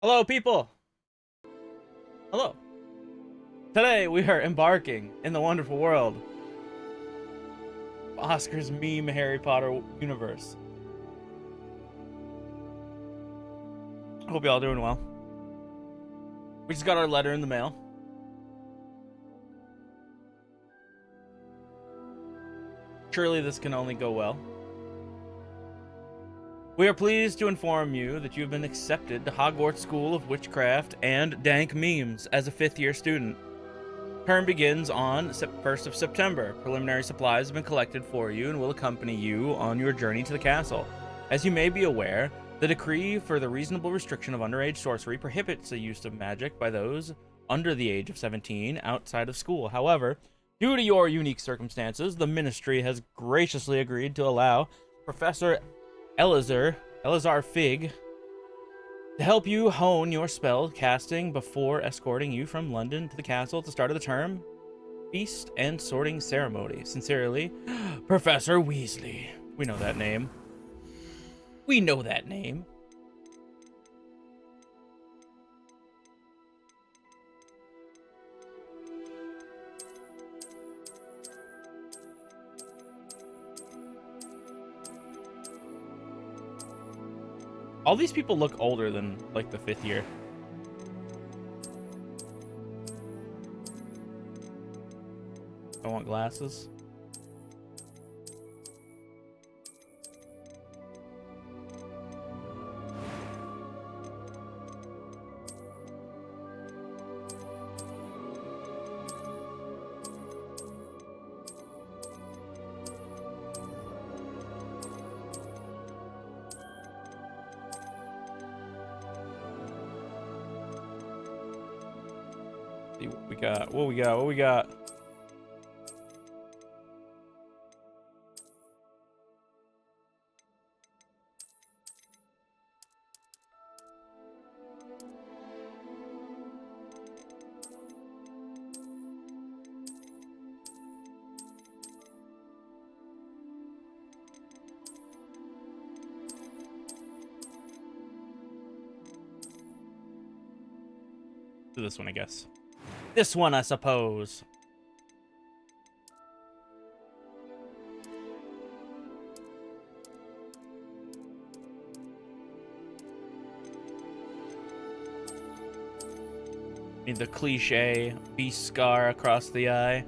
Hello, people! Hello. Today we are embarking in the wonderful world of Oscar's meme Harry Potter universe. Hope y'all doing well. We just got our letter in the mail. Surely this can only go well. We are pleased to inform you that you have been accepted to Hogwarts School of Witchcraft and Dank Memes as a fifth-year student. Term begins on 1st of September. Preliminary supplies have been collected for you and will accompany you on your journey to the castle. As you may be aware, the decree for the reasonable restriction of underage sorcery prohibits the use of magic by those under the age of 17 outside of school. However, due to your unique circumstances, the Ministry has graciously agreed to allow Professor Elazar Fig to help you hone your spell casting before escorting you from London to the castle at the start of the term feast and sorting ceremony. Sincerely, Professor Weasley. We know that name. We know that name. All these people look older than, like, the 5th year. I want glasses. See what we got. What we got? Do this one, I guess. This one, I suppose. Need the cliche beast scar across the eye.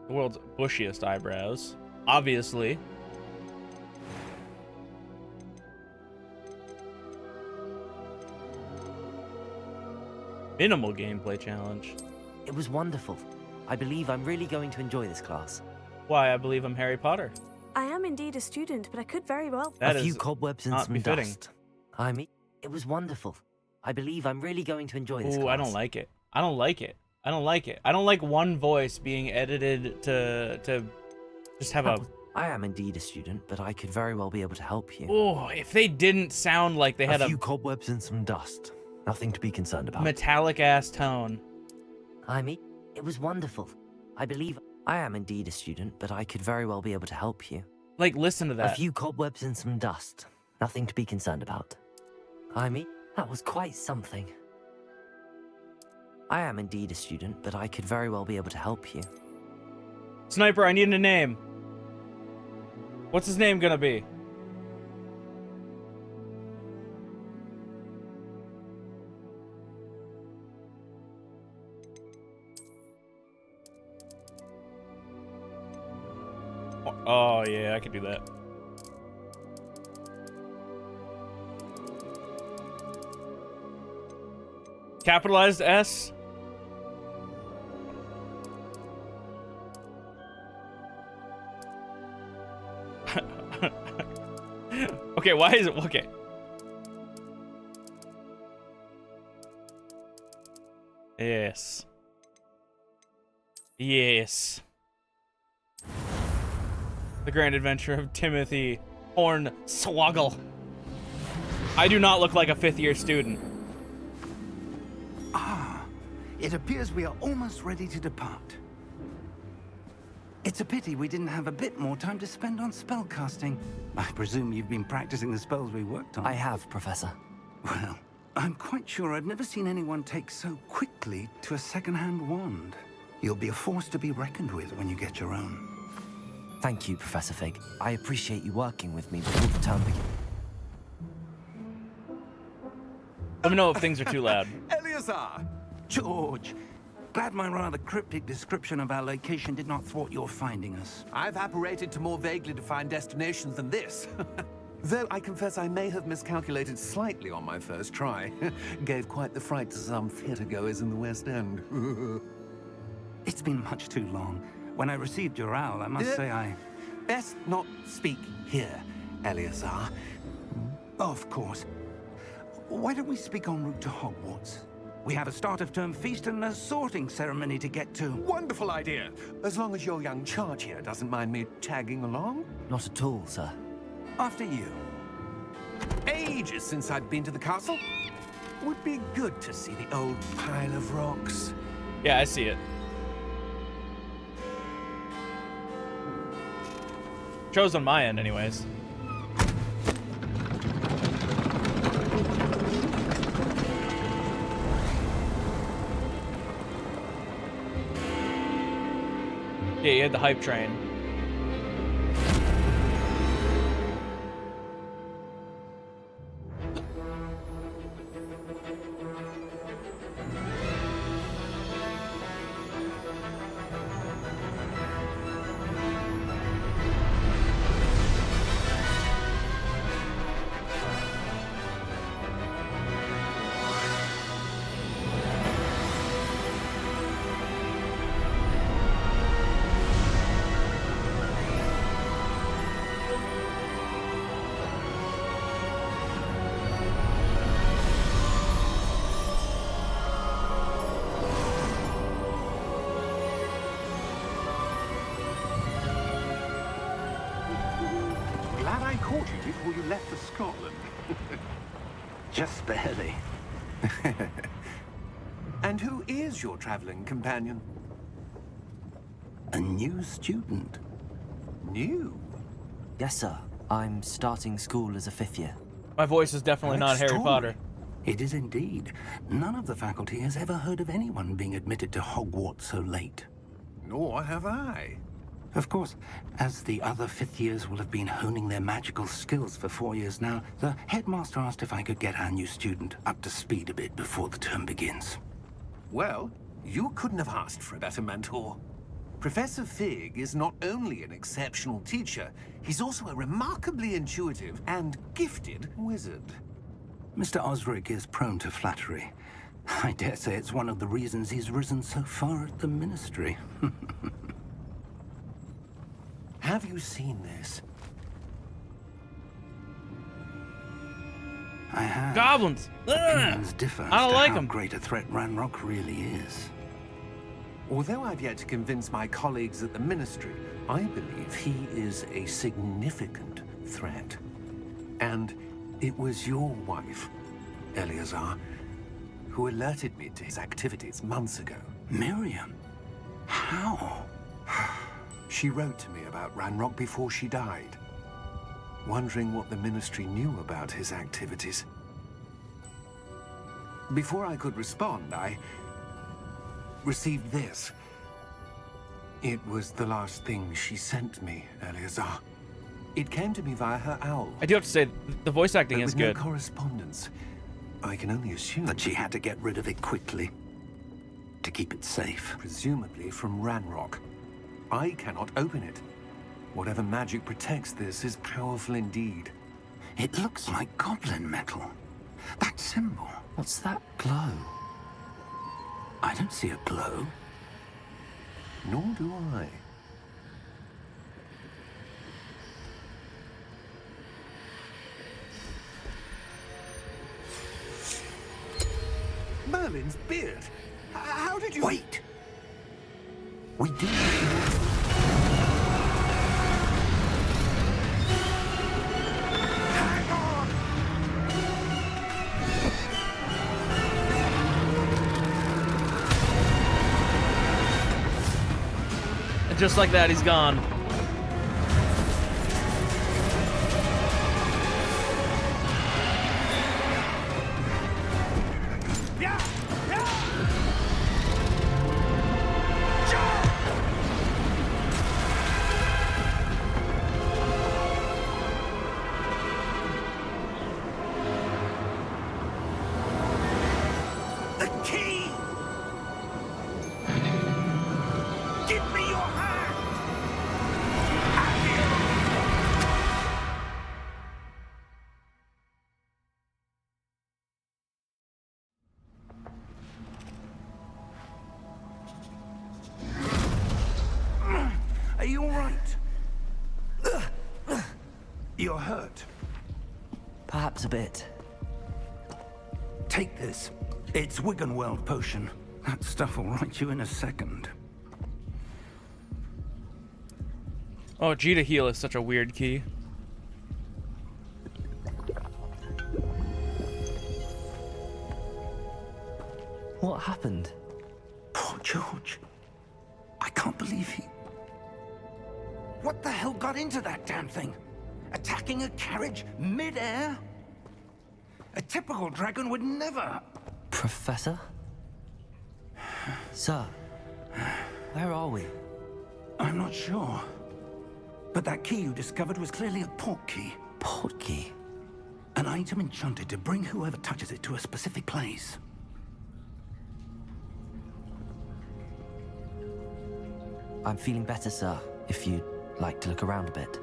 The world's bushiest eyebrows, obviously. Minimal gameplay challenge. It was wonderful. I believe I'm really going to enjoy this class. Why, I believe I'm Harry Potter. I am indeed a student, but I could very well. That a few is cobwebs and not some befitting. dust. It was wonderful. I believe I'm really going to enjoy this Ooh, class. I don't like it. I don't like it. I don't like it. I don't like one voice being edited to just have a... I am indeed a student, but I could very well be able to help you. Oh, if they didn't sound like they had a few cobwebs and some dust. Nothing to be concerned about. metallic-ass tone. It was wonderful. I believe I am indeed a student, but I could very well be able to help you. Like, listen to that. A few cobwebs and some dust. Nothing to be concerned about. That was quite something. I am indeed a student, but I could very well be able to help you. Sniper, I need a name. What's his name gonna be? Oh, yeah, I could do that. Capitalized S? Okay, why is it... Okay. Yes. Yes. The Grand Adventure of Timothy Hornswoggle. I do not look like a fifth-year student. Ah, It appears we are almost ready to depart. It's a pity we didn't have a bit more time to spend on spellcasting. I presume you've been practicing the spells we worked on. I have, Professor. Well, I'm quite sure I've never seen anyone take so quickly to a second-hand wand. You'll be a force to be reckoned with when you get your own. Thank you, Professor Fig. I appreciate you working with me before the term begins. Let me know if things are too loud. Eleazar! George! Glad my rather cryptic description of our location did not thwart your finding us. I've apparated to more vaguely defined destinations than this. Though I confess I may have miscalculated slightly on my first try. Gave quite the fright to some theatre-goers in the West End. It's been much too long. When I received your owl, I must say I... Best not speak here, Eleazar. Of course. Why don't we speak en route to Hogwarts? We have a start-of-term feast and a sorting ceremony to get to. Wonderful idea. As long as your young charge here doesn't mind me tagging along. Not at all, sir. After you. Ages since I've been to the castle. Would be good to see the old pile of rocks. Yeah, I see it. Shows on my end, anyways. Yeah, you had the hype train. Glad I caught you before you left for Scotland. Just barely. And who is your traveling companion? A new student. New? Yes, sir. I'm starting school as a 5th year. My voice is definitely not Harry Potter. It is indeed. None of the faculty has ever heard of anyone being admitted to Hogwarts so late. Nor have I. Of course, as the other 5th years will have been honing their magical skills for 4 years now, the headmaster asked if I could get our new student up to speed a bit before the term begins. Well, you couldn't have asked for a better mentor. Professor Fig is not only an exceptional teacher, he's also a remarkably intuitive and gifted wizard. Mr. Osric is prone to flattery. I dare say it's one of the reasons he's risen so far at the ministry. Have you seen this? I have. Goblins! Ugh! Opinions differ I don't as to like how 'em. great a threat Ranrock really is. Although I've yet to convince my colleagues at the Ministry, I believe he is a significant threat. And it was your wife, Eleazar, who alerted me to his activities months ago. Miriam? How? She wrote to me about Ranrock before she died, wondering what the Ministry knew about his activities. Before I could respond, I received this. It was the last thing she sent me, Eleazar. It came to me via her owl. I do have to say, the voice acting But is with good. no correspondence. I can only assume. That she had to get rid of it quickly. To keep it safe. Presumably from Ranrock. I cannot open it. Whatever magic protects this is powerful indeed. It looks like goblin metal. That symbol. What's that glow? I don't see a glow. Nor do I. Merlin's beard. How did you... Wait! We do. Hang on! just like that, he's gone. The key! Give me your hand! Are you all right? You're hurt. Perhaps a bit. Take this. It's Wiggenweld potion. That stuff will right you in a second. Oh, G to heal is such a weird key. What happened? Poor George. I can't believe he... What the hell got into that damn thing? Attacking a carriage mid-air? A typical dragon would never... Professor? Sir, where are we? I'm not sure. But that key you discovered was clearly a port key. Port key? An item enchanted to bring whoever touches it to a specific place. I'm feeling better, sir, if you'd like to look around a bit.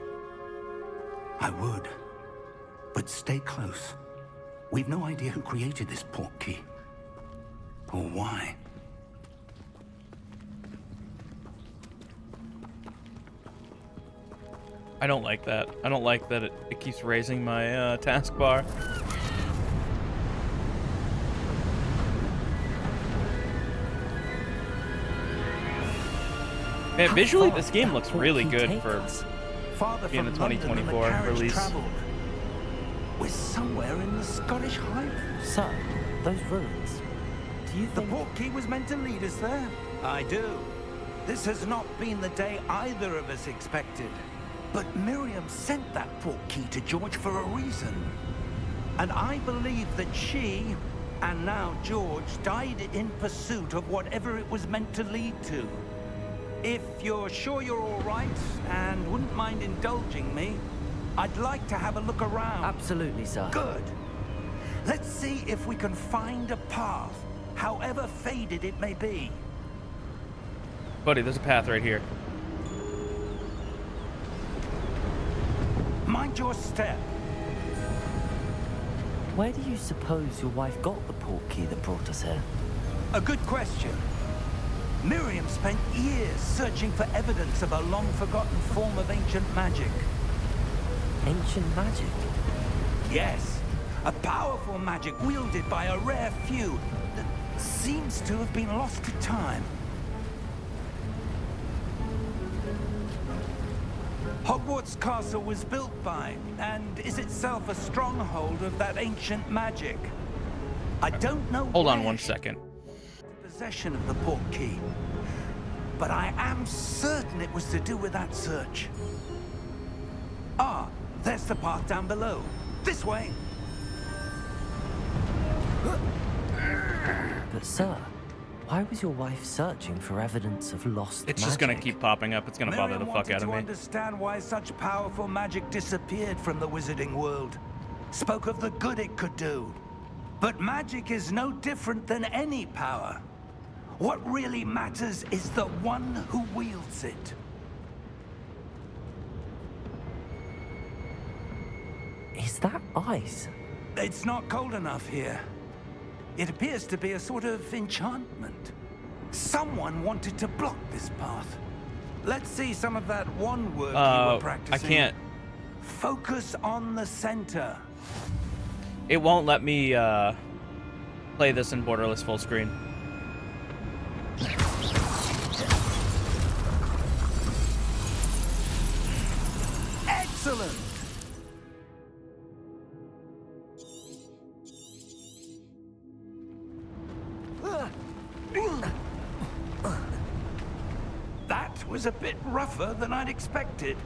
I would. But stay close. We've no idea who created this port key. Or why. I don't like that. I don't like that it keeps raising my taskbar. Man, visually, this game looks really good for being a 2024 release. We're somewhere in the Scottish Highlands. Sir, those ruins. Do you The think... port key was meant to lead us there. I do. This has not been the day either of us expected. But Miriam sent that port key to George for a reason. And I believe that she, and now George, died in pursuit of whatever it was meant to lead to. If you're sure you're all right, and wouldn't mind indulging me, I'd like to have a look around. Absolutely, sir. Good. Let's see if we can find a path, however faded it may be. Buddy, there's a path right here. Mind your step. Where do you suppose your wife got the port key that brought us here? A good question. Miriam spent years searching for evidence of a long-forgotten form of ancient magic. Ancient magic? Yes, a powerful magic wielded by a rare few that seems to have been lost to time. Hogwarts Castle was built by, and is itself a stronghold of that ancient magic. I don't know. Hold on where 1 second. possession of the port key, but I am certain it was to do with that search. Ah, there's the path down below. This way. But sir, why was your wife searching for evidence of lost It's magic? just gonna keep popping up. It's gonna bother the Miriam fuck wanted out of to me. understand why such powerful magic disappeared from the wizarding world. Spoke of the good it could do. But magic is no different than any power. What really matters is the one who wields it. Is that ice? It's not cold enough here. It appears to be a sort of enchantment. Someone wanted to block this path. Let's see some of that wand work you were practicing. I can't. Focus on the center. It won't let me play this in borderless full screen. Excellent! That was a bit rougher than I'd expected.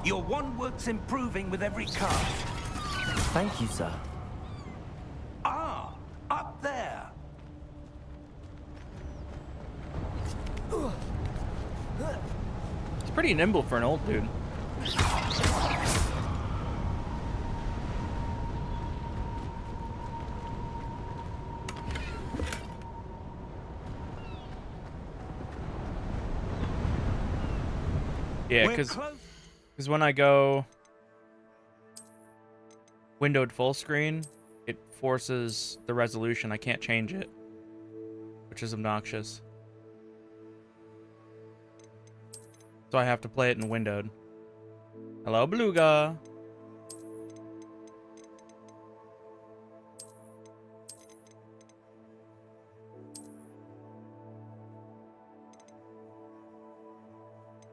Your wand works improving with every cast. Thank you, sir. Ah, up there. It's pretty nimble for an old dude. Yeah, because when I go windowed full screen, it forces the resolution. I can't change it, which is obnoxious. So I have to play it in windowed. Hello, Beluga.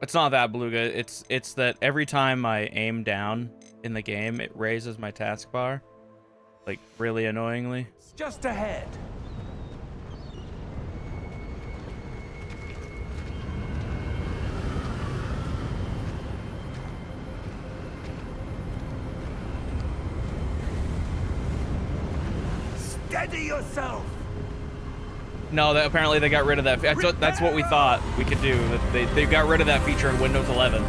It's not that, Beluga. It's that every time I aim down in the game, it raises my taskbar, like really annoyingly. Just ahead. Steady yourself. No, apparently they got rid of that. That's what we thought we could do. They got rid of that feature in Windows 11.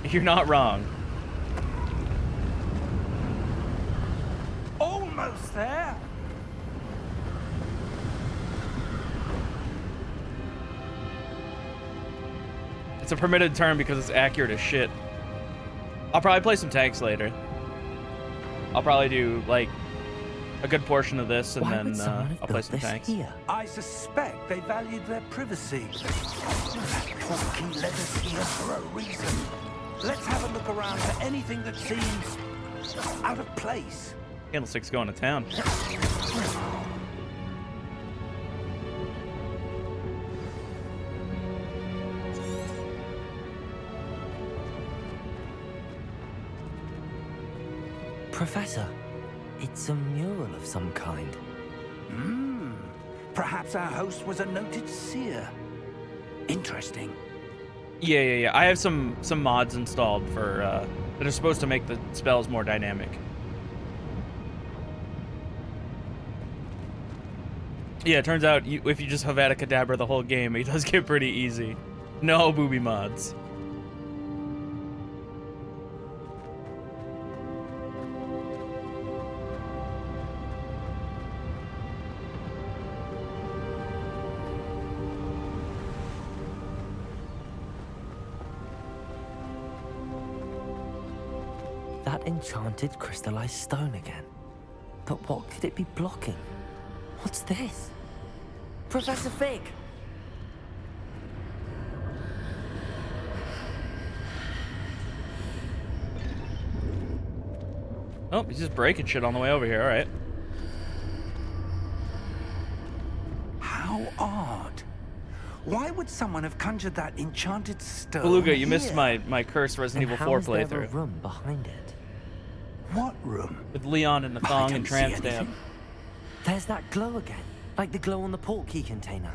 You're not wrong. Almost there. It's a permitted term because it's accurate as shit. I'll probably play some tanks later. I'll probably do like a good portion of this, and then I'll play some tanks. Here? I suspect they valued their privacy. That portkey led us here for a reason. Let's have a look around for anything that seems out of place. Candlestick's going to town. Professor, it's a mural of some kind. Perhaps our host was a noted seer. Interesting. Yeah. I have some mods installed for that are supposed to make the spells more dynamic. Yeah, it turns out if you just have Avada the whole game, it does get pretty easy. No booby mods. That enchanted crystallized stone again. But what could it be blocking? What's this? Professor Fig! Oh, he's just breaking shit on the way over here. All right. How odd. Why would someone have conjured that enchanted stone? Beluga, you missed here? my cursed Resident And Evil how 4 is there a playthrough room behind it? What room? with Leon and the I thong don't and see tramp stamp. anything. There's that glow again, like the glow on the portkey container.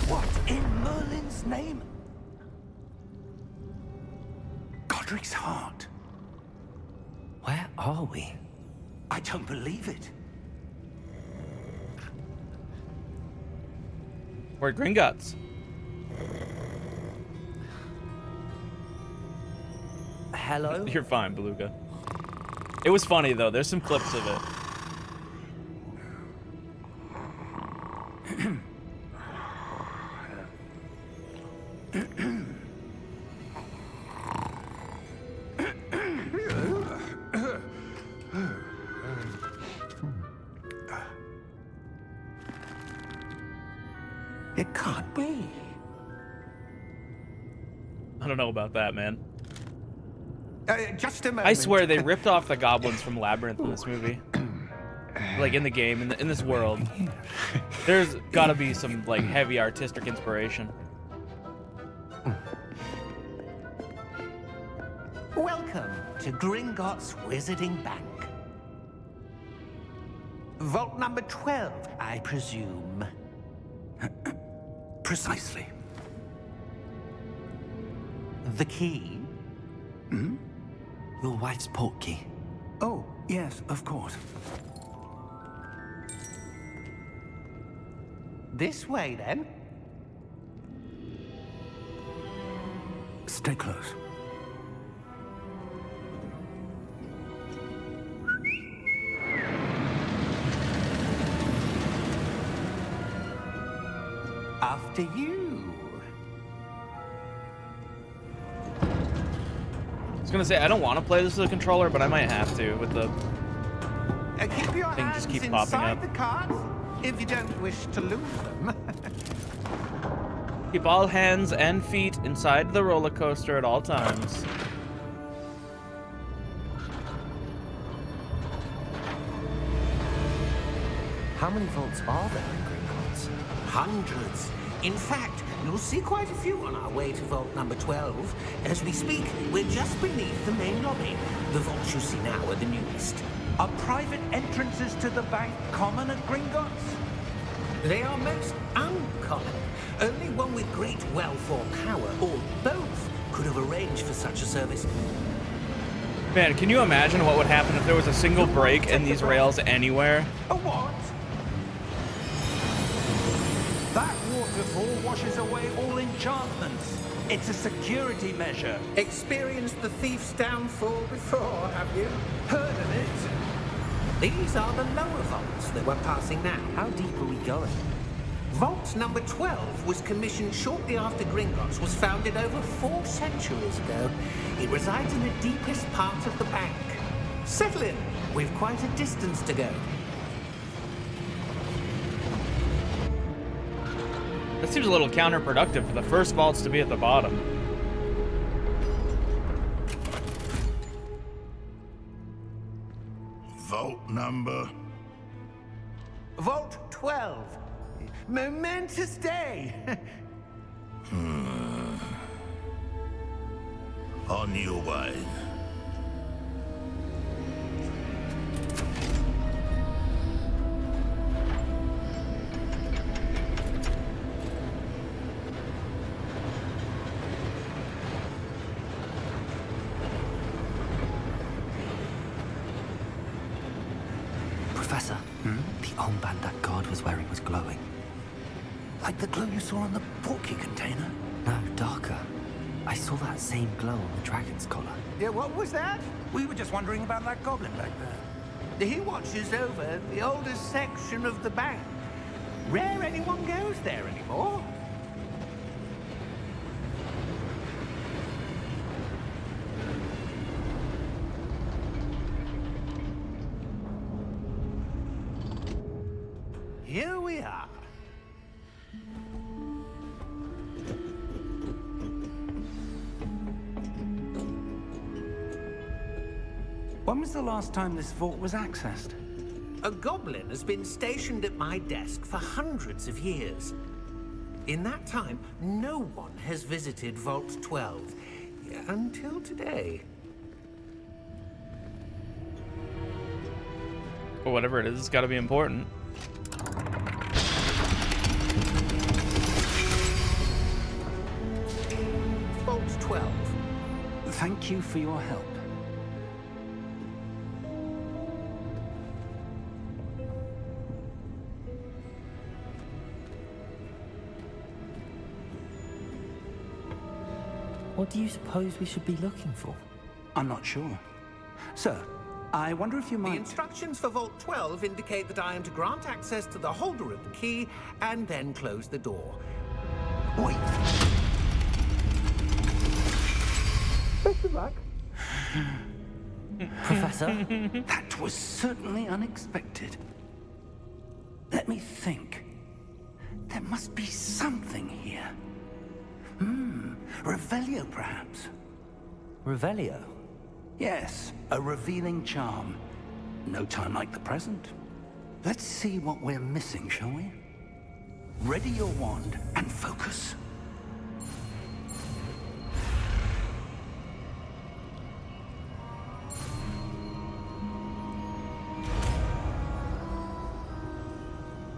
What in Merlin's name? Godric's heart. Where are we? I don't believe it. We're at Gringotts. Hello? You're fine, Beluga. It was funny though. There's some clips of it. It can't be. I don't know about that, man. Just a moment. I swear they ripped off the goblins from Labyrinth in this movie. Like in the game, in this world. There's gotta be some like heavy artistic inspiration. Welcome to Gringotts Wizarding Bank. Vault number 12, I presume. Precisely. The key? Your wife's portkey. Oh, yes, of course. This way, then. Stay close. After you. I was gonna say I don't want to play this with a controller, but I might have to with the Keep your thing hands just keeps popping inside up. the cards, if you don't wish to lose them. Keep all hands and feet inside the roller coaster at all times. How many vaults are there in Gringotts? Hundreds. In fact, you'll see quite a few on our way to vault number 12. As we speak, we're just beneath the main lobby. The vaults you see now are the newest. Are private entrances to the bank common at Gringotts? They are most uncommon. Only one with great wealth or power, or both, could have arranged for such a service. Man, can you imagine what would happen if there was a single break in these rails anywhere? A what? That waterfall washes away all enchantments. It's a security measure. Experienced the thief's downfall before, have you? Heard of it? These are the lower vaults that we're passing now. How deep are we going? Vault number 12 was commissioned shortly after Gringotts was founded over 4 centuries ago. It resides in the deepest part of the bank. Settle in. We've quite a distance to go. That seems a little counterproductive for the first vaults to be at the bottom. Vault number. Vault 12. Momentous day. On your way. Professor, the armband that guard was wearing was glowing. Like the glow you saw on the portkey container? No, darker. I saw that same glow on the dragon's collar. Yeah, what was that? We were just wondering about that goblin back there. He watches over the oldest section of the bank. Rare anyone goes there anymore. Here we are. When was the last time this vault was accessed? A goblin has been stationed at my desk for hundreds of years. In that time, no one has visited Vault 12 until today. But whatever it is, it's gotta be important. Vault 12. Thank you for your help. What do you suppose we should be looking for? I'm not sure. Sir, I wonder if you The might... instructions for Vault 12 indicate that I am to grant access to the holder of the key and then close the door. Wait. Best of luck. Professor? That was certainly unexpected. Let me think. There must be something here. Revelio, perhaps? Revelio? Yes, a revealing charm. No time like the present. Let's see what we're missing, shall we? Ready your wand and focus.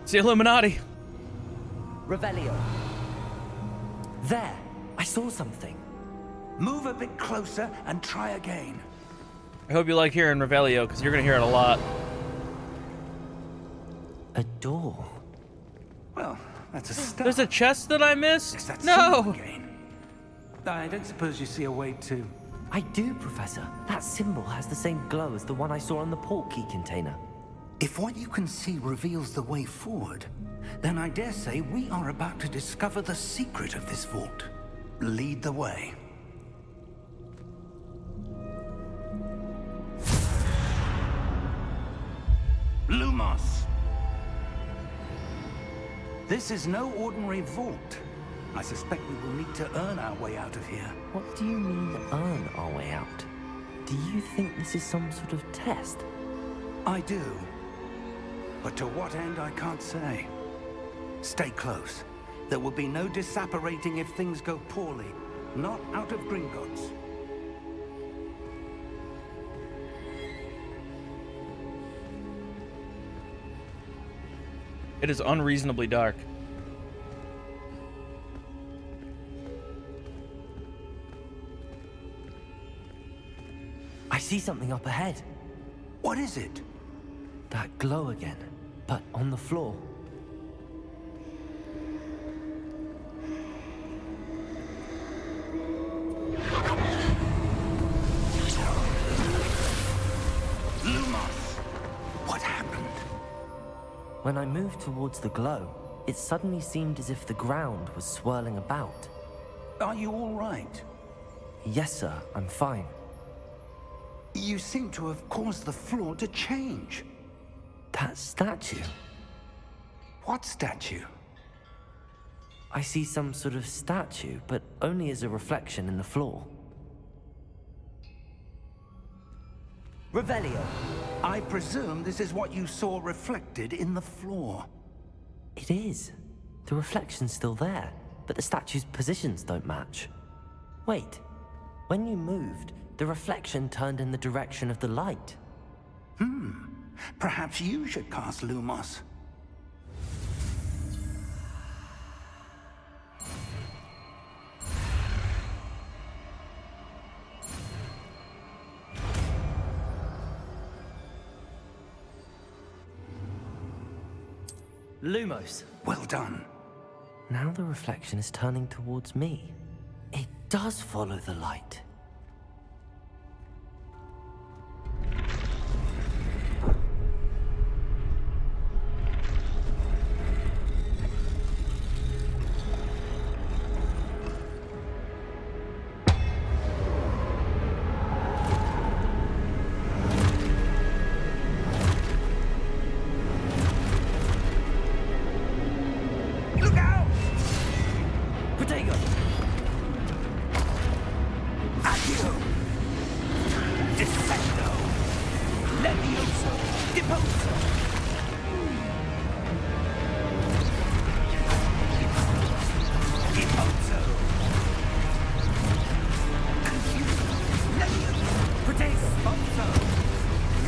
It's the Illuminati. Revelio. There! I saw something. Move a bit closer and try again. I hope you like hearing Revelio, because you're going to hear it a lot. A door. Well, that's a start. There's a chest that I Is missed? that No! symbol again? I don't suppose you see a way to... I do, Professor. That symbol has the same glow as the one I saw on the port key container. If what you can see reveals the way forward, then I dare say we are about to discover the secret of this vault. Lead the way. Lumos! This is no ordinary vault. I suspect we will need to earn our way out of here. What do you mean, earn our way out? Do you think this is some sort of test? I do. But to what end, I can't say. Stay close. There will be no disapparating if things go poorly. Not out of Gringotts. It is unreasonably dark. I see something up ahead. What is it? That glow again, but on the floor. Lumos! What happened? When I moved towards the glow, it suddenly seemed as if the ground was swirling about. Are you all right? Yes, sir, I'm fine. You seem to have caused the floor to change. That statue. What statue? I see some sort of statue, but only as a reflection in the floor. Revelio. I presume this is what you saw reflected in the floor. It is. The reflection's still there, but the statue's positions don't match. Wait. When you moved, the reflection turned in the direction of the light. Perhaps you should cast Lumos. Lumos. Well done. Now the reflection is turning towards me. It does follow the light. Look out! Protego! Accio! Descendo! Levioso! Deposo! Deposo! Confuso! Levioso! Protego! Sposo!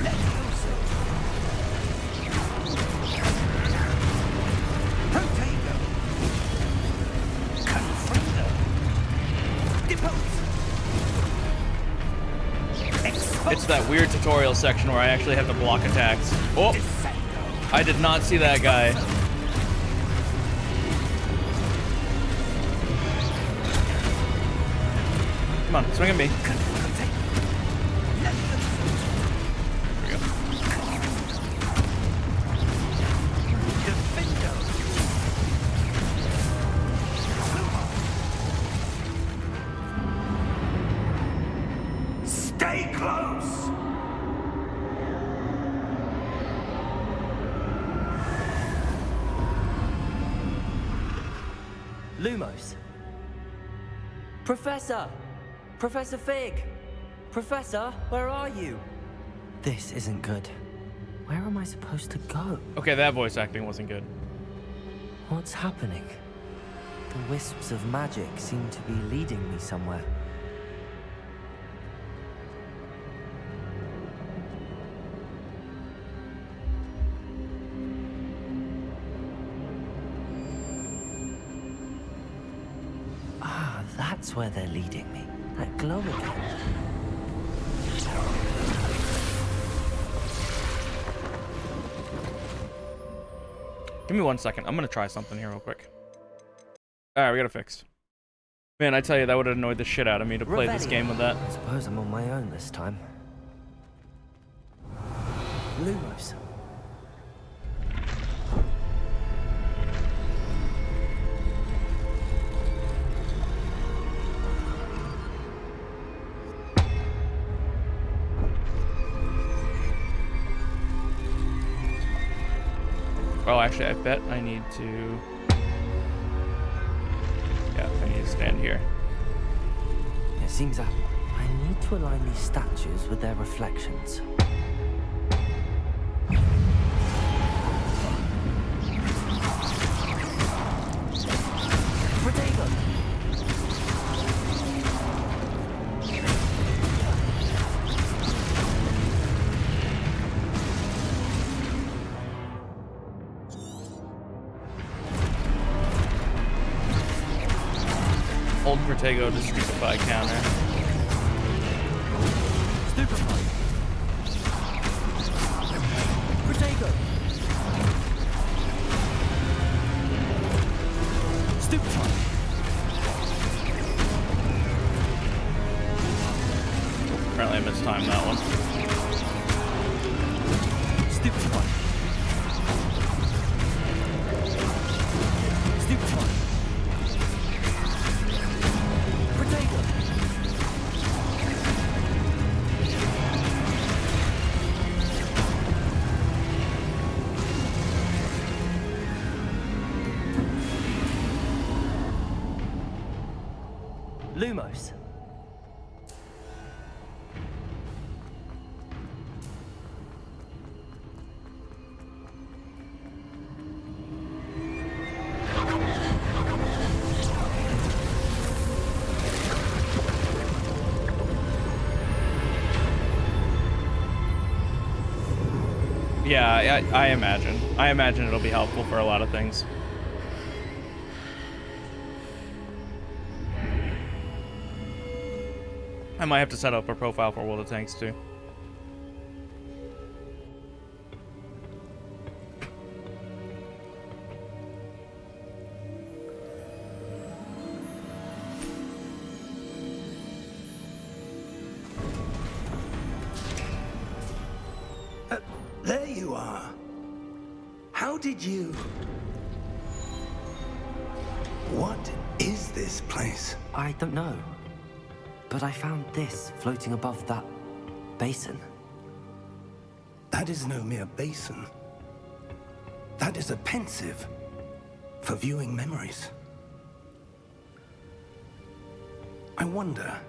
Levioso! Protego! Confrido! Deposo! It's that weird tutorial section where I actually have to block attacks. Oh, I did not see that guy. Come on, swing at me. There we go. Stay close! Lumos. Professor! Professor Fig! Professor, where are you? This isn't good. Where am I supposed to go? Okay, that voice acting wasn't good. What's happening? The wisps of magic seem to be leading me somewhere. Ah, that's where they're leading me. That glow again. Give me 1 second. I'm gonna try something here real quick. Alright, we got it fixed. Man, I tell you, that would have annoyed the shit out of me to play this game with that. I suppose I'm on my own this time. Lumos. Oh, actually, I bet I need to... Yeah, I need to stand here. It seems that I need to align these statues with their reflections. Protego! Hold Protego to stupefy counter. Stupefy! Protego! Stupefy! Apparently I mistimed that one. Stupefy! Stupefy! Protego! Lumos. Yeah, I imagine. I imagine it'll be helpful for a lot of things. I might have to set up a profile for World of Tanks too. There you are. How did you... What is this place? I don't know. But I found this floating above that basin. That is no mere basin. That is a pensive for viewing memories. I wonder...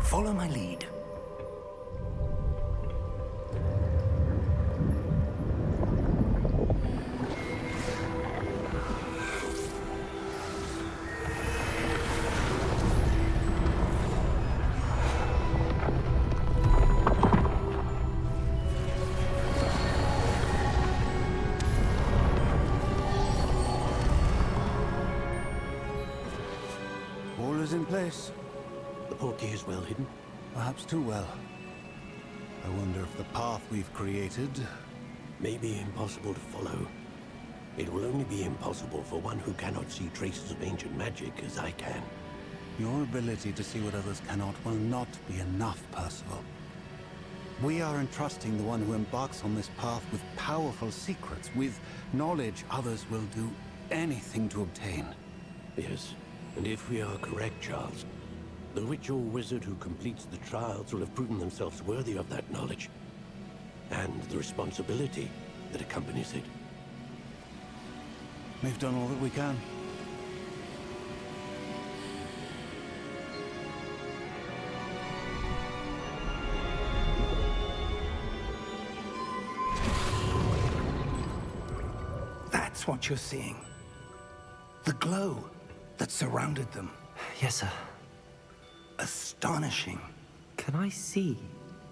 Follow my lead. All is in place. The portkey is well hidden. Perhaps too well. I wonder if the path we've created... May be impossible to follow. It will only be impossible for one who cannot see traces of ancient magic as I can. Your ability to see what others cannot will not be enough, Percival. We are entrusting the one who embarks on this path with powerful secrets, with knowledge others will do anything to obtain. Yes, and if we are correct, Charles, The witch or wizard who completes the trials will have proven themselves worthy of that knowledge, and the responsibility that accompanies it. We've done all that we can. That's what you're seeing. The glow that surrounded them. Yes, sir. Astonishing. Can I see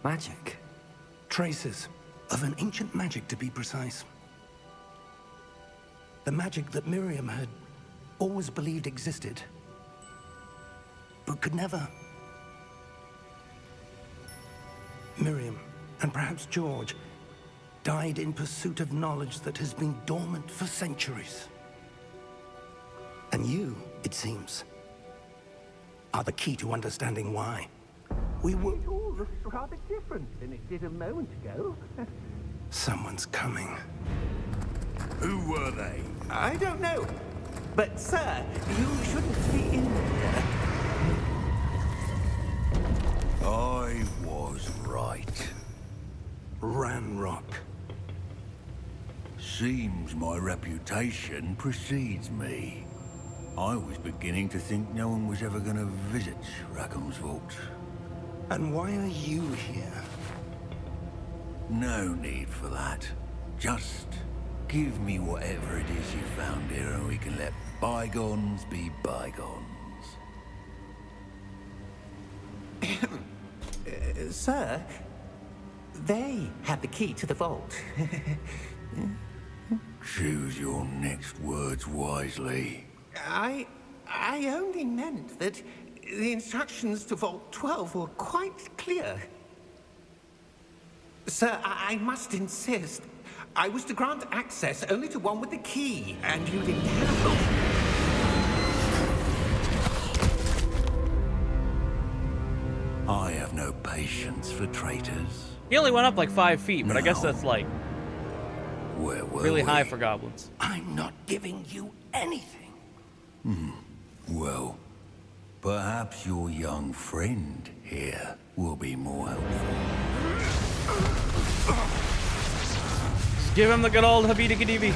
magic? Traces of an ancient magic, to be precise. The magic that Miriam had always believed existed, but could never. Miriam, and perhaps George, died in pursuit of knowledge that has been dormant for centuries. And you, it seems, are the key to understanding why. We were... It all looks rather different than it did a moment ago. Someone's coming. Who were they? I don't know. But, sir, you shouldn't be in here. I was right. Ranrock. Seems my reputation precedes me. I was beginning to think no one was ever gonna visit Rackham's vault. And why are you here? No need for that. Just give me whatever it is you found here and we can let bygones be bygones. Sir, they had the key to the vault. Choose your next words wisely. I only meant that the instructions to Vault 12 were quite clear. Sir, I must insist. I was to grant access only to one with the key, and you didn't have I have no patience for traitors. He only went up like 5 feet, but I guess that's like Where were really we? high for goblins. I'm not giving you anything. Well, perhaps your young friend here will be more helpful. Just give him the good old habidi-gadibbi.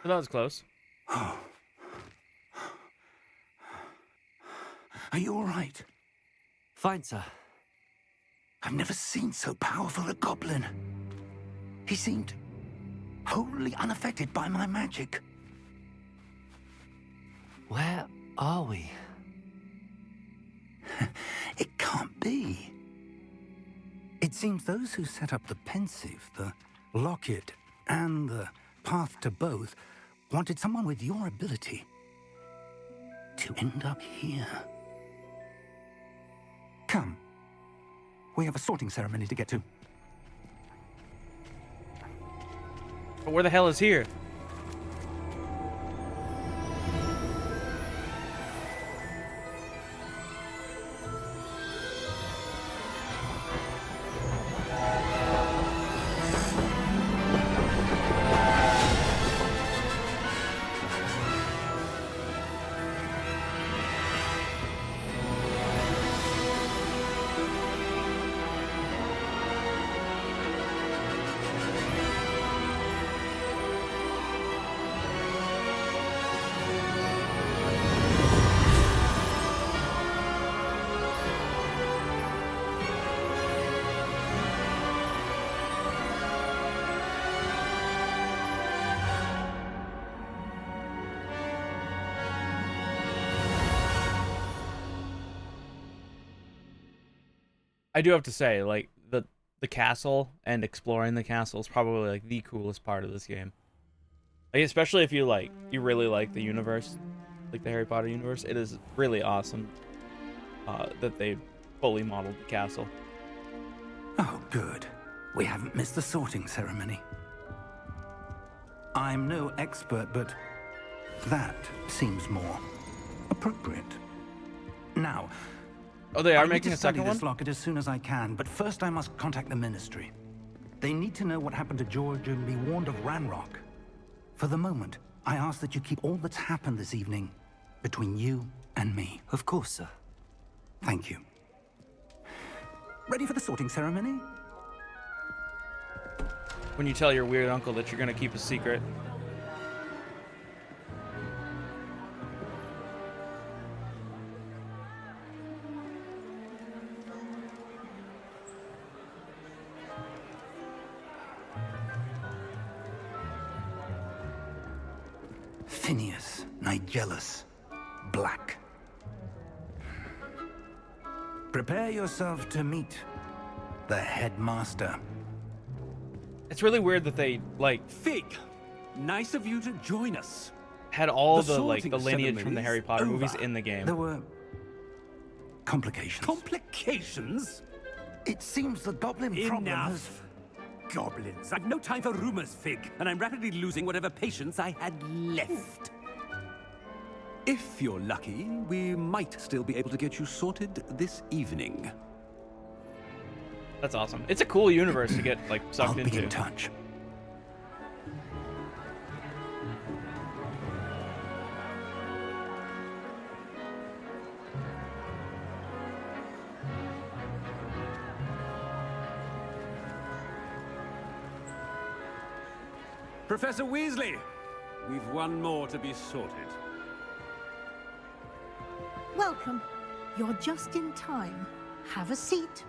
So that was close. Are you all right? Fine, sir. I've never seen so powerful a goblin. He seemed wholly unaffected by my magic. Where are we? It can't be. It seems those who set up the pensive, the locket, and the path to both wanted someone with your ability to end up here. Come. We have a sorting ceremony to get to. But where the hell is here? I do have to say, like, the castle and exploring the castle is probably like the coolest part of this game. Like, especially if you really like the universe, like the Harry Potter universe. It is really awesome that they fully modeled the castle. Oh, good. We haven't missed the sorting ceremony. I'm no expert, but that seems more appropriate. Now, Oh, they are I need making to a second study one? this locket as soon as I can, but first I must contact the Ministry. They need to know what happened to George and be warned of Ranrock. For the moment, I ask that you keep all that's happened this evening between you and me. Of course, sir. Thank you. Ready for the sorting ceremony? When you tell your weird uncle that you're gonna keep a secret. Phineas, Nigellus, Black. Prepare yourself to meet the headmaster. It's really weird that they like Fig, nice of you to join us. had all The the like sorting the lineage from the ceremony's Harry Potter movies over. in the game. There were complications. Complications? It seems the goblin problem has... Enough. Goblins. I've no time for rumors, Fig, and I'm rapidly losing whatever patience I had left. If you're lucky, we might still be able to get you sorted this evening. That's awesome. It's a cool universe to get like I'll sucked be into. in touch. Professor Weasley, we've one more to be sorted. Welcome. You're just in time. Have a seat.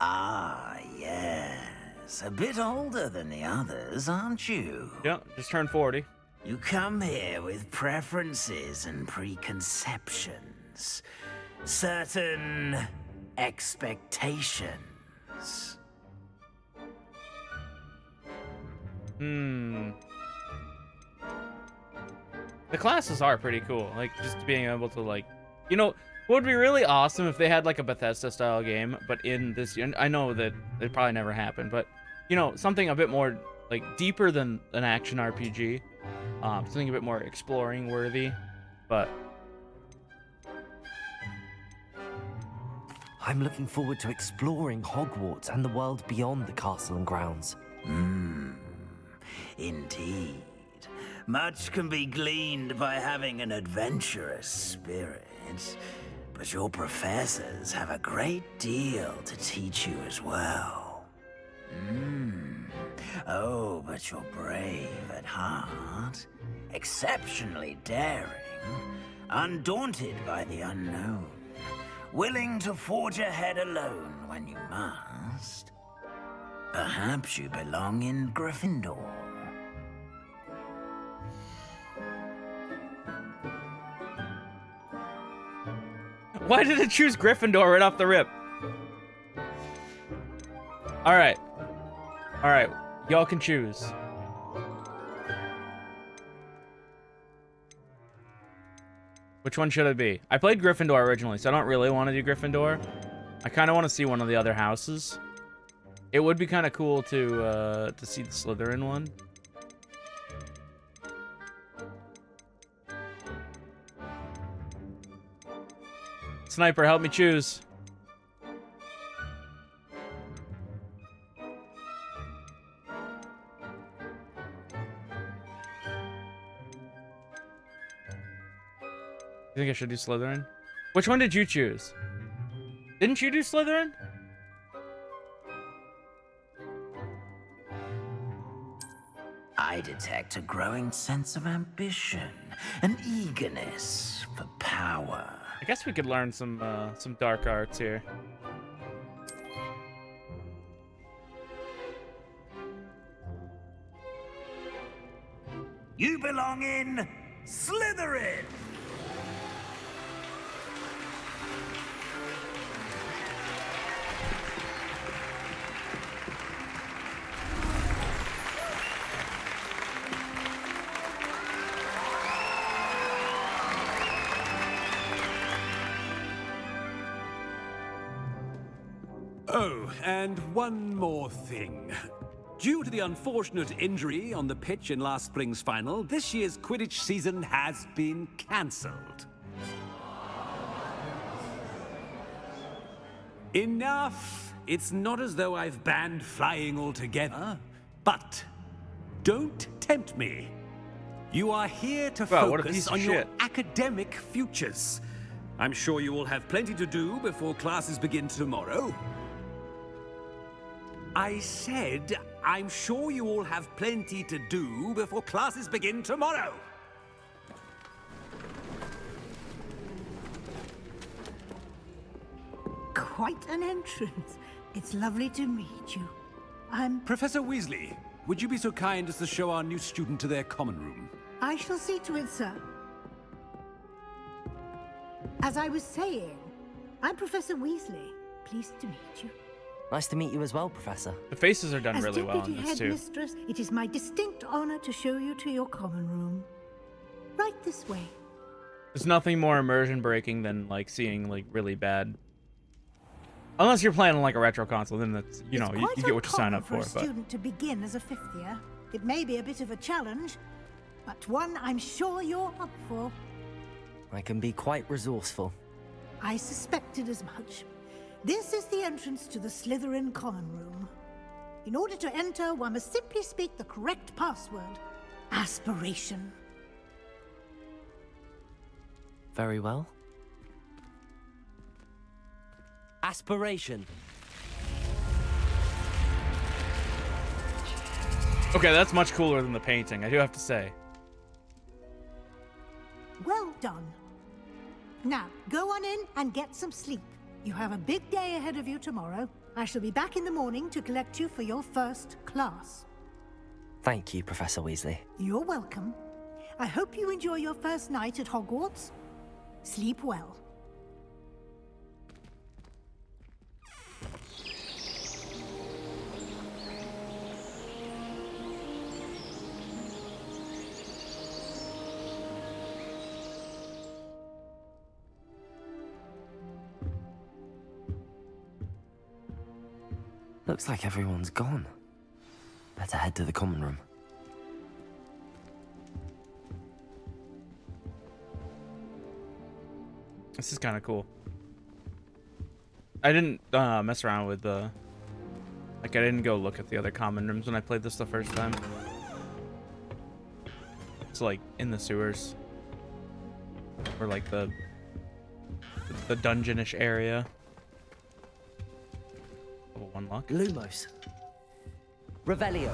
Ah, yes. A bit older than the others, aren't you? Yeah, just turned 40. You come here with preferences and preconceptions. Certain expectations. The classes are pretty cool. Like, just being able to, like, you know, what would be really awesome if they had, like, a Bethesda-style game, but in this, I know that it probably never happened, but, you know, something a bit more, like, deeper than an action RPG. Something a bit more exploring-worthy, but... I'm looking forward to exploring Hogwarts and the world beyond the castle and grounds. Indeed. Much can be gleaned by having an adventurous spirit, but your professors have a great deal to teach you as well. Oh, but you're brave at heart, exceptionally daring, undaunted by the unknown, willing to forge ahead alone when you must. Perhaps you belong in Gryffindor. Why did it choose Gryffindor right off the rip? Alright. Alright. Y'all can choose. Which one should it be? I played Gryffindor originally, so I don't really want to do Gryffindor. I kind of want to see one of the other houses. It would be kind of cool to see the Slytherin one. Sniper, help me choose. You think I should do Slytherin? Which one did you choose? Didn't you do Slytherin? I detect a growing sense of ambition, an eagerness for power. I guess we could learn some dark arts here. You belong in Slytherin! Oh, and one more thing. Due to the unfortunate injury on the pitch in last spring's final, this year's Quidditch season has been cancelled. Enough! It's not as though I've banned flying altogether, but don't tempt me. You are here to Wow, what a focus piece of on your shit. academic futures. I'm sure you will have plenty to do before classes begin tomorrow. I said, I'm sure you all have plenty to do before classes begin tomorrow. Quite an entrance. It's lovely to meet you. Professor Weasley, would you be so kind as to show our new student to their common room? I shall see to it, sir. As I was saying, I'm Professor Weasley. Pleased to meet you. Nice to meet you as well, Professor. The faces are done As really well in Deputy this too. Headmistress, it is my distinct honor to show you to your common room. Right this way. There's nothing more immersion breaking than like seeing like really bad. Unless you're playing on like a retro console, then that's you know you get what you sign up for. for. A But student to begin as a fifth year, it may be a bit of a challenge, but one I'm sure you're up for. I can be quite resourceful. I suspected as much. This is the entrance to the Slytherin common room. In order to enter, one must simply speak the correct password. Aspiration. Very well. Aspiration. okay, that's much cooler than the painting. I do have to say. Well done. Now, go on in and get some sleep. You have a big day ahead of you tomorrow. I shall be back in the morning to collect you for your first class. Thank you, Professor Weasley. You're welcome. I hope you enjoy your first night at Hogwarts. Sleep well. Looks like everyone's gone. Better head to the common room. This is kind of cool. I didn't mess around with the. Like I didn't go look at the other common rooms when I played this the first time. It's like in the sewers, or like the dungeonish area. Level 1 luck. Lumos. Revelio.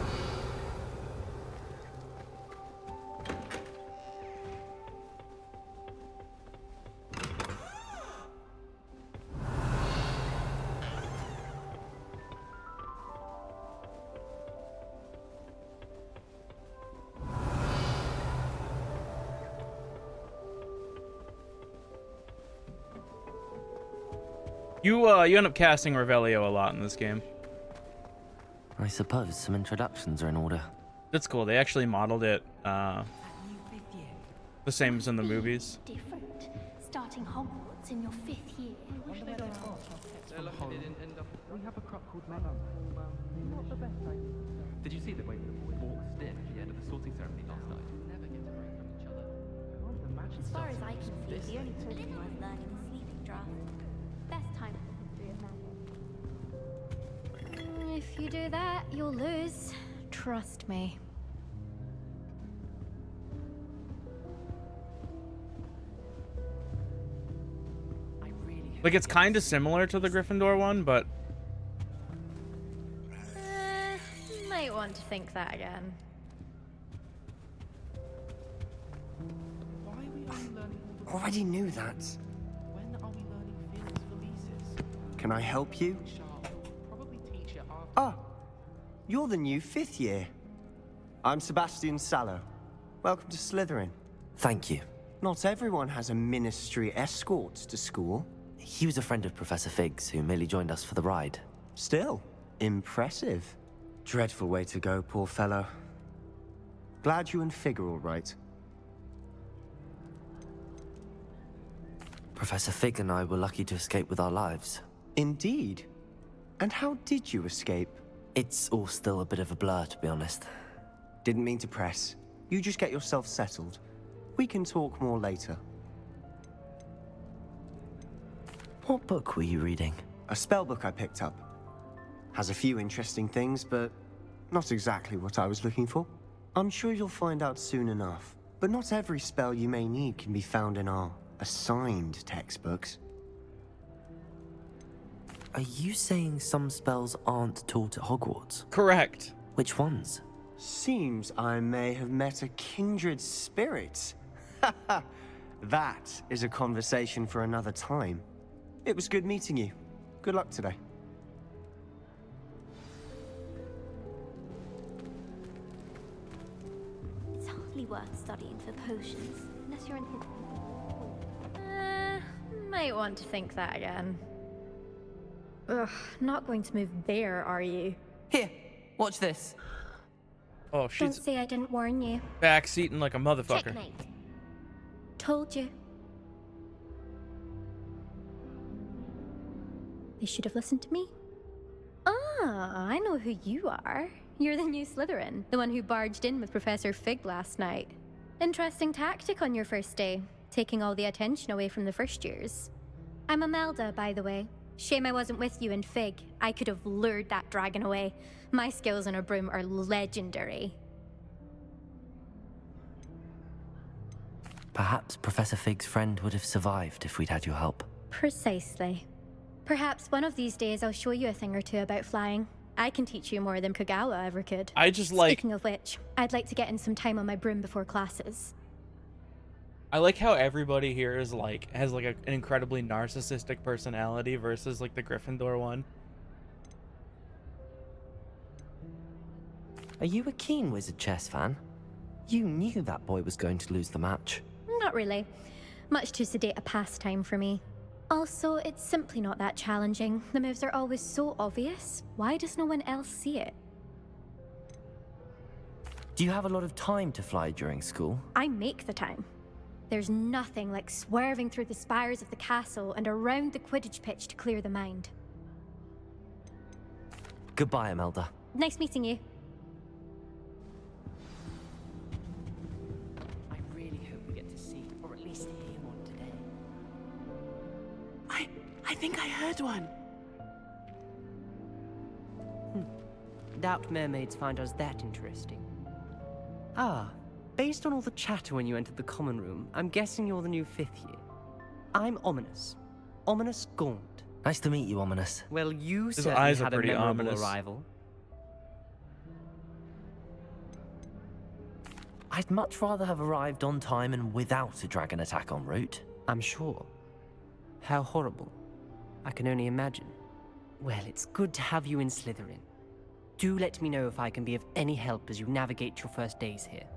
You end up casting Revelio a lot in this game. I suppose some introductions are in order. That's cool. They actually modeled it the same as in the movies. Different. Starting Hogwarts in your 5th year. We have a croc called Megan. Not the best idea. Did you see the way we walked in at the end of the sorting ceremony last night? Never get a break from each other. As far as I can see, the only talking I've learned is sleeping draft. Best time for history of magic. If you do that, you'll lose. Trust me. Like it's kind of similar to the Gryffindor one, but Might want to think that again. Why are we only learning all the Already knew that. When are we learning Felix Felicis? Can I help you? Probably teach it after. Ah, you're the new 5th year. I'm Sebastian Sallow. Welcome to Slytherin. Thank you. Not everyone has a ministry escort to school. He was a friend of Professor Fig's who merely joined us for the ride. Still, impressive. Dreadful way to go, poor fellow. Glad you and Fig are all right. Professor Fig and I were lucky to escape with our lives. Indeed. And how did you escape? It's all still a bit of a blur, to be honest. Didn't mean to press. You just get yourself settled. We can talk more later. What book were you reading? A spell book I picked up. Has a few interesting things, but not exactly what I was looking for. I'm sure you'll find out soon enough. But not every spell you may need can be found in our assigned textbooks. Are you saying some spells aren't taught at Hogwarts? Correct. Which ones? Seems I may have met a kindred spirit. That is a conversation for another time. It was good meeting you. Good luck today. It's hardly worth studying for potions, unless you're in his... Might want to think that again. Ugh, not going to move there, are you? Here, watch this. Oh, Don't she's say I didn't warn you. backseating like a motherfucker. Checkmate. Told you. They should have listened to me. Ah, I know who you are. You're the new Slytherin, the one who barged in with Professor Fig last night. Interesting tactic on your first day, taking all the attention away from the first years. I'm Imelda, by the way. Shame I wasn't with you in Fig. I could have lured that dragon away. My skills on a broom are legendary. Perhaps Professor Fig's friend would have survived if we'd had your help. Precisely. Perhaps one of these days I'll show you a thing or two about flying. I can teach you more than Kagawa ever could. I just like... Speaking of which, I'd like to get in some time on my broom before classes. I like how everybody here is like has like an incredibly narcissistic personality versus like the Gryffindor one. Are you a keen Wizard chess fan? You knew that boy was going to lose the match. Not really. Much too sedate a pastime for me. Also, it's simply not that challenging. The moves are always so obvious. Why does no one else see it? Do you have a lot of time to fly during school? I make the time. There's nothing like swerving through the spires of the castle and around the Quidditch pitch to clear the mind. Goodbye, Imelda. Nice meeting you. I really hope we get to see, or at least hear one today. I think I heard one. Doubt mermaids find us that interesting. Ah, based on all the chatter when you entered the common room, I'm guessing you're the new 5th year. I'm Ominous. Ominous Gaunt. Nice to meet you, Ominous. Well, you His certainly eyes are had a pretty memorable ominous. arrival. I'd much rather have arrived on time and without a dragon attack en route. I'm sure. How horrible. I can only imagine. Well, it's good to have you in Slytherin. Do let me know if I can be of any help as you navigate your first days here.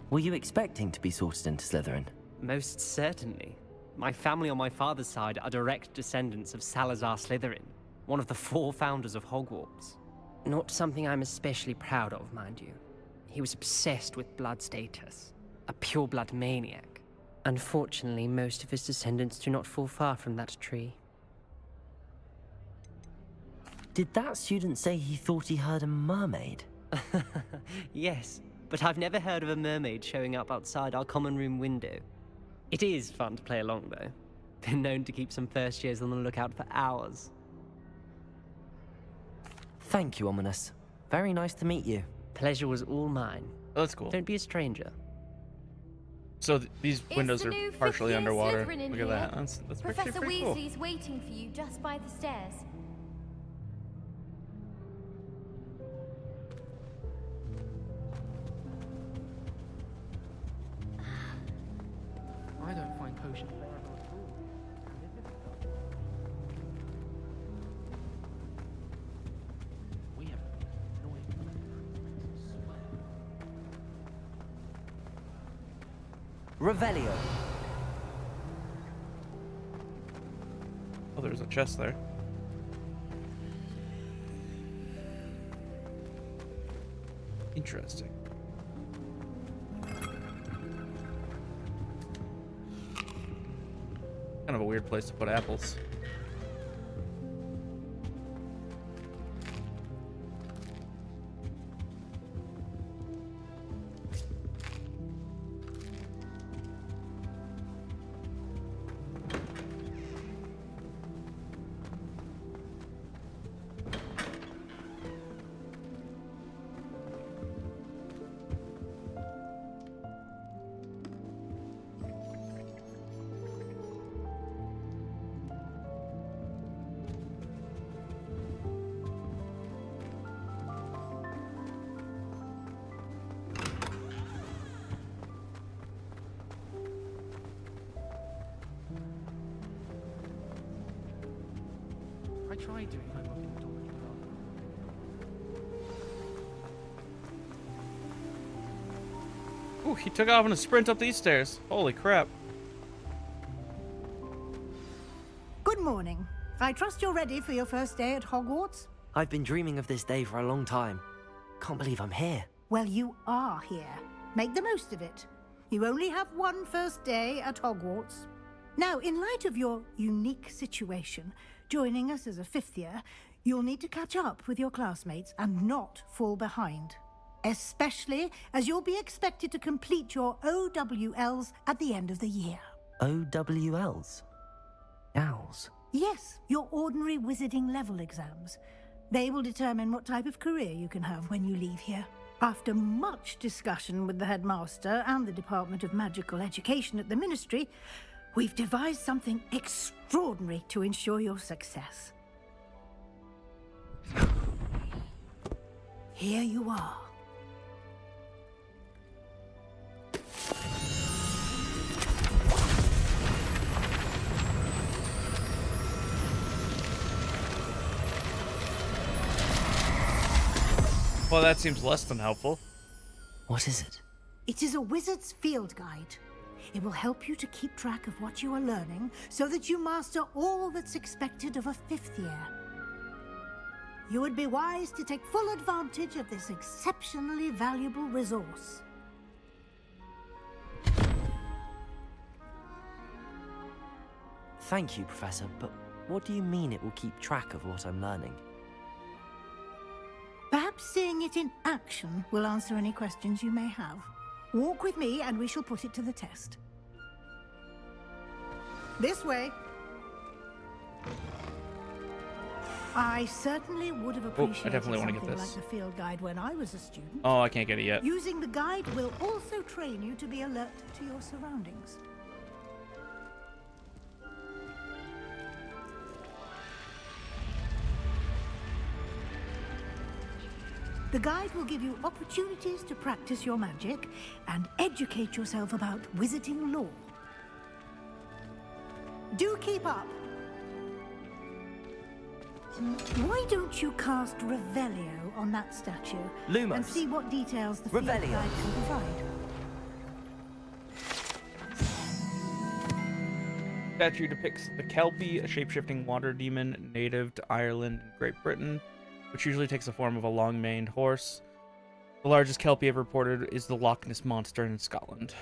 Were you expecting to be sorted into Slytherin? Most certainly. My family on my father's side are direct descendants of Salazar Slytherin, one of the 4 founders of Hogwarts. Not something I'm especially proud of, mind you. He was obsessed with blood status, a pure-blood maniac. Unfortunately, most of his descendants do not fall far from that tree. Did that student say he thought he heard a mermaid? Yes, but I've never heard of a mermaid showing up outside our common room window. It is fun to play along, though. Been known to keep some first years on the lookout for hours. Thank you, Ominous. Very nice to meet you. Pleasure was all mine. Oh, that's cool. Don't be a stranger. So these windows the are new partially 5th year underwater. Slytherin in Look at here. that. That's Professor actually pretty cool. Weasley's waiting for you just by the stairs. I don't find potion bearable at all. We have annoying swear. Revelio. Oh, there's a chest there. Interesting. Kind of a weird place to put apples. I tried doing homework in the dormitory. Ooh, he took off in a sprint up these stairs. Holy crap. Good morning. I trust you're ready for your first day at Hogwarts? I've been dreaming of this day for a long time. Can't believe I'm here. Well, you are here. Make the most of it. You only have one first day at Hogwarts. Now, in light of your unique situation, joining us as a fifth year, you'll need to catch up with your classmates and not fall behind. Especially as you'll be expected to complete your OWLs at the end of the year. OWLs? Owls? Yes, your ordinary wizarding level exams. They will determine what type of career you can have when you leave here. After much discussion with the headmaster and the Department of Magical Education at the Ministry, we've devised something extraordinary to ensure your success. Here you are. Well, that seems less than helpful. What is it? It is a wizard's field guide. It will help you to keep track of what you are learning so that you master all that's expected of a fifth year. You would be wise to take full advantage of this exceptionally valuable resource. Thank you, Professor, but what do you mean it will keep track of what I'm learning? Perhaps seeing it in action will answer any questions you may have. Walk with me and we shall put it to the test. This way. I certainly would have appreciated definitely want to something get like this. the field guide when I was a student. Oh, I can't get it yet. Using the guide will also train you to be alert to your surroundings. The guide will give you opportunities to practice your magic and educate yourself about wizarding lore. Do keep up. Why don't you cast Revelio on that statue Lumos. and see what details the field Revelio. guide can provide? Statue depicts the Kelpie, a shape-shifting water demon native to Ireland and Great Britain, which usually takes the form of a long-maned horse. The largest Kelpie ever reported is the Loch Ness Monster in Scotland.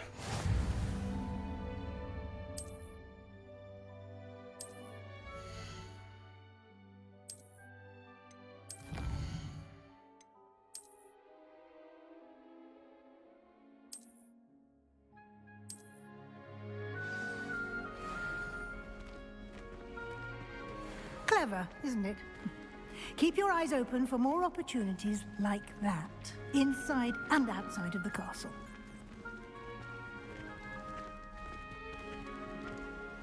Clever, isn't it? Keep your eyes open for more opportunities like that, inside and outside of the castle.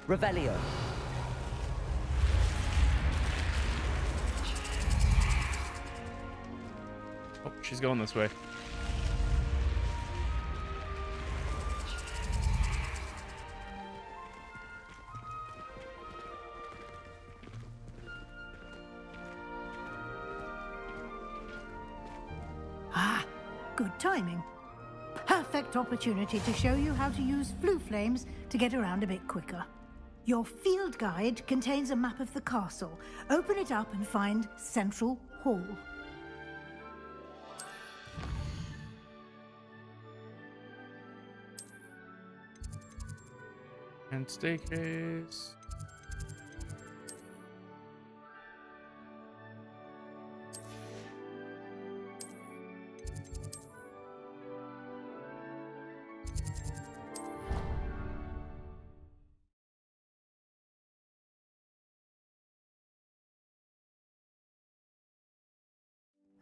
Revelio. Oh, she's going this way. Ah, good timing. Perfect. perfect opportunity to show you how to use flue flames to get around a bit quicker. Your field guide contains a map of the castle. Open it up and find Central Hall. And staircase.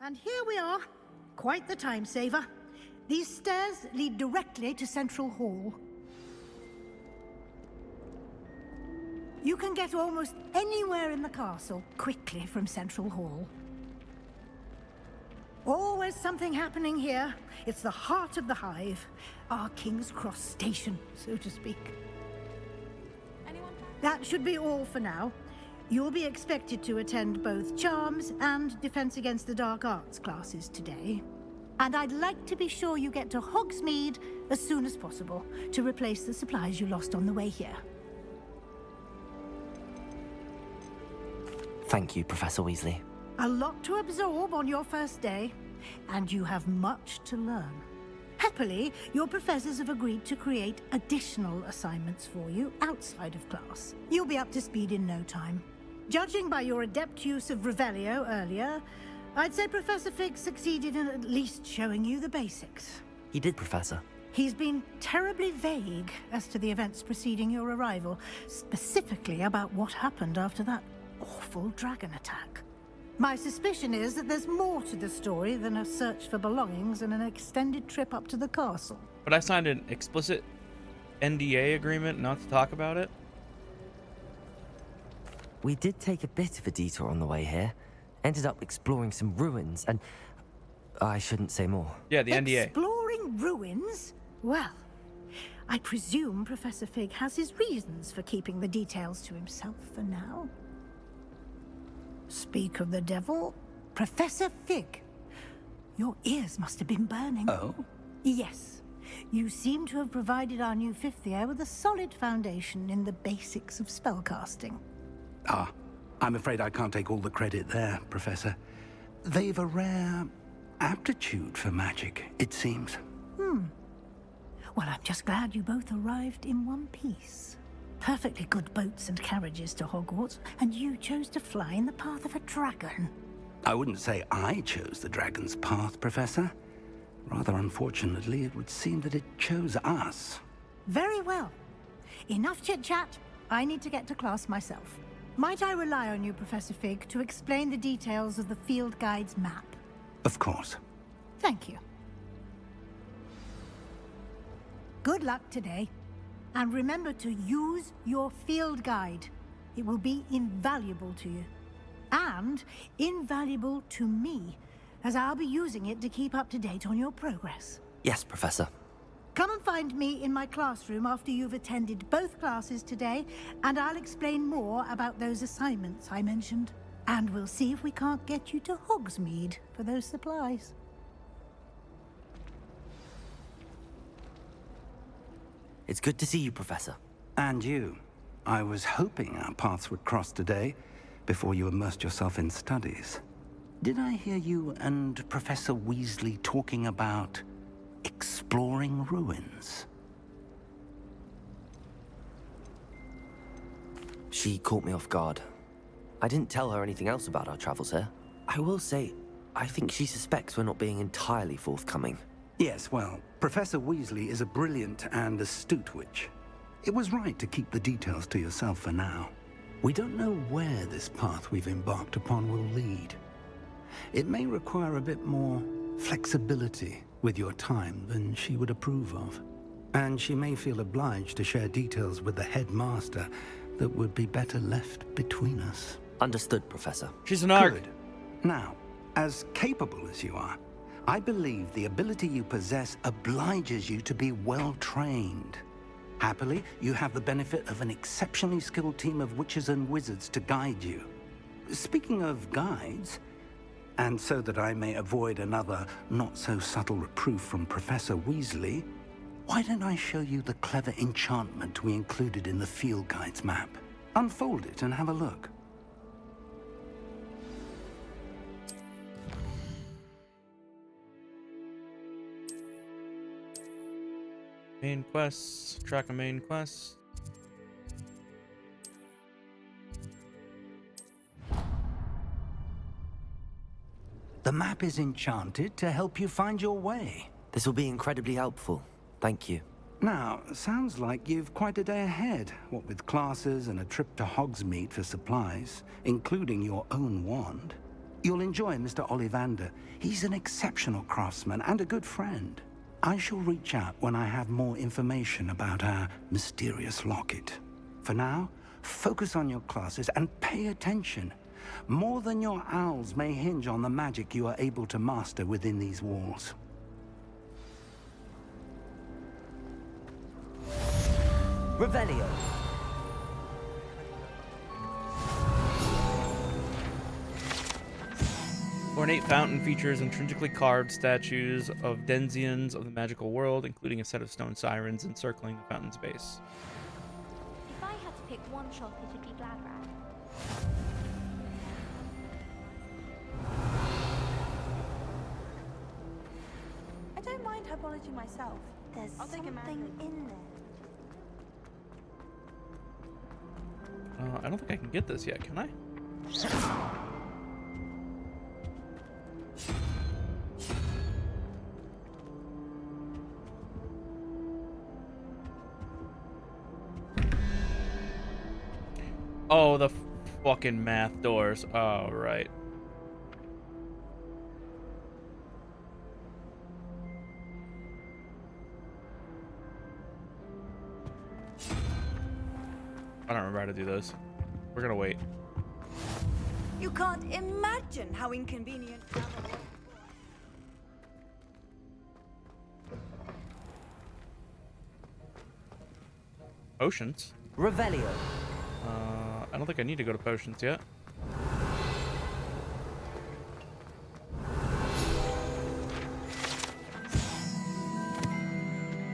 And here we are. Quite the time saver. These stairs lead directly to Central Hall. You can get almost anywhere in the castle quickly from Central Hall. Always something happening here. It's the heart of the Hive. Our King's Cross station, so to speak. That should be all for now. You'll be expected to attend both Charms and Defense Against the Dark Arts classes today. And I'd like to be sure you get to Hogsmeade as soon as possible to replace the supplies you lost on the way here. Thank you, Professor Weasley. A lot to absorb on your first day, and you have much to learn. Happily, your professors have agreed to create additional assignments for you outside of class. You'll be up to speed in no time. Judging by your adept use of Revelio earlier, I'd say Professor Fig succeeded in at least showing you the basics. He did, Professor. He's been terribly vague as to the events preceding your arrival, specifically about what happened after that awful dragon attack. My suspicion is that there's more to the story than a search for belongings and an extended trip up to the castle. But I signed an explicit NDA agreement not to talk about it. We did take a bit of a detour on the way here. Ended up exploring some ruins and... I shouldn't say more. Yeah, the NDA. Exploring ruins? Well, I presume Professor Fig has his reasons for keeping the details to himself for now. Speak of the devil, Professor Fig. Your ears must have been burning. Oh? Yes. You seem to have provided our new fifth year with a solid foundation in the basics of spellcasting. Ah, I'm afraid I can't take all the credit there, Professor. They've a rare aptitude for magic, it seems. Well, I'm just glad you both arrived in one piece. Perfectly good boats and carriages to Hogwarts, and you chose to fly in the path of a dragon. I wouldn't say I chose the dragon's path, Professor. Rather unfortunately, it would seem that it chose us. Very well. Enough chit-chat. I need to get to class myself. Might I rely on you, Professor Fig, to explain the details of the field guide's map? Of course. Thank you. Good luck today. And remember to use your field guide. It will be invaluable to you. And invaluable to me, as I'll be using it to keep up to date on your progress. Yes, Professor. Come and find me in my classroom after you've attended both classes today, and I'll explain more about those assignments I mentioned. And we'll see if we can't get you to Hogsmeade for those supplies. It's good to see you, Professor. And you. I was hoping our paths would cross today, before you immersed yourself in studies. Did I hear you and Professor Weasley talking about exploring ruins? She caught me off guard. I didn't tell her anything else about our travels here. I will say, I think she suspects we're not being entirely forthcoming. Yes, well, Professor Weasley is a brilliant and astute witch. It was right to keep the details to yourself for now. We don't know where this path we've embarked upon will lead. It may require a bit more flexibility with your time than she would approve of. And she may feel obliged to share details with the headmaster that would be better left between us. Understood, Professor. She's an arg. Good. Now, as capable as you are, I believe the ability you possess obliges you to be well-trained. Happily, you have the benefit of an exceptionally skilled team of witches and wizards to guide you. Speaking of guides, and so that I may avoid another not-so-subtle reproof from Professor Weasley, Why don't I show you the clever enchantment we included in the field guide's map? Unfold it and have a look. Main quests. Track a main quest. The map is enchanted to help you find your way. This will be incredibly helpful. Thank you. Now, sounds like you've quite a day ahead, what with classes and a trip to Hogsmeade for supplies, including your own wand. You'll enjoy Mr. Ollivander. He's an exceptional craftsman and a good friend. I shall reach out when I have more information about our mysterious locket. For now, focus on your classes and pay attention. More than your owls may hinge on the magic you are able to master within these walls. Revelio. Ornate fountain features intrinsically carved statues of denizens of the magical world, including a set of stone sirens encircling the fountain's base. If I had to pick one shop, it'd be Gladrag. I don't mind herbology myself. There's something in there. I don't think I can get this yet, can I? Oh, the fucking math doors. Oh, right. I don't remember how to do those. We're gonna wait. You can't imagine how inconvenient travel was. Potions? Revelio. I don't think I need to go to potions yet.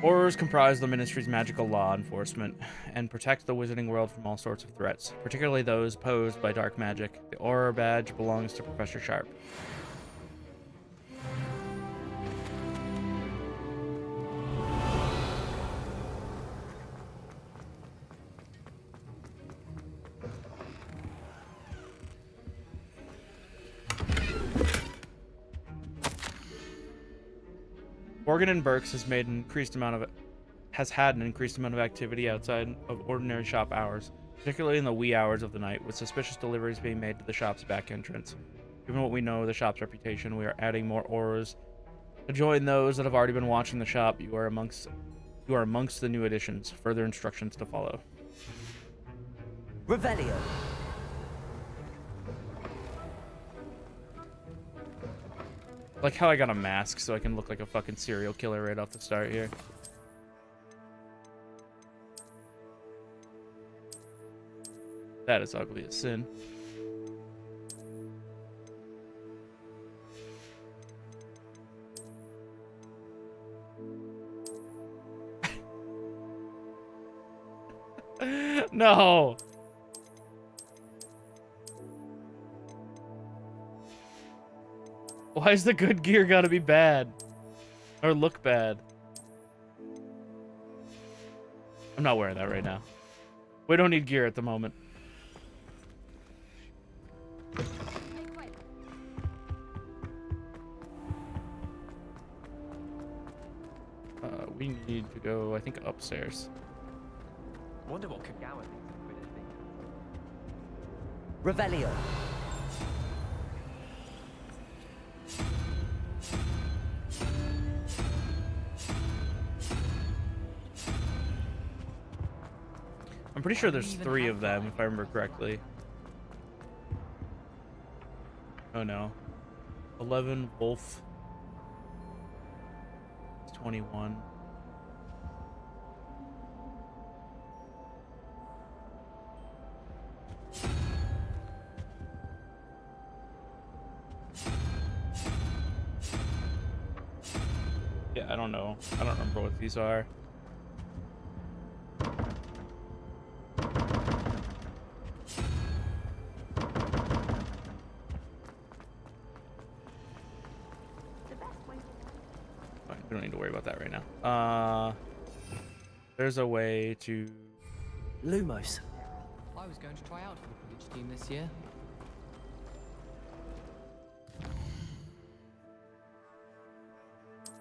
Horrors comprise the Ministry's magical law enforcement and protect the wizarding world from all sorts of threats, particularly those posed by dark magic. The Auror badge belongs to Professor Sharp. Morgan and Burks has had an increased amount of activity outside of ordinary shop hours, particularly in the wee hours of the night, with suspicious deliveries being made to the shop's back entrance. Given what we know of the shop's reputation, we are adding more Aurors to join those that have already been watching the shop. You are amongst the new additions. Further instructions to follow. Revelio. Like how I got a mask so I can look like a fucking serial killer right off the start here. That is ugly as sin. No. Why is the good gear gotta be bad? Or look bad? I'm not wearing that right now. We don't need gear at the moment. We need to go, I think, upstairs. Wonder what Kagawa thinks of Quidditch being Revelio. I'm pretty sure there's 3 of them, if I remember correctly. Oh no. 11, Wolf. 21. Yeah, I don't know. I don't remember what these are. We don't need to worry about that right now. There's a way to... Lumos. I was going to try out for the Quidditch team this year.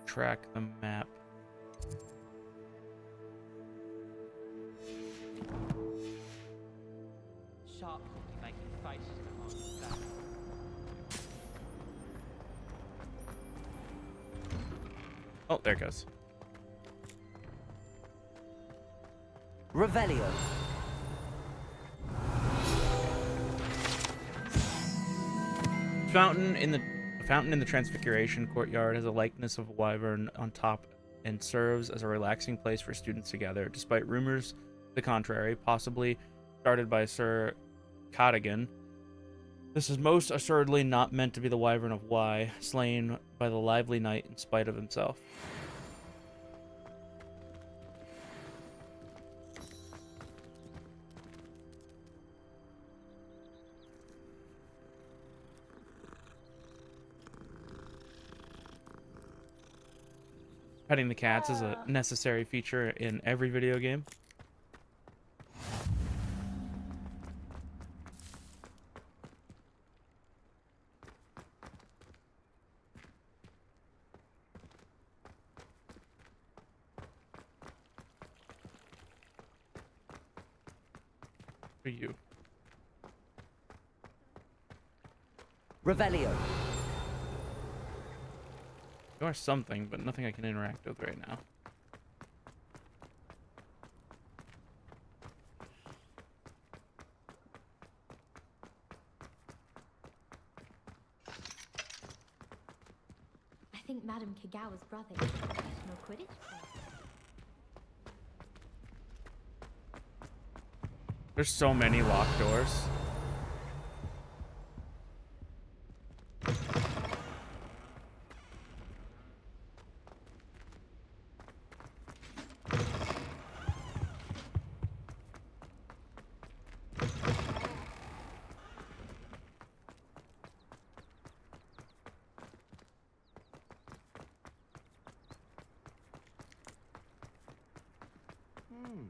Track the map. Sharp making faces behind that. Oh, there it goes. Revelio. A fountain in the Transfiguration courtyard has a likeness of a wyvern on top and serves as a relaxing place for students to gather, despite rumors to the contrary, possibly started by Sir Cadogan. This is most assuredly not meant to be the wyvern of Y, slain by the lively knight in spite of himself. Petting the cats is a necessary feature in every video game. For you. Revelio. You are something, but nothing I can interact with right now. I think Madame Kagawa's brother is a professional Quidditch player. There's so many locked doors. Hmm.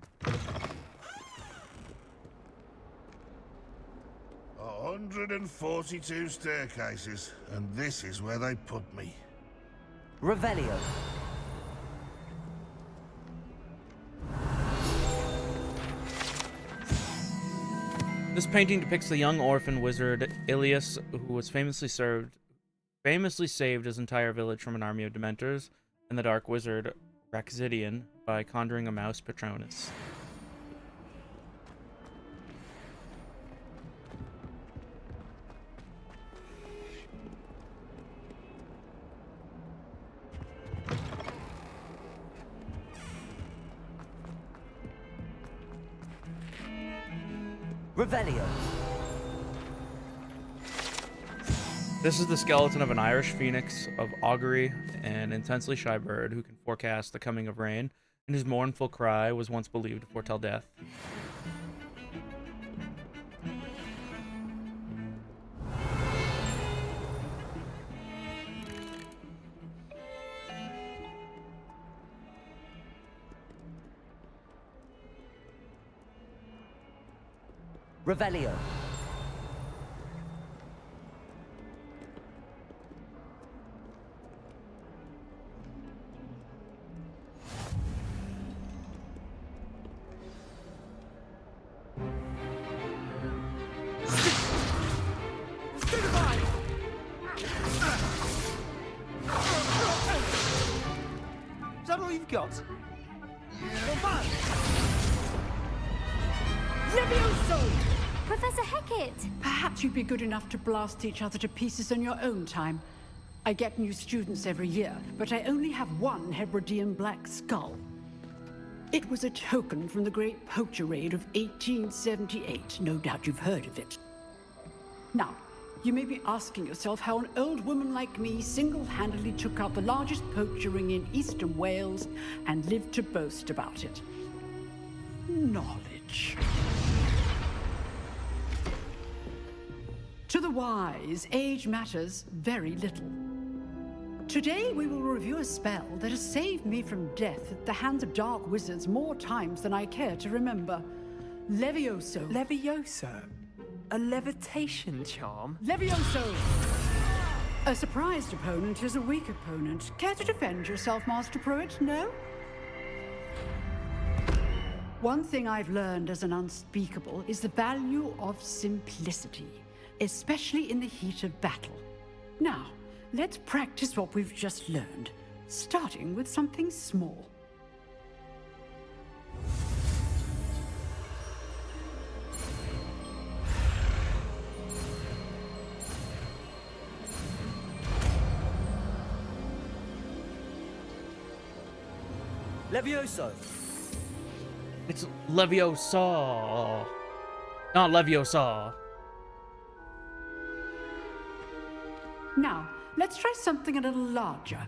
142 staircases, and this is where they put me. Revelio. This painting depicts the young orphan wizard Ilias, who was famously saved his entire village from an army of Dementors, and the dark wizard Raxidian by conjuring a mouse Patronus. Revelio. This is the skeleton of an Irish phoenix of augury, an intensely shy bird who can forecast the coming of rain, and whose mournful cry was once believed to foretell death. Revelio. Is that all you've got? Levioso! Professor Hecat! Perhaps you'd be good enough to blast each other to pieces in your own time. I get new students every year, but I only have one Hebridean black skull. It was a token from the Great Poacher Raid of 1878. No doubt you've heard of it. Now, you may be asking yourself how an old woman like me single-handedly took out the largest poacher ring in eastern Wales and lived to boast about it. Knowledge. To the wise, age matters very little. Today we will review a spell that has saved me from death at the hands of dark wizards more times than I care to remember. Levioso. Levioso? A levitation charm? Levioso! A surprised opponent is a weak opponent. Care to defend yourself, Master Pruitt? No? One thing I've learned as an unspeakable is the value of simplicity, especially in the heat of battle. Now, let's practice what we've just learned, starting with something small. Levioso! It's Leviosa. Not Leviosa. Now, let's try something a little larger.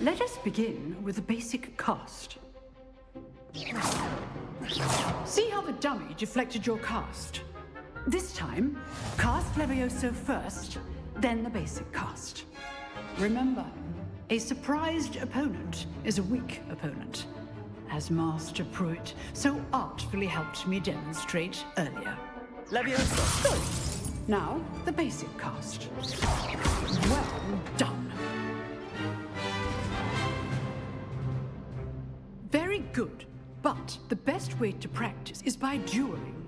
Let us begin with the basic cast. See how the dummy deflected your cast? This time, cast Levioso first, then the basic cast. Remember, a surprised opponent is a weak opponent, as Master Pruitt so artfully helped me demonstrate earlier. Levioso! Good. Now, the basic cast. Well done. Very good, but the best way to practice is by dueling.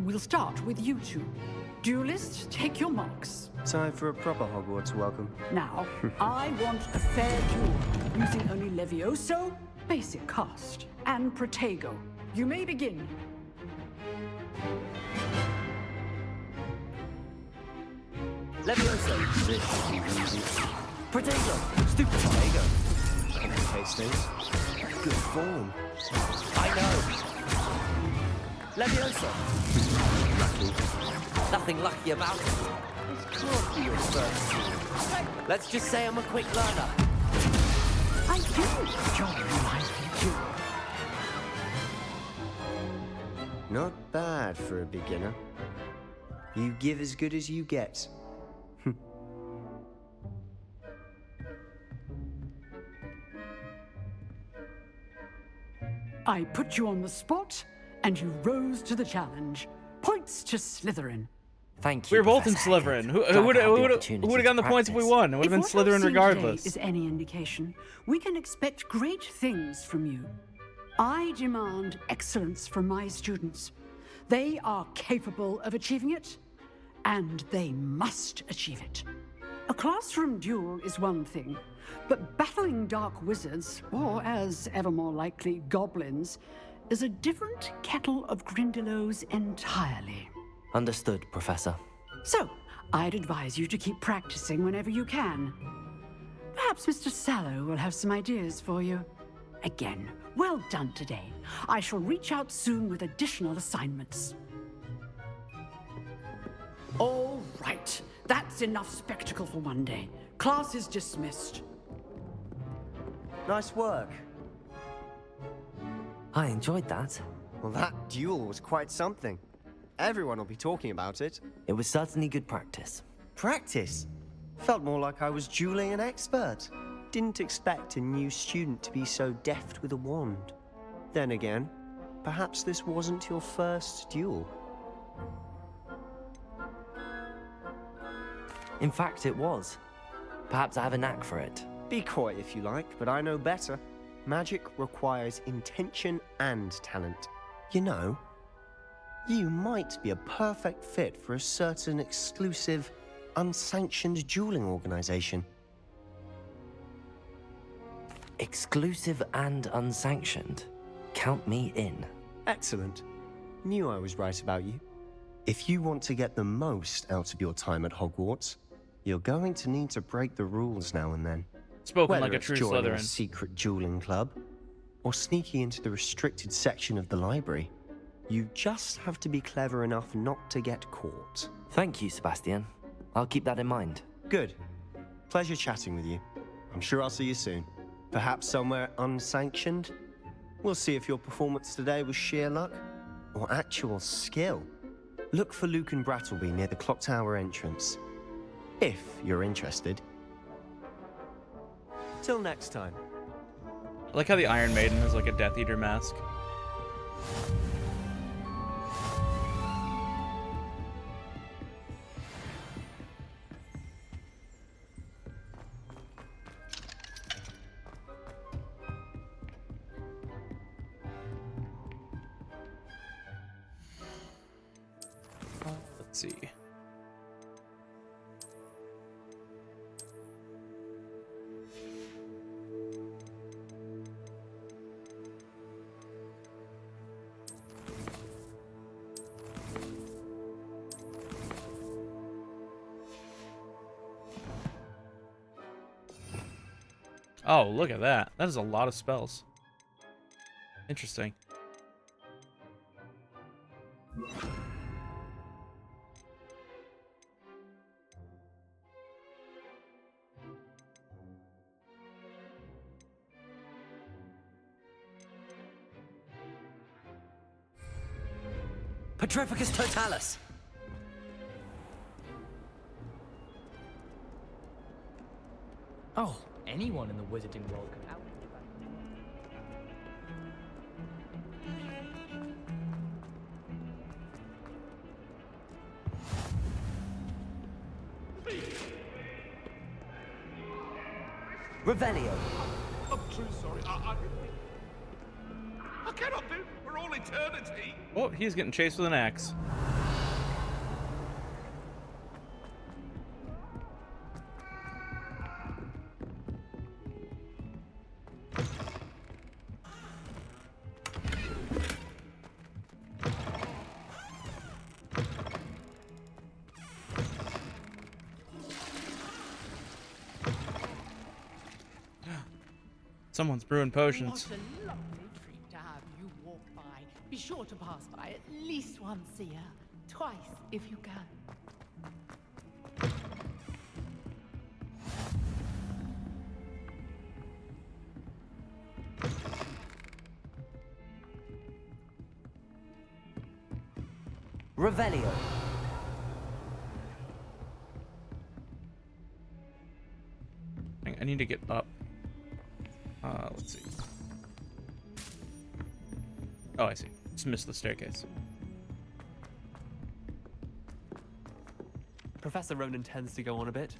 We'll start with you two. Duelists, take your marks. Time for a proper Hogwarts welcome. Now, I want a fair duel, using only Levioso, basic cast, and Protego. You may begin. Levioso! This should be easy. Protego! Stupid Protego! Complicates things. Good form. I know! Levioso! Lucky. Nothing lucky about it. This can't be your first duel. Let's just say I'm a quick learner. I do enjoy my duel. Not bad for a beginner. You give as good as you get. I put you on the spot, and you rose to the challenge. Points to Slytherin. Thank you. We were both in Slytherin. Who would have gotten the points if we won? It would have been Slytherin regardless. If what I've seen today is any indication, we can expect great things from you. I demand excellence from my students. They are capable of achieving it, and they must achieve it. A classroom duel is one thing, but battling dark wizards, or as ever more likely, goblins, is a different kettle of Grindylows entirely. Understood, Professor. So, I'd advise you to keep practicing whenever you can. Perhaps Mr. Sallow will have some ideas for you. Again, well done today. I shall reach out soon with additional assignments. All right. That's enough spectacle for one day. Class is dismissed. Nice work. I enjoyed that. Well, that duel was quite something. Everyone will be talking about it. It was certainly good practice. Practice? Felt more like I was dueling an expert. Didn't expect a new student to be so deft with a wand. Then again, perhaps this wasn't your first duel. In fact, it was. Perhaps I have a knack for it. Be coy if you like, but I know better. Magic requires intention and talent. You know, you might be a perfect fit for a certain exclusive, unsanctioned dueling organization. Exclusive and unsanctioned? Count me in. Excellent. Knew I was right about you. If you want to get the most out of your time at Hogwarts, you're going to need to break the rules now and then. Spoken Whether like a it's true joining a Slytherin. secret dueling club, or sneaking into the restricted section of the library, you just have to be clever enough not to get caught. Thank you, Sebastian. I'll keep that in mind. Good. Pleasure chatting with you. I'm sure I'll see you soon. Perhaps somewhere unsanctioned? We'll see if your performance today was sheer luck or actual skill. Look for Luke and Brattleby near the clock tower entrance. If you're interested. Till next time. I like how the Iron Maiden has like a Death Eater mask. Let's see. Oh, look at that. That is a lot of spells. Interesting. Petrificus totalis! Oh, anyone in the wizarding world could out. Revelio. I'm truly sorry. I cannot do for all eternity. Oh, he's getting chased with an axe. Someone's brewing potions. What a lovely treat to have you walk by. Be sure to pass by at least once a year. Twice, if you can. Revelio. I need to get up. Let's see. Oh, I see. Just missed the staircase. Professor Ronan tends to go on a bit.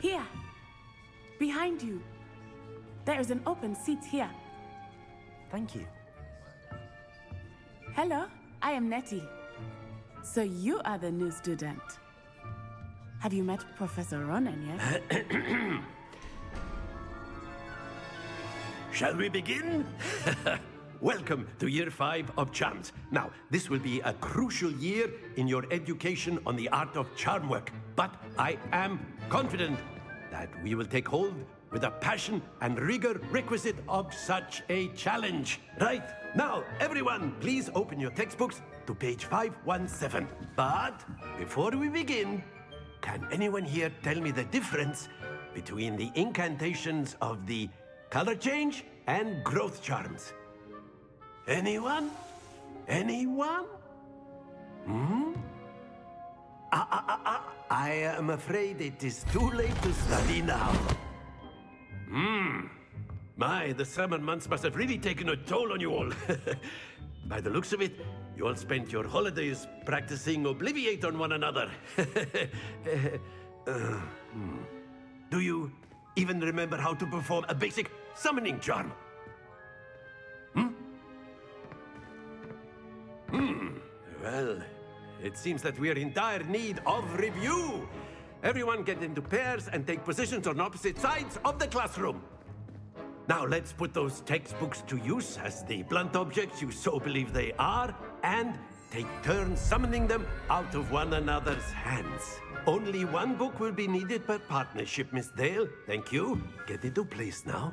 Here. Behind you. There is an open seat here. Thank you. Hello, I am Nettie. So you are the new student. Have you met Professor Ronan yet? Shall we begin? Welcome to Year 5 of Charms. Now, this will be a crucial year in your education on the art of charm work, but I am confident that we will take hold with the passion and rigor requisite of such a challenge. Right, now, everyone, please open your textbooks to page 517. But before we begin, can anyone here tell me the difference between the incantations of the color change and growth charms? Anyone? Anyone? Hmm? I am afraid it is too late to study now. My, the summer months must have really taken a toll on you all. By the looks of it, you all spent your holidays practicing Obliviate on one another. Do you even remember how to perform a basic summoning charm? Well, it seems that we are in dire need of review. Everyone get into pairs and take positions on opposite sides of the classroom. Now let's put those textbooks to use as the blunt objects you so believe they are, and take turns summoning them out of one another's hands. Only one book will be needed per partnership, Miss Dale. Thank you. Get into place now.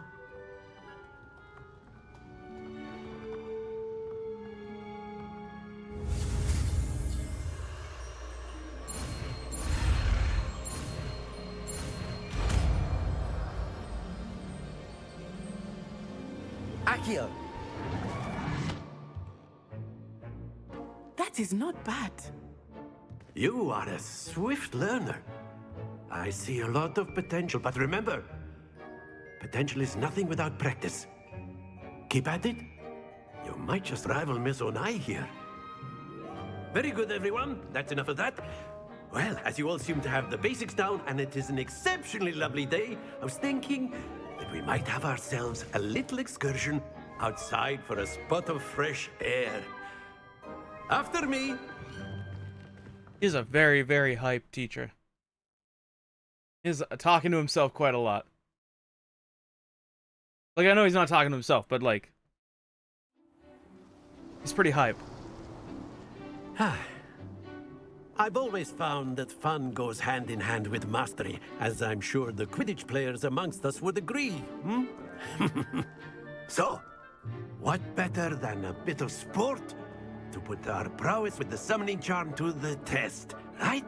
Accio! That is not bad. You are a swift learner. I see a lot of potential, but remember, potential is nothing without practice. Keep at it. You might just rival Miss Onai here. Very good, everyone. That's enough of that. Well, as you all seem to have the basics down, and it is an exceptionally lovely day, I was thinking that we might have ourselves a little excursion outside for a spot of fresh air. After me. He's a very, very hyped teacher. He's talking to himself quite a lot. Like, I know he's not talking to himself, but like, he's pretty hype. I've always found that fun goes hand in hand with mastery, as I'm sure the Quidditch players amongst us would agree, hmm? So, what better than a bit of sport to put our prowess with the summoning charm to the test, right?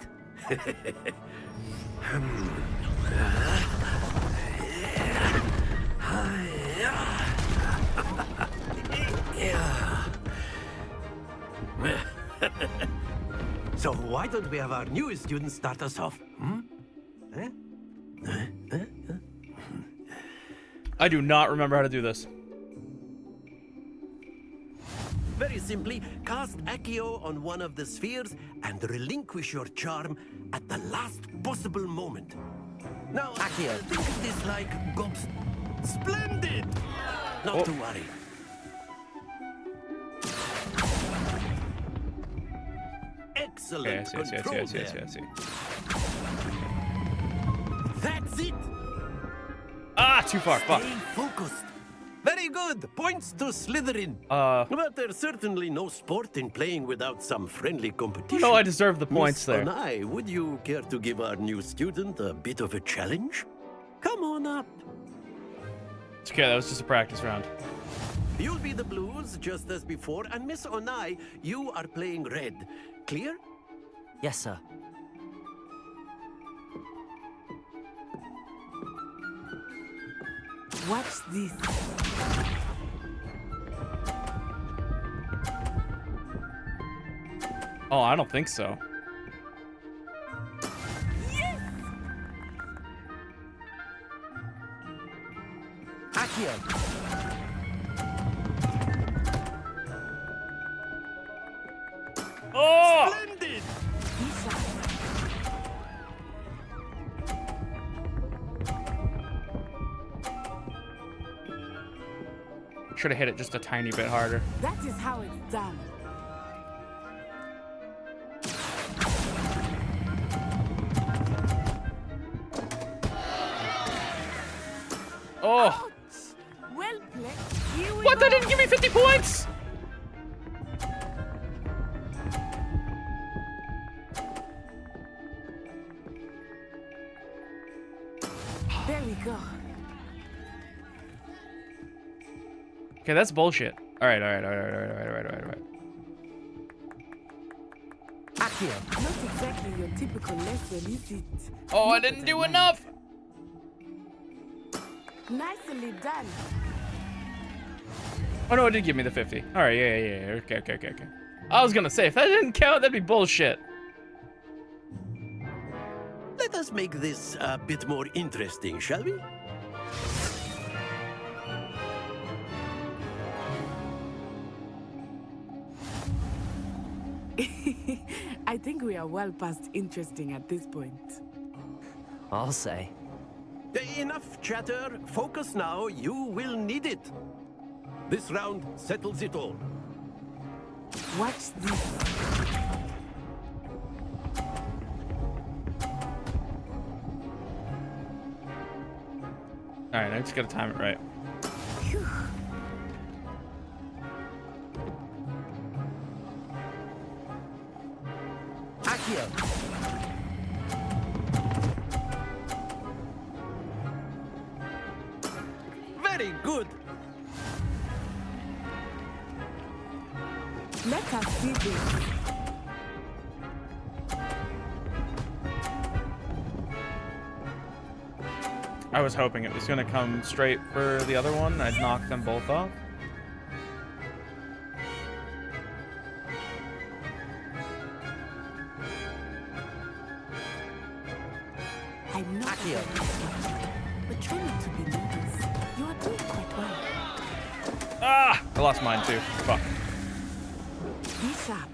So why don't we have our newest student start us off? Hmm? I do not remember how to do this. Very simply, cast Accio on one of the spheres and relinquish your charm at the last possible moment. Now, Accio, think of this like gobs. Splendid! Not to worry. Excellent control there. That's it! Ah, too far, fuck. Stay focused. Very good. Points to Slytherin. But there's certainly no sport in playing without some friendly competition. No, I deserve the points Miss there. Onai, would you care to give our new student a bit of a challenge? Come on up. It's okay, that was just a practice round. You'll be the blues, just as before, and Miss Onai, you are playing red. Clear? Yes, sir. Watch this. Oh, I don't think so. Yes! Accio! Oh! Splendid! Should have hit it just a tiny bit harder. That is how it's done. Oh! Ouch. Well played. Here we What? go. That didn't give me 50 points? There we go. Okay, that's bullshit. Alright. Accio. Not exactly your typical lesson, is it? Oh, I didn't do enough! Nicely done. Oh no, it did give me the 50. Alright, yeah. Okay. I was gonna say, if that didn't count, that'd be bullshit. Let us make this a bit more interesting, shall we? I think we are well past interesting at this point. I'll say. Enough chatter. Focus now. You will need it. This round settles it all. Watch this. Alright, I just gotta time it right. Phew. Accio! Very good. Let us see this. I was hoping it was going to come straight for the other one. I'd knock them both off. I'm not here, but try not to be nervous. You are doing quite well. Ah! I lost mine too. Fuck. Be sharp.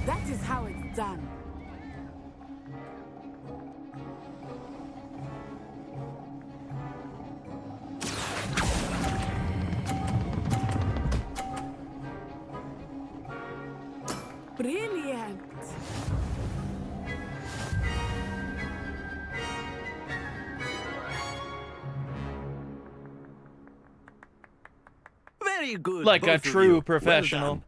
That is how it's done. Brilliant. Very good. Like a both of true you. professional. Well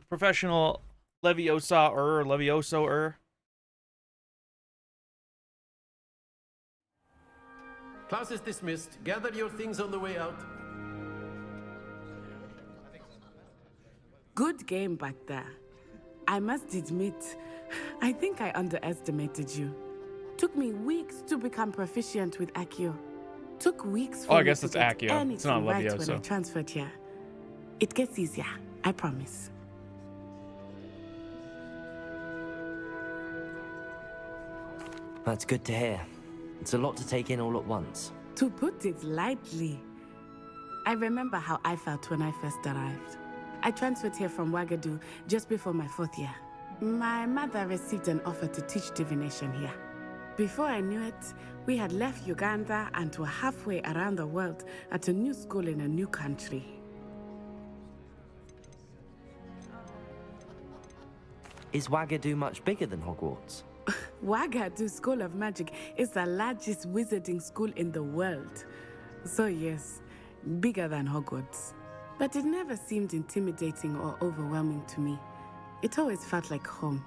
Professional Levioso-er. Class is dismissed. Gather your things on the way out. Good game back there. I must admit, I think I underestimated you. Took me weeks to become proficient with Accio. Took weeks for Oh, I me guess to it's get Accio. It's not anything right Levioso. when I transferred here. It gets easier, I promise. That's good to hear. It's a lot to take in all at once. To put it lightly, I remember how I felt when I first arrived. I transferred here from Ouagadougou just before my 4th year. My mother received an offer to teach divination here. Before I knew it, we had left Uganda and were halfway around the world at a new school in a new country. Is Ouagadougou much bigger than Hogwarts? Ouagadougou School of Magic is the largest wizarding school in the world. So yes, bigger than Hogwarts. But it never seemed intimidating or overwhelming to me. It always felt like home.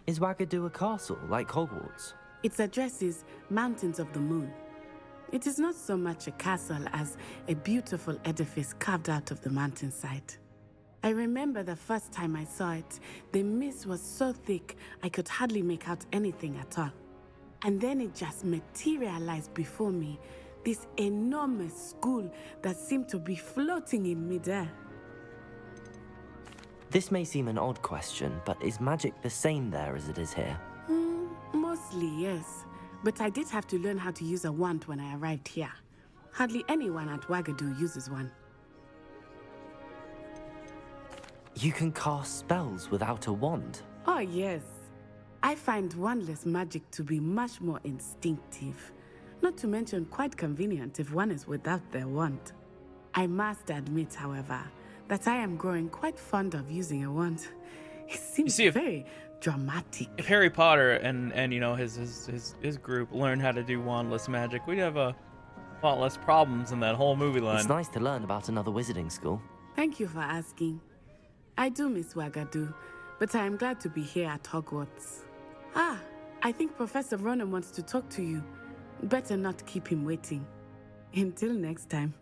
Is Ouagadougou a castle, like Hogwarts? Its address is Mountains of the Moon. It is not so much a castle as a beautiful edifice carved out of the mountainside. I remember the first time I saw it, the mist was so thick I could hardly make out anything at all. And then it just materialized before me, this enormous school that seemed to be floating in midair. This may seem an odd question, but is magic the same there as it is here? Mostly, yes. But I did have to learn how to use a wand when I arrived here. Hardly anyone at Ouagadougou uses one. You can cast spells without a wand? Oh, yes. I find wandless magic to be much more instinctive. Not to mention quite convenient if one is without their wand. I must admit, however, that I am growing quite fond of using a wand. It seems very dramatic. If Harry Potter and you know his group learned how to do wandless magic, we'd have a lot less problems in that whole movie line. It's nice to learn about another wizarding school. Thank you for asking. I do miss Ouagadougou, but I am glad to be here at Hogwarts. Ah, I think Professor Ronan wants to talk to you. Better not keep him waiting. Until next time.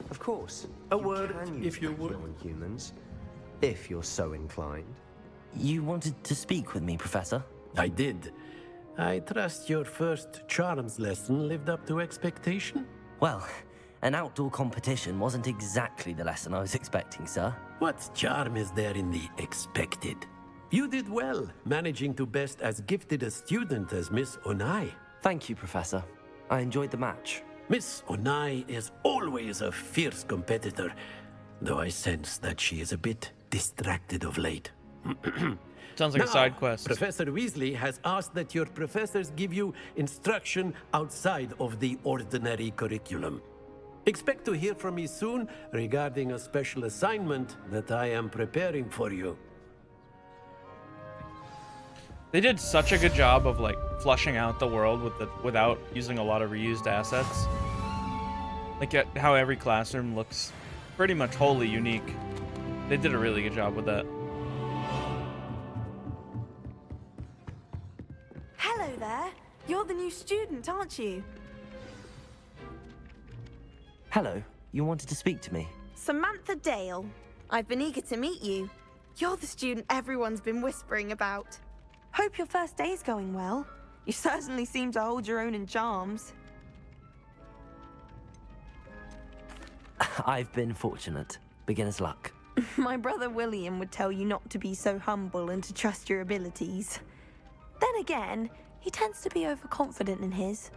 Of course. A word, can if you use would. magic on humans, if you're so inclined. You wanted to speak with me, Professor? I did. I trust your first charms lesson lived up to expectation? Well, an outdoor competition wasn't exactly the lesson I was expecting, sir. What charm is there in the expected? You did well, managing to best as gifted a student as Miss Onai. Thank you, Professor. I enjoyed the match. Miss Onai is always a fierce competitor, though I sense that she is a bit distracted of late. Sounds like a side quest. Professor Weasley has asked that your professors give you instruction outside of the ordinary curriculum. Expect to hear from me soon regarding a special assignment that I am preparing for you. They did such a good job of like flushing out the world without using a lot of reused assets. Like how every classroom looks pretty much wholly unique. They did a really good job with that. Hello there. You're the new student, aren't you? Hello, you wanted to speak to me? Samantha Dale. I've been eager to meet you. You're the student everyone's been whispering about. Hope your first day's going well. You certainly seem to hold your own in charms. I've been fortunate. Beginner's luck. My brother William would tell you not to be so humble and to trust your abilities. Then again, he tends to be overconfident in his.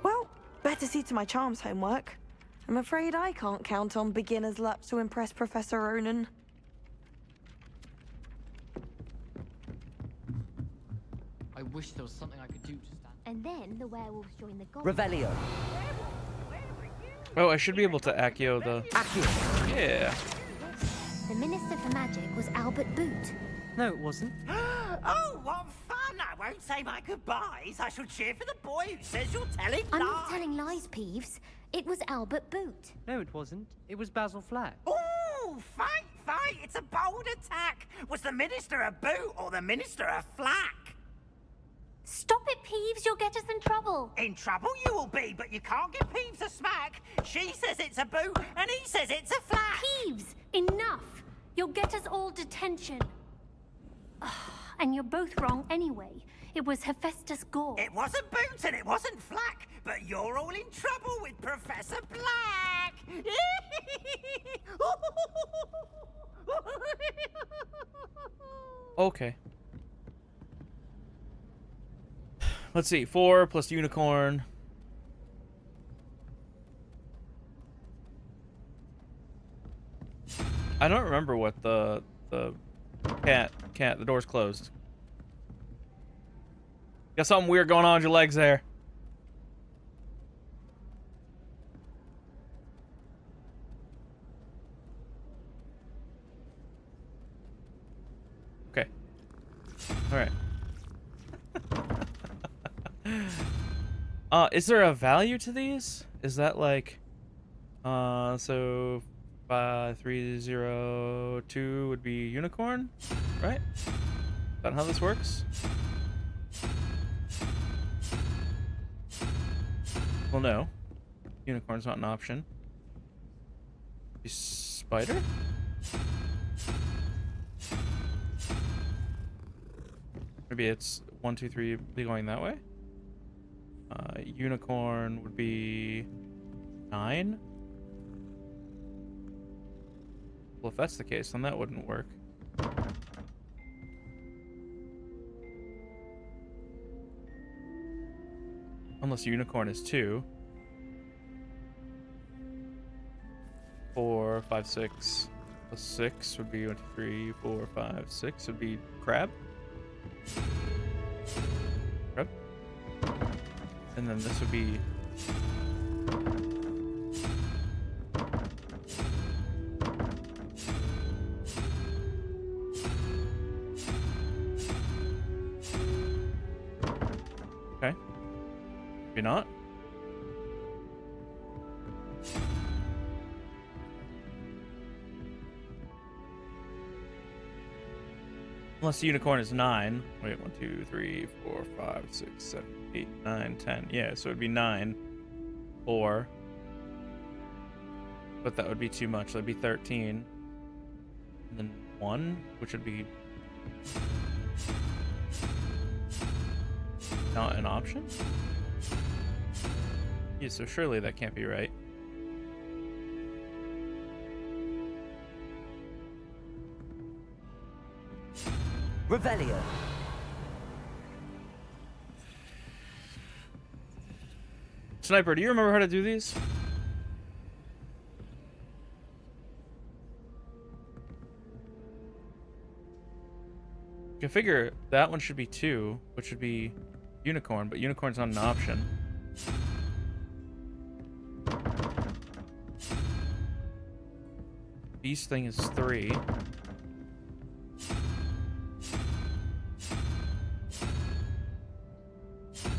Well, better see to my charms homework. I'm afraid I can't count on beginner's luck to impress Professor Ronan. I wish there was something I could do to stand. And then the werewolves join the goblins. Revelio. Oh, I should be able to Accio the... Accio! Yeah. The Minister for Magic was Albert Boot. No, it wasn't. Oh, what fun! I won't say my goodbyes. I shall cheer for the boy who says you're telling I'm lies. not telling lies, Peeves. It was Albert Boot. No, it wasn't. It was Basil Flack. Oh, fight, fight! It's a bold attack. Was the Minister a boot or the Minister a flack? Stop it, Peeves. You'll get us in trouble. In trouble you will be, but you can't give Peeves a smack. She says it's a boot, and he says it's a flack. Peeves, enough. You'll get us all detention. And you're both wrong anyway. It was Hephaestus Gore. It wasn't boot and it wasn't flack, but you're all in trouble with Professor Black. Okay. Let's see. 4 plus unicorn. I don't remember what the cat, the door's closed. Got something weird going on with your legs there. Okay. All right. Is there a value to these? Is that like, so 5302 would be unicorn, right? Is that how this works? Well, no. Unicorn's not an option. Spider? Maybe it's 1, 2, 3 be going that way. Unicorn would be 9. Well, if that's the case, then that wouldn't work. Unless unicorn is 2. 4, 5, 6. Plus 6 would be 1, 2, 3, 4, 5, 6 would be crab. Crab. And then this would be okay. Maybe not. Unless the unicorn is 9. Wait, 1, 2, 3, 4, 5, 6, 7, 8, 9, 10. Yeah, so it'd be 9. 4. But that would be too much. That'd be 13. And then 1, which would be not an option? Yeah, so surely that can't be right. Revelio. Sniper, do you remember how to do these? You can figure that one should be 2, which would be unicorn, but unicorn's not an option. Beast thing is 3.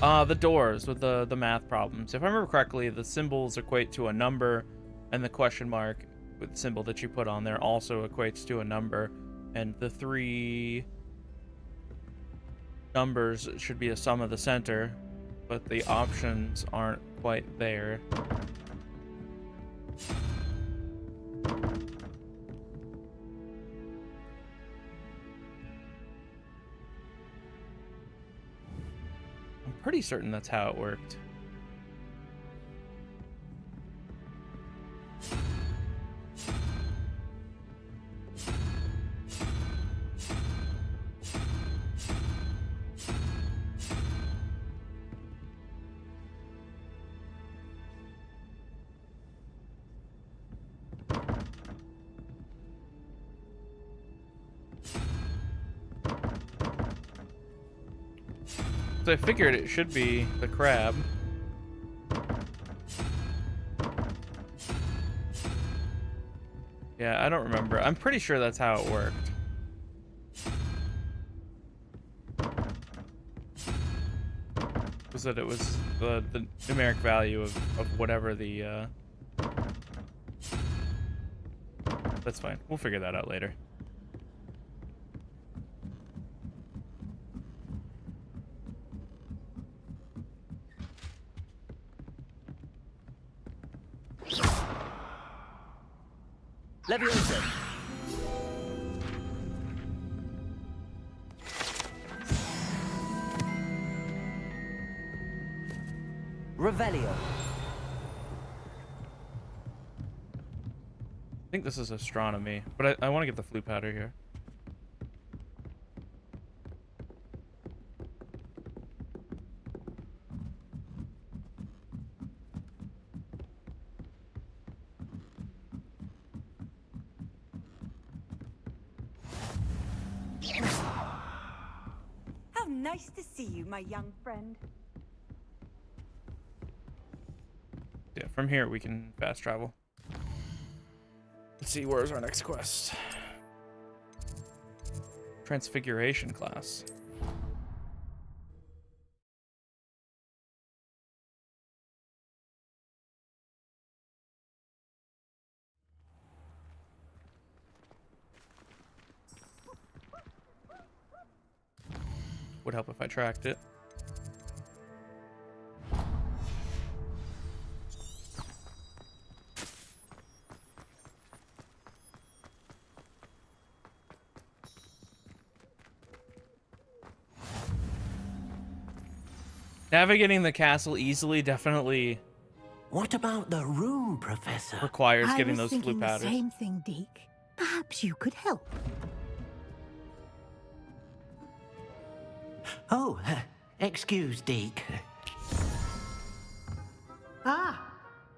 The doors with the math problems. If I remember correctly, the symbols equate to a number, and the question mark with the symbol that you put on there also equates to a number, and the 3 numbers should be a sum of the center, but the options aren't quite there. I'm pretty certain that's how it worked. So I figured it should be the crab. Yeah, I don't remember. I'm pretty sure that's how it worked. Was that it was the numeric value of whatever the That's fine. We'll figure that out later. Leviosa. Revelio. I think this is astronomy, but I want to get the flute powder here. How nice to see you, my young friend. Yeah, from here we can fast travel. Let's see, where's our next quest? Transfiguration class. Would help if I tracked it. Navigating the castle easily definitely. What about the room, Professor? Requires getting those flute flute the powders. same thing, Deke. Perhaps you could help. Oh, excuse, Deke. Ah,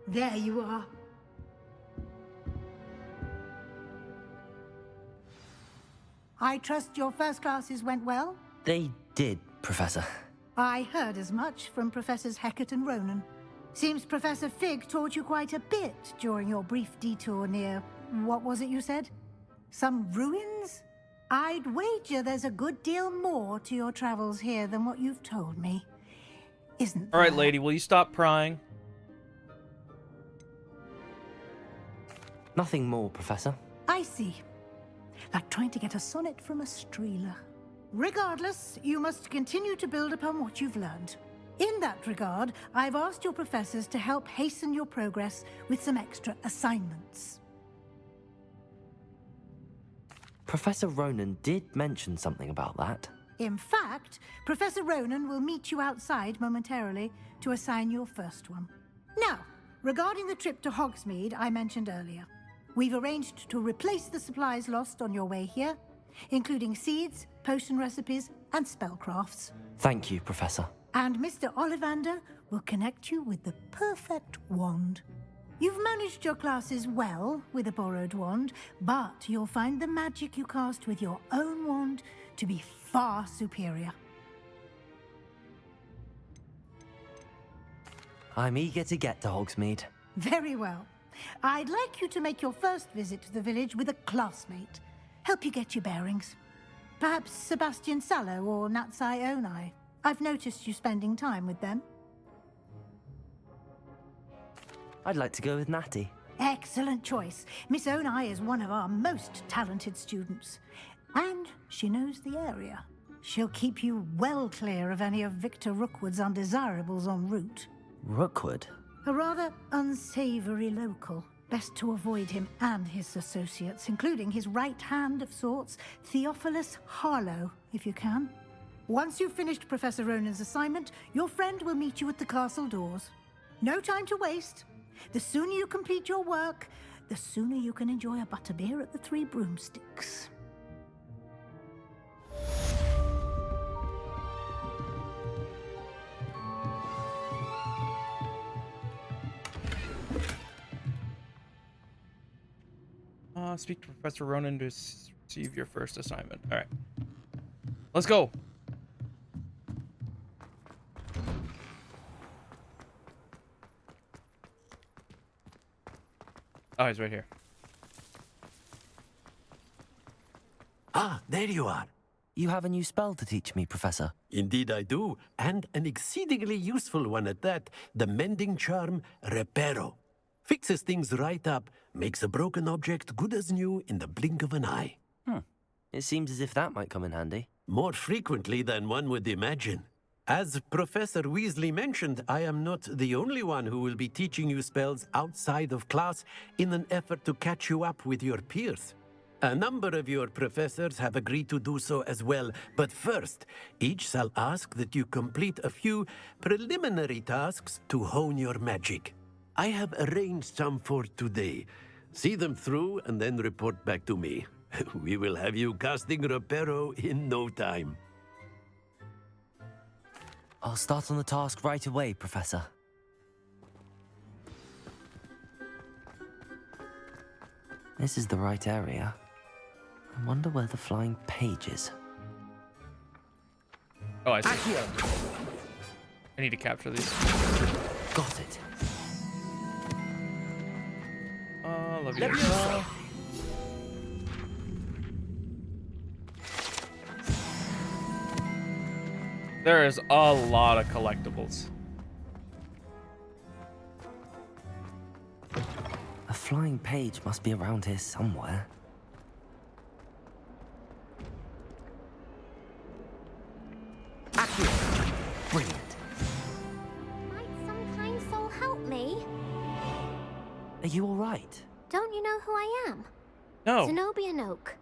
there you are. I trust your first classes went well? They did, Professor. I heard as much from Professors Hecat and Ronan. Seems Professor Fig taught you quite a bit during your brief detour near, what was it you said? Some ruins? I'd wager there's a good deal more to your travels here than what you've told me. Isn't there? All right, lady, will you stop prying? Nothing more, Professor. I see. Like trying to get a sonnet from a streeler. Regardless, you must continue to build upon what you've learned. In that regard, I've asked your professors to help hasten your progress with some extra assignments. Professor Ronan did mention something about that. In fact, Professor Ronan will meet you outside momentarily to assign your first one. Now, regarding the trip to Hogsmeade I mentioned earlier, we've arranged to replace the supplies lost on your way here, including seeds, potion recipes, and spellcrafts. Thank you, Professor. And Mr. Ollivander will connect you with the perfect wand. You've managed your classes well with a borrowed wand, but you'll find the magic you cast with your own wand to be far superior. I'm eager to get to Hogsmeade. Very well. I'd like you to make your first visit to the village with a classmate. Help you get your bearings. Perhaps Sebastian Sallow or Natsai Onai. I've noticed you spending time with them. I'd like to go with Natty. Excellent choice. Miss Onai is one of our most talented students. And she knows the area. She'll keep you well clear of any of Victor Rookwood's undesirables en route. Rookwood? A rather unsavory local. Best to avoid him and his associates, including his right hand of sorts, Theophilus Harlow, if you can. Once you've finished Professor Ronan's assignment, your friend will meet you at the castle doors. No time to waste. The sooner you complete your work, the sooner you can enjoy a butterbeer at the Three Broomsticks. Speak to Professor Ronan to receive your first assignment. All right. Let's go. Oh, he's right here. Ah, there you are. You have a new spell to teach me, Professor. Indeed I do, and an exceedingly useful one at that, the mending charm Reparo. Fixes things right up, makes a broken object good as new in the blink of an eye. It seems as if that might come in handy. More frequently than one would imagine. As Professor Weasley mentioned, I am not the only one who will be teaching you spells outside of class in an effort to catch you up with your peers. A number of your professors have agreed to do so as well, but first, each shall ask that you complete a few preliminary tasks to hone your magic. I have arranged some for today. See them through and then report back to me. We will have you casting Reparo in no time. I'll start on the task right away, Professor. This is the right area. I wonder where the flying page is. Oh, I see. I need to capture these. Got it. Love you. There is a lot of collectibles. A flying page must be around here somewhere. Brilliant. Might some kind soul help me? Are you all right? Don't you know who I am? No. Zenobia Noak,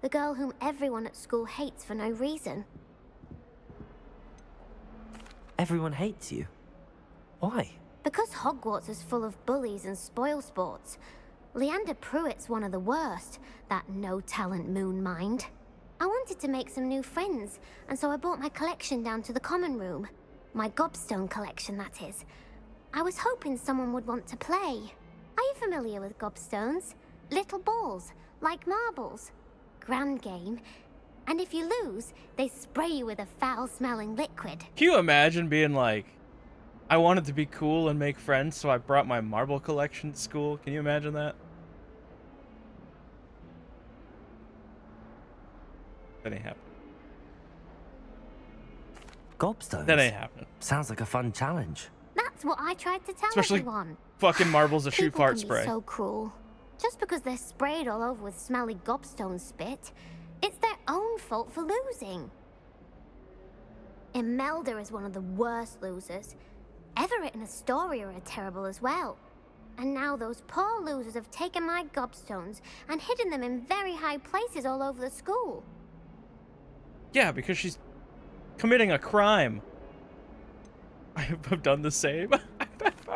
the girl whom everyone at school hates for no reason. Everyone hates you. Why? Because Hogwarts is full of bullies and spoilsports. Leander Pruitt's one of the worst, that no-talent moon mind. I wanted to make some new friends, and so I brought my collection down to the common room. My gobstone collection, that is. I was hoping someone would want to play. Are you familiar with gobstones? Little balls, like marbles. Grand game. And if you lose, they spray you with a foul-smelling liquid. Can you imagine being like, I wanted to be cool and make friends, so I brought my marble collection to school? Can you imagine that? That ain't happening. Gobstones? That ain't happening. Sounds like a fun challenge. That's what I tried to tell Especially everyone. fucking marbles that shoot People fart can spray. Be so cruel. Just because they're sprayed all over with smelly gobstone spit, it's their own fault for losing. Imelda is one of the worst losers. Everett and Astoria are terrible as well. And now those poor losers have taken my gobstones and hidden them in very high places all over the school. Yeah, because she's committing a crime. I have done the same.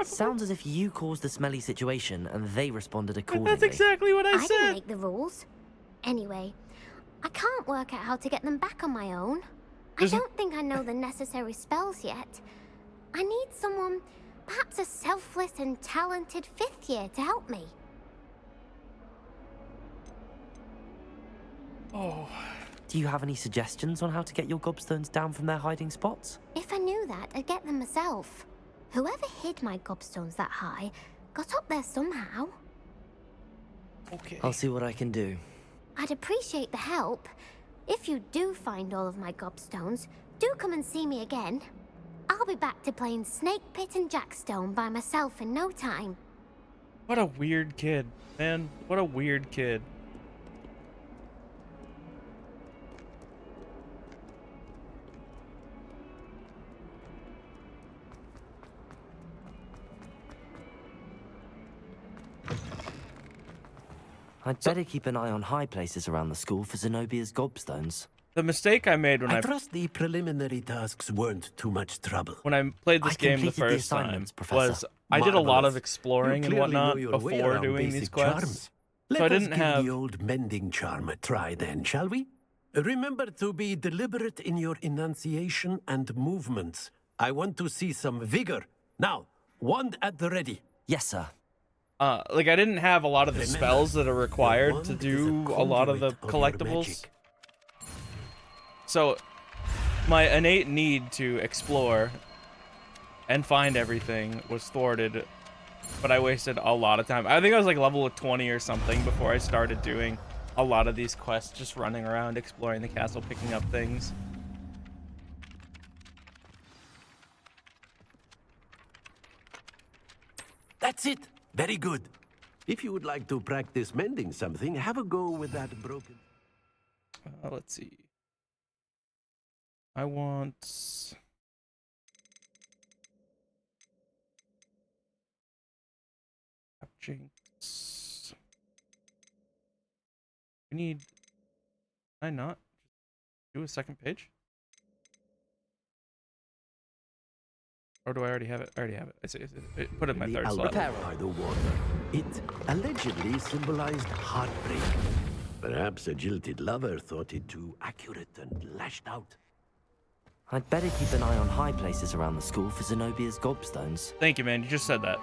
Sounds as if you caused the smelly situation and they responded accordingly. That's exactly what I said. didn't make the rules. Anyway, I can't work out how to get them back on my own. I don't think I know the necessary spells yet. I need someone, perhaps a selfless and talented fifth year to help me. Oh. Do you have any suggestions on how to get your gobstones down from their hiding spots? If I knew that, I'd get them myself. Whoever hid my gobstones that high got up there somehow. Okay. I'll see what I can do. I'd appreciate the help. If you do find all of my gobstones, do do come and see me again. I'll be back to playing Snake Pit and Jackstone by myself in no time. What a weird kid, man. What a weird kid. I'd better keep an eye on high places around the school for Zenobia's gobstones. The mistake I made when I trust the preliminary tasks weren't too much trouble. when I played this game the first time was I did a lot of exploring and whatnot before doing these quests. Let So I us didn't give have the old mending charm a try then, shall we? Remember to be deliberate in your enunciation and movements. I want to see some vigor. Now, wand at the ready. Yes, sir. like I didn't have a lot of the spells that are required to do a lot of the collectibles. So my innate need to explore and find everything was thwarted, but I wasted a lot of time. I think I was like level 20 or something before I started doing a lot of these quests, just running around, exploring the castle, picking up things. That's it. Very good. If you would like to practice mending something, have a go with that broken... Let's see. I want... Jinx. We need... Can I not do a second page? Or do I already have it? I already have it. I see. Put it in my third slot. By the water. It allegedly symbolized heartbreak. Perhaps a jilted lover thought it too accurate and lashed out. I'd better keep an eye on high places around the school for Zenobia's gobstones. Thank you, man. You just said that.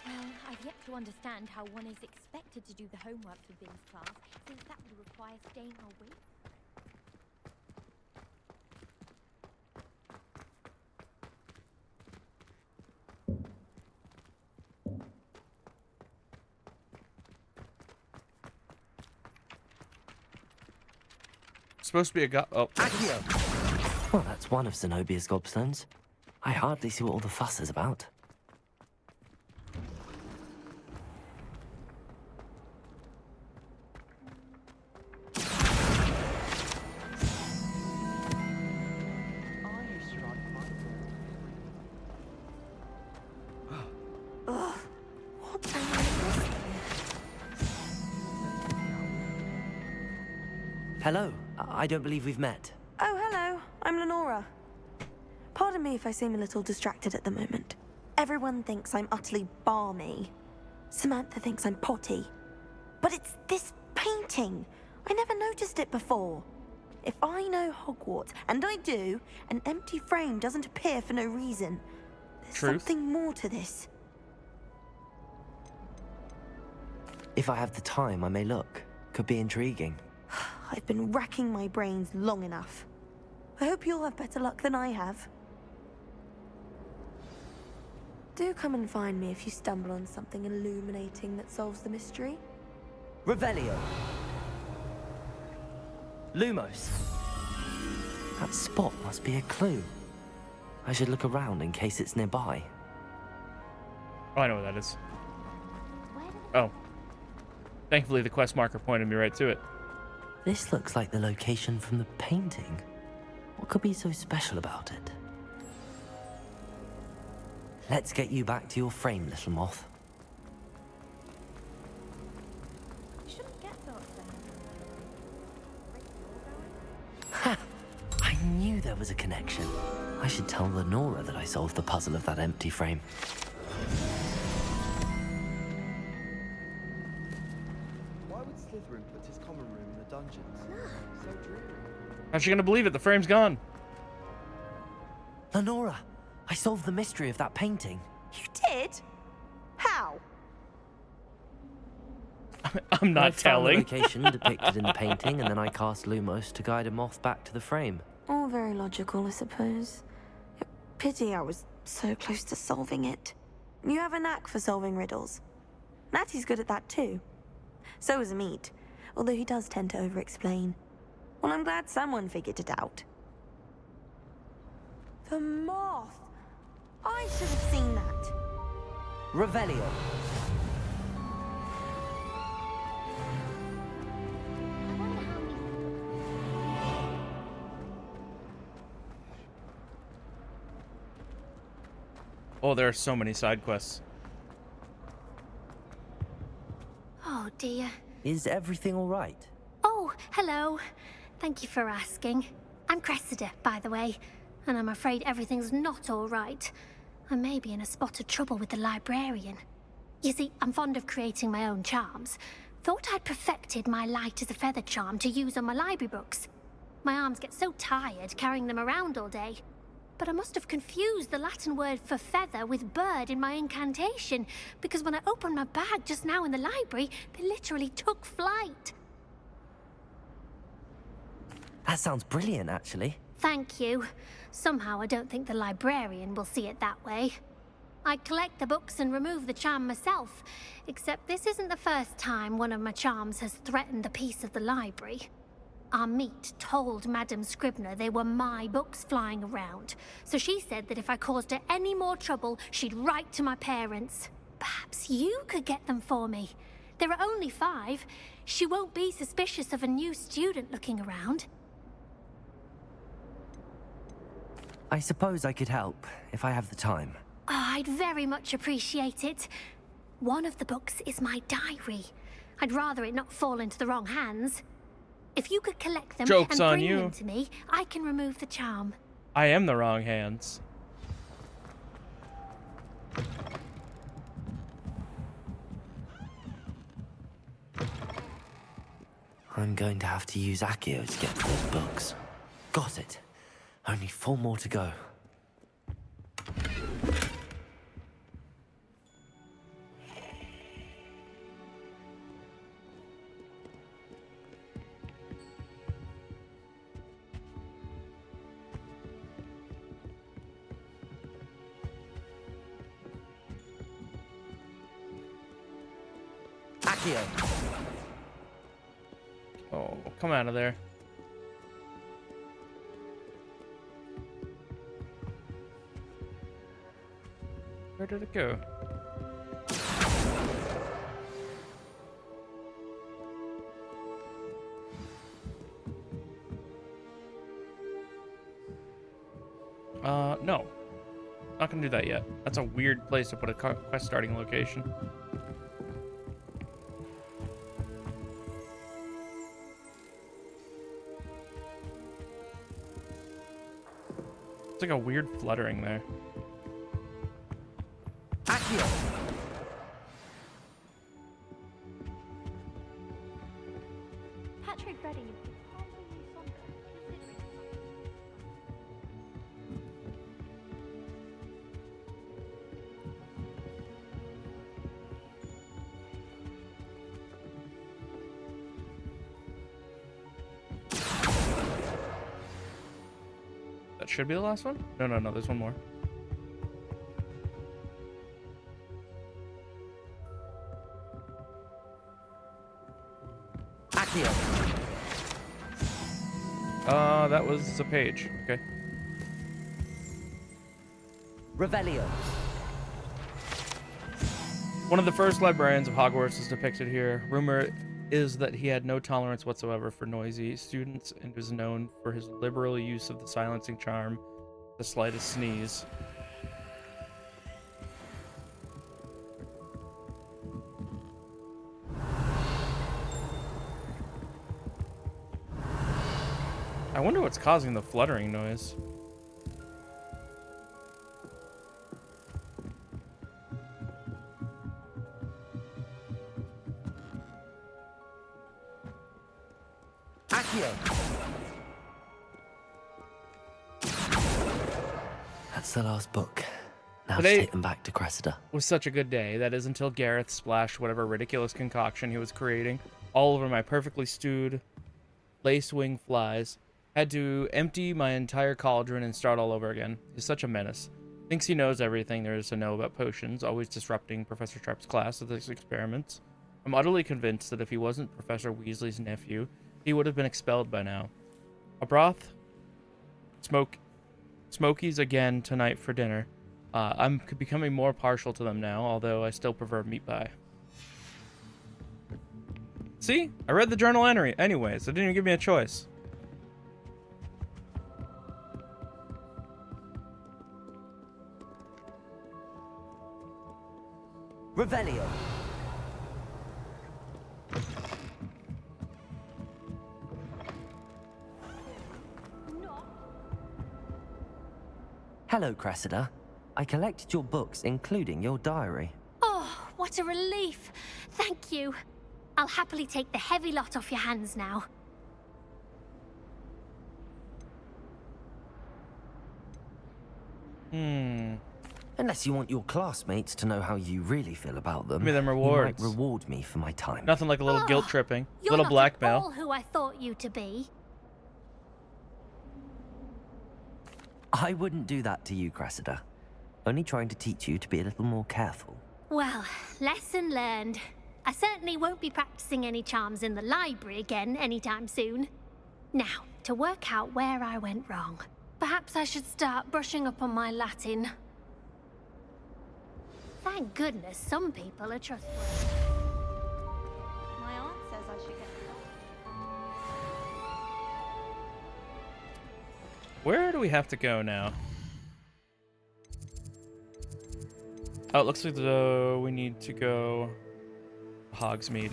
Well, I've yet to understand how one is expected to do the homework for Vin's class, since that would require staying awake. Supposed to be a guy. Oh. Well, that's one of Zenobia's gobstones. I hardly see what all the fuss is about. Hello. I don't believe we've met. Oh, hello. I'm Lenora. Pardon me if I seem a little distracted at the moment. Everyone thinks I'm utterly balmy. Samantha thinks I'm potty. But it's this painting. I never noticed it before. If I know Hogwarts, and I do, an empty frame doesn't appear for no reason. There's something more to this. If I have the time, I may look. Could be intriguing. I've been racking my brains long enough. I hope you'll have better luck than I have. Do come and find me if you stumble on something illuminating that solves the mystery. Revelio. Lumos. That spot must be a clue. I should look around in case it's nearby. Oh, I know what that is. Oh. Thankfully, the quest marker pointed me right to it. This looks like the location from the painting. What could be so special about it? Let's get you back to your frame, little moth. Ha! I knew there was a connection. I should tell Lenora that I solved the puzzle of that empty frame. Why would Slytherin put his common room in the dungeons? So dreary. How's she gonna believe it? The frame's gone. Lenora, I solved the mystery of that painting. You did? How? I'm not I found telling. the location depicted in the painting, and then I cast Lumos to guide a moth back to the frame. All very logical, I suppose. Pity I was so close to solving it. You have a knack for solving riddles. Natty's good at that too. So is Amit, although he does tend to over-explain. Well, I'm glad someone figured it out. The moth! I should have seen that. Revelio. Oh, there are so many side quests. Oh dear. Is everything all right? Oh, hello. Thank you for asking. I'm Cressida, by the way, and I'm afraid everything's not all right. I may be in a spot of trouble with the librarian. You see, I'm fond of creating my own charms. Thought I'd perfected my light as a feather charm to use on my library books. My arms get so tired carrying them around all day. But I must have confused the Latin word for feather with bird in my incantation, because when I opened my bag just now in the library, they literally took flight. That sounds brilliant, actually. Thank you. Somehow I don't think the librarian will see it that way. I collect the books and remove the charm myself, except this isn't the first time one of my charms has threatened the peace of the library. Our meet told Madame Scribner they were my books flying around, so she said that if I caused her any more trouble, she'd write to my parents. Perhaps you could get them for me. There are only 5. She won't be suspicious of a new student looking around. I suppose I could help, if I have the time. Oh, I'd very much appreciate it. One of the books is my diary. I'd rather it not fall into the wrong hands. If you could collect them Joke's and on bring you. them to me, I can remove the charm. I am the wrong hands. I'm going to have to use Accio to get to those books. Got it. Only 4 more to go. Accio. Oh, come out of there. Where did it go? No. Not gonna do that yet. That's a weird place to put a quest starting location. It's like a weird fluttering there. Accio. Patrick Redding. That should be the last one? No, no, no, there's one more. Accio. That was a page. Okay. Revelio. One of the first librarians of Hogwarts is depicted here. Rumor is that he had no tolerance whatsoever for noisy students and was known for his liberal use of the silencing charm, the slightest sneeze. I wonder what's causing the fluttering noise. Accio. That's the last book. Now to Today take them back to Cressida. was such a good day. That is until Gareth splashed whatever ridiculous concoction he was creating all over my perfectly stewed lace-wing flies. Had to empty my entire cauldron and start all over again. He's such a menace. Thinks he knows everything there is to know about potions, always disrupting Professor Sharp's class with his experiments. I'm utterly convinced that if he wasn't Professor Weasley's nephew, he would have been expelled by now. A broth? Smokies again tonight for dinner. I'm becoming more partial to them now, although I still prefer meat pie. See? I read the journal entry anyways. It didn't even give me a choice. Revelio. Hello, Cressida. I collected your books, including your diary. Oh, what a relief. Thank you. I'll happily take the heavy lot off your hands now. Unless you want your classmates to know how you really feel about them. Give me them You rewards. might reward me for my time. Nothing like a little guilt tripping. You're Little not blackmail. at all who I thought you to be. I wouldn't do that to you, Cressida. Only trying to teach you to be a little more careful. Well, lesson learned. I certainly won't be practicing any charms in the library again anytime soon. Now, to work out where I went wrong. Perhaps I should start brushing up on my Latin. Thank goodness some people are trustworthy. My aunt says I should get Where do we have to go now? Oh, it looks like we need to go Hogsmeade.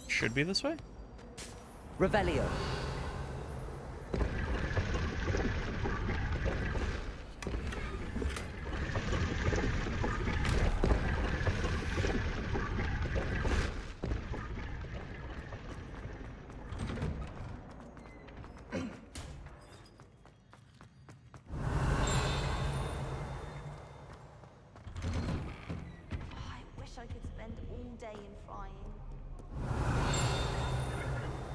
Should be this way? Revelio. I wish I could spend all day in flying.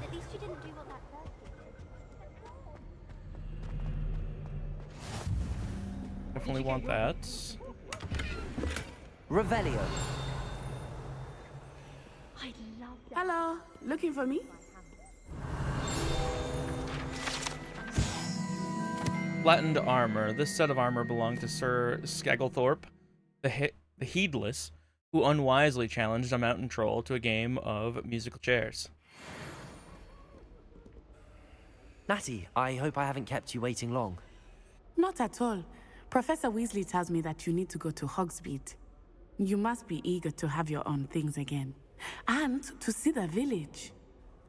At least you didn't do what that person did. Definitely want that. Revelio. I love that. Hello, looking for me? Flattened armor. This set of armor belonged to Sir Skagglethorpe, the Heedless, who unwisely challenged a mountain troll to a game of musical chairs. Natty, I hope I haven't kept you waiting long. Not at all. Professor Weasley tells me that you need to go to Hogsmeade. You must be eager to have your own things again. And to see the village.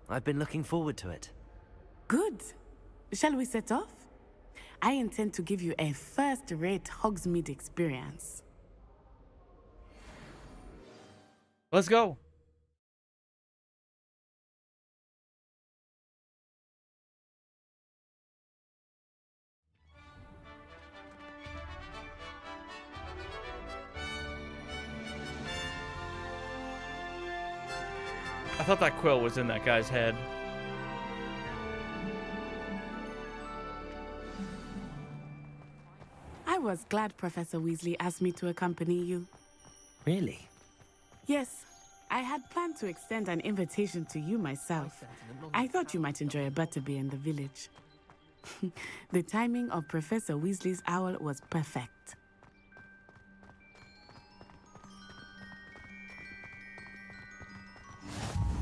I've been looking forward to it. Good. Shall we set off? I intend to give you a first-rate Hogsmeade experience. Let's go. I thought that quill was in that guy's head. I was glad Professor Weasley asked me to accompany you. Really? Yes, I had planned to extend an invitation to you myself. I thought you might enjoy a butterbeer in the village. The timing of Professor Weasley's owl was perfect.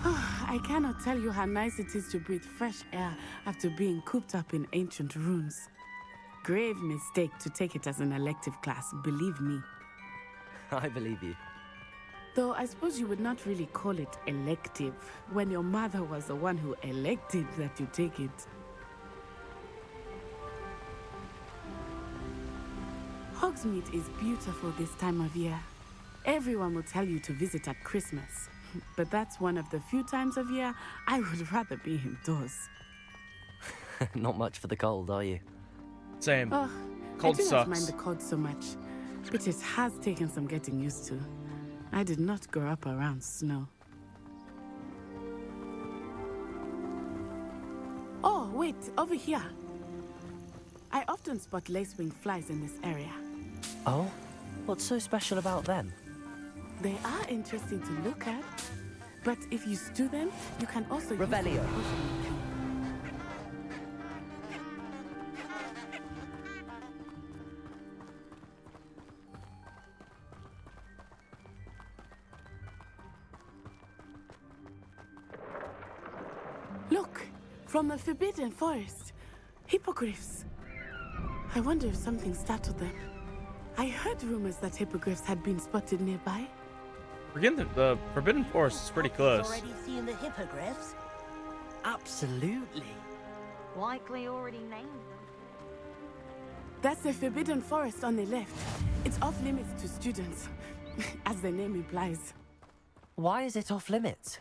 I cannot tell you how nice it is to breathe fresh air after being cooped up in ancient ruins. Grave mistake to take it as an elective class, believe me. I believe you. Though I suppose you would not really call it elective when your mother was the one who elected that you take it. Hogsmeade is beautiful this time of year. Everyone will tell you to visit at Christmas. But that's one of the few times of year I would rather be indoors. Not much for the cold, are you? Same. Oh, Cold I do sucks. not mind the cold so much, but it has taken some getting used to. I did not grow up around snow. Oh, wait, over here. I often spot lacewing flies in this area. Oh? What's so special about them? They are interesting to look at, but if you stew them, you can also Revelio. use them. Look, from the Forbidden Forest, hippogriffs. I wonder if something startled them. I heard rumors that hippogriffs had been spotted nearby. Again, the Forbidden Forest is pretty close. Already seen the hippogriffs? Absolutely. Likely already named them. That's the Forbidden Forest on the left. It's off limits to students, as the name implies. Why is it off limits?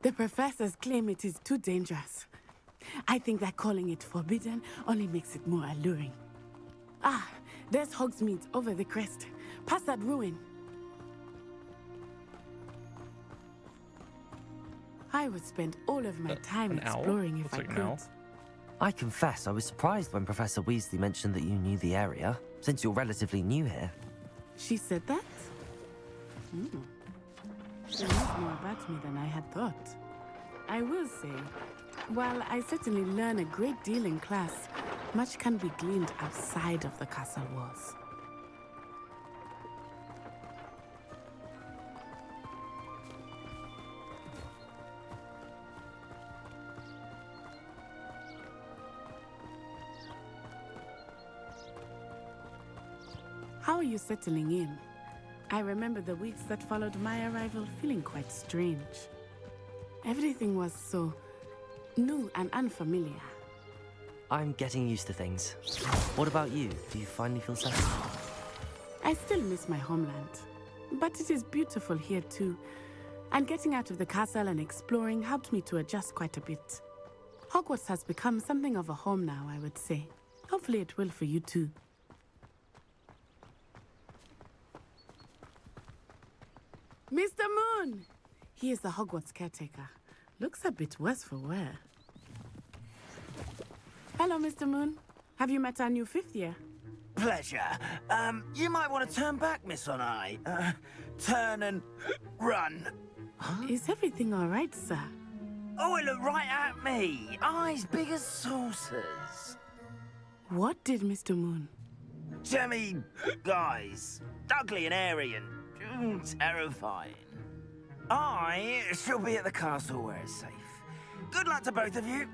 The professors claim it is too dangerous. I think that calling it forbidden only makes it more alluring. Ah, there's Hogsmeade over the crest, past that ruin. I would spend all of my time exploring if I could. I confess I was surprised when Professor Weasley mentioned that you knew the area, since you're relatively new here. She said that? She knows more about me than I had thought. I will say, while I certainly learn a great deal in class, much can be gleaned outside of the castle walls. How are you settling in? I remember the weeks that followed my arrival feeling quite strange. Everything was so new and unfamiliar. I'm getting used to things. What about you? Do you finally feel settled? I still miss my homeland, but it is beautiful here too. And getting out of the castle and exploring helped me to adjust quite a bit. Hogwarts has become something of a home now, I would say. Hopefully it will for you too. Mr. Moon! He is the Hogwarts caretaker. Looks a bit worse for wear. Hello, Mr. Moon. Have you met our new fifth year? Pleasure. You might want to turn back, Miss Onai. Turn and run. Is everything all right, sir? Oh, it looked right at me. Eyes big as saucers. What did Mr. Moon? Jemmy, guys. Ugly and airy and terrifying. I shall be at the castle where it's safe. Good luck to both of you.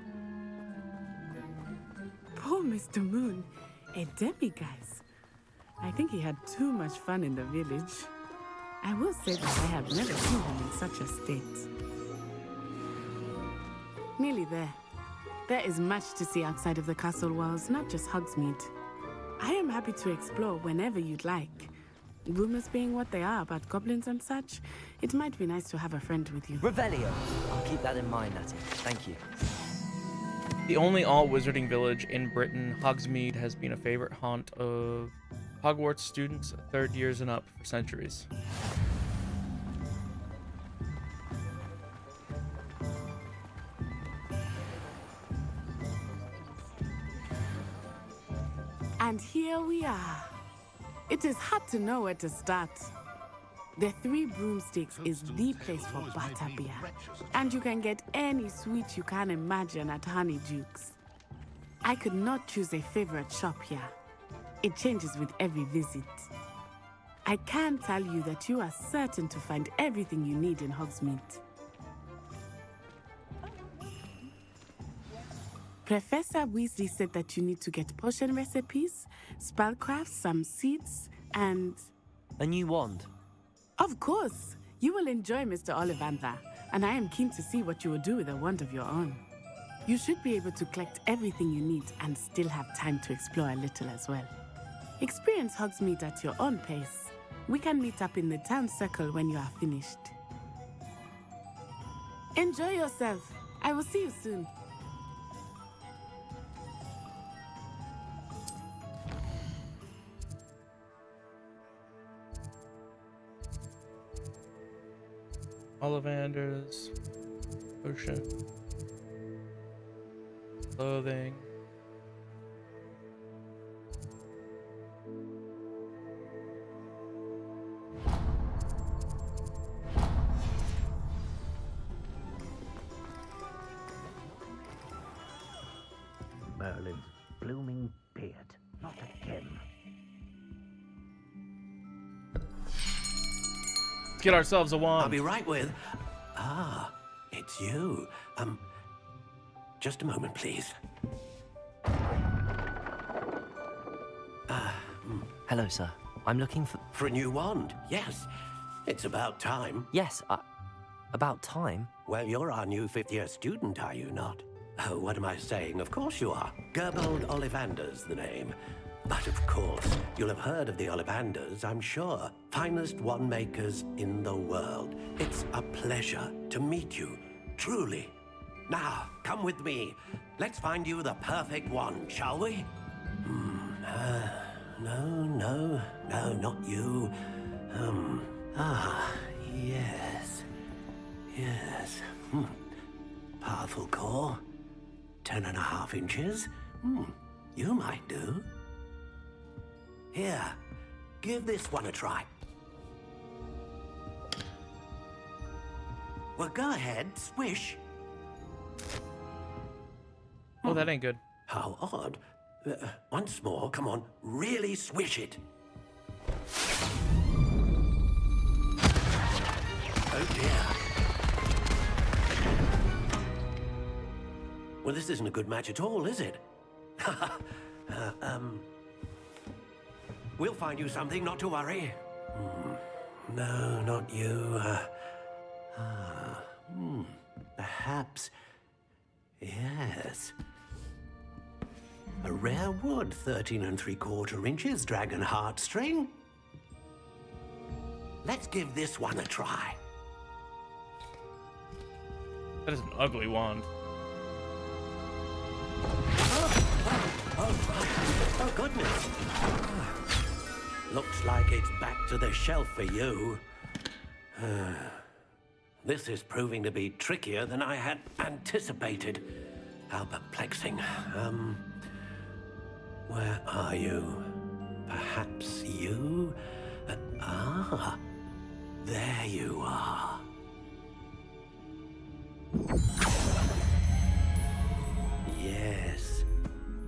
Poor Mr. Moon. A demiguise. I think he had too much fun in the village. I will say that I have never seen him in such a state. Nearly there. There is much to see outside of the castle walls, not just Hogsmeade. I am happy to explore whenever you'd like. Rumors being what they are about goblins and such, it might be nice to have a friend with you. Revelio! I'll keep that in mind, Natty. Thank you. The only all-wizarding village in Britain, Hogsmeade has been a favorite haunt of Hogwarts students, third years and up, for centuries. And here we are. It is hard to know where to start. The Three Broomsticks is the place for butterbeer, and you can get any sweet you can imagine at Honeyduke's. I could not choose a favorite shop here. It changes with every visit. I can tell you that you are certain to find everything you need in Hogsmeade. Professor Weasley said that you need to get potion recipes, spellcrafts, some seeds, and... a new wand? Of course! You will enjoy Mr. Ollivander, and I am keen to see what you will do with a wand of your own. You should be able to collect everything you need and still have time to explore a little as well. Experience Hogsmeade at your own pace. We can meet up in the town circle when you are finished. Enjoy yourself. I will see you soon. Ollivanders, potion, clothing. Slytherin's blooming beard. Not again. Let's get ourselves a wand. I'll be right with... Ah, it's you. Just a moment, please. Hello, sir. I'm looking for... For a new wand, yes. It's about time. Yes, about time? Well, you're our new fifth-year student, are you not? Oh, what am I saying? Of course you are. Gerbold Ollivander's the name. But of course, you'll have heard of the Ollivanders, I'm sure. Finest wand makers in the world. It's a pleasure to meet you, truly. Now, come with me. Let's find you the perfect wand, shall we? No, not you. Yes. Powerful core. 10.5 inches. You might do. Here, give this one a try. Well, go ahead, swish. Oh, that ain't good. How odd. Once more, come on, really swish it. Oh dear. Well, this isn't a good match at all, is it? We'll find you something, not to worry. No, not you. Perhaps. Yes. A rare wood, 13 3/4 inches, dragon heartstring. Let's give this one a try. That is an ugly wand. Oh, goodness. Looks like it's back to the shelf for you. This is proving to be trickier than I had anticipated. How perplexing. Where are you? Perhaps you? There you are. Yes,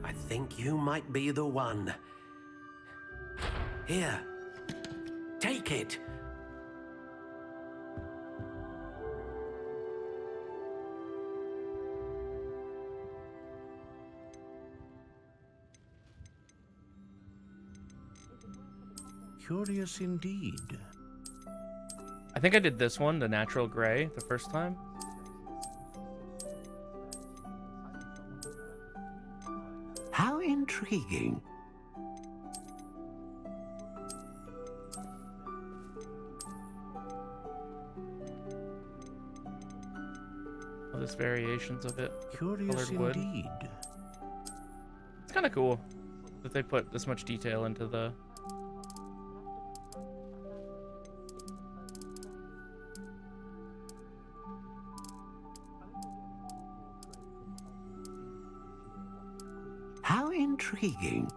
I think you might be the one. Here, take it. Curious indeed. I think I did this one, the natural gray, the first time. How intriguing. Oh, there's variations of it. Curious Colored wood. indeed. It's kind of cool that they put this much detail into the... How intriguing.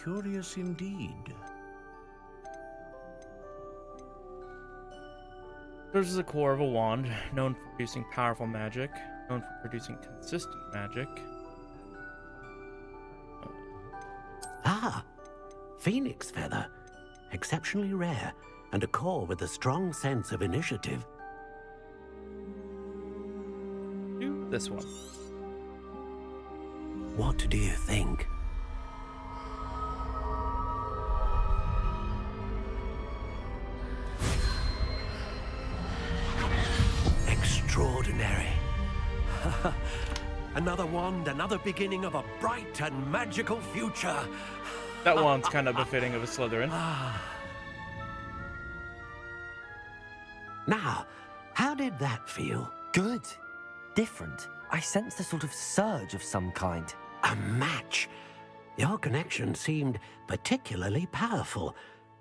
Curious indeed. Yours is a core of a wand, known for producing powerful magic, known for producing consistent magic. Ah, phoenix feather. Exceptionally rare, and a core with a strong sense of initiative. Do this one. What do you think? Extraordinary. Another wand, another beginning of a bright and magical future. That wand's kind of befitting of a Slytherin. Now, how did that feel? Good. Different. I sensed a sort of surge of some kind. A match. Your connection seemed particularly powerful.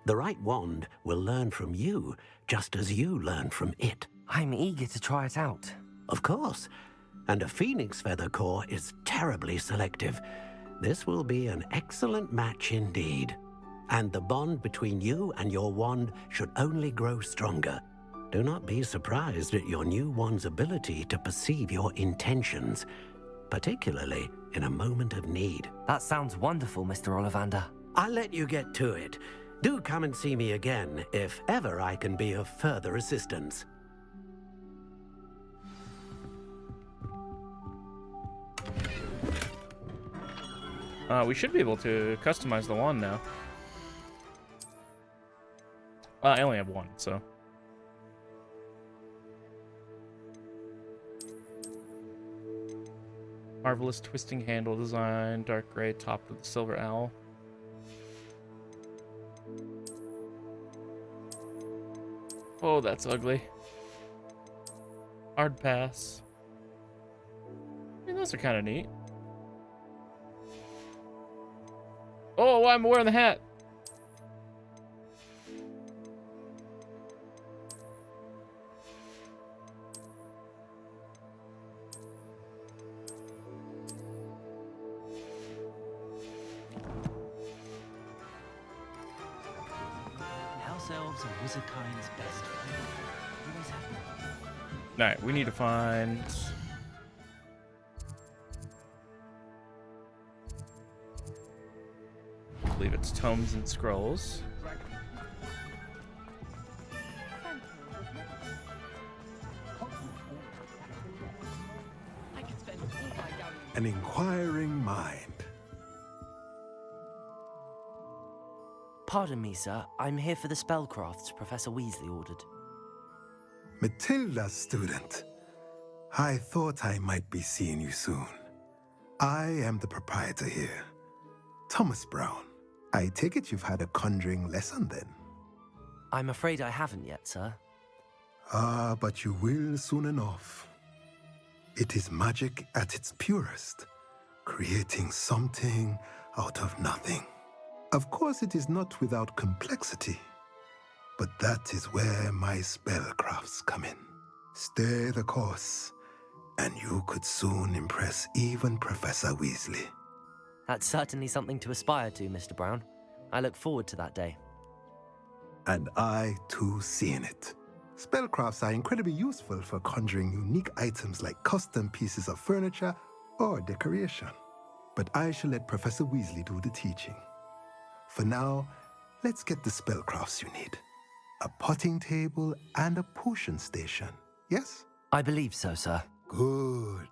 The right wand will learn from you, just as you learn from it. I'm eager to try it out. Of course. And a phoenix feather core is terribly selective. This will be an excellent match indeed. and the bond between you and your wand should only grow stronger. Do not be surprised at your new wand's ability to perceive your intentions, particularly in a moment of need. That sounds wonderful, Mr. Ollivander. I'll let you get to it. Do come and see me again if ever I can be of further assistance. We should be able to customize the wand now. I only have one, so. Marvelous twisting handle design, dark gray topped with a silver owl. Oh, that's ugly. Hard pass. I mean, those are kind of neat. Oh, I'm wearing the hat. House elves are wizardkind's best friend. Always have been. All right, we need to find. I believe it's tomes and scrolls. An inquiring mind. Pardon me, sir. I'm here for the spellcrafts Professor Weasley ordered. Matilda, student. I thought I might be seeing you soon. I am the proprietor here, Thomas Brown. I take it you've had a conjuring lesson then? I'm afraid I haven't yet, sir. Ah, but you will soon enough. It is magic at its purest, creating something out of nothing. Of course, it is not without complexity, but that is where my spellcrafts come in. Stay the course, and you could soon impress even Professor Weasley. That's certainly something to aspire to, Mr. Brown. I look forward to that day. And I, too, seeing it. Spellcrafts are incredibly useful for conjuring unique items like custom pieces of furniture or decoration. But I shall let Professor Weasley do the teaching. For now, let's get the spellcrafts you need. A potting table and a potion station, yes? I believe so, sir. Good.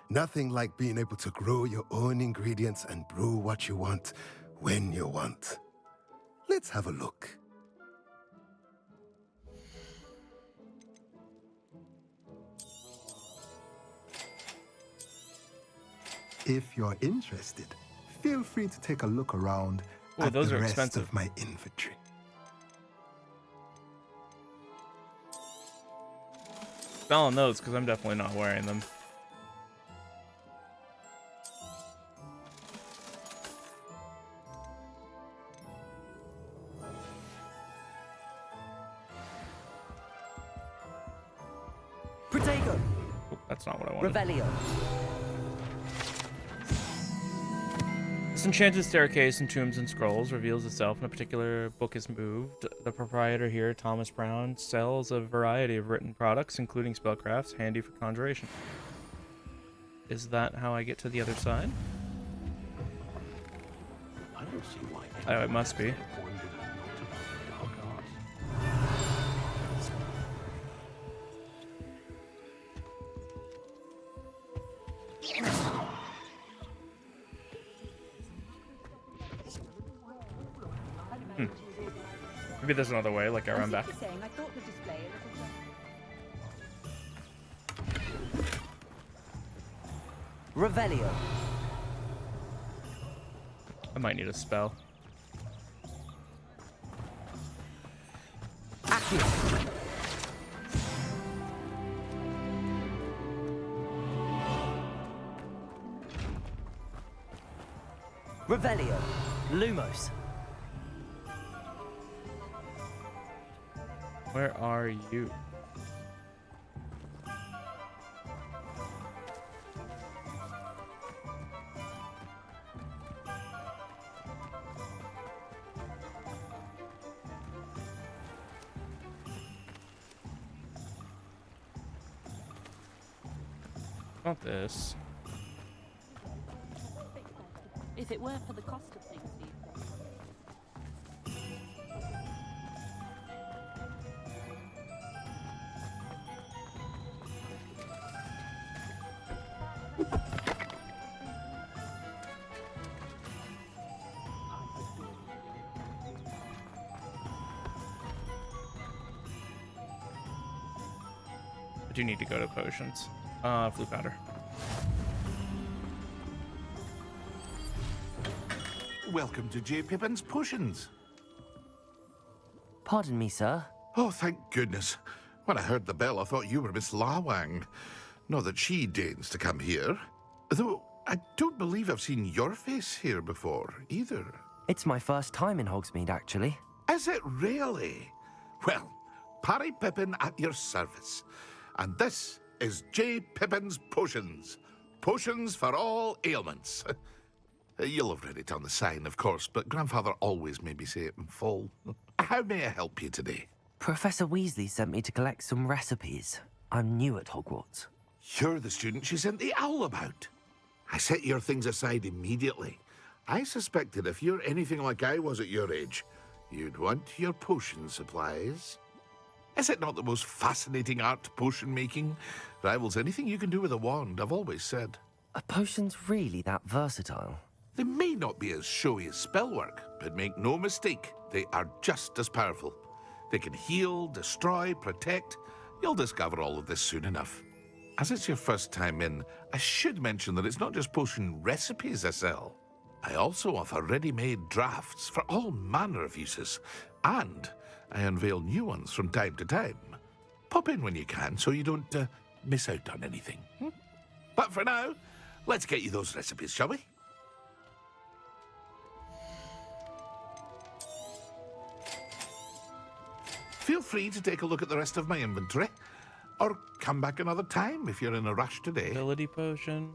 Nothing like being able to grow your own ingredients and brew what you want when you want. Let's have a look. If you're interested, feel free to take a look around at those the are rest expensive. of my inventory. Spell on those because I'm definitely not wearing them. Protego! Oh, that's not what I wanted. Revelio! This enchanted staircase in Tombs and Scrolls reveals itself when a particular book is moved. The proprietor here, Thomas Brown, sells a variety of written products, including spellcrafts, handy for conjuration. Is that how I get to the other side? I don't see why. Oh, it must be. Maybe there's another way, like I run back. Revelio. I might need a spell. Accio. Revelio. Lumos. Where are you? Not this. If it weren't for the cost of things these days. I do need to go to potions. Flu powder. Welcome to J. Pippin's Potions. Pardon me, sir. Oh, thank goodness. When I heard the bell, I thought you were Miss Lawang. Not that she deigns to come here. Though, I don't believe I've seen your face here before, either. It's my first time in Hogsmeade, actually. Is it really? Well, Parry Pippin at your service. And this is J. Pippin's Potions. Potions for all ailments. You'll have read it on the sign, of course, but Grandfather always made me say it in full. How may I help you today? Professor Weasley sent me to collect some recipes. I'm new at Hogwarts. You're the student she sent the owl about. I set your things aside immediately. I suspected if you're anything like I was at your age, you'd want your potion supplies. Is it not the most fascinating art, potion making? Rivals anything you can do with a wand, I've always said. Are potions really that versatile? They may not be as showy as spellwork, but make no mistake, they are just as powerful. They can heal, destroy, protect. You'll discover all of this soon enough. As it's your first time in, I should mention that it's not just potion recipes I sell. I also offer ready-made drafts for all manner of uses, and I unveil new ones from time to time. Pop in when you can so you don't miss out on anything. But for now, let's get you those recipes, shall we? Feel free to take a look at the rest of my inventory, or come back another time if you're in a rush today. Ability potion.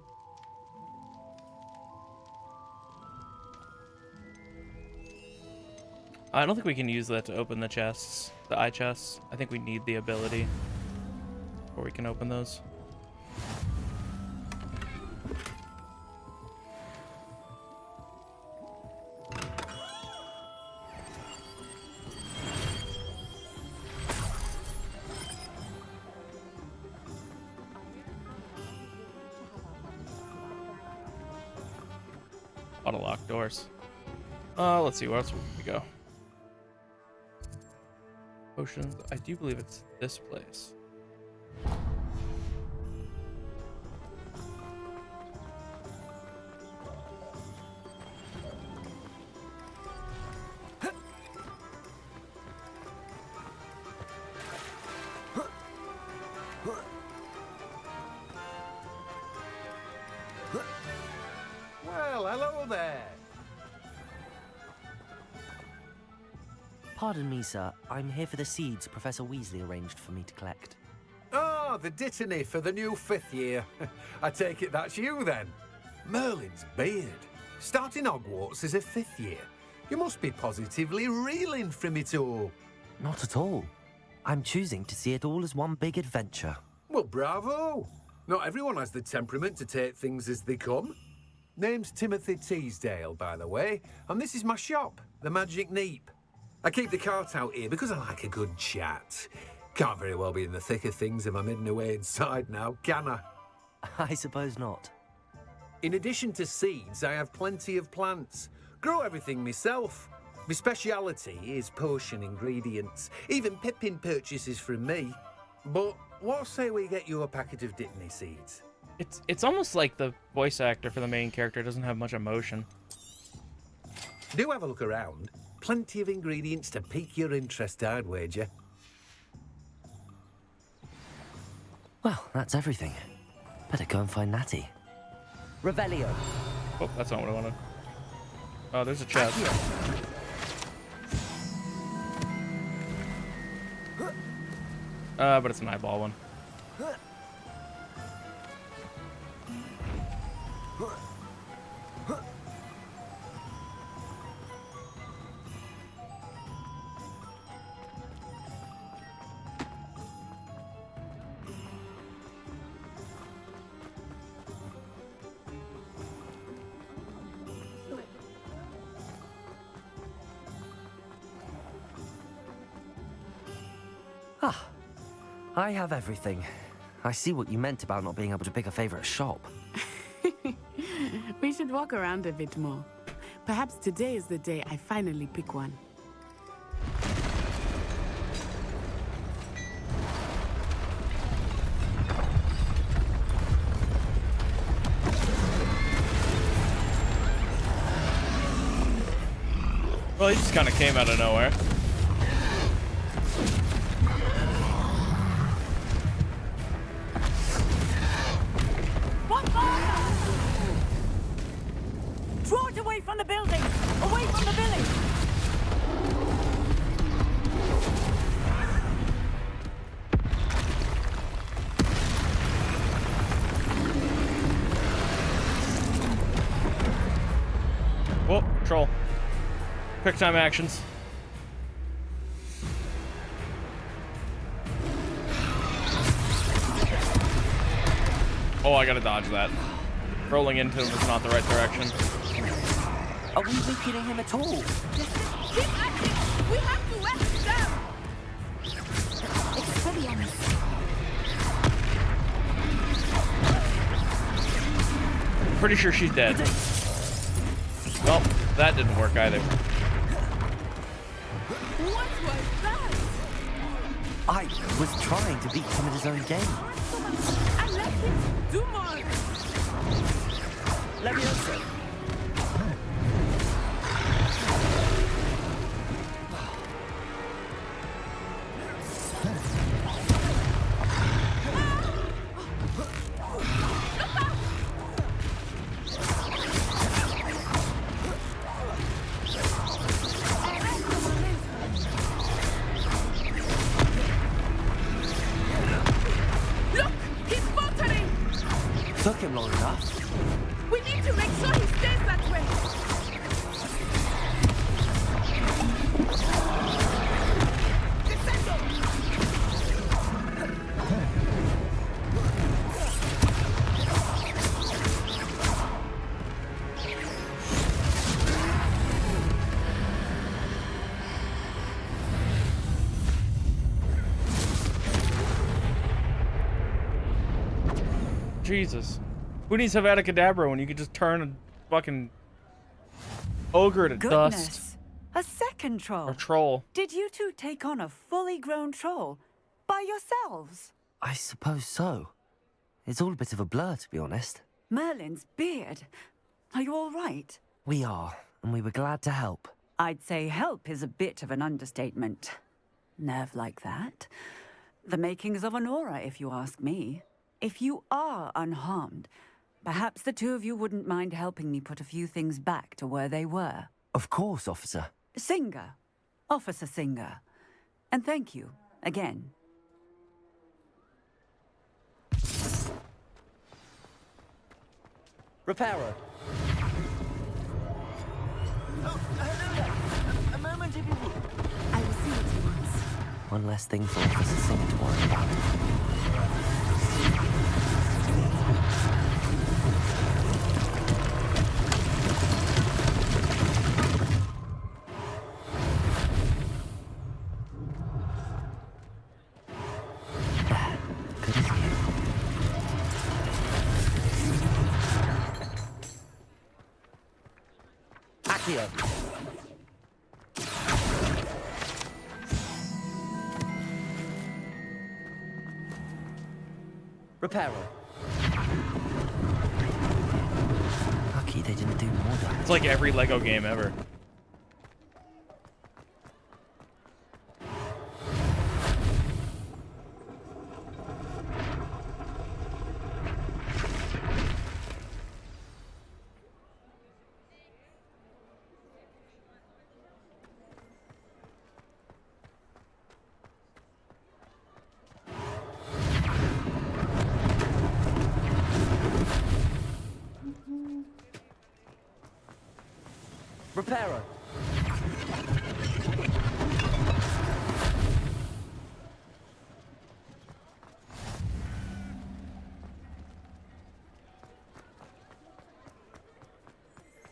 I don't think we can use that to open the chests, the eye chests. I think we need the ability before we can open those. A lot of locked doors. Let's see, where else we go? Potions. I do believe it's this place. Well, hello there. Pardon me, sir. I'm here for the seeds Professor Weasley arranged for me to collect. Oh, the dittany for the new 5th year. I take it that's you, then. Merlin's beard. Starting Hogwarts as a 5th year. You must be positively reeling from it all. Not at all. I'm choosing to see it all as one big adventure. Well, bravo. Not everyone has the temperament to take things as they come. Name's Timothy Teasdale, by the way, and this is my shop, the Magic Neep. I keep the cart out here because I like a good chat. Can't very well be in the thick of things if I'm hidden away inside now, can I? I suppose not. In addition to seeds, I have plenty of plants. Grow everything myself. My speciality is potion ingredients. Even Pippin purchases from me. But what say we get you a packet of dittany seeds? It's almost like the voice actor for the main character doesn't have much emotion. Do have a look around. Plenty of ingredients to pique your interest, I'd wager. Well, that's everything. Better go and find Natty. Revelio. Oh, that's not what I wanted. Oh, there's a chest. But it's an eyeball one. I have everything. I see what you meant about not being able to pick a favorite shop. We should walk around a bit more. Perhaps today is the day I finally pick one. Well, he just kind of came out of nowhere. What fire? Draw it away from the building! Away from the village! Whoa, troll. Quick time actions. Oh, I gotta dodge that. Rolling into him is not the right direction. Are we weakening him at all? Keep acting! We have to let it down! Expelliarmus. Pretty sure she's dead. Well, that didn't work either. What was that? I was trying to beat him at his own game. I let him do more! Leviosa. Look! He's faltering! Took him long enough. We need to make sure he stays that way! Jesus. Who needs Avada Kedavra when you could just turn a fucking ogre to Goodness. dust? A second troll. Or troll. Did you two take on a fully grown troll by yourselves? I suppose so. It's all a bit of a blur, to be honest. Merlin's beard. Are you all right? We are, and we were glad to help. I'd say help is a bit of an understatement. Nerve like that. The makings of an aura, if you ask me. If you are unharmed, perhaps the two of you wouldn't mind helping me put a few things back to where they were. Of course, officer. Singer. Officer Singer. And thank you, again. Repairer. Oh, hello there. A moment if you would. I will see what he wants. One less thing for Officer Singer to worry about. Good as new. Accio. Repairer. Lucky they didn't do more damage. It's like every Lego game ever. Repairer.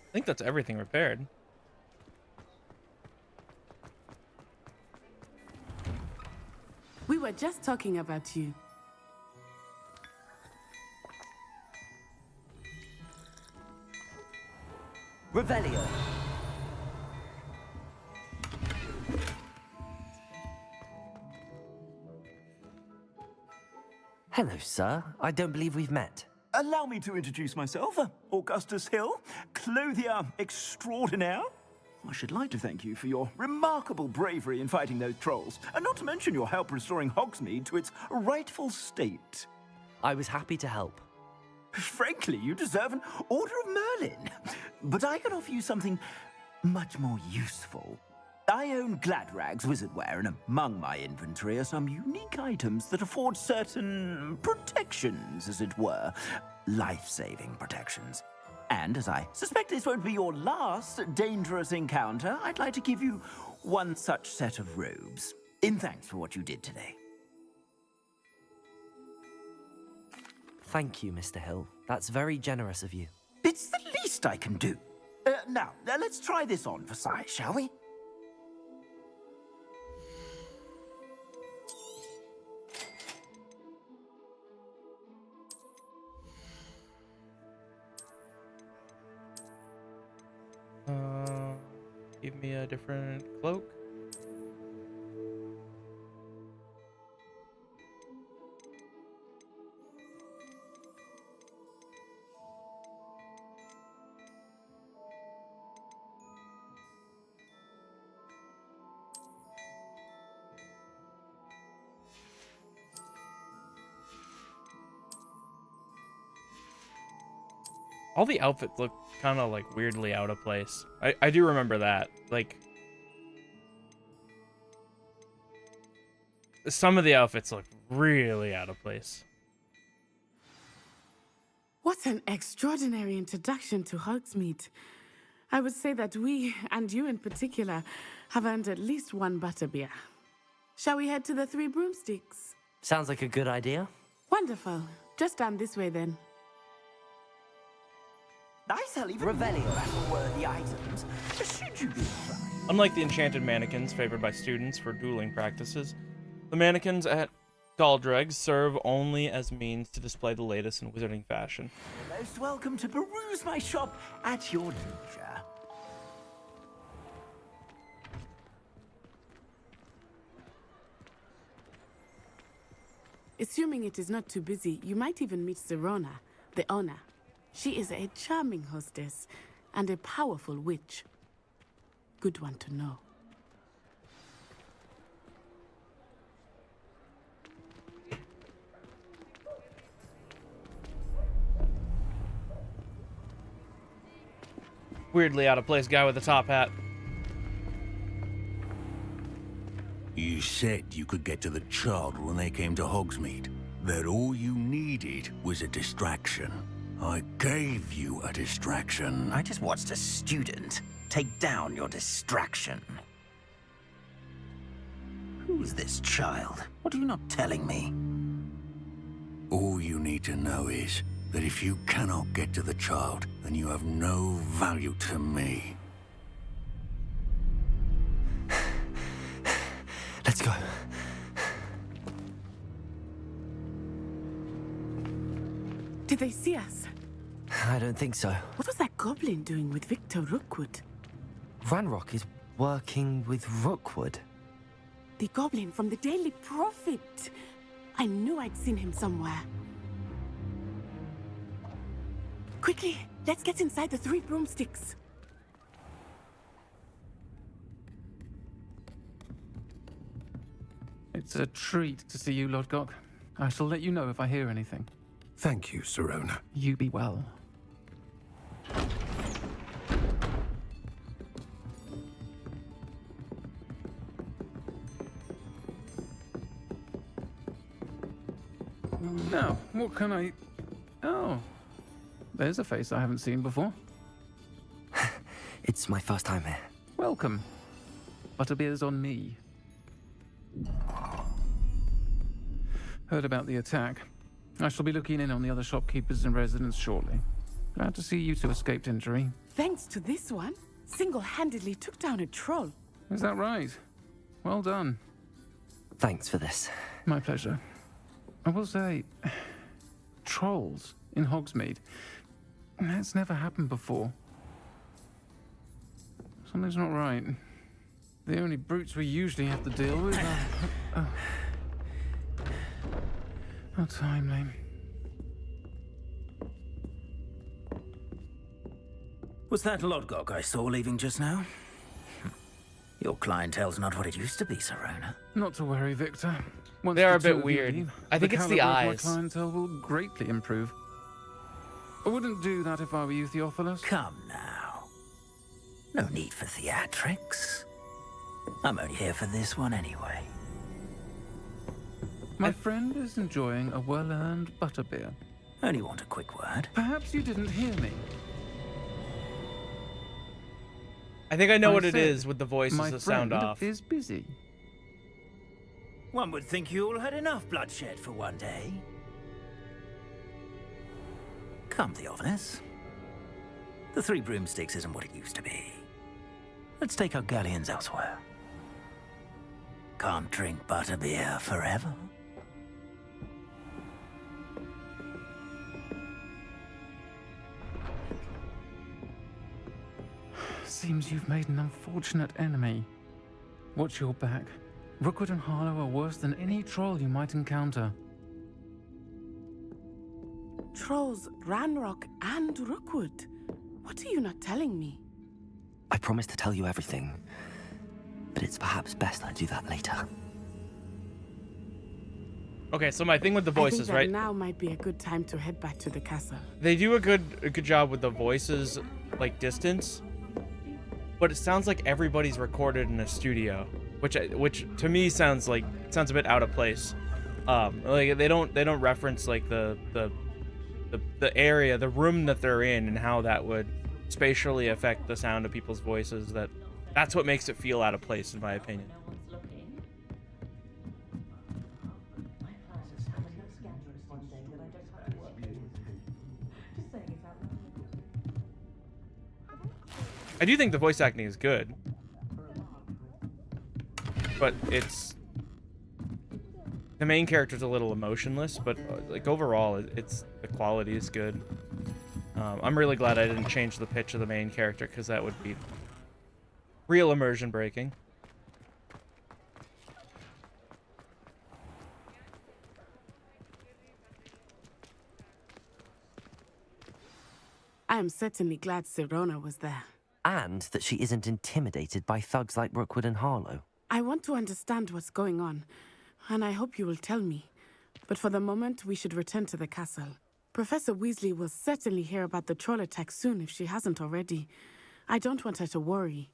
I think that's everything repaired. We were just talking about you. Revelio. Hello, sir. I don't believe we've met. Allow me to introduce myself. Augustus Hill, clothier extraordinaire. I should like to thank you for your remarkable bravery in fighting those trolls, and not to mention your help restoring Hogsmeade to its rightful state. I was happy to help. Frankly, you deserve an Order of Merlin. But I can offer you something much more useful. I own Gladrag's wizardware, and among my inventory are some unique items that afford certain protections, as it were. Life-saving protections. And as I suspect this won't be your last dangerous encounter, I'd like to give you one such set of robes, in thanks for what you did today. Thank you, Mr. Hill. That's very generous of you. It's the least I can do. Now, let's try this on for size, shall we? Give me a different cloak. All the outfits look kind of like weirdly out of place. I do remember that. Like, some of the outfits look really out of place. What an extraordinary introduction to Hogsmeade. I would say that we, and you in particular, have earned at least one butterbeer. Shall we head to the Three Broomsticks? Sounds like a good idea. Wonderful. Just down this way then. I sell even battle-worthy items. Should you be inclined? Unlike the enchanted mannequins favored by students for dueling practices, the mannequins at Galdreg's serve only as means to display the latest in wizarding fashion. You're most welcome to peruse my shop at your leisure. Assuming it is not too busy, you might even meet Serona, the owner. She is a charming hostess and a powerful witch. Good one to know. Weirdly out of place guy with a top hat. You said you could get to the child when they came to Hogsmeade. That all you needed was a distraction. I gave you a distraction. I just watched a student take down your distraction. Who's this child? What are you not telling me? All you need to know is that if you cannot get to the child, then you have no value to me. Let's go. Did they see us? I don't think so. What was that goblin doing with Victor Rookwood? Ranrock is working with Rookwood. The goblin from the Daily Prophet. I knew I'd seen him somewhere. Quickly, let's get inside the Three Broomsticks. It's a treat to see you, Lodgok. I shall let you know if I hear anything. Thank you, Serona. You be well. Now, what can I... Oh, there's a face I haven't seen before. It's my first time here. Welcome. Butterbeer's on me. Heard about the attack. I shall be looking in on the other shopkeepers and residents shortly. Glad to see you two escaped injury. Thanks to this one, single-handedly took down a troll. Is that right? Well done. Thanks for this. My pleasure. I will say, trolls in Hogsmeade. That's never happened before. Something's not right. The only brutes we usually have to deal with are... How timely. Was that Lodgok I saw leaving just now? Your clientele's not what it used to be, Serona. Not to worry, Victor. Once They are the a two bit of you weird. leave, I think it's the caliber of eyes. My clientele will greatly improve. I wouldn't do that if I were you, Theophilus. Come now. No need for theatrics. I'm only here for this one anyway. My friend is enjoying a well-earned butterbeer. Only want a quick word. Perhaps you didn't hear me. I think I know what it said is with the voices my that sound friend off. is busy. One would think you all had enough bloodshed for one day. Come, Theophilus. The Three Broomsticks isn't what it used to be. Let's take our galleons elsewhere. Can't drink butterbeer forever. Seems you've made an unfortunate enemy. Watch your back. Rookwood and Harlow are worse than any troll you might encounter. Trolls, Ranrock, and Rookwood. What are you not telling me? I promised to tell you everything, but it's perhaps best I do that later. Okay, so my thing with the I voices, think that right? now might be a good time to head back to the castle. They do a good job with the voices, like distance, but it sounds like everybody's recorded in a studio, which to me sounds a bit out of place. Like they don't reference like the area, the room that they're in, and how that would spatially affect the sound of people's voices. That's what makes it feel out of place, in my opinion. I do think the voice acting is good, but the main character's a little emotionless, but like overall, the quality is good. I'm really glad I didn't change the pitch of the main character, because that would be real immersion breaking. I am certainly glad Serona was there. And that she isn't intimidated by thugs like Rookwood and Harlow. I want to understand what's going on, and I hope you will tell me. But for the moment, we should return to the castle. Professor Weasley will certainly hear about the troll attack soon if she hasn't already. I don't want her to worry.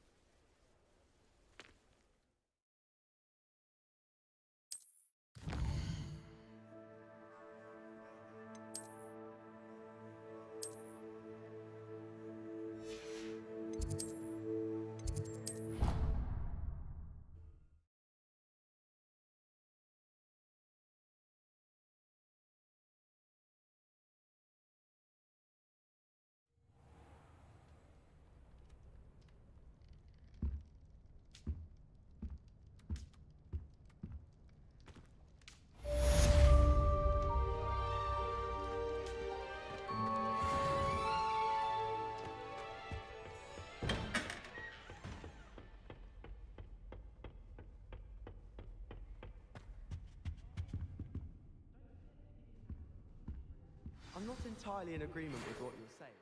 I'm not entirely in agreement with what you're saying.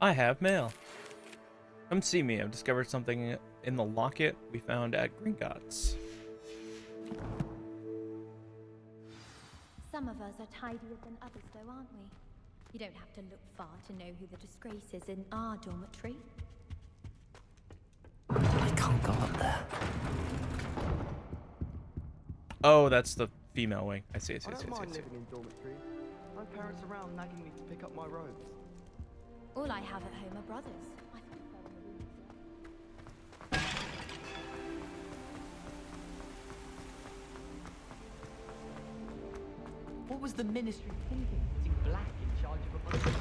I have mail. Come see me. I've discovered something in the locket we found at Gringotts. Some of us are tidier than others, though, aren't we? You don't have to look far to know who the disgrace is in our dormitory. I can't go up there. Oh, that's the female wing. I see. I don't mind living in dormitory. My parents around nagging me to pick up my robes. All I have at home are brothers. What was the ministry thinking, putting Black in charge of a bunch of...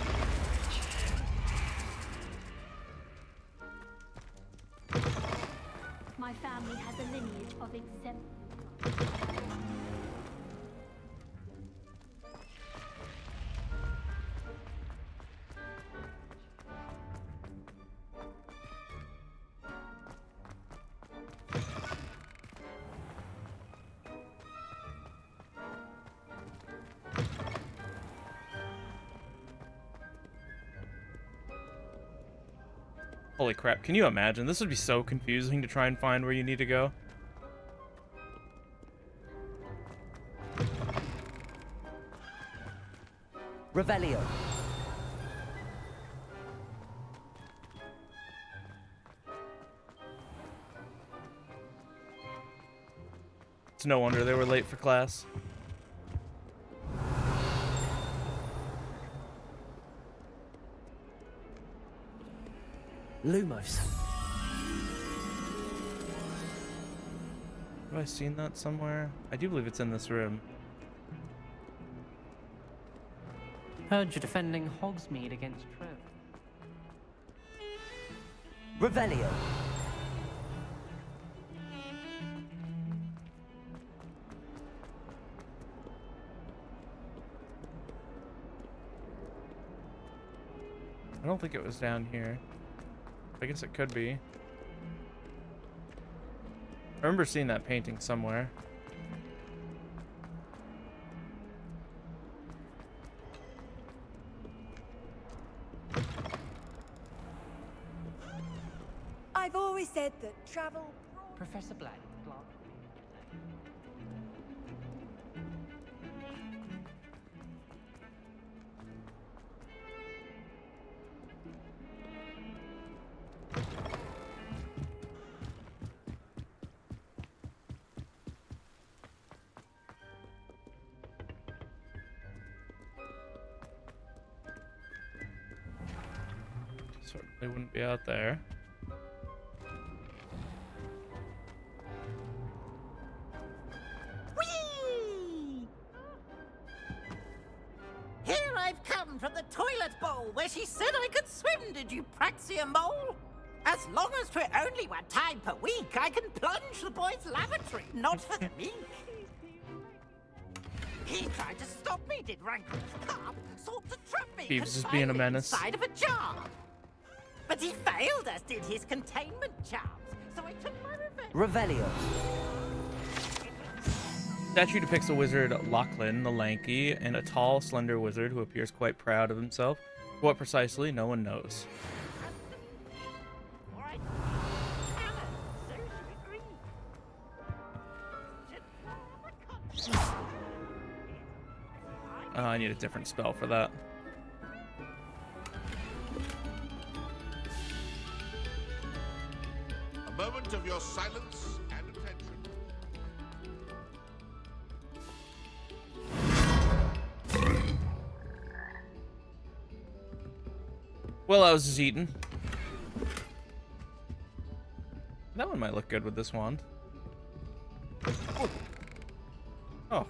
My My family has a lineage of exempt. Holy crap, can you imagine? This would be so confusing to try and find where you need to go. Revelio. It's no wonder they were late for class. Lumos. Have I seen that somewhere? I do believe it's in this room. Heard you're defending Hogsmeade against Trev. Revelio. I don't think it was down here. I guess it could be. I remember seeing that painting somewhere. I've always said that travel... Professor Black, Clark. Certainly wouldn't be out there. Whee! Here I've come from the toilet bowl where she said I could swim, did you praxia mole? As long as 'twere only one time per week, I can plunge the boy's lavatory, not for the meek. He tried to stop me, did rancorous carp, sought to trap me, Beeves is being a menace. inside of a jar. But he failed, as did his containment charms, so I took my revenge. Revelio. Statue depicts a wizard Lachlan the Lanky and a tall, slender wizard who appears quite proud of himself. What precisely, no one knows. I need a different spell for that. A moment of your silence and attention. Well, I was just eating. That one might look good with this wand. Oh.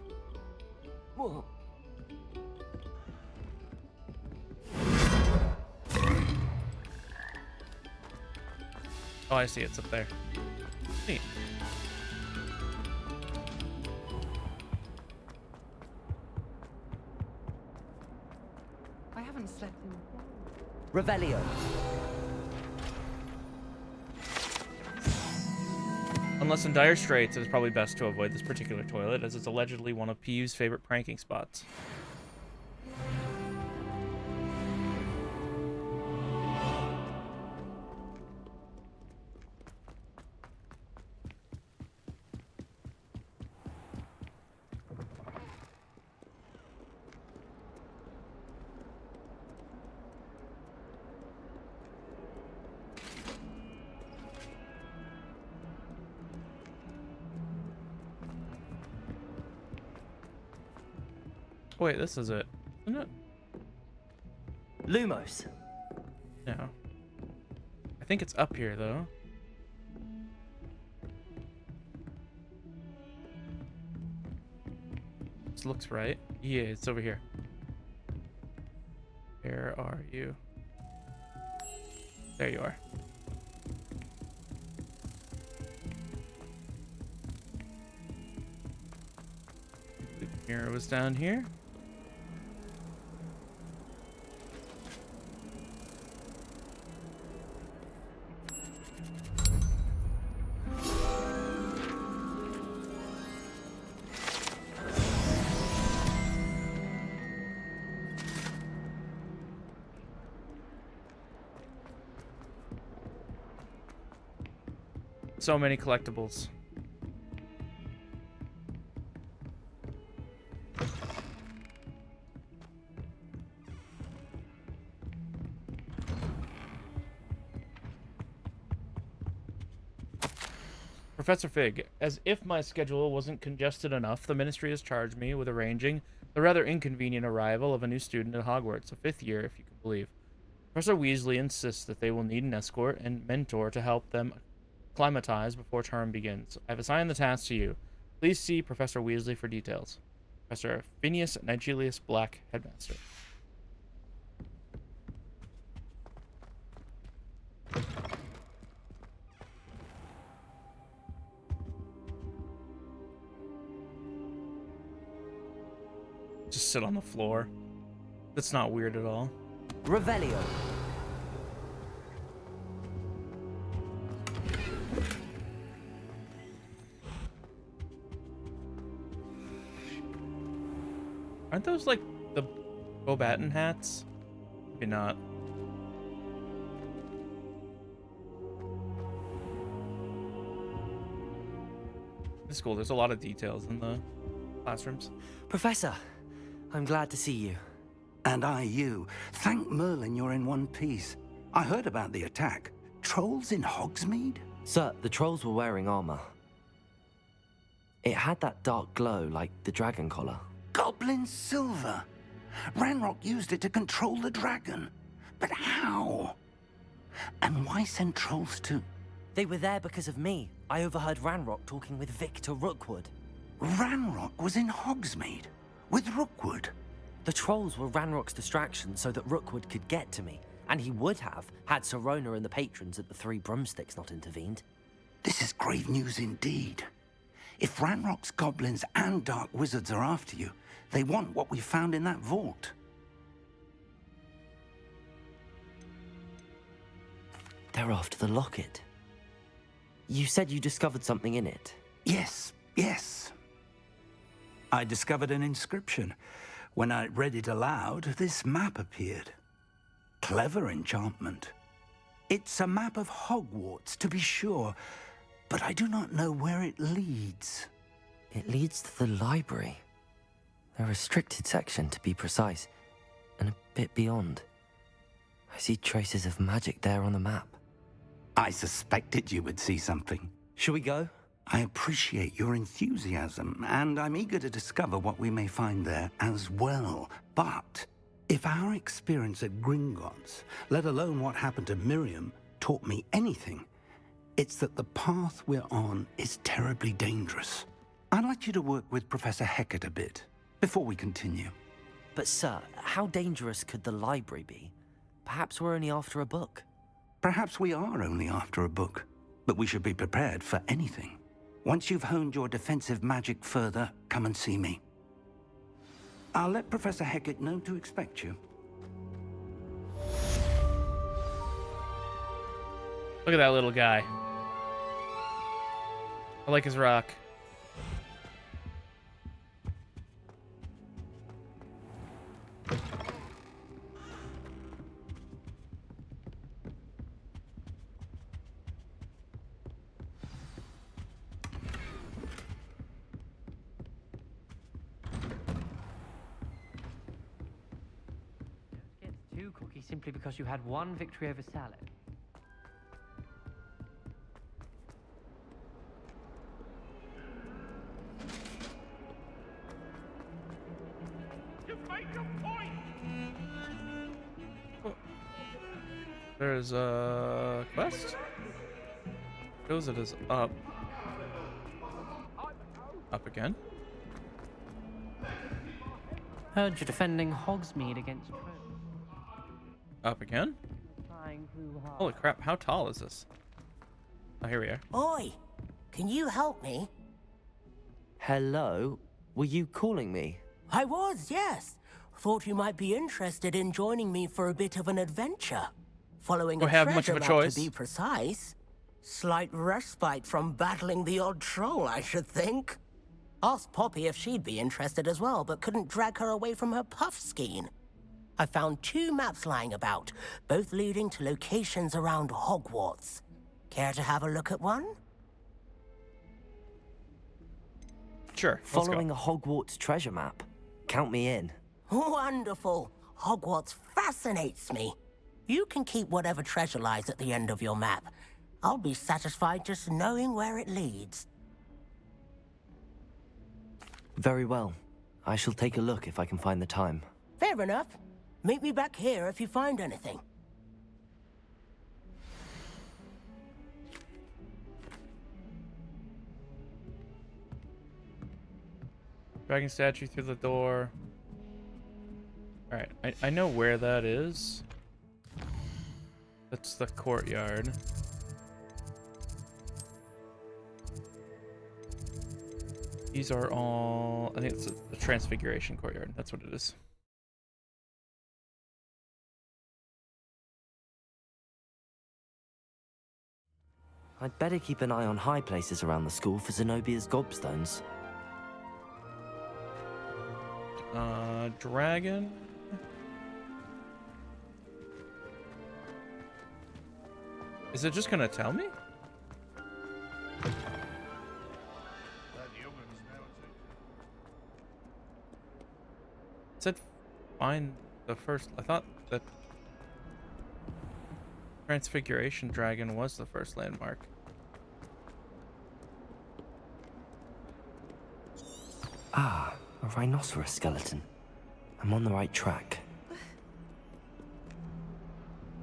Whoa. Oh, I see. It's up there. Neat. I haven't slept in... Revelio. Unless in dire straits, it is probably best to avoid this particular toilet, as it's allegedly one of PU's favorite pranking spots. Wait, this is it, isn't it? Lumos. No. I think it's up here, though. This looks right. Yeah, it's over here. Where are you? There you are. Mirror was down here. So many collectibles. Professor Fig, as if my schedule wasn't congested enough, the Ministry has charged me with arranging the rather inconvenient arrival of a new student at Hogwarts, a 5th year, if you can believe. Professor Weasley insists that they will need an escort and mentor to help them acclimatize before term begins. I've assigned the task to you. Please see Professor Weasley for details. Professor Phineas Nigelius Black, Headmaster. Just sit on the floor. That's not weird at all. Revelio. Aren't those like the Bobaton hats? Maybe not. It's cool. There's a lot of details in the classrooms. Professor, I'm glad to see you. And I you. Thank Merlin you're in one piece. I heard about the attack. Trolls in Hogsmeade? Sir, the trolls were wearing armor. It had that dark glow like the dragon collar. Goblin silver. Ranrock used it to control the dragon. But how? And why send trolls to... They were there because of me. I overheard Ranrock talking with Victor Rookwood. Ranrock was in Hogsmeade? With Rookwood? The trolls were Ranrock's distraction so that Rookwood could get to me. And he would have, had Sirona and the patrons at the Three Broomsticks not intervened. This is grave news indeed. If Ranrock's goblins and dark wizards are after you, they want what we found in that vault. They're after the locket. You said you discovered something in it. Yes, yes. I discovered an inscription. When I read it aloud, this map appeared. Clever enchantment. It's a map of Hogwarts, to be sure, but I do not know where it leads. It leads to the library. A restricted section, to be precise, and a bit beyond. I see traces of magic there on the map. I suspected you would see something. Shall we go? I appreciate your enthusiasm, and I'm eager to discover what we may find there as well. But if our experience at Gringotts, let alone what happened to Miriam, taught me anything, it's that the path we're on is terribly dangerous. I'd like you to work with Professor Hecat a bit before we continue. But sir, how dangerous could the library be? Perhaps we're only after a book. Perhaps we are only after a book, but we should be prepared for anything. Once you've honed your defensive magic further, come and see me. I'll let Professor Hecat know to expect you. Look at that little guy. I like his rock. Two cookies simply because you had one victory over salad. There's a quest. Shows it is up. Up again. Heard you're defending Hogsmeade against trolls. Up again. Holy crap! How tall is this? Oh, here we are. Oi! Can you help me? Hello? were you calling me? I was, yes. Thought you might be interested in joining me for a bit of an adventure. Following Or a have treasure much of a map, choice. to be precise. Slight respite from battling the odd troll, I should think. Asked Poppy if she'd be interested as well, but couldn't drag her away from her puff skein. I found 2 maps lying about, both leading to locations around Hogwarts. Care to have a look at one? Sure. Following a Hogwarts treasure map. Count me in. Wonderful. Hogwarts fascinates me. You can keep whatever treasure lies at the end of your map. I'll be satisfied just knowing where it leads. Very well. I shall take a look if I can find the time. Fair enough. Meet me back here if you find anything. Dragging statue through the door. Alright, I know where that is. That's the courtyard. These are all... I think it's the Transfiguration courtyard. That's what it is. I'd better keep an eye on high places around the school for Zenobia's gobstones. Dragon? Is it just gonna tell me? It said find the first... I thought that Transfiguration Dragon was the first landmark. Ah, a rhinoceros skeleton. I'm on the right track.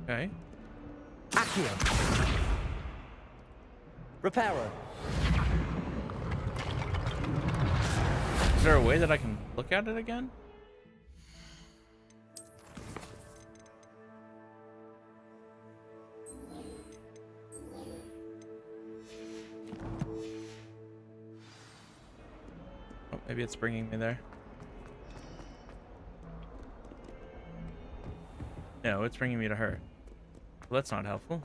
Okay. Accio! Reparo! Is there a way that I can look at it again? Oh, maybe it's bringing me there. No, it's bringing me to her. Well, that's not helpful.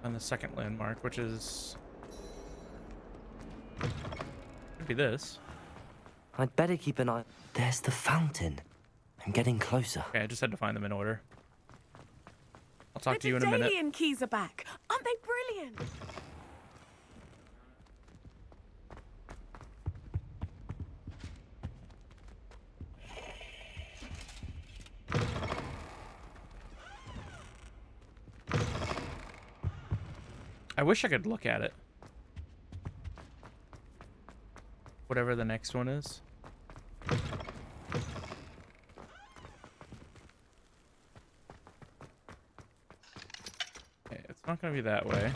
And the second landmark, which is... could be this. I'd better keep an eye... There's the fountain. I'm getting closer. Okay, I just had to find them in order. I'll talk to you in a minute. The Daedalian keys are back. Aren't they brilliant? I wish I could look at it. Whatever the next one is. Okay, it's not gonna be that way.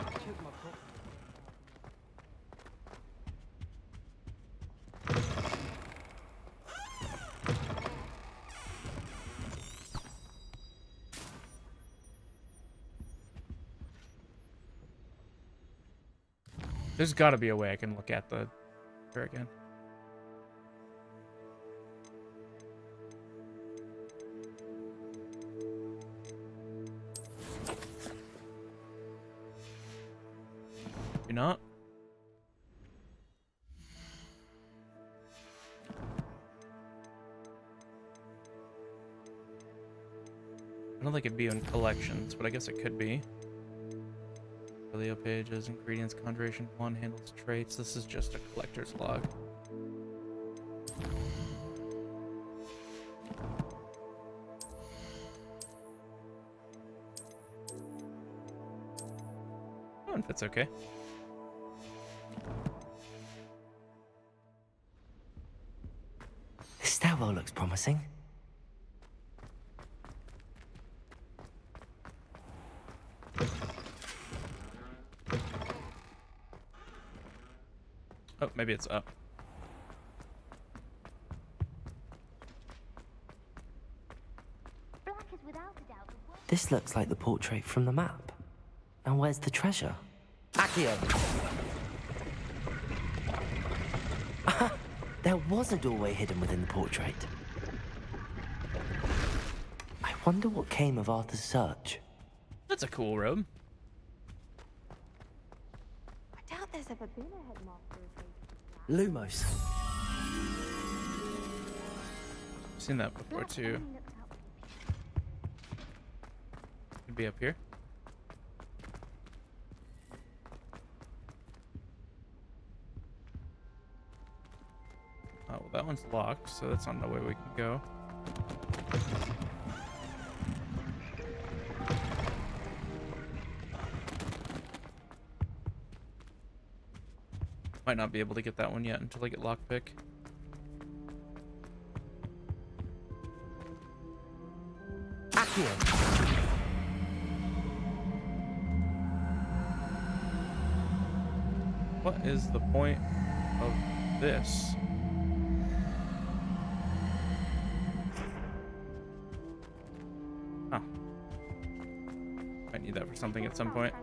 There's gotta be a way I can look at the her again. Maybe not. I don't think it'd be in collections, but I guess it could be. Folio pages, ingredients, conjuration 1, handles traits. This is just a collector's log. Oh, if it's okay. This stairwell looks promising. Oh, maybe it's up. This looks like the portrait from the map. Now where's the treasure? Accio! There was a doorway hidden within the portrait. I wonder what came of Arthur's search. That's a cool room. I doubt there's ever been a headmaster. Lumos. I've seen that before too. Could be up here. Oh, well, that one's locked, so that's not the way we can go. Might not be able to get that one yet until I get lockpick. Accio. What is the point of this? Huh. Might need that for something at some point.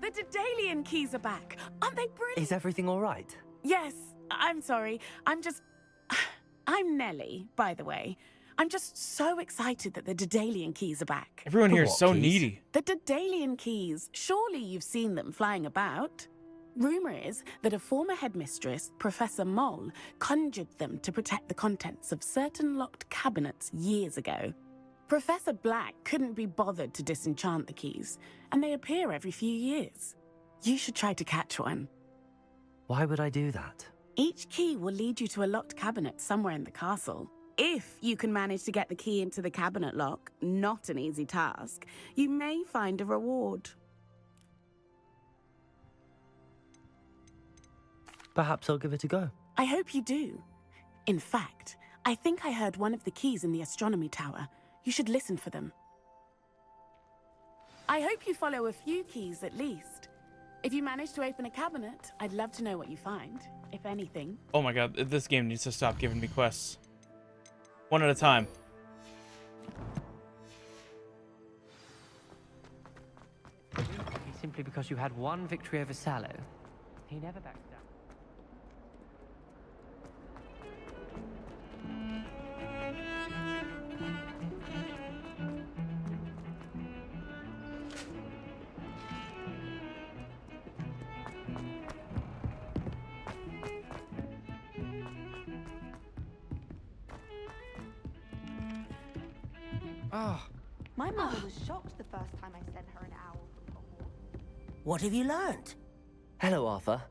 The Daedalian keys are back. Aren't they brilliant? Is everything all right? Yes, I'm sorry. I'm Nellie, by the way. I'm just so excited that the Daedalian keys are back. Everyone here is so needy. The Daedalian keys. Surely you've seen them flying about. Rumor is that a former headmistress, Professor Moll, conjured them to protect the contents of certain locked cabinets years ago. Professor Black couldn't be bothered to disenchant the keys, and they appear every few years. You should try to catch one. Why would I do that? Each key will lead you to a locked cabinet somewhere in the castle. If you can manage to get the key into the cabinet lock, not an easy task, you may find a reward. Perhaps I'll give it a go. I hope you do. In fact, I think I heard one of the keys in the astronomy tower. You should listen for them. I hope you follow a few keys at least. If you manage to open a cabinet, I'd love to know what you find, if anything. Oh my god, this game needs to stop giving me quests. One at a time. Simply because you had one victory over Sallow. He never backs down. My mother was shocked the first time I sent her an owl from Hogwarts. What have you learned? Hello, Arthur.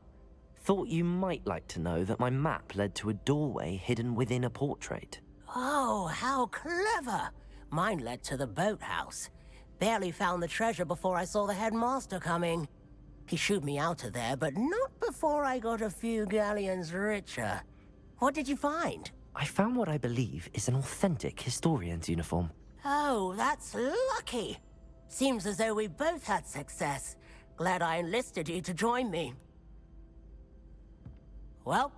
Thought you might like to know that my map led to a doorway hidden within a portrait. Oh, how clever! Mine led to the boathouse. Barely found the treasure before I saw the headmaster coming. He shooed me out of there, but not before I got a few galleons richer. What did you find? I found what I believe is an authentic historian's uniform. Oh, that's lucky. Seems as though we both had success. Glad I enlisted you to join me. Well,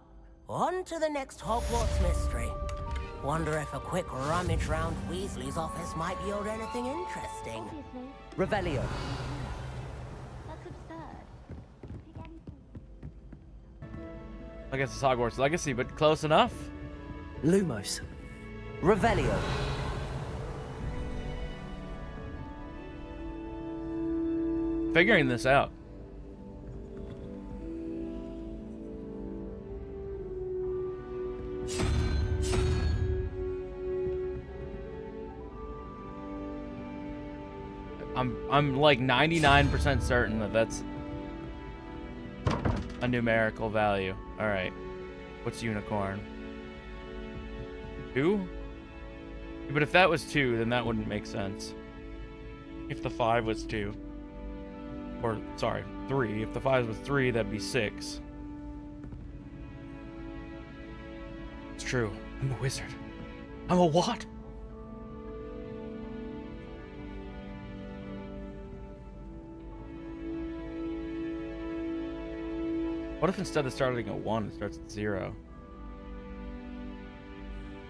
on to the next Hogwarts mystery. Wonder if a quick rummage round Weasley's office might yield anything interesting. Revelio. That's absurd. I guess it's Hogwarts Legacy, but close enough. Lumos. Revelio. Figuring this out. I'm like 99% certain that that's a numerical value. All right. What's unicorn? 2? But if that was 2, then that wouldn't make sense. If the 5 was 2. Or, sorry, 3. If the 5 was 3, that'd be 6. It's true. I'm a wizard. I'm a what? What if instead of starting at 1, it starts at 0?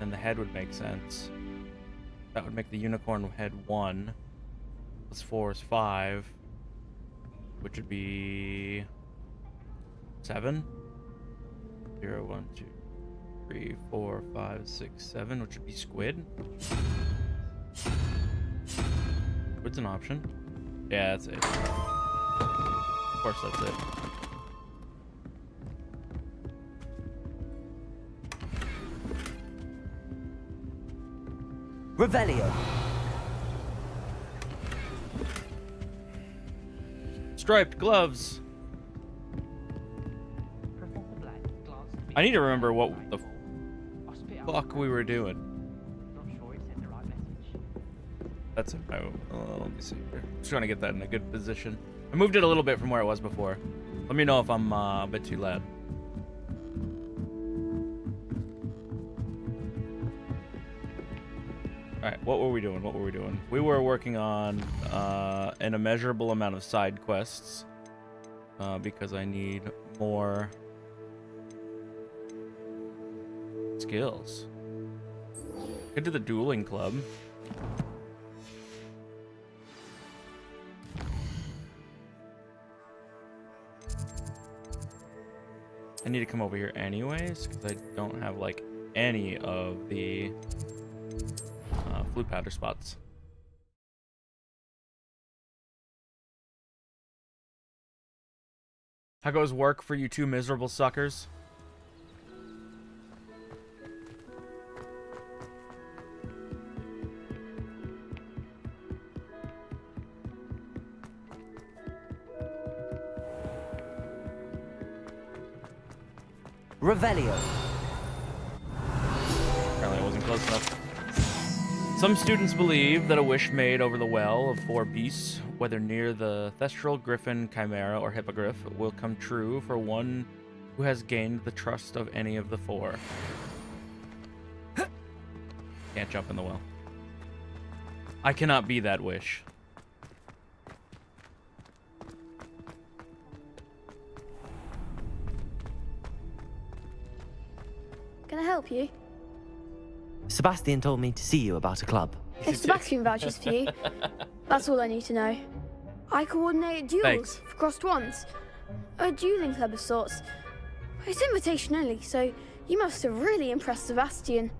Then the head would make sense. That would make the unicorn head 1. Plus 4 is 5. Which would be 7. 0, 1, 2, 3, 4, 5, 6, 7, which would be squid. Squid's an option. Yeah, that's it. Of course, that's it. Revelio. Striped gloves. I need to remember what the fuck we were doing. That's it. Oh, let me see here. Just trying to get that in a good position. I moved it a little bit from where it was before. Let me know if I'm a bit too loud. Alright, what were we doing? What were we doing? We were working on an immeasurable amount of side quests because I need more skills. Get to the dueling club. I need to come over here anyways because I don't have like any of the flute powder spots. How goes work for you two miserable suckers? Revelio. Apparently I wasn't close enough. Some students believe that a wish made over the well of 4 beasts, whether near the Thestral, Griffin, Chimera, or Hippogriff, will come true for one who has gained the trust of any of the 4. Can't jump in the well. I cannot be that wish. Can I help you? Sebastian told me to see you about a club. If Sebastian vouches for you, that's all I need to know. I coordinate duels for crossed wands. A dueling club of sorts. It's invitation only, so you must have really impressed Sebastian.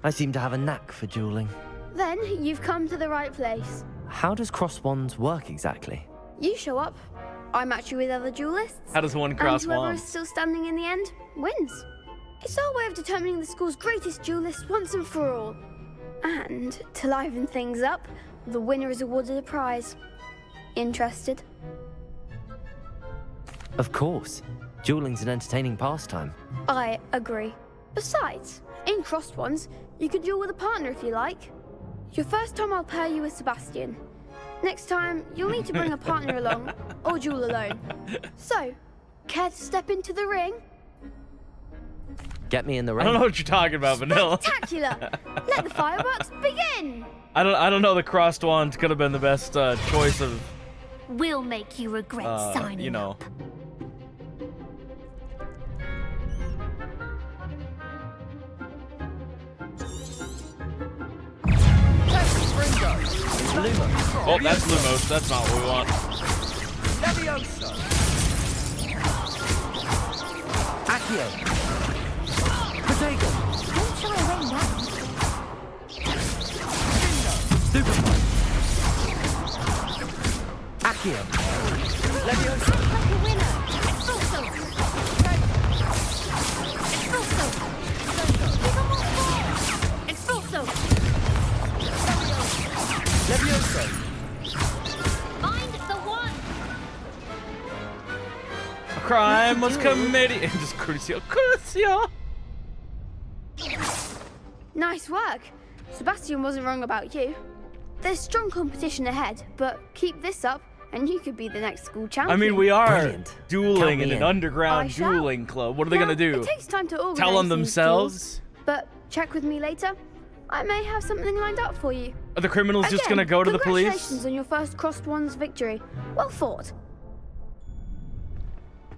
I seem to have a knack for dueling. Then you've come to the right place. How does cross wands work exactly? You show up, I match you with other duelists. How does one cross and whoever wands? is still standing in the end wins. It's our way of determining the school's greatest duelist once and for all. And to liven things up, the winner is awarded a prize. Interested? Of course. Dueling's an entertaining pastime. I agree. Besides, in crossed ones, you can duel with a partner if you like. Your first time I'll pair you with Sebastian. Next time, you'll need to bring a partner along, or duel alone. So, care to step into the ring? Get me in the ring. I don't know what you're talking about, Vanilla. Spectacular! Let the fireworks begin! I don't know. The crossed wands could have been the best choice of. We'll make you regret signing you know. up. Oh, that's Lumos. That's not what we want. Levioso. Accio. Protego. Don't shy away now. Super. Accio. Levioso. Like a winner. Expulso. Expulso. Give 'em all four. Expulso. Levioso. Find the one. A crime was committed. Just Crucio. Crucio. Nice work. Sebastian wasn't wrong about you. There's strong competition ahead, but keep this up and you could be the next school champion. I mean, we are Brilliant. dueling Count in me an in. underground I shall. dueling club. What are they Now, gonna do? It takes time to organize Tell on these themselves? duels, but check with me later. I may have something lined up for you. Are the criminals just Again, gonna go to the police? Congratulations on your first crossed wands victory. Well fought.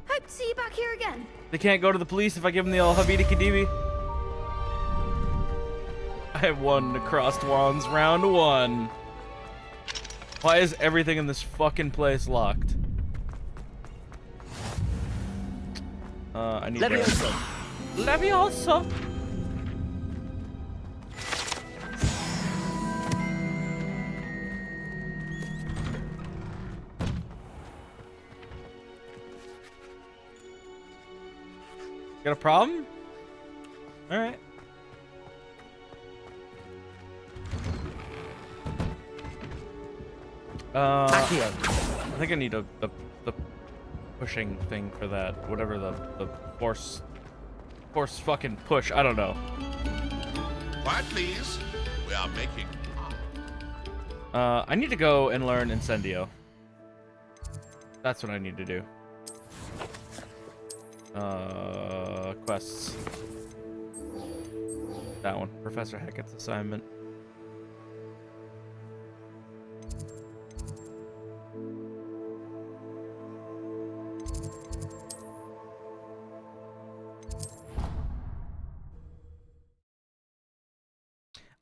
Hope to see you back here again. They can't go to the police if I give them the old Habidi Kadibi. I won crossed wands round 1. Why is everything in this fucking place locked? I need Leviosa. Leviosa. Got a problem? All right. I think I need the pushing thing for that. Whatever the force fucking push. I don't know. Quiet, please. We are making. I need to go and learn Incendio. That's what I need to do. Quests. That one. Professor Hackett's assignment.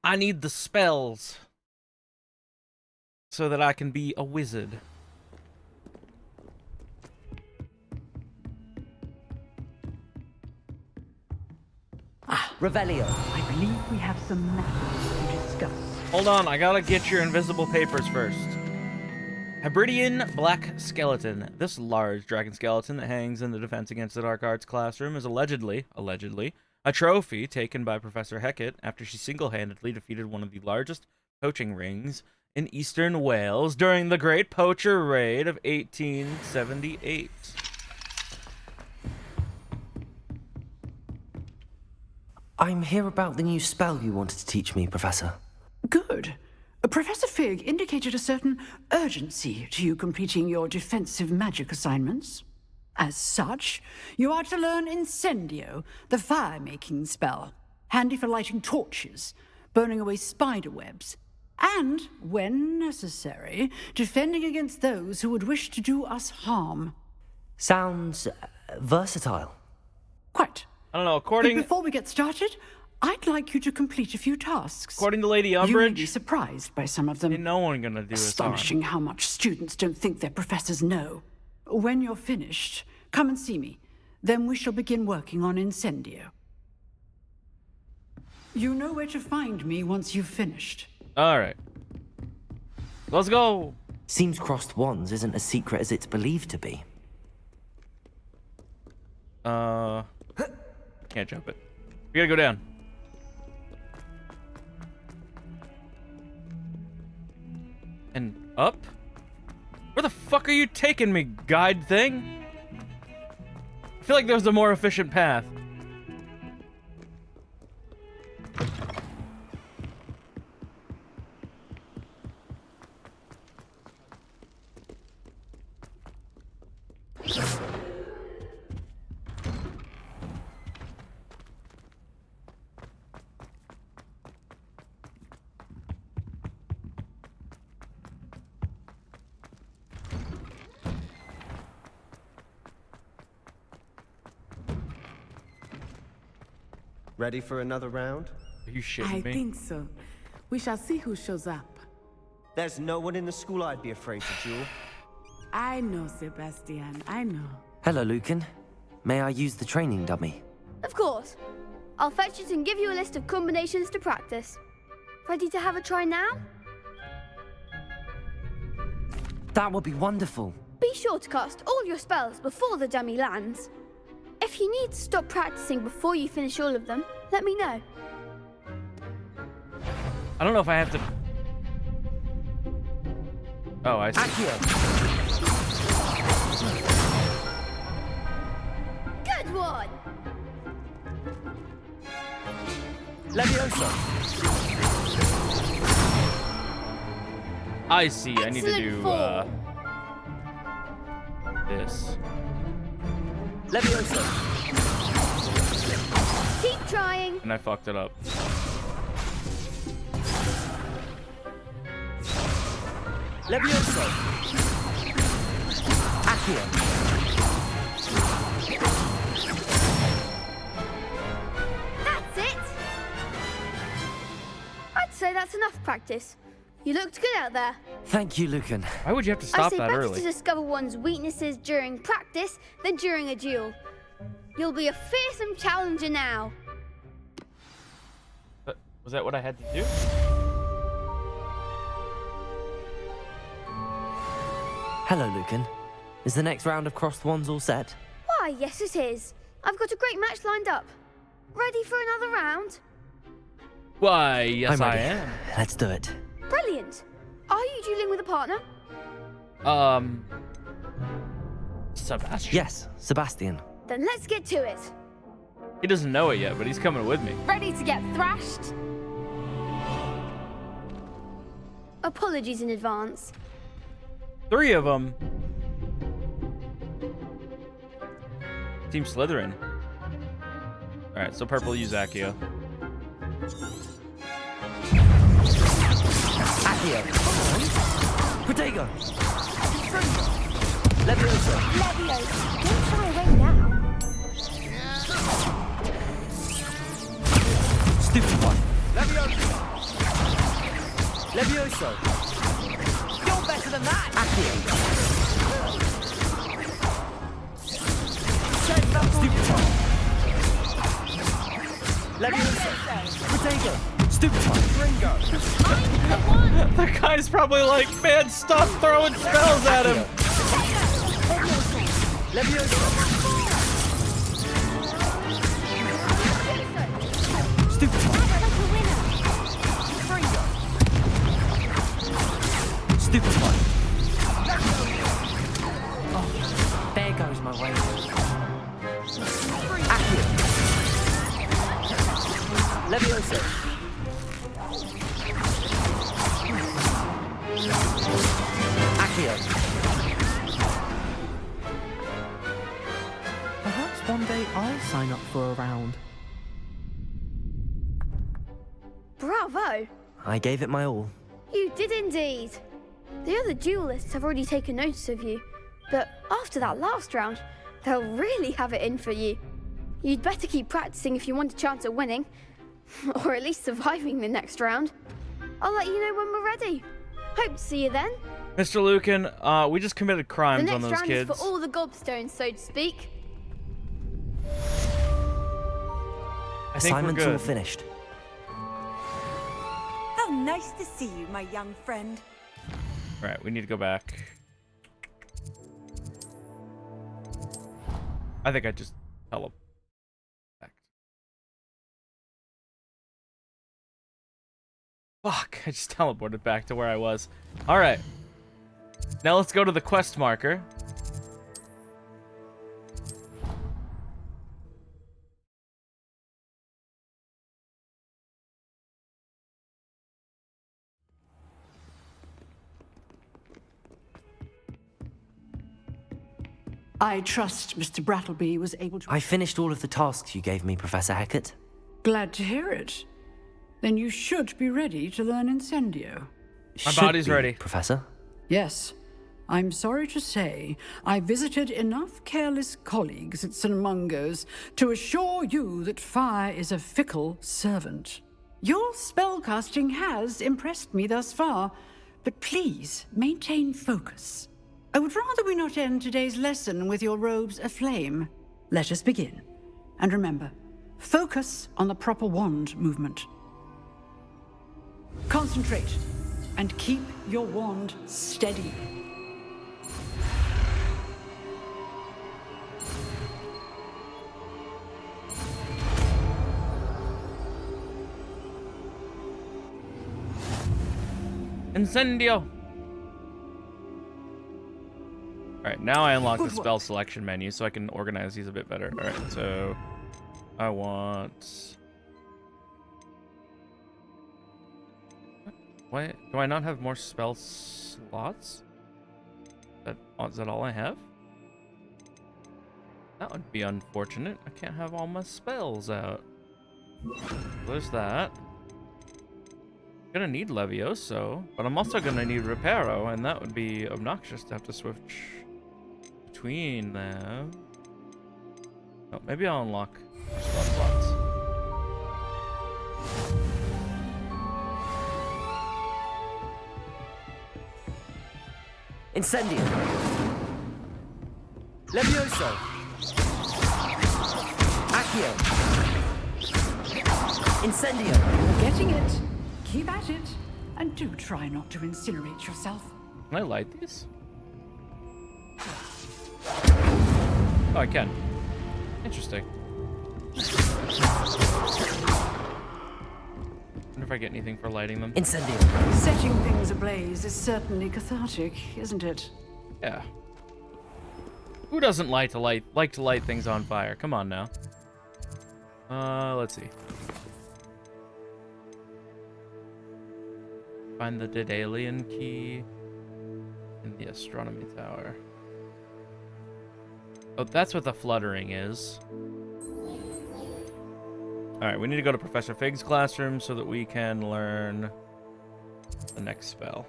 I need the spells so that I can be a wizard. Revelio. I believe we have some matters to discuss. Hold on, I gotta get your invisible papers first. Hebridean Black Skeleton. This large dragon skeleton that hangs in the Defense Against the Dark Arts classroom is allegedly, a trophy taken by Professor Hecat after she single-handedly defeated one of the largest poaching rings in eastern Wales during the Great Poacher Raid of 1878. I'm here about the new spell you wanted to teach me, Professor. Good. Professor Fig indicated a certain urgency to you completing your defensive magic assignments. As such, you are to learn Incendio, the fire-making spell, handy for lighting torches, burning away spider webs, and, when necessary, defending against those who would wish to do us harm. Sounds versatile. Quite. I don't know, according... But before we get started, I'd like you to complete a few tasks. According to Lady Umbridge... You may be surprised by some of them. Ain't no one gonna do this harm. Astonishing how much students don't think their professors know. When you're finished, come and see me. Then we shall begin working on Incendio. You know where to find me once you've finished. Alright. Let's go! Seems crossed wands isn't as secret as it's believed to be. Can't jump it. We gotta go down. And up? Where the fuck are you taking me, guide thing? I feel like there's a more efficient path. Ready for another round? Are you shitting I me? think so. We shall see who shows up. There's no one in the school I'd be afraid to duel. I know, Sebastian. I know. Hello, Lucan. May I use the training dummy? Of course. I'll fetch it and give you a list of combinations to practice. Ready to have a try now? That would be wonderful. Be sure to cast all your spells before the dummy lands. If you need to stop practicing before you finish all of them, let me know. I don't know if I have to... Oh, I see. Good one! Leviosa. I see. I need to Excellent do, form. this. Leviosa. Keep trying. And I fucked it up. Leviosa. Accio. That's it. That's enough practice. You looked good out there. Thank you, Lucan. Why would you have to I stop say that better early? to discover one's weaknesses during practice than during a duel. You'll be a fearsome challenger now. Was that what I had to do? Hello, Lucan. Is the next round of Cross the Wands all set? Why, yes it is. I've got a great match lined up. Ready for another round? Why, yes, I'm I ready. am. Let's do it. Brilliant. Are you dueling with a partner? Sebastian. Yes, Sebastian. Then let's get to it. He doesn't know it yet, but he's coming with me. Ready to get thrashed? Apologies in advance. 3 of them. Team Slytherin. Alright, so purple use Accio. Accio. Protego. Leviosa. Leviosa. Don't shy away now. Stupid one. Leviosa! Levioso. You're better than that! Accio. Stupid one! Leviosa. Protego. Stupid one. Ringo! The guy's probably like, man, stop throwing spells at him. Leviosa. Stupid one. Stupid one. Oh, there goes my way. Accio. Leviosa. Accio. Perhaps one day I'll sign up for a round. Bravo. I gave it my all. You did indeed. The other duelists have already taken notice of you, but after that last round, they'll really have it in for you. You'd better keep practicing if you want a chance at winning, or at least surviving the next round. I'll let you know when we're ready. Hope to see you then. Mr. Lucan, we just committed The crimes next on those round kids. is for all the gobstones, so to speak. I think we're Assignments all good. finished. How nice to see you, my young friend. Right, we need to go back. I think I just tell him. Fuck, I just teleported back to where I was. Alright. Now let's go to the quest marker. I trust Mr. Brattleby was able to... I finished all of the tasks you gave me, Professor Hecat. Glad to hear it. Then you should be ready to learn Incendio. My body's ready. Professor? Yes. I'm sorry to say, I visited enough careless colleagues at St. Mungo's to assure you that fire is a fickle servant. Your spellcasting has impressed me thus far, but please maintain focus. I would rather we not end today's lesson with your robes aflame. Let us begin. And remember, focus on the proper wand movement. Concentrate, and keep your wand steady. Incendio! Alright, now I unlock the spell selection menu so I can organize these a bit better. Alright, so I want... What? Do I not have more spell slots? Is that all I have? That would be unfortunate. I can't have all my spells out. There's that. Gonna need Levioso, but I'm also gonna need Reparo, and that would be obnoxious to have to switch between them. Oh, maybe I'll unlock spell slots. Incendio. Levioso. Accio. Incendio. Getting it. Keep at it. And do try not to incinerate yourself. Can I light these? Oh, I can. Interesting. Wonder if I get anything for lighting them. Incendio. Setting things ablaze is certainly cathartic, isn't it? Yeah. Who doesn't like to light things on fire? Come on now. Let's see. Find the Daedalian key in the astronomy tower. Oh, that's what the fluttering is. Alright, we need to go to Professor Fig's classroom so that we can learn the next spell.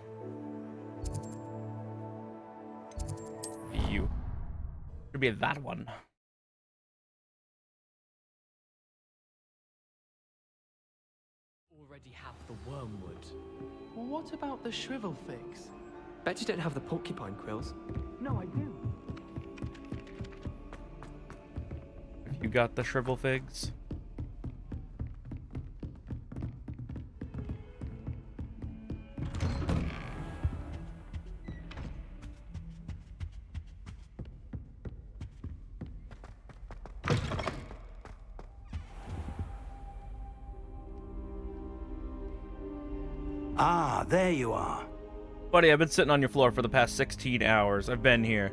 You. Should be that one. Already have the wormwood. Well, what about the shrivel figs? Bet you don't have the porcupine quills. No, I do. Have you got the shrivel figs? Ah, there you are. Buddy, I've been sitting on your floor for the past 16 hours. I've been here.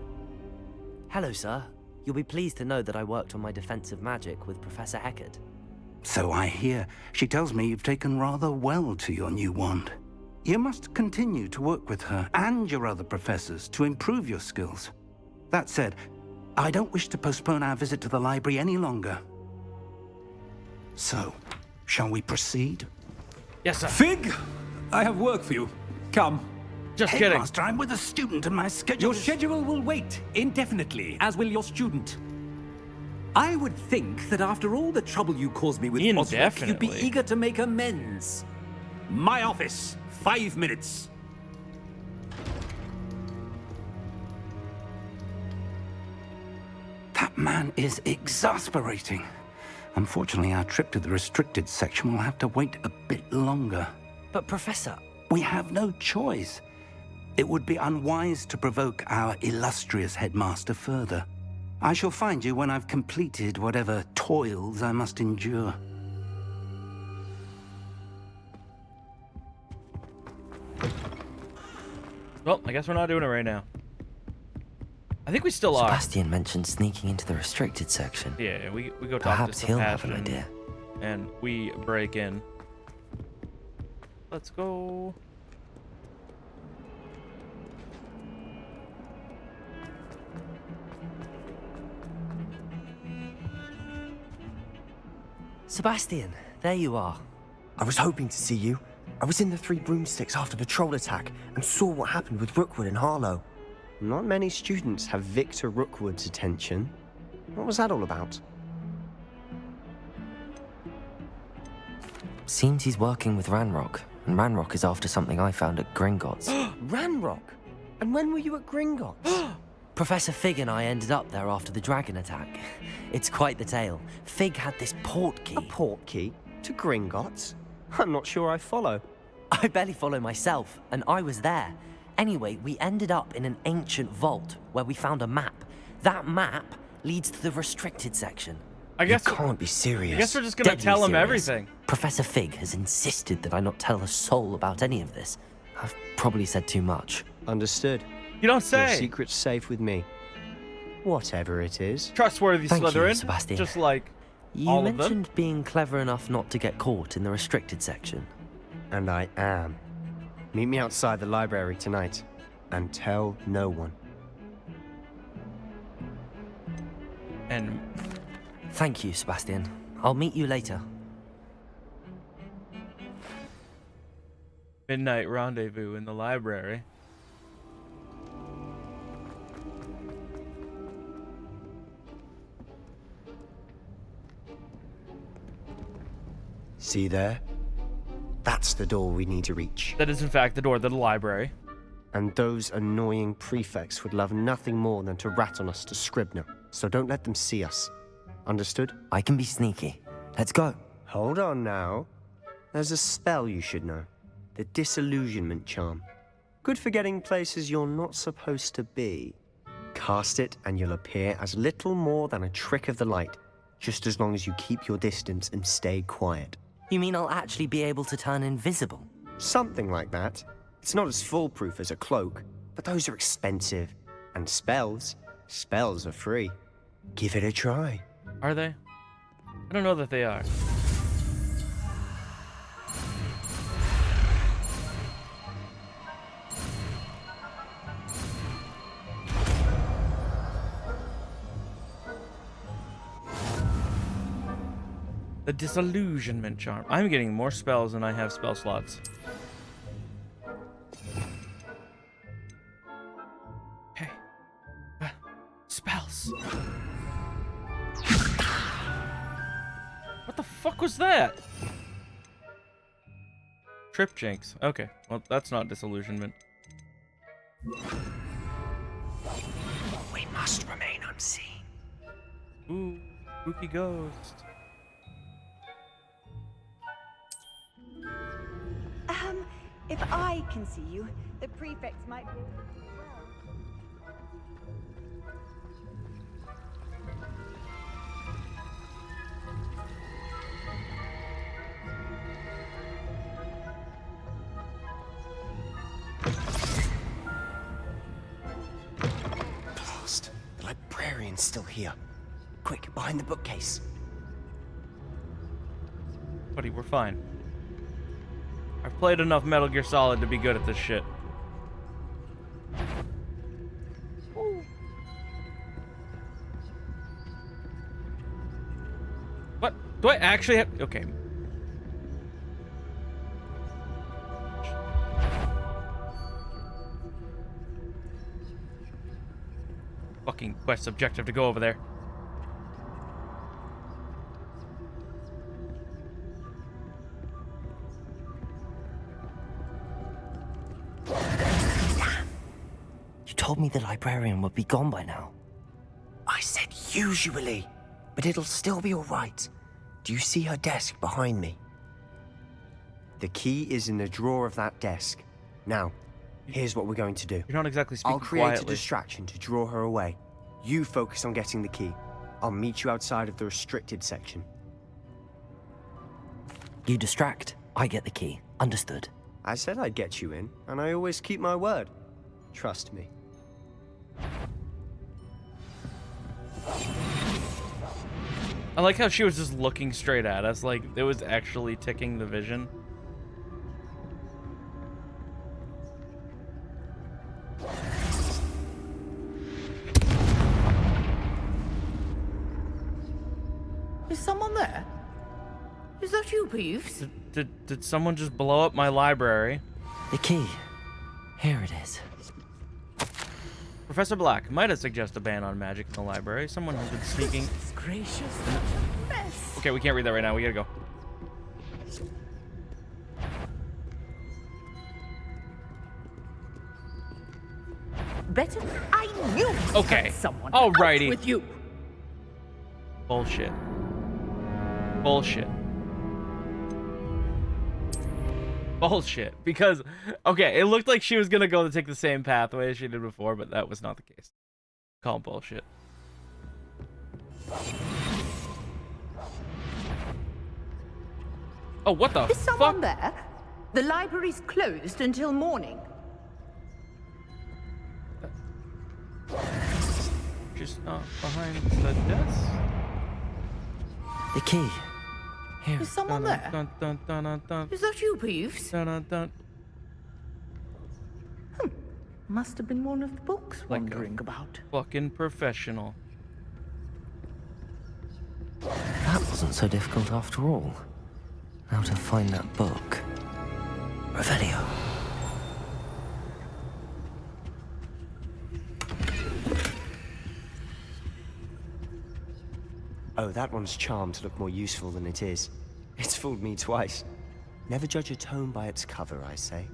Hello, sir. You'll be pleased to know that I worked on my defensive magic with Professor Eckert. So I hear. She tells me you've taken rather well to your new wand. You must continue to work with her and your other professors to improve your skills. That said, I don't wish to postpone our visit to the library any longer. So, shall we proceed? Yes, sir. Fig, I have work for you. Come. Just kidding. Headmaster, I'm with a student and my schedule Your schedule will wait indefinitely, as will your student. I would think that after all the trouble you caused me with Osric, you'd be eager to make amends. My office, 5 minutes. That man is exasperating. Unfortunately, our trip to the restricted section will have to wait a bit longer. But, Professor... We have no choice. It would be unwise to provoke our illustrious headmaster further. I shall find you when I've completed whatever toils I must endure. Well, I guess we're not doing it right now. I think we still are. Sebastian mentioned sneaking into the restricted section. Yeah, we go talk Perhaps to he'll have Sebastian, an idea. and we break in. Let's go. Sebastian, there you are. I was hoping to see you. I was in the Three Broomsticks after the troll attack and saw what happened with Rookwood and Harlow. Not many students have Victor Rookwood's attention. What was that all about? Seems he's working with Ranrock, and Ranrock is after something I found at Gringotts. Ranrock? And when were you at Gringotts? Professor Fig and I ended up there after the dragon attack. It's quite the tale. Fig had this port key. A port key? To Gringotts? I'm not sure I follow. I barely follow myself, and I was there. Anyway, we ended up in an ancient vault where we found a map. That map leads to the restricted section. I guess you can't be serious. I guess we're just gonna Deadly tell him serious. everything. Professor Fig has insisted that I not tell a soul about any of this. I've probably said too much. Understood. You don't say. Your secret's safe with me. Whatever it is. Trustworthy Thank Slytherin, you, Sebastian. just like You all of them. mentioned being clever enough not to get caught in the restricted section. And I am. Meet me outside the library tonight. And tell no one. And thank you, Sebastian. I'll meet you later. Midnight rendezvous in the library. See there? That's the door we need to reach. That is, in fact, the door to the library. And those annoying prefects would love nothing more than to rat on us to Scribner, so don't let them see us. Understood? I can be sneaky. Let's go. Hold on now. There's a spell you should know. The Disillusionment Charm. Good for getting places you're not supposed to be. Cast it and you'll appear as little more than a trick of the light, just as long as you keep your distance and stay quiet. You mean I'll actually be able to turn invisible? Something like that. It's not as foolproof as a cloak, but those are expensive. And spells are free. Give it a try. Are they? I don't know that they are. The Disillusionment Charm. I'm getting more spells than I have spell slots. Okay. Spells. What the fuck was that? Trip Jinx. Okay. Well, that's not disillusionment. We must remain unseen. Ooh, spooky ghost. If I can see you, the prefects might be able to Blast. The librarian's still here. Quick, behind the bookcase. Buddy, we're fine. I've played enough Metal Gear Solid to be good at this shit. Ooh. What? Do I actually have... Okay. Fucking quest objective to go over there. Told me the librarian would be gone by now. I said usually, but it'll still be all right. Do you see her desk behind me? The key is in the drawer of that desk. Now, here's what we're going to do. You're not exactly speaking I'll create quietly. a distraction to draw her away. You focus on getting the key. I'll meet you outside of the restricted section. You distract, I get the key. Understood. I said I'd get you in, and I always keep my word. Trust me. I like how she was just looking straight at us, like it was actually ticking the vision. Is someone there? Is that you, Peeves? Did someone just blow up my library? The key. Here it is. Professor Black, might I suggest a ban on magic in the library? Someone has been sneaking. Gracious. Okay, we can't read that right now. We gotta go. Better. I knew. Okay. Someone. Alrighty. Out with you. Bullshit. Bullshit. Bullshit. Because, okay, it looked like she was gonna go to take the same pathway as she did before, but that was not the case. Call bullshit. Oh, what the Is someone fuck? there? The library's closed until morning. Just behind the desk. The key. Here. Is someone there? Dun, dun, dun, dun, dun. Is that you, Peeves? Dun, dun, dun. Must have been one of the books Like wandering about. Fucking professional. That wasn't so difficult after all. How to find that book. Revelio. Oh, that one's charmed to look more useful than it is. It's fooled me twice. Never judge a tome by its cover, I say.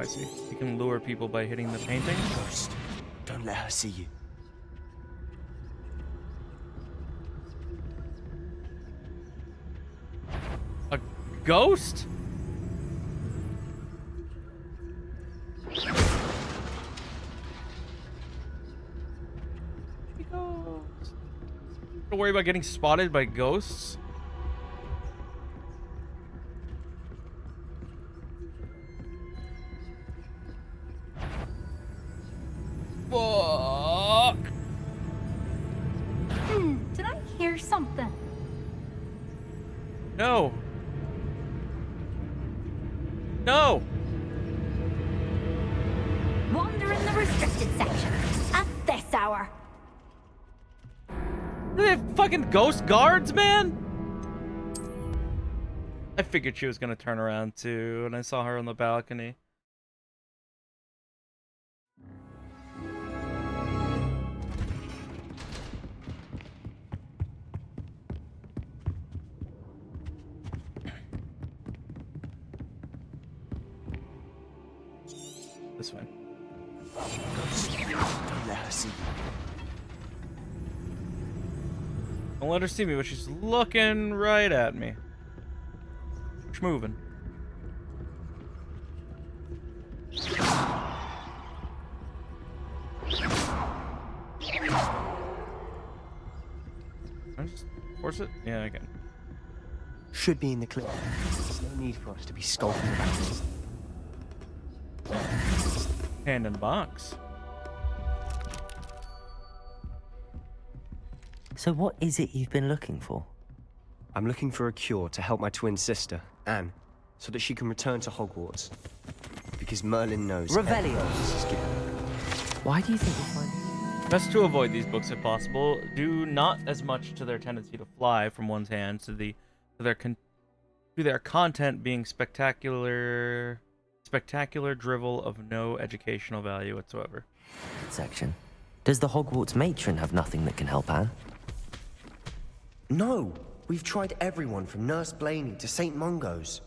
I see. You can lure people by hitting the painting. Ghost, don't let her see you. A ghost? Don't worry about getting spotted by ghosts. Fuck. Did I hear something? No. No. Wander in the restricted section at this hour. They have fucking ghost guards, man. I figured she was gonna turn around too, and I saw her on the balcony. This way. Don't let her see you. Don't let her see me, but she's looking right at me. She's moving. Can I just force it? Yeah, I can. Should be in the clear. There's no need for us to be skulking about. Hand in box. So what is it you've been looking for? I'm looking for a cure to help my twin sister, Anne, so that she can return to Hogwarts. Because Merlin knows. Revelio. Why do you think we'll find? Best to avoid these books if possible. Do not as much to their tendency to fly from one's hands to their content being spectacular drivel of no educational value whatsoever. Section. Does the Hogwarts matron have nothing that can help Anne? No, we've tried everyone from Nurse Blaney to St. Mungo's.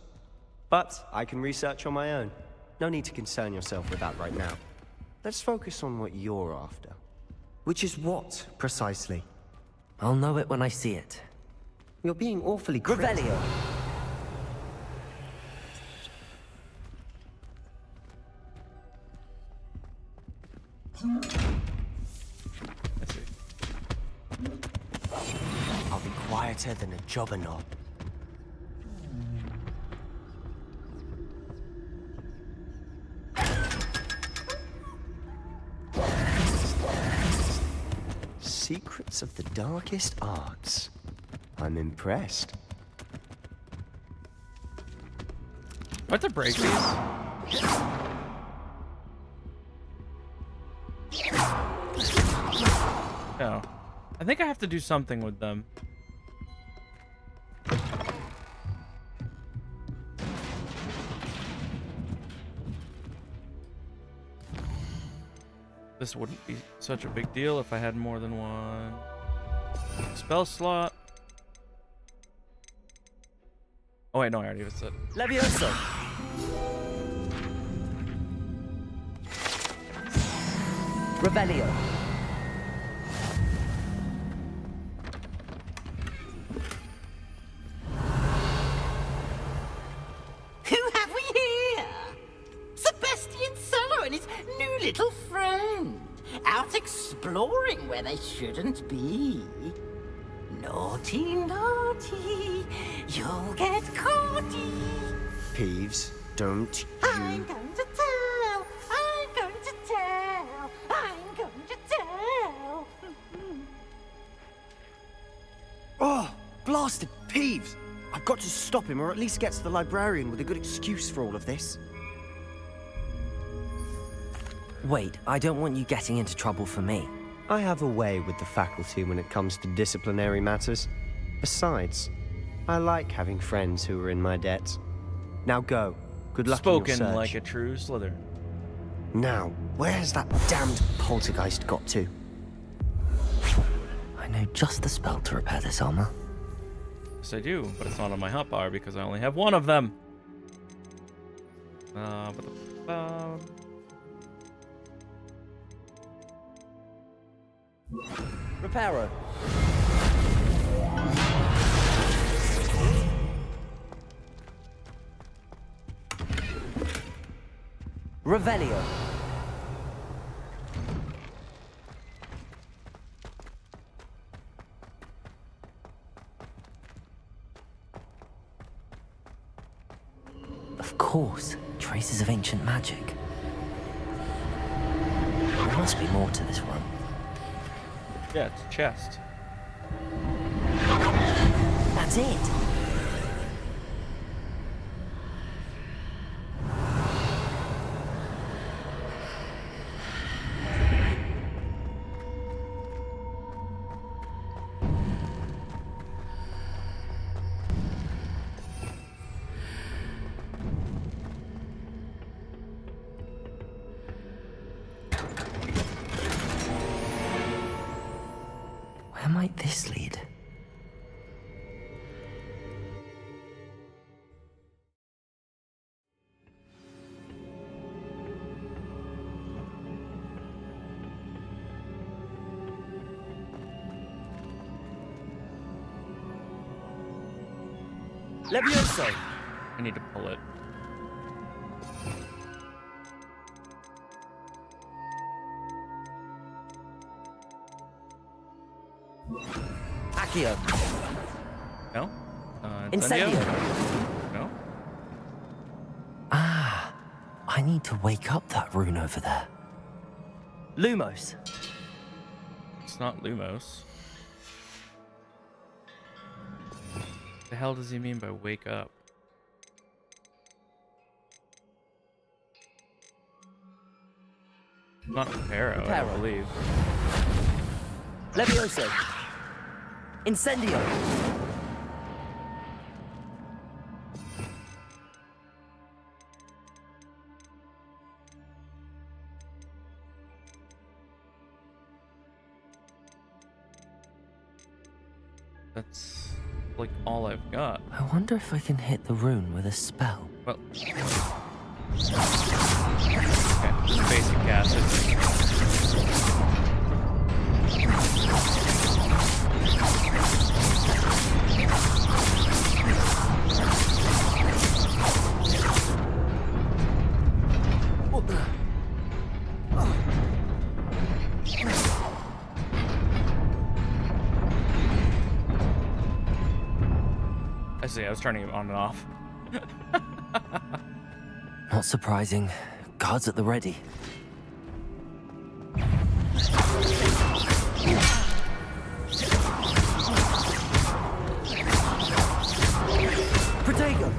But I can research on my own. No need to concern yourself with that right now. Let's focus on what you're after. Which is what, precisely? I'll know it when I see it. You're being awfully cryptic. Revelio. Let's see. I'll be quieter than a jobberknob. Secrets of the darkest arts. I'm impressed. I have to break these. No. I think I have to do something with them. This wouldn't be such a big deal if I had more than one spell slot. Oh wait, no, I already said it. Levioso. Revelio. Who have we here? Sebastian Cello and his new little friend. Out exploring where they shouldn't be. Naughty, naughty, you'll get caughty. Peeves, don't I'm going to tell, I'm going to tell, I'm going to tell. Oh, blasted Peeves! I've got to stop him, or at least get to the librarian with a good excuse for all of this. Wait, I don't want you getting into trouble for me. I have a way with the faculty when it comes to disciplinary matters. Besides, I like having friends who are in my debt. Now go. Good luck in your search. Spoken like a true Slytherin. Now, where's that damned poltergeist got to? I know just the spell to repair this armor. Yes, I do, but it's not on my hotbar because I only have one of them. Reparo. Revelio. Of course, traces of ancient magic. There must be more to this one. Yeah, it's a chest. That's it. Where might this lead? Levioso! I need to pull it. Accio. No? Incendio. No? Ah, I need to wake up that rune over there. Lumos. It's not Lumos. What the hell does he mean by wake up? Not Reparo, I don't believe. Levioso. Incendio. That's like all I've got. I wonder if I can hit the rune with a spell. Well, okay, basic acid. I see, I was turning it on and off. Not surprising. Guards at the ready. Protego!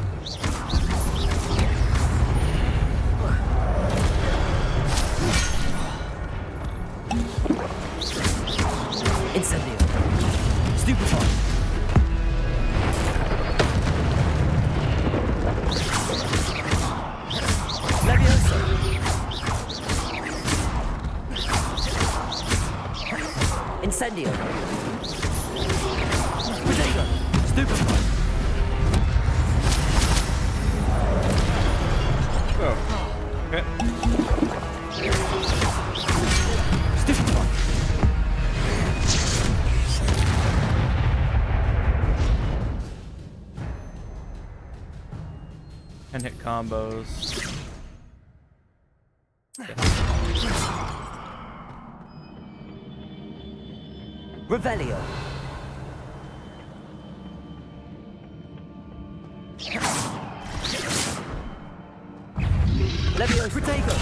Incendio! Stupefy! Levioso! Incendio! Protego! Stupefy! Oh, okay. Stupefy! And hit combos. Revelio. Levio Protego.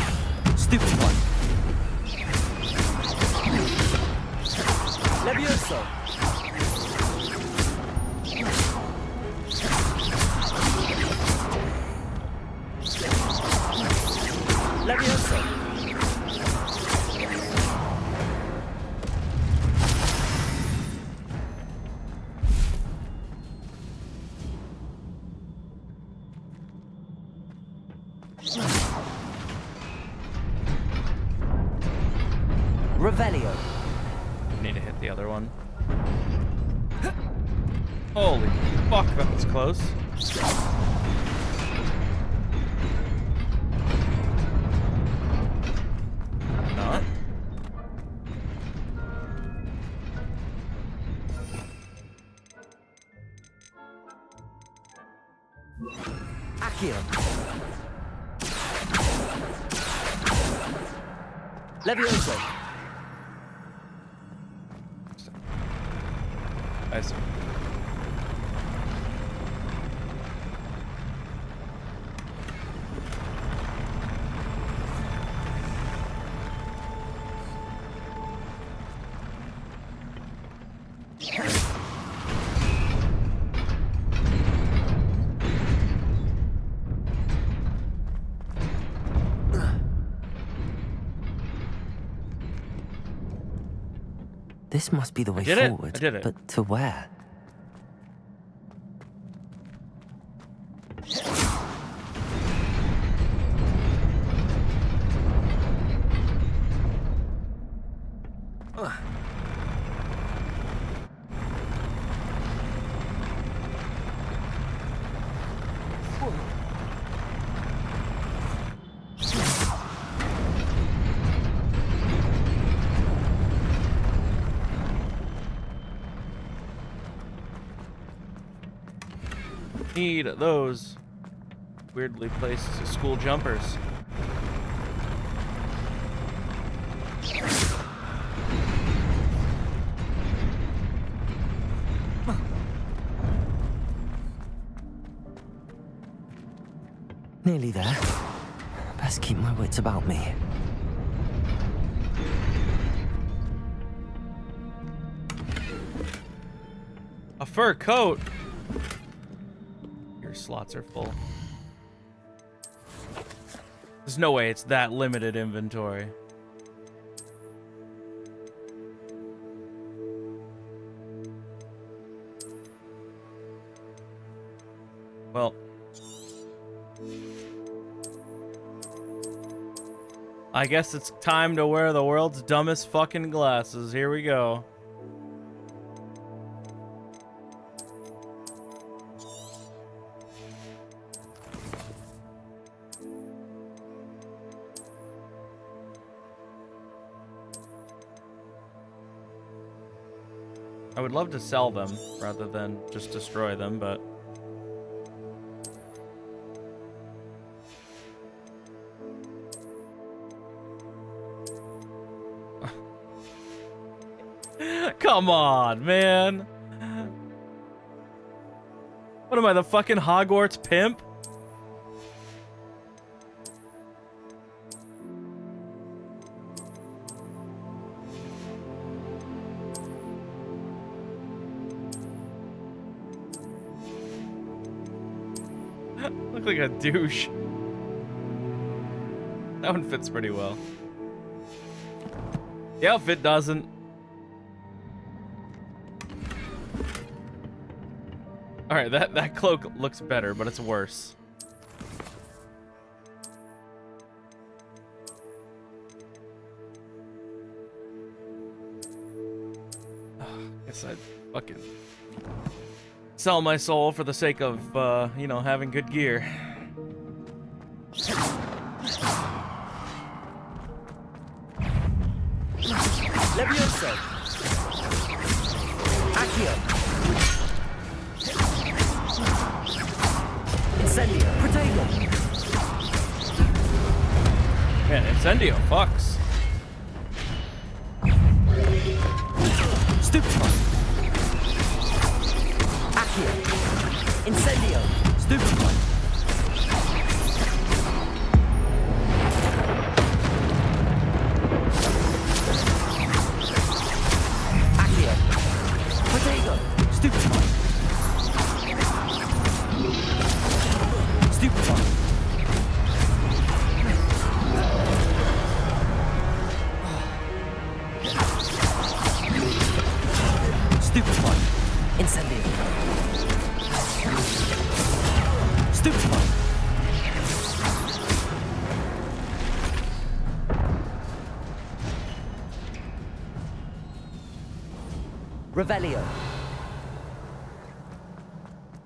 Stupid one. Levioso. Levioso. Revelio. Need to hit the other one. Holy fuck, that was close. Accio. Levioso. I see. This must be the way did it. forward. I did it. But to where? Need those weirdly placed school jumpers. Nearly there. Best keep my wits about me. A fur coat. Your slots are full. There's no way it's that limited inventory. Well, I guess it's time to wear the world's dumbest fucking glasses. Here we go. I would love to sell them rather than just destroy them, but come on, man. What am I, the fucking Hogwarts pimp? Look like a douche. That one fits pretty well. The outfit doesn't. Alright, that cloak looks better, but it's worse. Guess I'd fucking sell my soul for the sake of, you know, having good gear. Levioso. Accio. Incendio. Protego. Man, Incendio fucks. Stupefy. Accio. Incendio. Stupefy. Accio. Protego. Stupefy. Stupefy. Stupefy. Incendio. Stupefy. Revelio.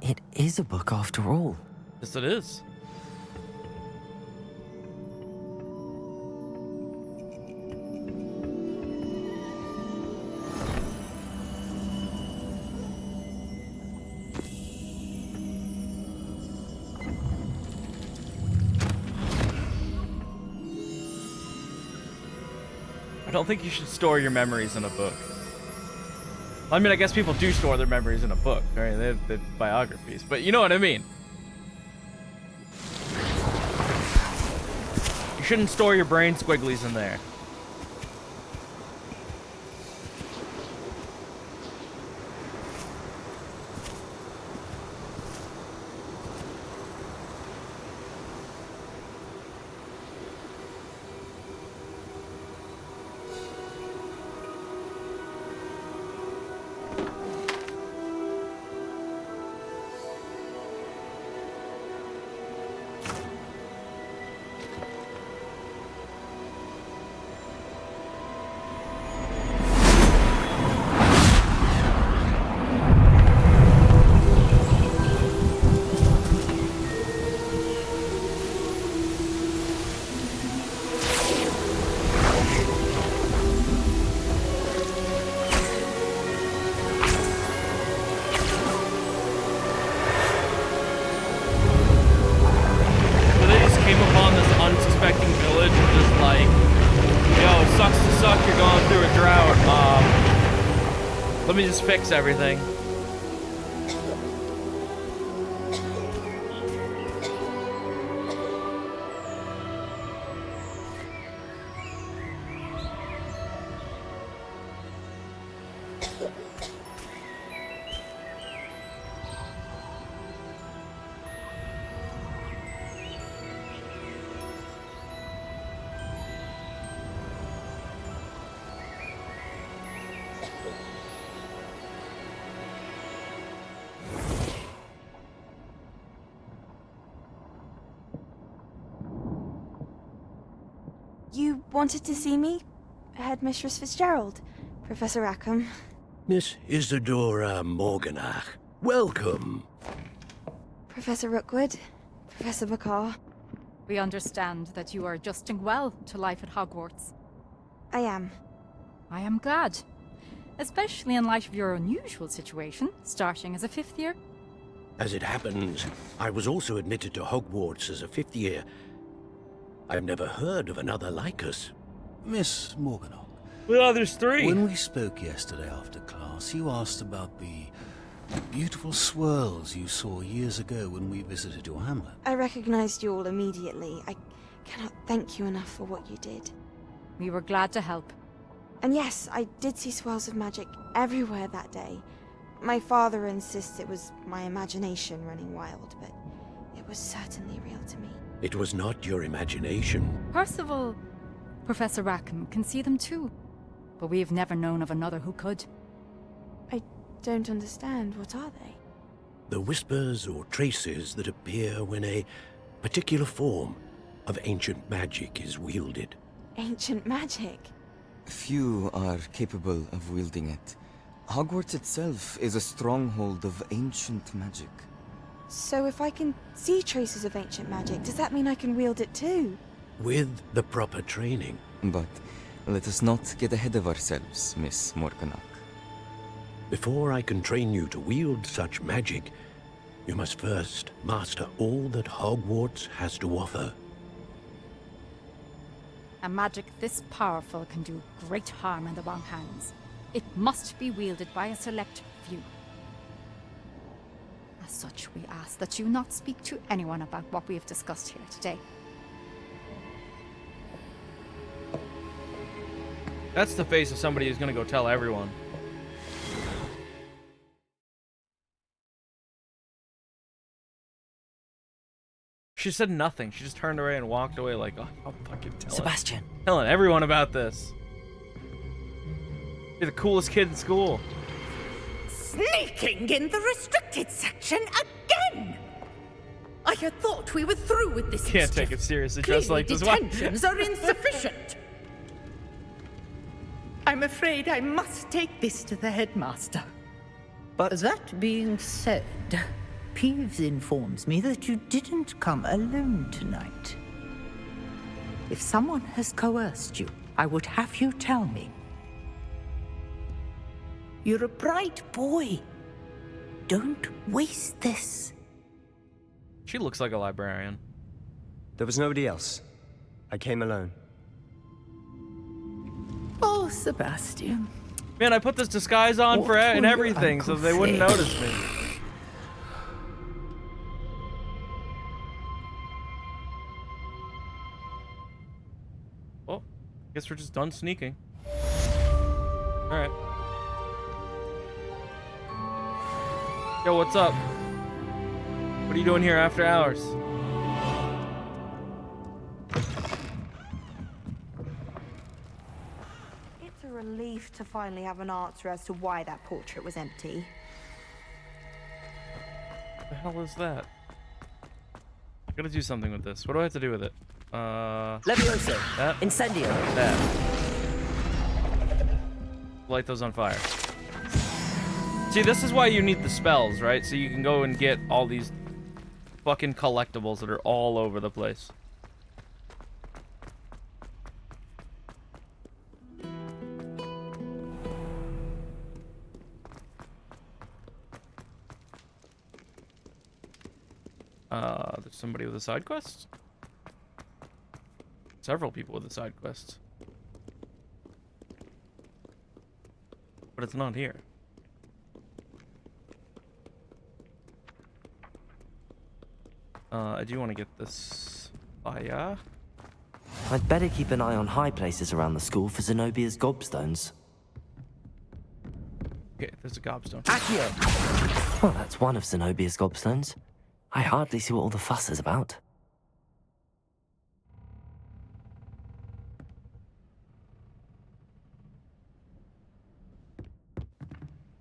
It is a book after all. Yes, it is. I don't think you should store your memories in a book. I mean, I guess people do store their memories in a book, right? They have biographies, but you know what I mean. You shouldn't store your brain squigglies in there. Let me just fix everything. You wanted to see me? Headmistress Fitzgerald, Professor Rackham. Miss Isadora Morganach, welcome. Professor Rookwood, Professor McCaw. We understand that you are adjusting well to life at Hogwarts. I am. I am glad. Especially in light of your unusual situation, starting as a 5th year. As it happens, I was also admitted to Hogwarts as a 5th year. I've never heard of another like us. Miss Morganach. Well, there's 3. When we spoke yesterday after class, you asked about the beautiful swirls you saw years ago when we visited your hamlet. I recognized you all immediately. I cannot thank you enough for what you did. We were glad to help. And yes, I did see swirls of magic everywhere that day. My father insists it was my imagination running wild, but it was certainly real to me. It was not your imagination. Percival, Professor Rackham can see them too. But we've never known of another who could. I don't understand. What are they? The whispers or traces that appear when a particular form of ancient magic is wielded. Ancient magic? Few are capable of wielding it. Hogwarts itself is a stronghold of ancient magic. So if I can see traces of ancient magic, does that mean I can wield it too? With the proper training. But let us not get ahead of ourselves, Miss Morganach. Before I can train you to wield such magic, you must first master all that Hogwarts has to offer. A magic this powerful can do great harm in the wrong hands. It must be wielded by a select few. As such, we ask that you not speak to anyone about what we have discussed here today. That's the face of somebody who's gonna go tell everyone. She said nothing. She just turned away and walked away like, oh, I'll fucking tell Sebastian. Telling everyone about this. You're the coolest kid in school. Sneaking in the restricted section again! I had thought we were through with this. Can't take it seriously dressed like this one. Detentions are insufficient. I'm afraid I must take this to the headmaster. But that being said, Peeves informs me that you didn't come alone tonight. If someone has coerced you, I would have you tell me. You're a bright boy. Don't waste this. She looks like a librarian. There was nobody else. I came alone. Sebastian. Man, I put this disguise on and everything so they wouldn't notice me. Well, guess we're just done sneaking. Alright. Yo, what's up? What are you doing here after hours? It's a relief to finally have an answer as to why that portrait was empty. What the hell is that? I gotta do something with this. What do I have to do with it? Levioso. That. Incendio. That. Light those on fire. See, this is why you need the spells, right? So you can go and get all these fucking collectibles that are all over the place. There's somebody with a side quest? Several people with a side quest. But it's not here. I do want to get this fire. I'd better keep an eye on high places around the school for Zenobia's gobstones. Okay, there's a gobstone. Accio! Well, that's one of Zenobia's gobstones. I hardly see what all the fuss is about.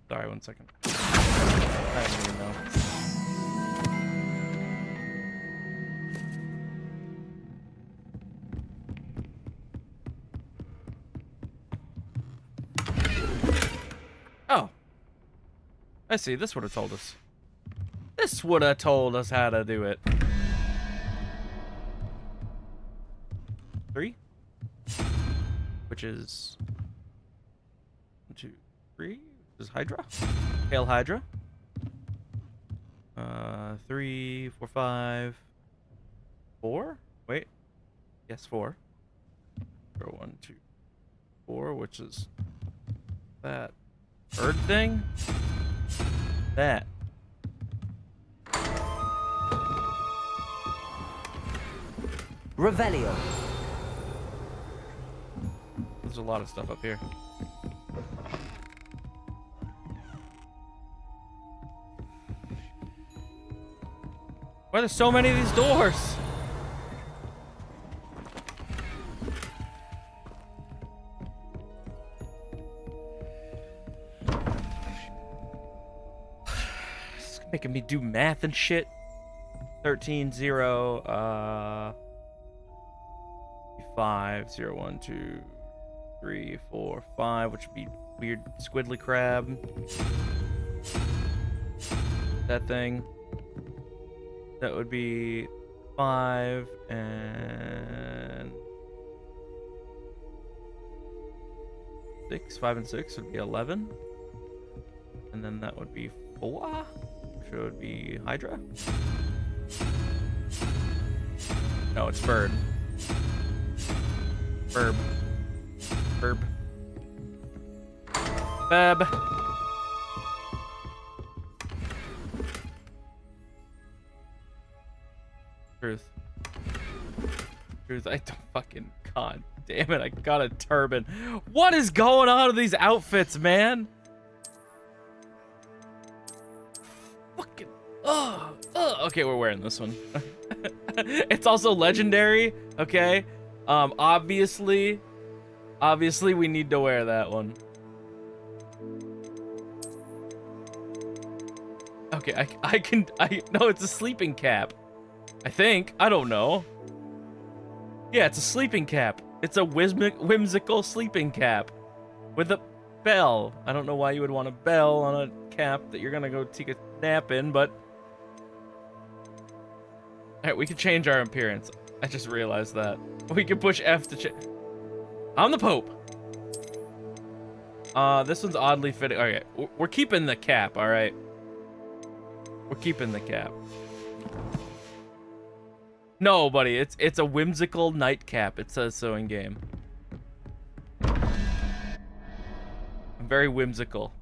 Sorry, 1 second. I don't even know. Oh. I see. This would have told us. This would have told us how to do it. 3. Which is... 1, 2, 3. This is Hydra. Hail Hydra. 3, 4, 5. 4? Wait. Yes, 4. 0, 1, 2, 4, which is... that. Bird thing? That. Revelio. There's a lot of stuff up here. Why are there so many of these doors? It's making me do math and shit. 13, 0, 5, 0, 1, 2, 3, 4, 5, which would be weird squiddly crab. That thing. That would be 5 and 6. 5 and 6 would be 11. And then that would be 4, which would be Hydra. No, it's bird. Burb. Burb. Bab. Truth. Truth. I don't fucking... God damn it, I got a turban. What is going on with these outfits, man? Fucking... Okay, we're wearing this one. It's also legendary, okay? Obviously we need to wear that one. Okay, no, it's a sleeping cap. I think. I don't know. Yeah, it's a sleeping cap. It's a whimsical sleeping cap with a bell. I don't know why you would want a bell on a cap that you're gonna go take a nap in, but... Alright, we could change our appearance. I just realized that. We can push F to change. I'm the Pope. This one's oddly fitting. Okay, we're keeping the cap, alright? We're keeping the cap. No, buddy, it's a whimsical nightcap. It says so in game. very whimsical.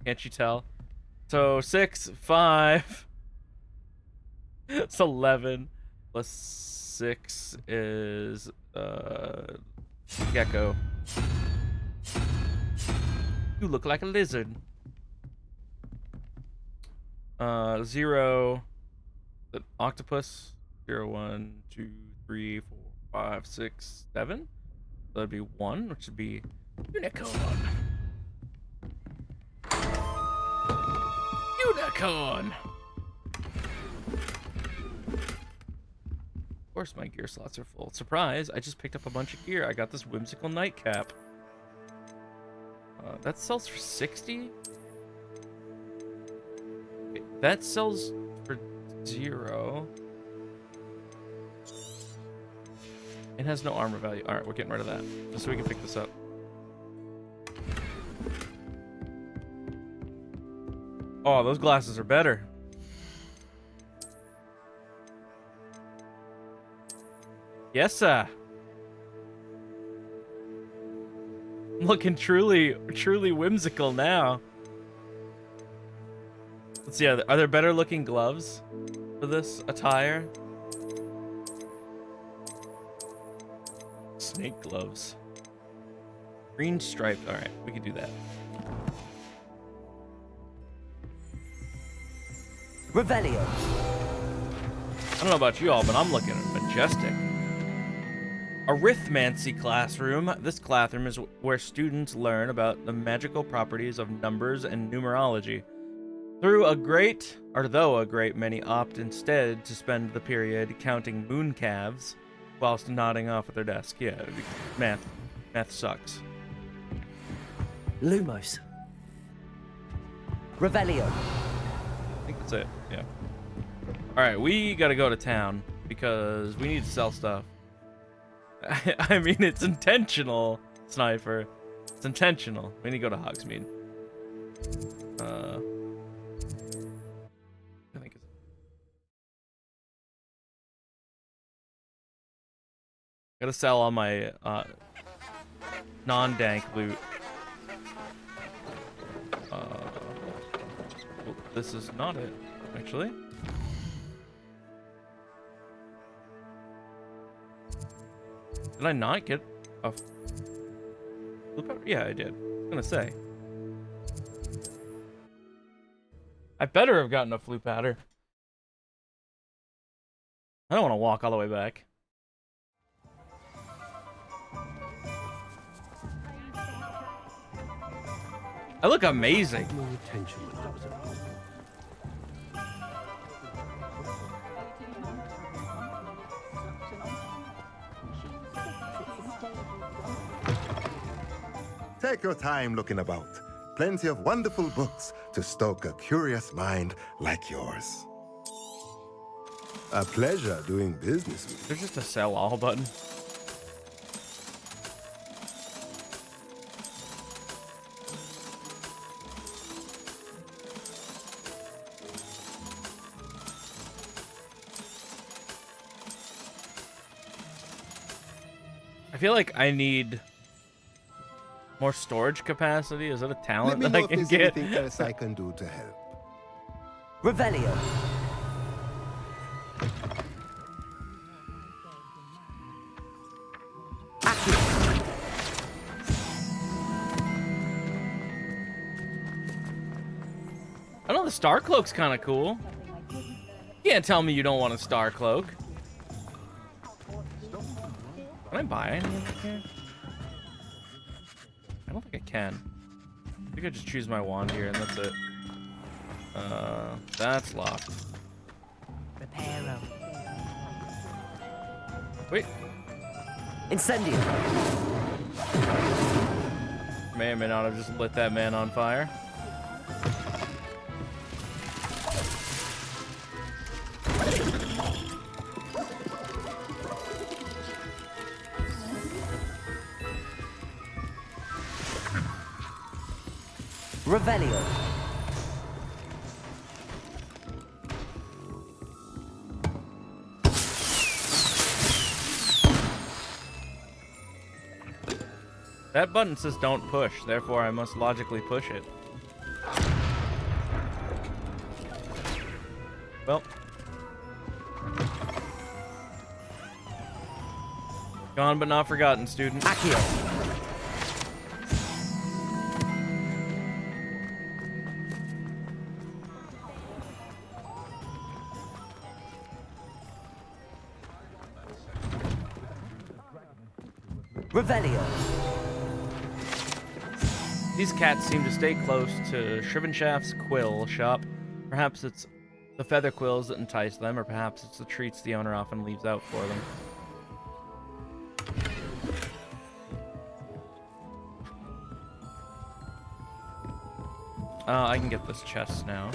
Can't you tell? So 6, 5. It's 11. Plus 6 is gecko. You look like a lizard. 0. The octopus. 0, 1, 2, 3, 4, 5, 6, 7. So that'd be 1, which would be unicorn. Unicorn. Of course, my gear slots are full. Surprise! I just picked up a bunch of gear. I got this whimsical nightcap. That sells for 60. Okay, that sells for 0. It has no armor value. All right, we're getting rid of that just so we can pick this up. Oh, those glasses are better. Yes, sir. I'm looking truly whimsical now. Let's see, are there better looking gloves for this attire? Snake gloves. Green striped. All right, we can do that. Revelio. I don't know about you all, but I'm looking majestic. Arithmancy classroom. This classroom is where students learn about the magical properties of numbers and numerology. Though a great many opt instead to spend the period counting moon calves whilst nodding off at their desk. Yeah, math sucks. Lumos. Revelio. I think that's it, yeah. Alright, we gotta go to town because we need to sell stuff. I mean, it's intentional, Sniper. It's intentional. We need to go to Hogsmeade. I think it's... Gotta sell all my non-dank loot. Well, this is not it, actually. Did I not get a flute powder? Yeah, I did. I was gonna say. I better have gotten a flute powder. I don't want to walk all the way back. I look amazing. More attention when I was around. Take your time looking about. Plenty of wonderful books to stoke a curious mind like yours. A pleasure doing business with you. There's just a sell all button. I feel like I need more storage capacity. Is that a talent that I can get? Let me know if there's anything else I can do to help. Revelio. I know the Star Cloak's kind of cool. You can't tell me you don't want a Star Cloak. Can I buy anything here? I don't think I can. I think I just choose my wand here and that's it. That's locked. Reparo. Wait. Incendio. May or may not have just lit that man on fire. Revelio. That button says don't push, therefore I must logically push it. Well. Gone but not forgotten, student. Accio. Revelio. These cats seem to stay close to Shrivenshaft's quill shop. Perhaps it's the feather quills that entice them, or perhaps it's the treats the owner often leaves out for them. I can get this chest now.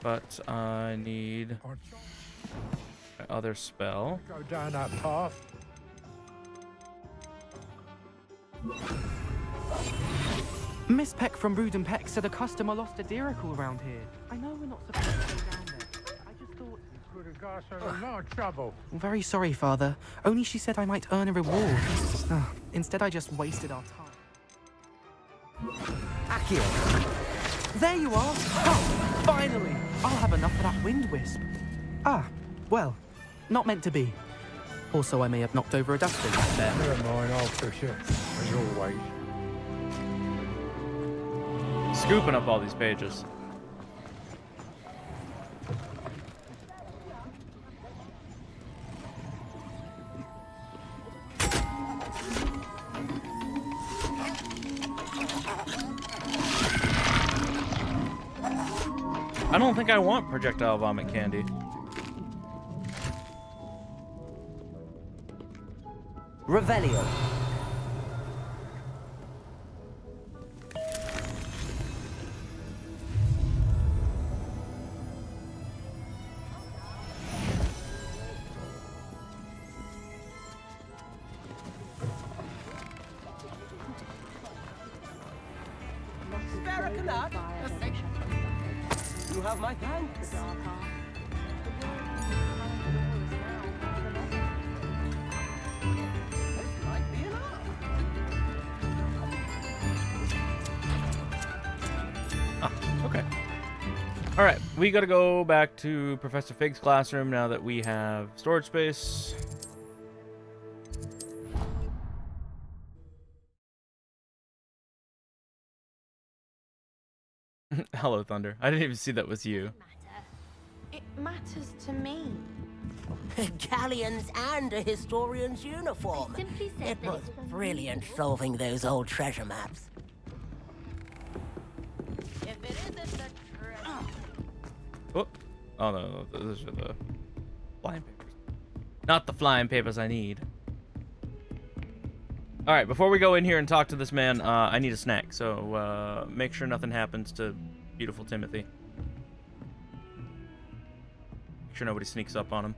But I need my other spell. Go down that path. Miss Peck from Brood and Peck said a customer lost a Diracle around here. I know we're not supposed to go down there. I just thought... You could have got us in a lot of trouble. I'm very sorry, Father. Only she said I might earn a reward. Instead, I just wasted our time. Accio. There you are! Oh, finally! I'll have enough of that wind wisp. Ah, well, not meant to be. Also, I may have knocked over a dustbin back there. Never mind, I'll fish it, as always. Scooping up all these pages. I don't think I want projectile vomit candy. Revelio. You have my thanks. Okay. All right, we gotta go back to Professor Fig's classroom now that we have storage space. Hello, Thunder. I didn't even see that was you. It matters to me. Galleons and a historian's uniform. It was brilliant solving those old treasure maps. If it isn't the treasure. Oh, oh no, those are the flying papers. Not the flying papers I need. All right, before we go in here and talk to this man, I need a snack. So make sure nothing happens to beautiful Timothy. Make sure nobody sneaks up on him.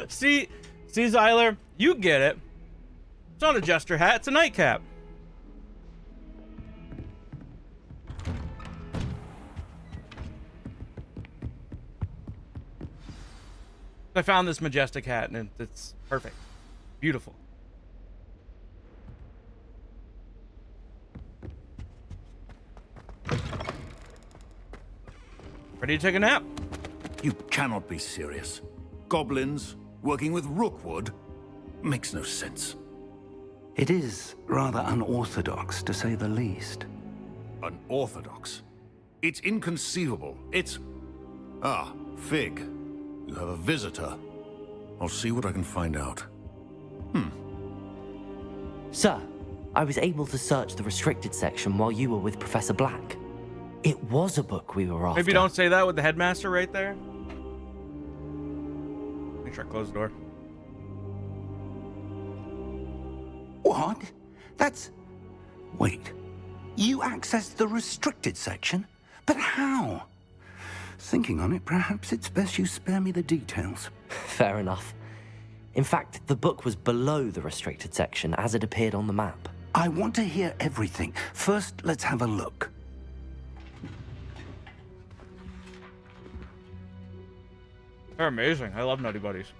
See, Zyler, you get it. It's not a jester hat, it's a nightcap. I found this majestic hat and it's perfect. Beautiful. Ready to take a nap? You cannot be serious. Goblins working with Rookwood makes no sense. It is rather unorthodox, to say the least. Unorthodox? It's inconceivable. It's... Ah, Fig. You have a visitor. I'll see what I can find out. Sir, I was able to search the restricted section while you were with Professor Black. It was a book we were after. Maybe don't say that with the headmaster right there. Make sure I close the door. What? That's... Wait. You accessed the restricted section? But how? Thinking on it, perhaps it's best you spare me the details. Fair enough. In fact, the book was below the restricted section as it appeared on the map. I want to hear everything. First, let's have a look. They're amazing. I love Nutty Buddies.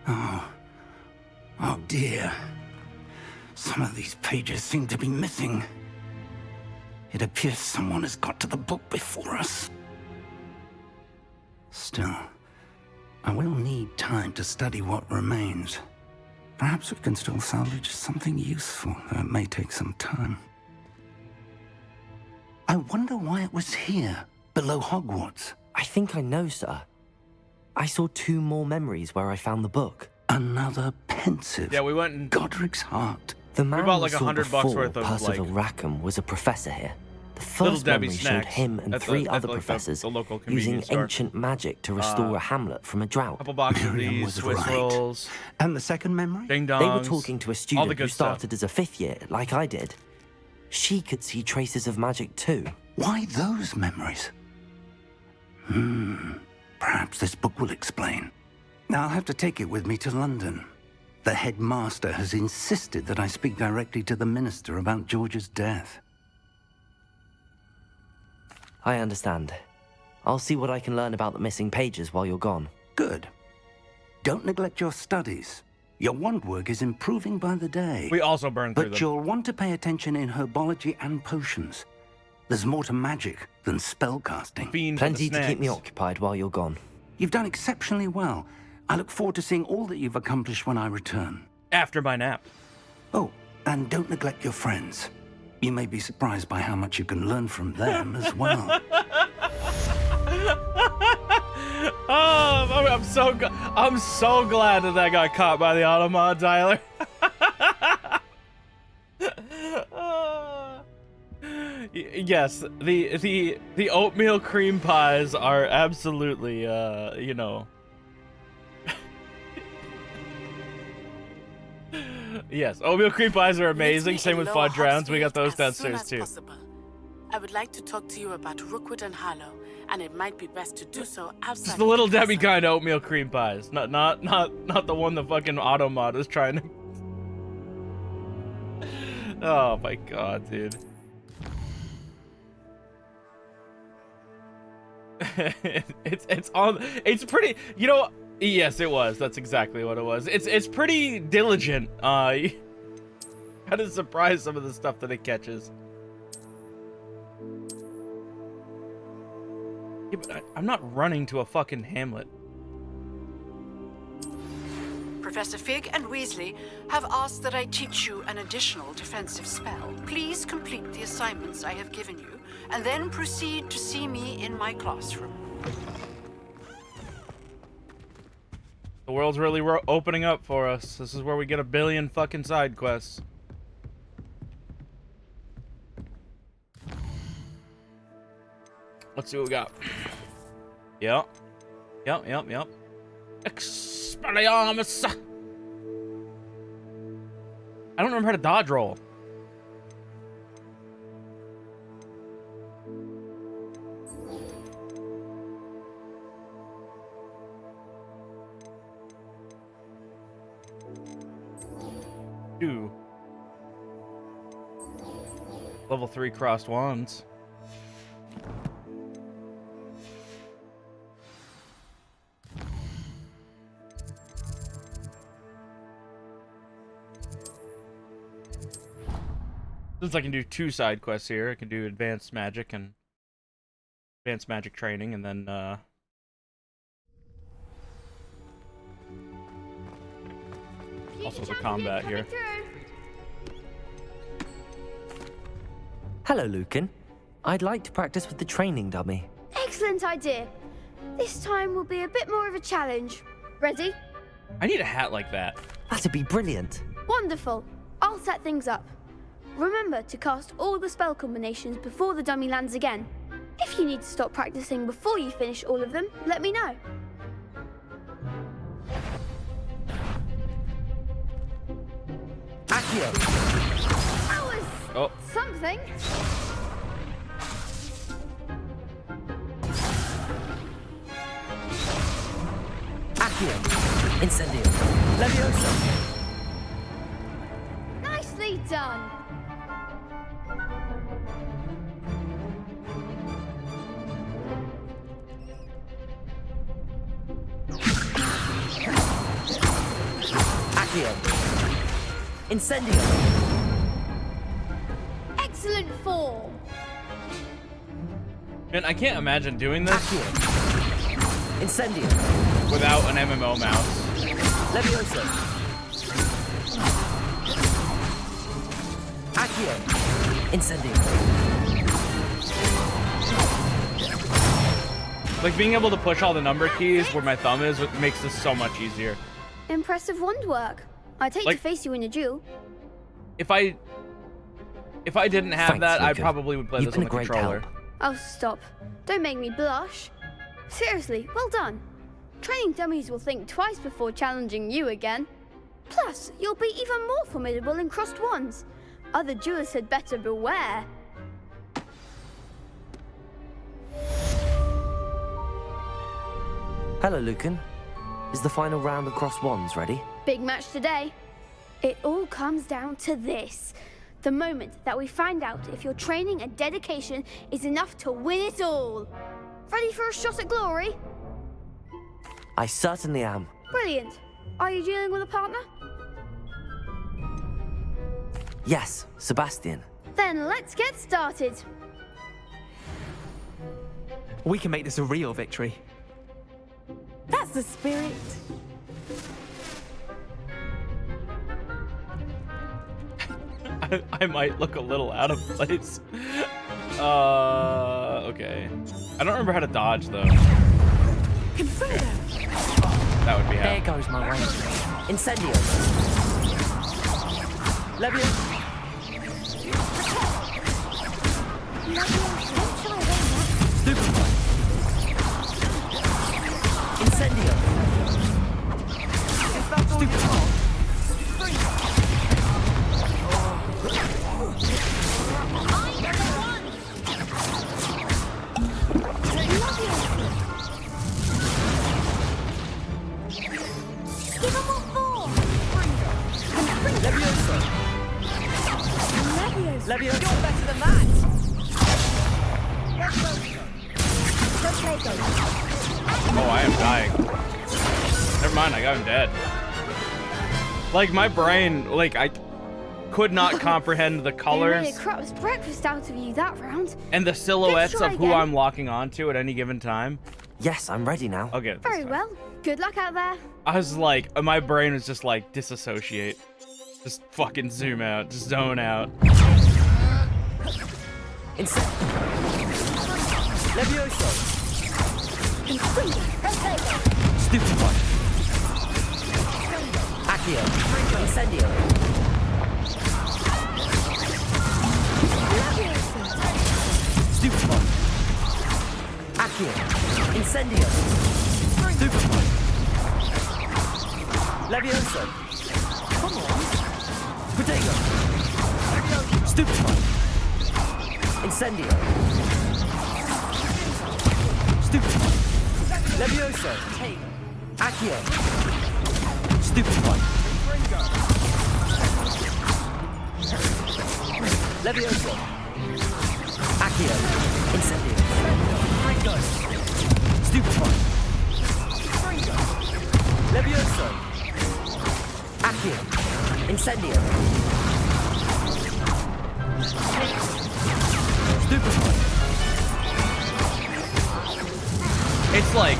Oh dear. Some of these pages seem to be missing. It appears someone has got to the book before us. Still, I will need time to study what remains. Perhaps we can still salvage something useful, though it may take some time. I wonder why it was here, below Hogwarts. I think I know, sir. I saw 2 more memories where I found the book. Another pensive. Yeah, we went and... Godric's heart. The man we bought like we saw $100 before, worth of Percival like... Rackham, was a professor here. The Little first Debbie memory showed snacks him and at 3 other like professors the local using convenience store. ancient magic to restore a hamlet from a drought. Couple boxes of Miriam these, was Swiss right. rolls. And the second memory? Ding dongs. They were talking to a all the student good who stuff. started as a 5th year, like I did. She could see traces of magic too. Why those memories? Perhaps this book will explain. Now I'll have to take it with me to London. The headmaster has insisted that I speak directly to the minister about George's death. I understand. I'll see what I can learn about the missing pages while you're gone. Good. Don't neglect your studies. Your wand work is improving by the day. We also burned through them. But you'll want to pay attention in herbology and potions. There's more to magic than spellcasting. Plenty to keep me occupied while you're gone. You've done exceptionally well. I look forward to seeing all that you've accomplished when I return. After my nap. Oh, and don't neglect your friends. You may be surprised by how much you can learn from them as well. Oh, I'm so glad that I got caught by the Automod, Tyler. Yes, the oatmeal cream pies are absolutely, you know. Yes, oatmeal cream pies are amazing. Same with fudge rounds. We got those downstairs too. I would like to talk to you about Rookwood and Harlow, and it might be best to do so outside. It's the Little Debbie kind of oatmeal cream pies, not the one the fucking Automod is trying to. Oh my god, dude. It's pretty, you know. Yes, it was. That's exactly what it was. It's pretty diligent. Kind of surprised some of the stuff that it catches. Yeah, but I'm not running to a fucking hamlet. Professor Fig and Weasley have asked that I teach you an additional defensive spell. Please complete the assignments I have given you, and then proceed to see me in my classroom. The world's really opening up for us. This is where we get 1 billion fucking side quests. Let's see what we got. Yep. Expelliarmus! I don't remember how to dodge roll. 2. Level 3 crossed wands. Since I can do 2 side quests here, I can do advanced magic and advanced magic training, and then also the combat here. Hello, Lucan. I'd like to practice with the training dummy. Excellent idea. This time will be a bit more of a challenge. Ready? I need a hat like that. That'd be brilliant. Wonderful. I'll set things up. Remember to cast all the spell combinations before the dummy lands again. If you need to stop practicing before you finish all of them, let me know. Accio! That was something. Accio! Incendio! Levioso! Nicely done. Accio! Incendio! Excellent form. Man, I can't imagine doing this Incendio! without an MMO mouse. Levioso! Accio! Incendio! Like, being able to push all the number keys where my thumb is makes this so much easier. Impressive wand work. I'd hate to face you in a duel. If I didn't have Thanks, that, I Lucan. probably would play You've this on been the a great controller. help. Oh, stop. Don't make me blush. Seriously, well done. Training dummies will think twice before challenging you again. Plus, you'll be even more formidable in crossed wands. Other duelists had better beware. Hello, Lucan. Is the final round of cross wands ready? Big match today. It all comes down to this. The moment that we find out if your training and dedication is enough to win it all. Ready for a shot at glory? I certainly am. Brilliant. Are you dealing with a partner? Yes, Sebastian. Then let's get started. We can make this a real victory. That's the spirit. I might look a little out of place. Okay. I don't remember how to dodge, though. That would be how. There goes my range. Incendio! Levioso! Super! Incendio! Stupid! Levioso! You're better than that! Oh, I am dying. Never mind, I got him dead. Like, my brain, like, I could not comprehend the They made colors a crap's breakfast out of you that round. and the silhouettes Let's try of who again. I'm locking onto at any given time. Yes, I'm ready now. Okay. Very well. Good luck out there. I was like, my brain was just like, disassociate. Just fucking zoom out. Just zone out. Levioso! Stupid one! Accio! Incendio! Stupid one! Accio! Incendio! Stupid one! Levioso! Come on! Protego! Stupid one! Incendio! Stupid one! Levioso! Accio! Stupid one! Levioso. Accio. Incendio. Ringo. Stupefy. Levioso. Accio. Incendio. Stupefy. It's like,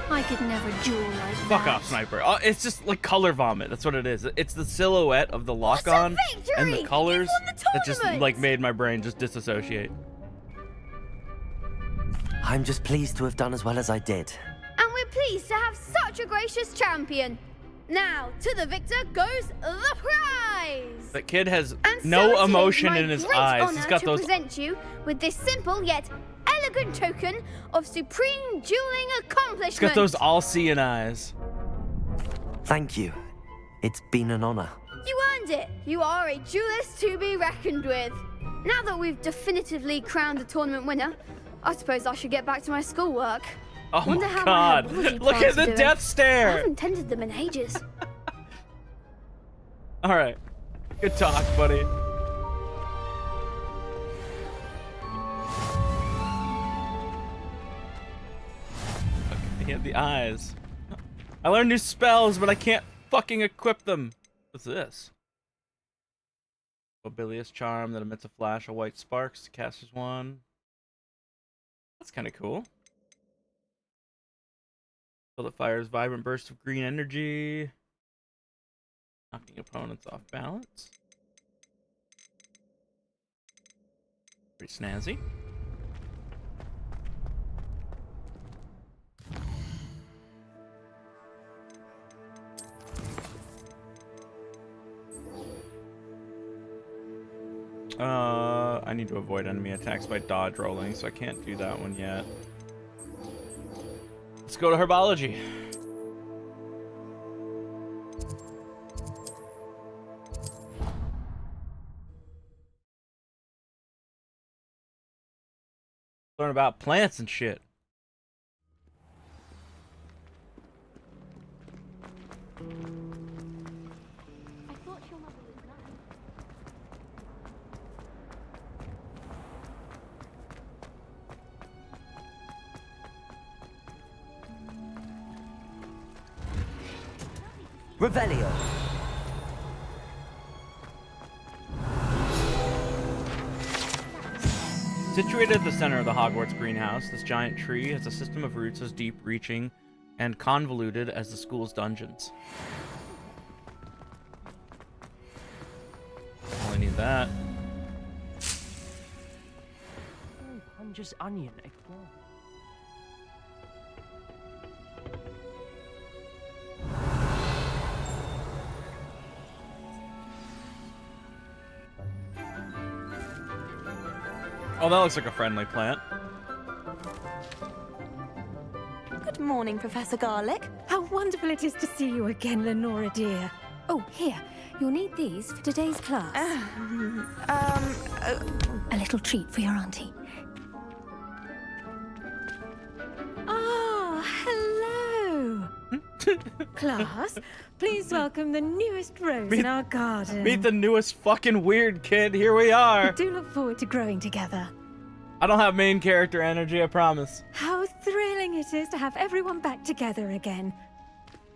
I could never duel like fuck that. off, sniper. It's just like color vomit. That's what it is. It's the silhouette of the lock-on and the colors that just like made my brain just disassociate. I'm just pleased to have done as well as I did. And we're pleased to have such a gracious champion. Now, to the victor goes the prize. That kid has And no so it is emotion my in his great eyes. honor He's got to those. present you with this simple yet elegant token of supreme dueling accomplishment. He's got those all-seeing eyes. Thank you. It's been an honor. You earned it. You are a duelist to be reckoned with. Now that we've definitively crowned the tournament winner, I suppose I should get back to my schoolwork. Oh Wonder my how god. my herbology Look at plants the are doing. death I stare. haven't tended them in ages. Alright. Good talk, buddy. Okay, yeah, the eyes. I learned new spells, but I can't fucking equip them. What's this? Mobilious charm that emits a flash of white sparks to caster's one. That's kind of cool. So that fires vibrant bursts of green energy, knocking opponents off balance. Pretty snazzy. I need to avoid enemy attacks by dodge rolling, so I can't do that one yet. Let's go to herbology. Learn about plants and shit. Revelio. Situated at the center of the Hogwarts greenhouse, this giant tree has a system of roots as deep-reaching and convoluted as the school's dungeons. Only need that. Punja's onion again. Oh, that looks like a friendly plant. Good morning, Professor Garlick. How wonderful it is to see you again, Lenora dear. Oh, here. You'll need these for today's class. A little treat for your auntie. Ah, hello. Class, please welcome the newest rose in our garden. Meet the newest fucking weird kid. Here we are. Do look forward to growing together. I don't have main character energy, I promise. How thrilling it is to have everyone back together again.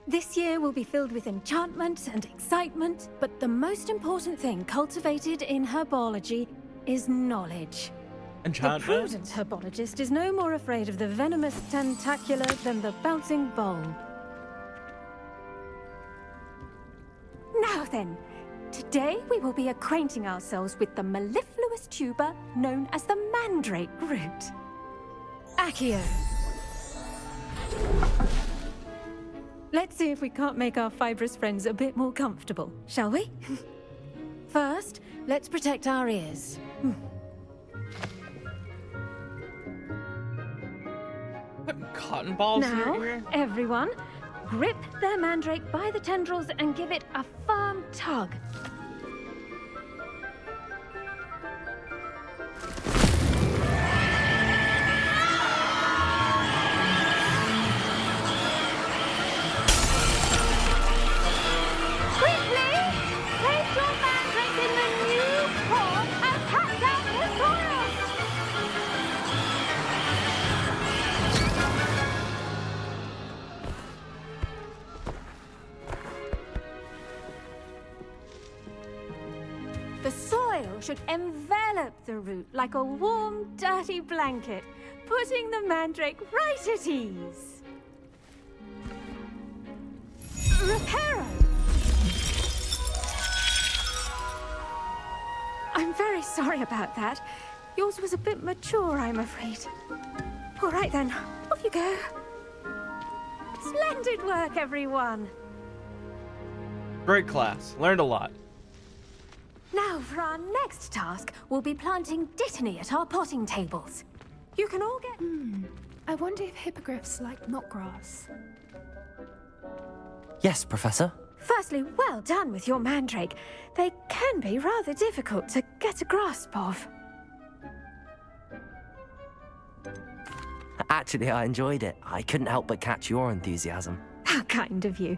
This year will be filled with enchantment and excitement, but the most important thing cultivated in herbology is knowledge. Enchantment? The prudent herbologist is no more afraid of the venomous tentacula than the bouncing bulb. Now then, today we will be acquainting ourselves with the mellifluous tuber known as the mandrake root. Accio. Let's see if we can't make our fibrous friends a bit more comfortable, shall we? First, let's protect our ears. Putting cotton balls in your Now, ear? everyone, grip their mandrake by the tendrils and give it a firm tug. Quickly, place your mandrake in the new pot should envelop the root like a warm, dirty blanket, putting the mandrake right at ease. Reparo! I'm very sorry about that. Yours was a bit mature, I'm afraid. All right then, off you go. Splendid work, everyone. Great class. Learned a lot. Now for our next task, we'll be planting dittany at our potting tables. You can all get... I wonder if hippogriffs like knotgrass. Yes, Professor. Firstly, well done with your mandrake. They can be rather difficult to get a grasp of. Actually, I enjoyed it. I couldn't help but catch your enthusiasm. How kind of you.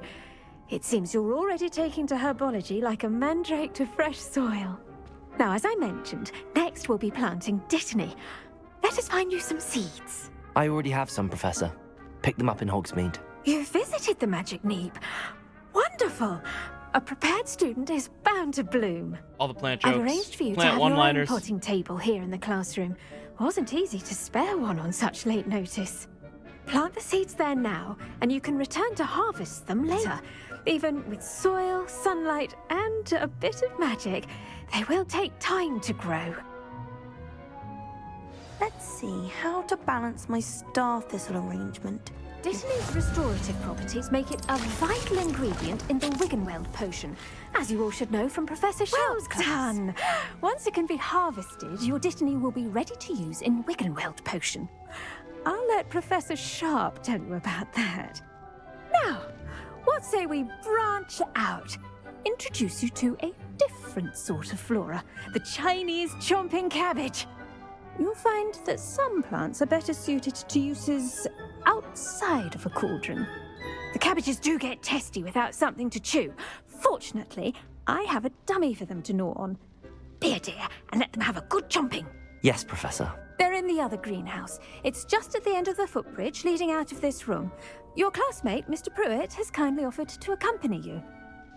It seems you're already taking to herbology like a mandrake to fresh soil. Now, as I mentioned, next we'll be planting dittany. Let us find you some seeds. I already have some, Professor. Picked them up in Hogsmeade. You visited the Magic Neep. Wonderful. A prepared student is bound to bloom. All the plant jokes. I've arranged for you to plant have your own one-liners. potting table here in the classroom. Wasn't easy to spare one on such late notice. Plant the seeds there now, and you can return to harvest them later. Even with soil, sunlight, and a bit of magic, they will take time to grow. Let's see how to balance my star thistle arrangement. Dittany's restorative properties make it a vital ingredient in the Wiggenweld potion, as you all should know from Professor Sharp's class. Well done! Once it can be harvested, your Dittany will be ready to use in Wiggenweld potion. I'll let Professor Sharp tell you about that. Now, what say we branch out? Introduce you to a different sort of flora, the Chinese chomping cabbage. You'll find that some plants are better suited to uses outside of a cauldron. The cabbages do get testy without something to chew. Fortunately, I have a dummy for them to gnaw on. Be a dear and let them have a good chomping. Yes, Professor. They're in the other greenhouse. It's just at the end of the footbridge leading out of this room. Your classmate, Mr. Pruitt, has kindly offered to accompany you.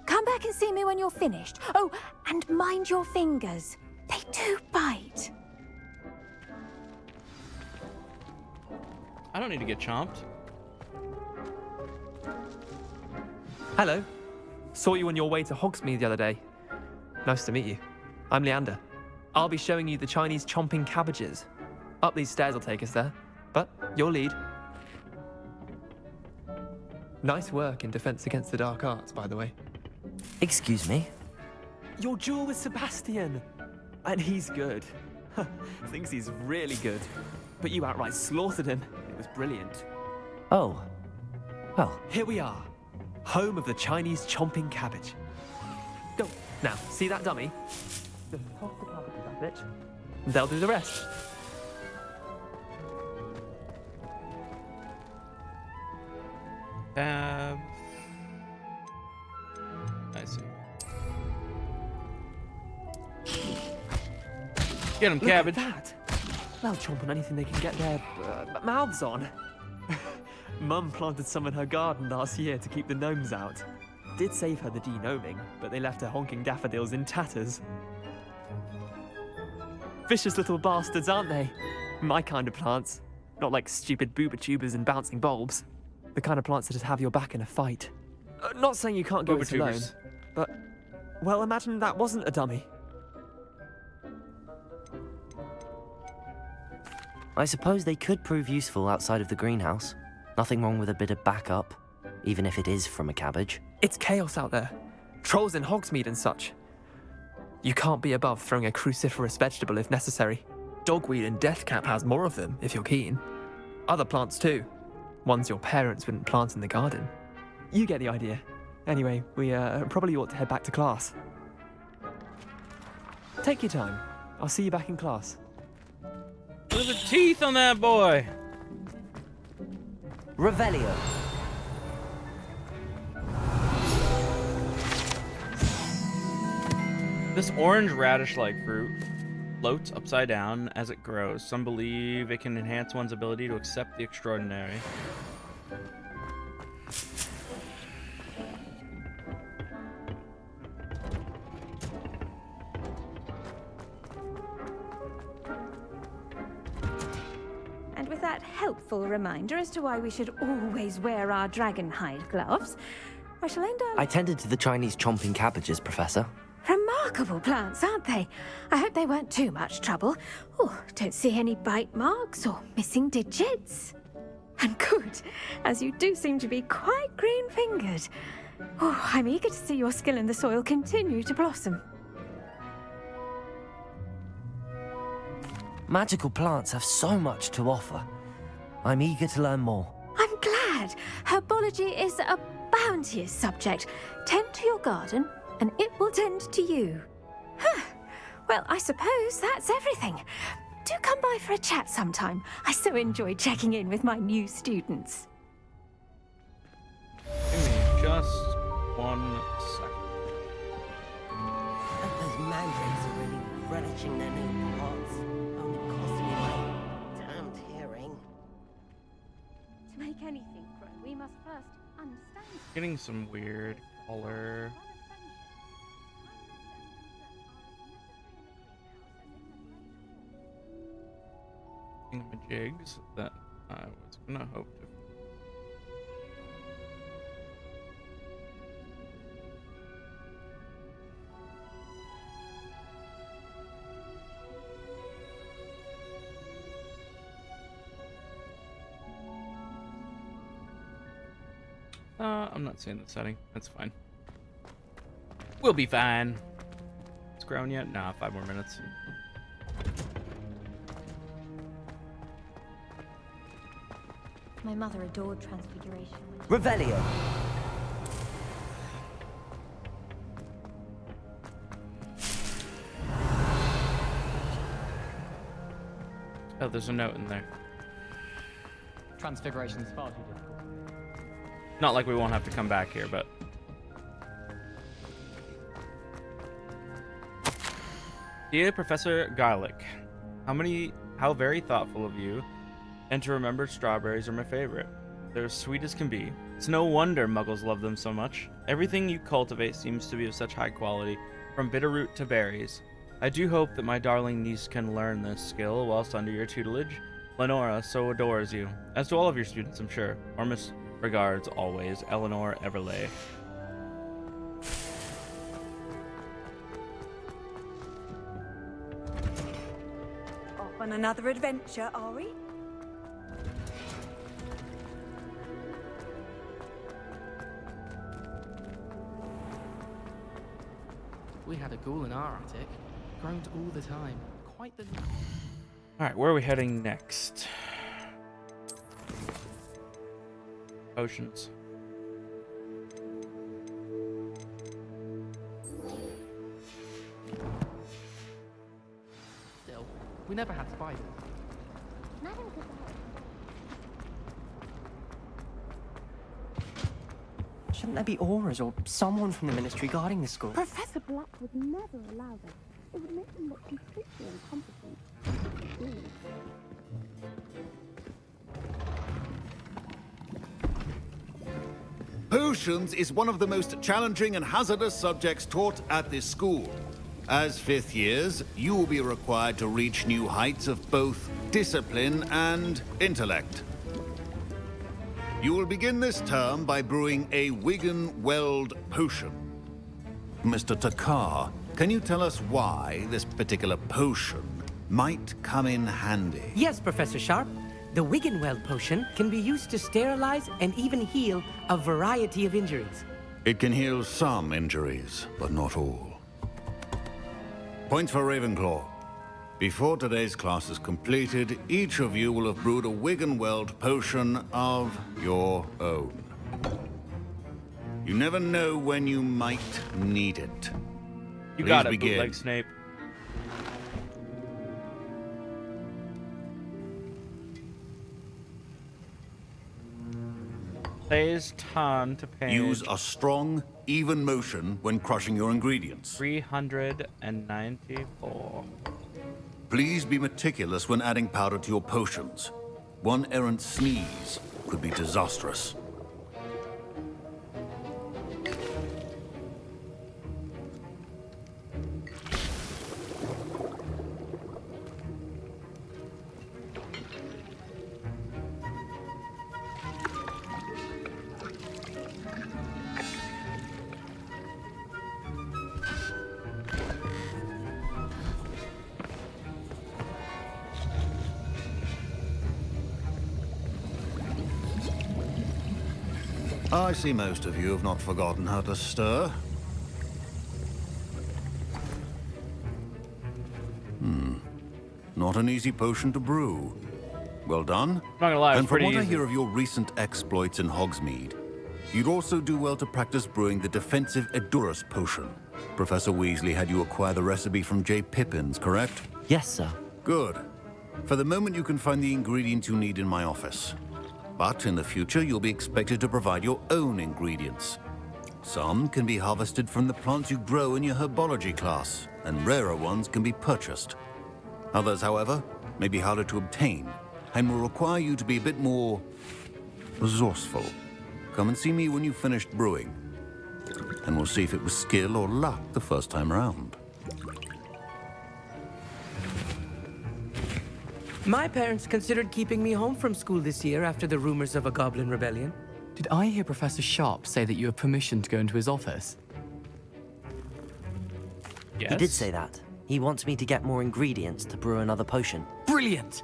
Come back and see me when you're finished. Oh, and mind your fingers. They do bite. I don't need to get chomped. Hello. Saw you on your way to Hogsmeade the other day. Nice to meet you. I'm Leander. I'll be showing you the Chinese chomping cabbages. Up these stairs will take us there, but your lead. Nice work in Defense Against the Dark Arts, by the way. Excuse me? Your duel with Sebastian! And he's good. Thinks he's really good. But you outright slaughtered him. It was brilliant. Oh. Well. Here we are. Home of the Chinese chomping cabbage. Go. Now, see that dummy? Just toss the cabbages at it. And they'll do the rest. I see. Get him, cabbage. Look at that. They'll chomp on anything they can get their mouths on. Mum planted some in her garden last year to keep the gnomes out. Did save her the de-gnoming, but they left her honking daffodils in tatters. Vicious little bastards, aren't they? My kind of plants. Not like stupid booba tubers and bouncing bulbs. The kind of plants that just have your back in a fight. Not saying you can't go it alone, but... Well, imagine that wasn't a dummy. I suppose they could prove useful outside of the greenhouse. Nothing wrong with a bit of backup, even if it is from a cabbage. It's chaos out there. Trolls in Hogsmeade and such. You can't be above throwing a cruciferous vegetable if necessary. Dogweed and deathcap has more of them, if you're keen. Other plants too. Ones your parents wouldn't plant in the garden. You get the idea. Anyway, we probably ought to head back to class. Take your time. I'll see you back in class. Look at the teeth on that boy. Revelio. This orange radish-like fruit floats upside down as it grows. Some believe it can enhance one's ability to accept the extraordinary. And with that helpful reminder as to why we should always wear our dragon hide gloves, I shall end our... I tended to the Chinese chomping cabbages, Professor. Remarkable plants, aren't they? I hope they weren't too much trouble. Oh, don't see any bite marks or missing digits. And good, as you do seem to be quite green-fingered. Oh, I'm eager to see your skill in the soil continue to blossom. Magical plants have so much to offer. I'm eager to learn more. I'm glad. Herbology is a bounteous subject. Tend to your garden, and it will tend to you. Huh. Well, I suppose that's everything. Do come by for a chat sometime. I so enjoy checking in with my new students. Give me just 1 second. Those mandrakes are really relishing their new pots. Only costing me my damned hearing. To make anything grow, we must first understand. Getting some weird color. Jigs that I was gonna hope to. I'm not seeing the setting. That's fine. We'll be fine. It's grown yet? Nah, 5 more minutes. My mother adored Transfiguration. Revelio. Oh, there's a note in there. Transfiguration's far too difficult. Not like we won't have to come back here, but... Dear Professor Garlic, how very thoughtful of you, and to remember strawberries are my favorite. They're as sweet as can be. It's no wonder muggles love them so much. Everything you cultivate seems to be of such high quality, from bitterroot to berries. I do hope that my darling niece can learn this skill whilst under your tutelage. Lenora so adores you, as do all of your students, I'm sure. Warmest regards always, Eleanor Everlay. Off on another adventure, are we? We had a ghoul in our attic. Groaned all the time. Quite the... Alright, where are we heading next? Potions. Still, we never had spiders. Shouldn't there be auras or someone from the ministry guarding the school? Professor Black would never allow this. It would make him look completely incompetent. Potions is one of the most challenging and hazardous subjects taught at this school. As 5th years, you will be required to reach new heights of both discipline and intellect. You will begin this term by brewing a Wigan Weld potion. Mr. Takar, can you tell us why this particular potion might come in handy? Yes, Professor Sharp. The Wiggenweld potion can be used to sterilize and even heal a variety of injuries. It can heal some injuries, but not all. Points for Ravenclaw. Before today's class is completed, each of you will have brewed a Wiggenweld potion of your own. You never know when you might need it. You Please got it, begin. bootleg Snape. Plays ton to page. Use a strong, even motion when crushing your ingredients. 394. Please be meticulous when adding powder to your potions. One errant sneeze could be disastrous. I see most of you have not forgotten how to stir. Not an easy potion to brew. Well done. Not gonna lie, it was and from pretty what I easy. hear of your recent exploits in Hogsmeade, you'd also do well to practice brewing the defensive Edurus potion. Professor Weasley had you acquire the recipe from J. Pippins, correct? Yes, sir. Good. For the moment, you can find the ingredients you need in my office. But in the future, you'll be expected to provide your own ingredients. Some can be harvested from the plants you grow in your herbology class, and rarer ones can be purchased. Others, however, may be harder to obtain, and will require you to be a bit more resourceful. Come and see me when you've finished brewing, and we'll see if it was skill or luck the first time around. My parents considered keeping me home from school this year after the rumors of a goblin rebellion. Did I hear Professor Sharp say that you have permission to go into his office? Yes. He did say that. He wants me to get more ingredients to brew another potion. Brilliant!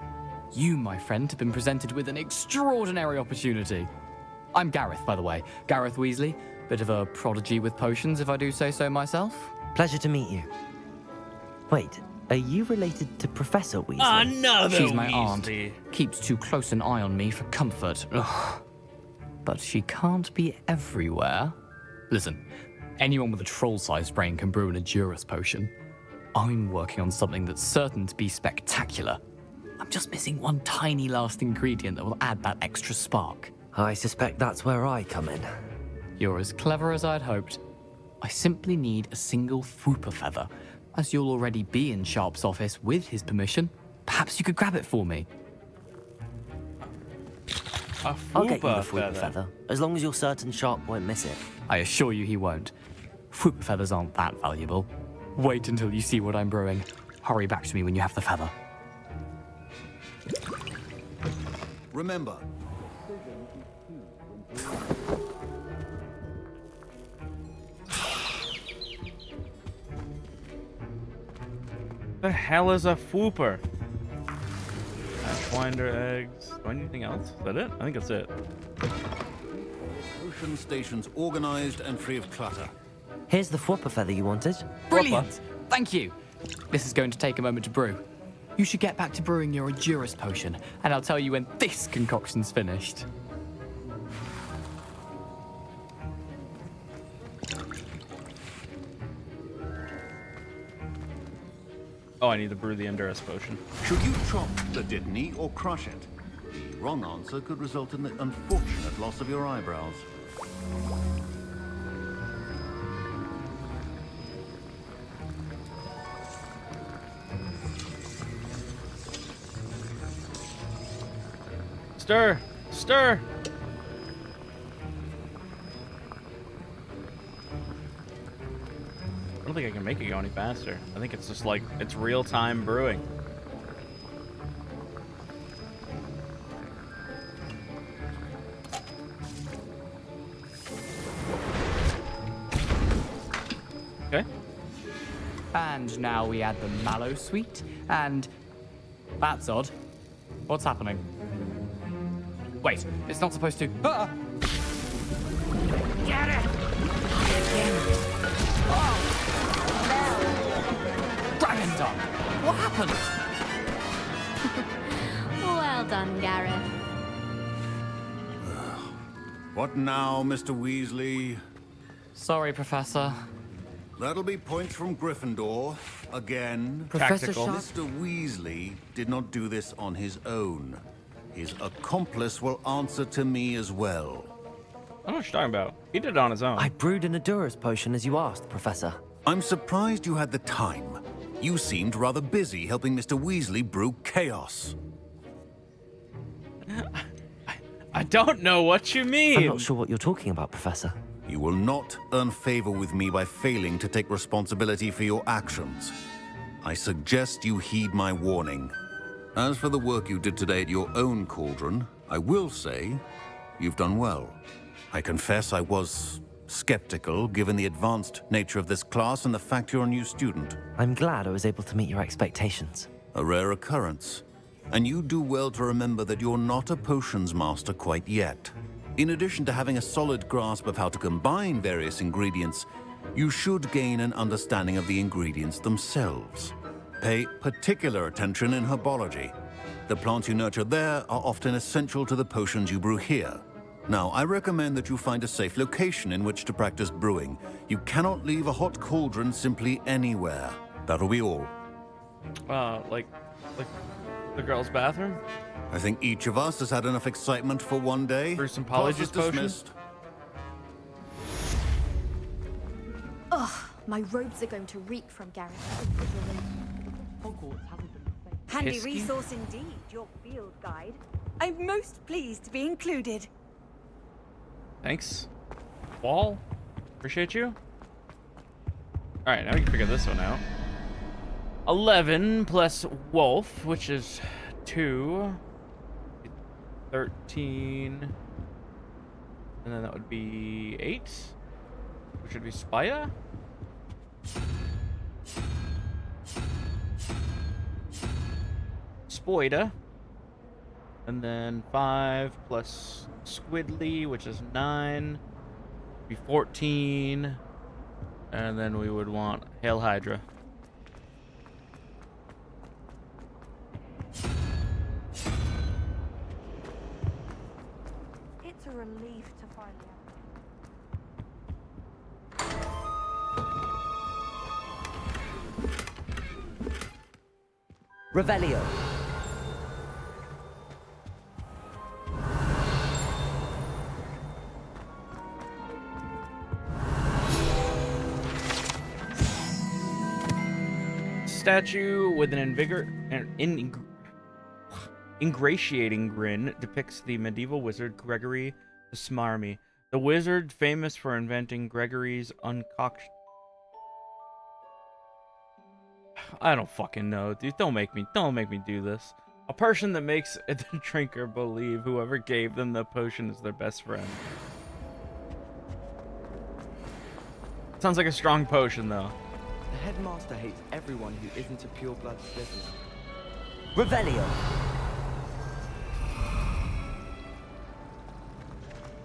You, my friend, have been presented with an extraordinary opportunity. I'm Gareth, by the way. Gareth Weasley. Bit of a prodigy with potions, if I do say so myself. Pleasure to meet you. Wait, are you related to Professor Weasley? Another She's my Weasley. aunt. Keeps too close an eye on me for comfort. Ugh. But she can't be everywhere. Listen, anyone with a troll-sized brain can brew an Edurus potion. I'm working on something that's certain to be spectacular. I'm just missing one tiny last ingredient that will add that extra spark. I suspect that's where I come in. You're as clever as I'd hoped. I simply need a single Fwooper feather. As you'll already be in Sharp's office with his permission, perhaps you could grab it for me. I'll get you the Fwooper feather, as long as you're certain Sharp won't miss it. I assure you he won't. Fwooper feathers aren't that valuable. Wait until you see what I'm brewing. Hurry back to me when you have the feather. Remember, The hell is a Fwooper? Winder eggs. Do I need anything else? Is that it? I think that's it. Ocean stations organized and free of clutter. Here's the Fwooper feather you wanted. Brilliant! Thank you. This is going to take a moment to brew. You should get back to brewing your Edurus potion, and I'll tell you when this concoction's finished. Oh, I need to brew the Edurus potion. Should you chop the Dittany or crush it? The wrong answer could result in the unfortunate loss of your eyebrows. Stir! Stir! I don't think I can make it go any faster. I think it's just like, it's real-time brewing. Okay. And now we add the mallow sweet, and... That's odd. What's happening? Wait, it's not supposed to... Ah! Get it! Dragon Dog! What happened? Well done, Gareth. What now, Mr. Weasley? Sorry, Professor. That'll be points from Gryffindor. Again. Professor Sharp? Mr. Weasley did not do this on his own. His accomplice will answer to me as well. I don't know what you're talking about. He did it on his own. I brewed an Edurus potion as you asked, Professor. I'm surprised you had the time. You seemed rather busy helping Mr. Weasley brew chaos. I don't know what you mean. I'm not sure what you're talking about, Professor. You will not earn favor with me by failing to take responsibility for your actions. I suggest you heed my warning. As for the work you did today at your own cauldron, I will say you've done well. I confess I was skeptical given the advanced nature of this class and the fact you're a new student. I'm glad I was able to meet your expectations. A rare occurrence. And you do well to remember that you're not a potions master quite yet. In addition to having a solid grasp of how to combine various ingredients, you should gain an understanding of the ingredients themselves. Pay particular attention in herbology. The plants you nurture there are often essential to the potions you brew here. Now, I recommend that you find a safe location in which to practice brewing. You cannot leave a hot cauldron simply anywhere. That'll be all. Like the girl's bathroom? I think each of us has had enough excitement for one day. Brew some Class Polyjuice is potion? dismissed. Ugh, my robes are going to reek from Gareth. Handy Pisky? resource indeed, your field guide. I'm most pleased to be included. Thanks. Wall? Appreciate you. Alright, now we can figure this one out. 11 plus Wolf, which is 2. 13. And then that would be 8. Which would be Spider. Spoida. And then 5 plus Squidly, which is 9. Be 14. And then we would want Hail Hydra. It's a relief to finally Revelio. Statue with an ingratiating grin depicts the medieval wizard Gregory the Smarmy. The wizard famous for inventing Gregory's uncoction. I don't fucking know, dude. Don't make me do this. A person that makes the drinker believe whoever gave them the potion is their best friend. Sounds like a strong potion, though. The headmaster hates everyone who isn't a pure-blood Slytherin. Revelio.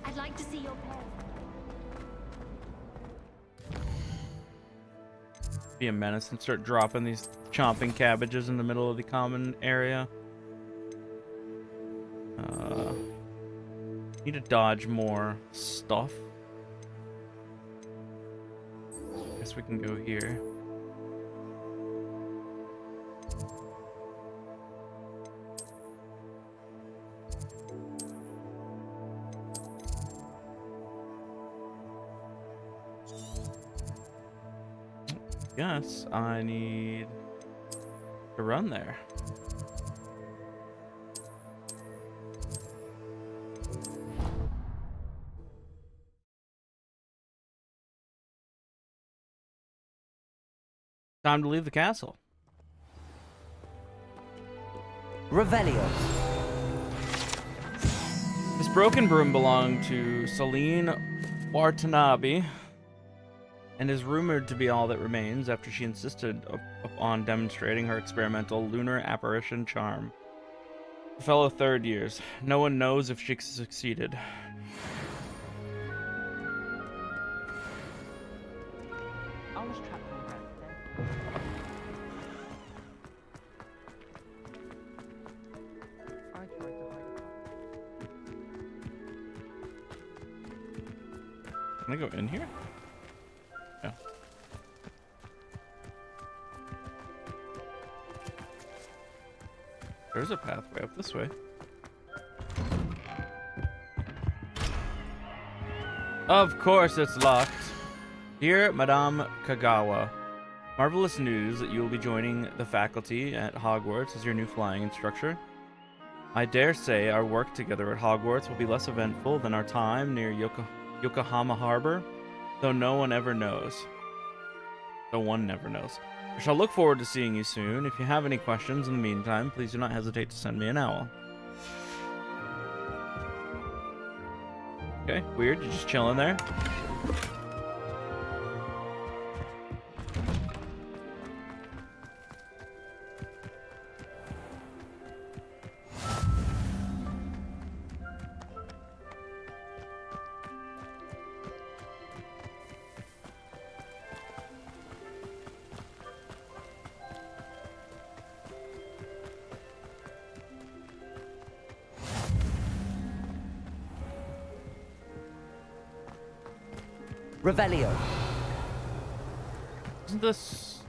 I'd like to see your parents. Be a menace and start dropping these chomping cabbages in the middle of the common area. Need to dodge more stuff. Guess we can go here. Guess I need to run there. Time to leave the castle. Revelio. This broken broom belonged to Celine Watanabe and is rumored to be all that remains after she insisted upon demonstrating her experimental lunar apparition charm. Fellow third years, no one knows if she succeeded. I was trapped on Reddit then. I tried to hide it. Can I go in here? Yeah. There's a pathway up this way. Of course it's locked. Dear Madame Kagawa, marvelous news that you will be joining the faculty at Hogwarts as your new flying instructor. I dare say our work together at Hogwarts will be less eventful than our time near Yokohama Harbor, though no one ever knows. No one never knows. I shall look forward to seeing you soon. If you have any questions in the meantime, please do not hesitate to send me an owl. Okay, weird. You're just chilling there. Revelio. Isn't this...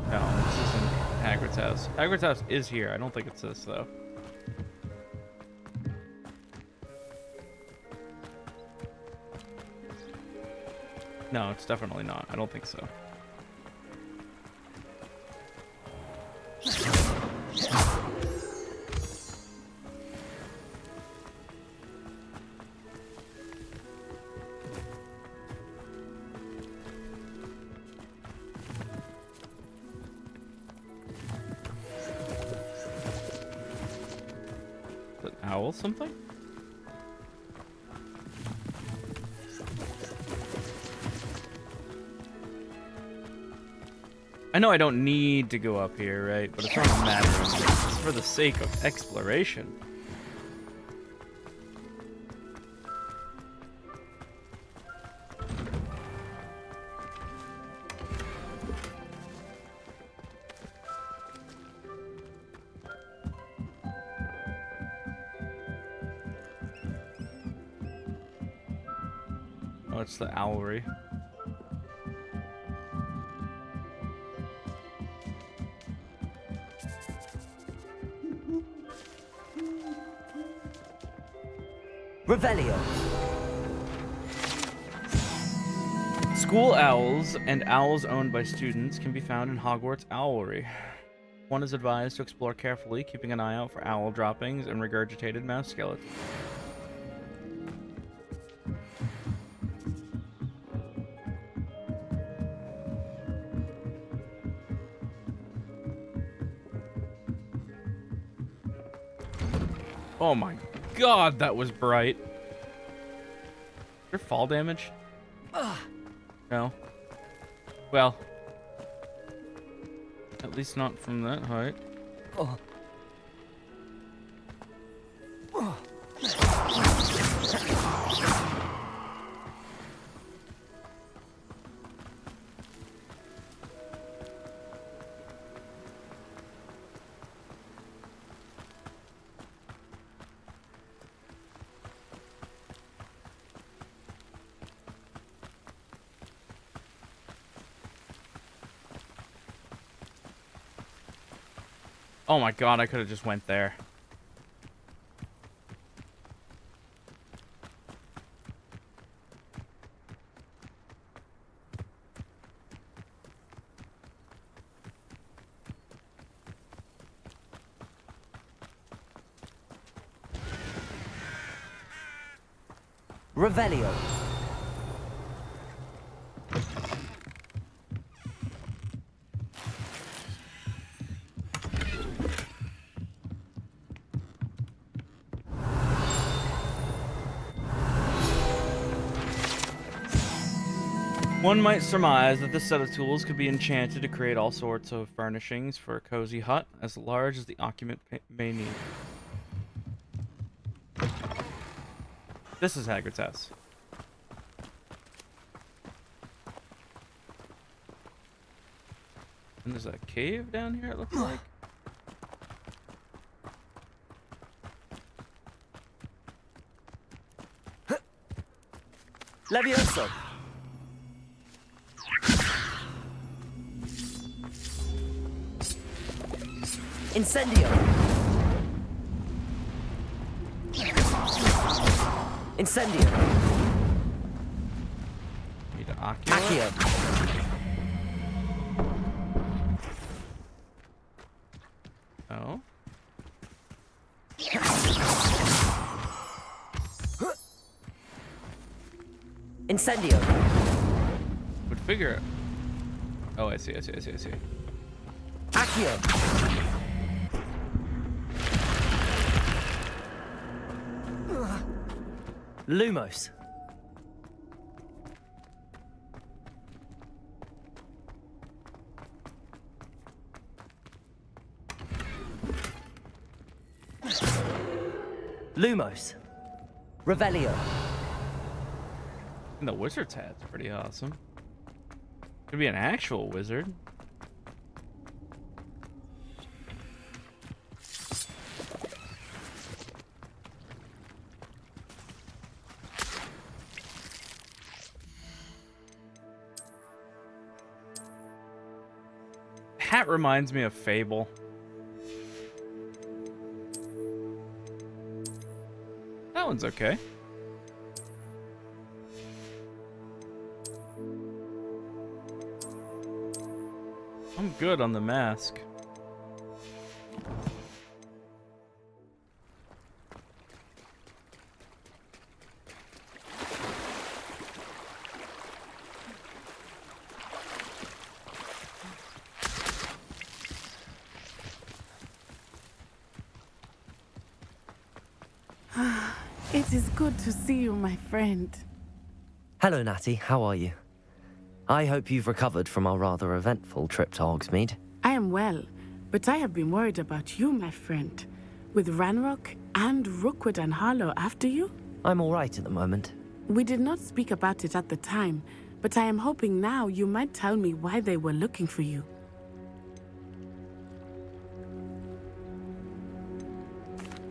No, this isn't Hagrid's house. Hagrid's house is here. I don't think it's this, though. No, it's definitely not. I don't think so. Is it an owl something? I know I don't need to go up here, right? But it's not a matter of it's for the sake of exploration. Oh, it's the owlery. Revelio. School owls and owls owned by students can be found in Hogwarts Owlery. One is advised to explore carefully, keeping an eye out for owl droppings and regurgitated mouse skeletons. Oh my god, that was bright. Is there fall damage? No. Well, at least not from that height. Oh. Oh my god, I could have just went there. Revelio. One might surmise that this set of tools could be enchanted to create all sorts of furnishings for a cozy hut, as large as the occupant may need. This is Hagrid's house. And there's a cave down here, it looks like. Levioso. Incendio. Incendio. Need an Accio. Accio. Oh. Incendio. Would figure. Oh, I see. Accio. Lumos. Lumos. Revelio. And the wizard's hat's pretty awesome. Could be an actual wizard. That reminds me of Fable. That one's okay. I'm good on the mask. It is good to see you, my friend. Hello, Natty. How are you? I hope you've recovered from our rather eventful trip to Hogsmeade. I am well, but I have been worried about you, my friend. With Ranrock and Rookwood and Harlow after you? I'm all right at the moment. We did not speak about it at the time, but I am hoping now you might tell me why they were looking for you.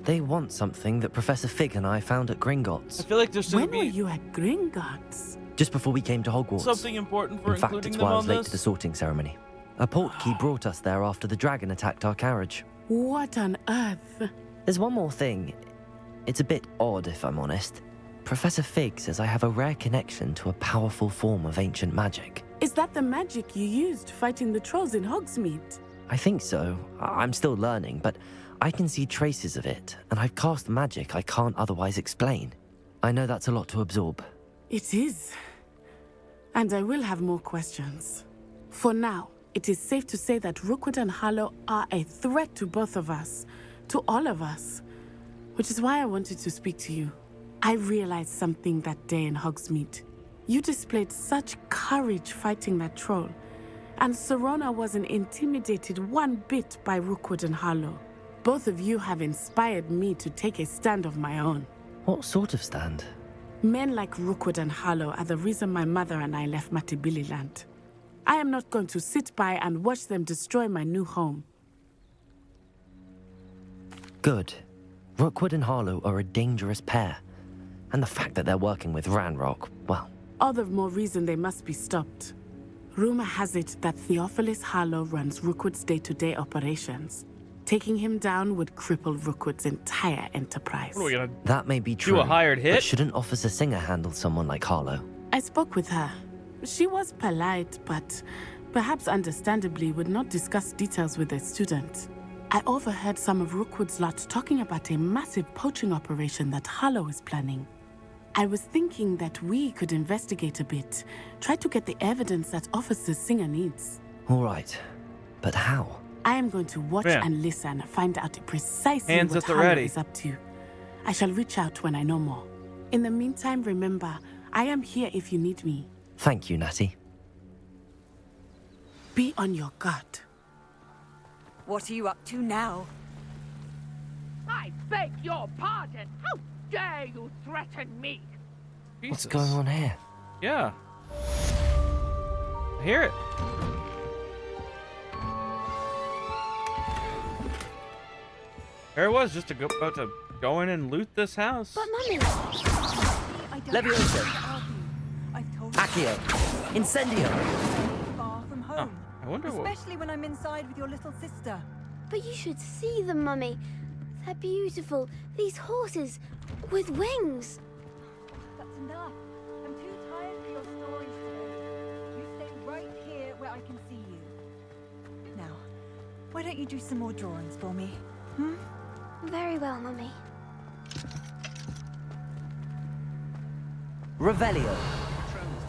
They want something that Professor Fig and I found at Gringotts. I feel like there's When were you at Gringotts? Just before we came to Hogwarts. something important for In fact, including it's them why I on was late this. to the sorting ceremony. A portkey brought us there after the dragon attacked our carriage. What on earth? There's one more thing. It's a bit odd, if I'm honest. Professor Fig says I have a rare connection to a powerful form of ancient magic. Is that the magic you used fighting the trolls in Hogsmeade? I think so. I'm still learning, but I can see traces of it, and I've cast magic I can't otherwise explain. I know that's a lot to absorb. It is. And I will have more questions. For now, it is safe to say that Rookwood and Harlow are a threat to both of us, to all of us, which is why I wanted to speak to you. I realized something that day in Hogsmeade. You displayed such courage fighting that troll, and Serona wasn't intimidated one bit by Rookwood and Harlow. Both of you have inspired me to take a stand of my own. What sort of stand? Men like Rookwood and Harlow are the reason my mother and I left Matibili land. I am not going to sit by and watch them destroy my new home. Good. Rookwood and Harlow are a dangerous pair. And the fact that they're working with Ranrock, well... All the more reason they must be stopped. Rumor has it that Theophilus Harlow runs Rookwood's day-to-day operations. Taking him down would cripple Rookwood's entire enterprise. What are we gonna That may be true. do a hired hit? But shouldn't Officer Singer handle someone like Harlow? I spoke with her. She was polite, but perhaps understandably would not discuss details with a student. I overheard some of Rookwood's lot talking about a massive poaching operation that Harlow is planning. I was thinking that we could investigate a bit, try to get the evidence that Officer Singer needs. All right. But how? I am going to watch Yeah. and listen, find out precisely Hands what at the Harlow ready. is up to. I shall reach out when I know more. In the meantime, remember, I am here if you need me. Thank you, Natty. Be on your guard. What are you up to now? I beg your pardon. How dare you threaten me? What's going on here? Yeah. I hear it. There it was, just about to go in and loot this house. But Mummy... Levioso. Accio. Incendio. Far from Oh, home. I wonder what... Especially when I'm inside with your little sister. But you should see them, Mummy. They're beautiful. These horses with wings. That's enough. I'm too tired for your stories today. You stay right here where I can see you. Now, why don't you do some more drawings for me? Hmm? Very well, Mummy. Revelio.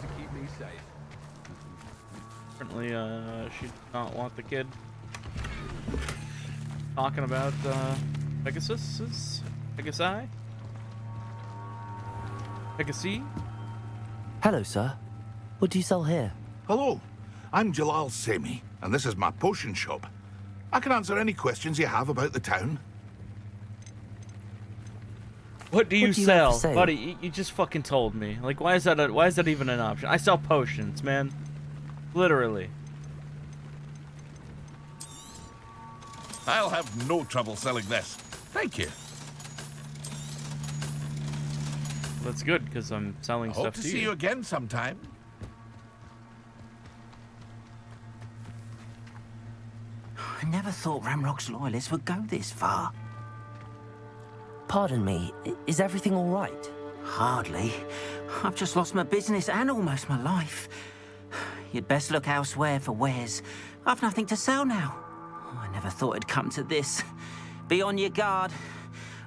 To keep me safe. Apparently, she did not want the kid talking about, Pegasus? Pegasi? Pegasi? Hello, sir. What do you sell here? Hello, I'm Jalal Semi, and this is my potion shop. I can answer any questions you have about the town. What do you What do you have sell? to say? Buddy, you just fucking told me. Like, why is that even an option? I sell potions, man. Literally. I'll have no trouble selling this. Thank you. That's good, because I'm selling Hope stuff to to see you again sometime. never thought Ramrock's loyalists would go this far. Pardon me, is everything all right? Hardly. I've just lost my business and almost my life. You'd best look elsewhere for wares. I've nothing to sell now. I never thought it'd come to this. Be on your guard.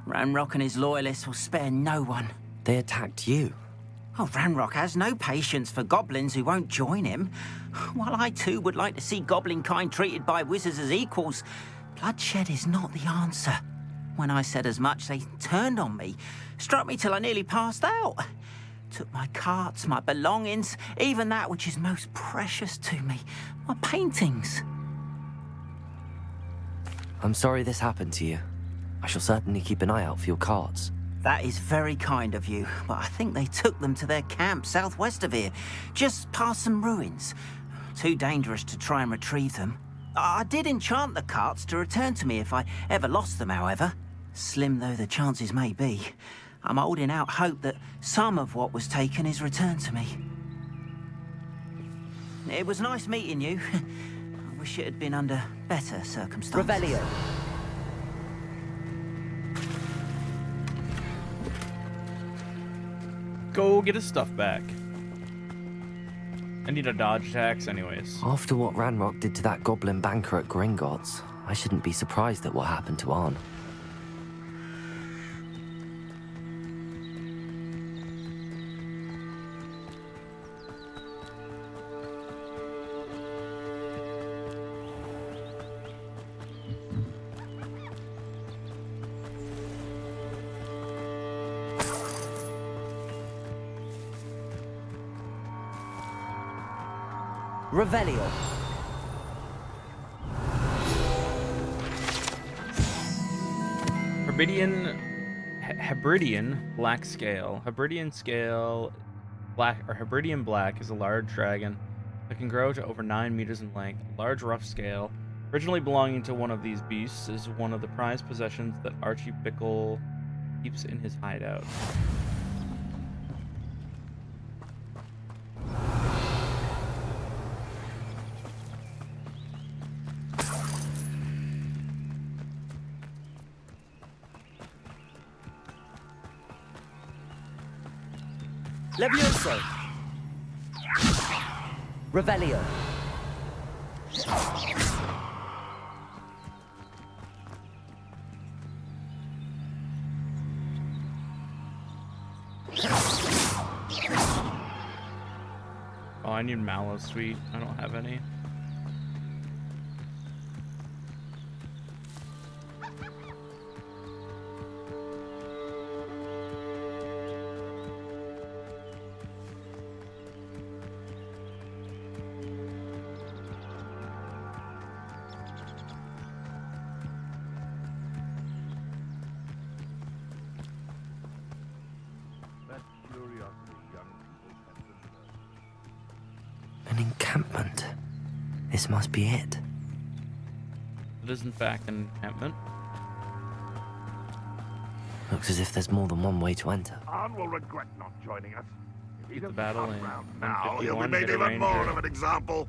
Ranrock and his loyalists will spare no one. They attacked you? Oh, Ranrock has no patience for goblins who won't join him. While I too would like to see goblin kind treated by wizards as equals, bloodshed is not the answer. When I said as much, they turned on me, struck me till I nearly passed out. Took my carts, my belongings, even that which is most precious to me, my paintings. I'm sorry this happened to you. I shall certainly keep an eye out for your carts. That is very kind of you, but I think they took them to their camp southwest of here, just past some ruins. Too dangerous to try and retrieve them. I did enchant the carts to return to me if I ever lost them, however. Slim though the chances may be, I'm holding out hope that some of what was taken is returned to me. It was nice meeting you. I wish it had been under better circumstances. Revelio. Go get his stuff back. I need a dodge attacks anyways. After what Ranrock did to that goblin banker at Gringotts, I shouldn't be surprised at what happened to Arn. Revelio. Hebridean black scale. Hebridean scale black or Hebridean black is a large dragon that can grow to over 9 meters in length. A large rough scale, originally belonging to one of these beasts, is one of the prized possessions that Archie Bickle keeps in his hideout. Levioso. Revelio. Oh, I need Mallow Sweet. I don't have any. An encampment. This must be it. It is in fact an encampment. Looks as if there's more than one way to enter. Arn will regret not joining us. If he Beat the doesn't battle come in round now, he'll be 151, made get a even more ranger. of an example.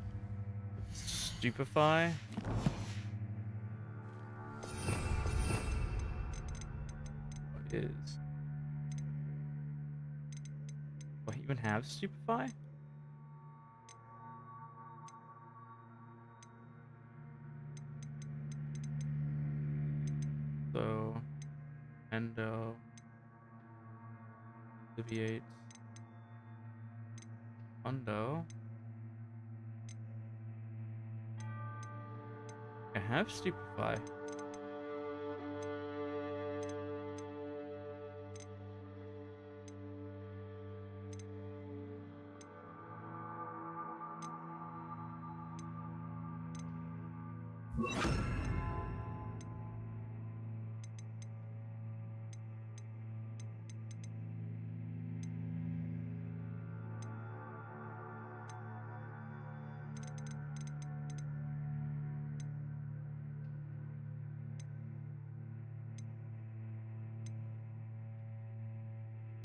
Stupefy. What is? Do I even have Stupefy? So, Endo, Alleviate, Undo. I have Stupefy.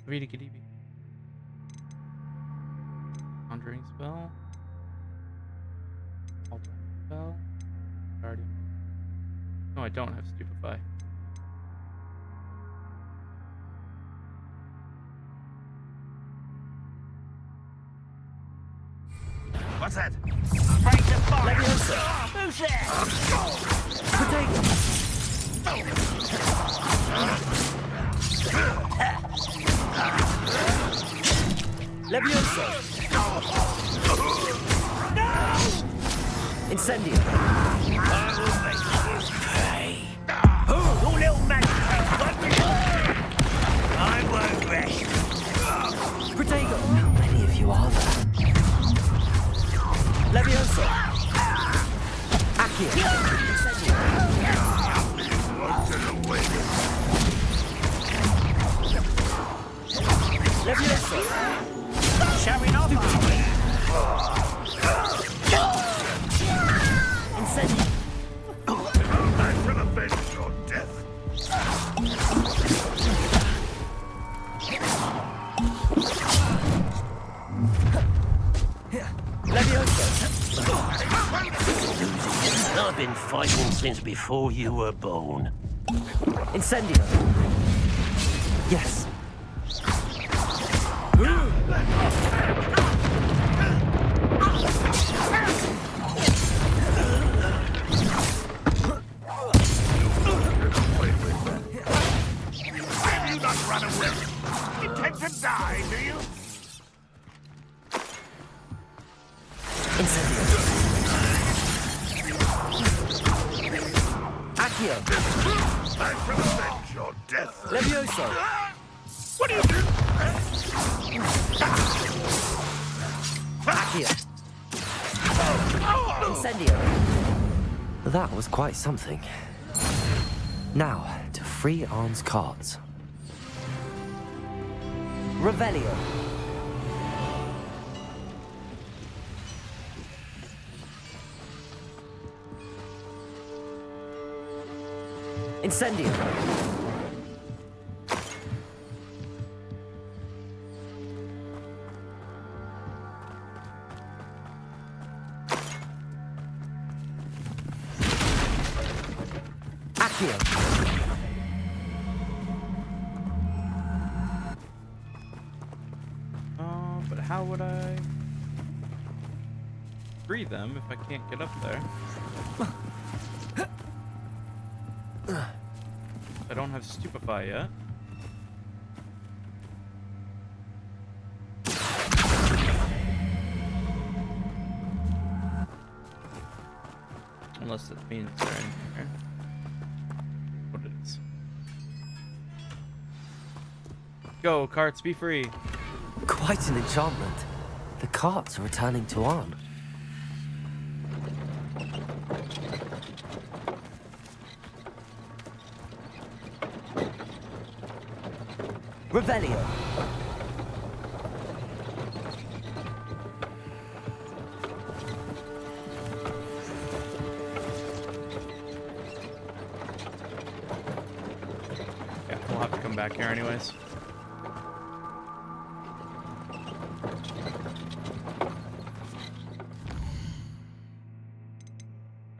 Read a Gadibi. Conjuring spell. Altering spell. Guardian. No, I don't have Stupefy. What's that? Break the fire! Who's there? Levioso! Incendio! I will make you pay. You little man! I won't rest. Protego! How many of you are there? Levioso! Accio! Incendio! Levioso! Showing off, Incendio! I shall avenge your death. I've been fighting since before you were born. Incendio! Yes. Will you not run away? Intend to die, do you? Incendio! Accio! I shall avenge your death. Levioso! What do you do? Accio! Incendio! That was quite something. Now, to free Arn's cards. Revelio! Incendio! Accio! But how would I free them if I can't get up there? I don't have Stupefy yet. Unless it means they're in here. What it is. Go, carts, be free. Quite an enchantment. The carts are returning to Arn. Revelio! Yeah, we'll have to come back here anyways.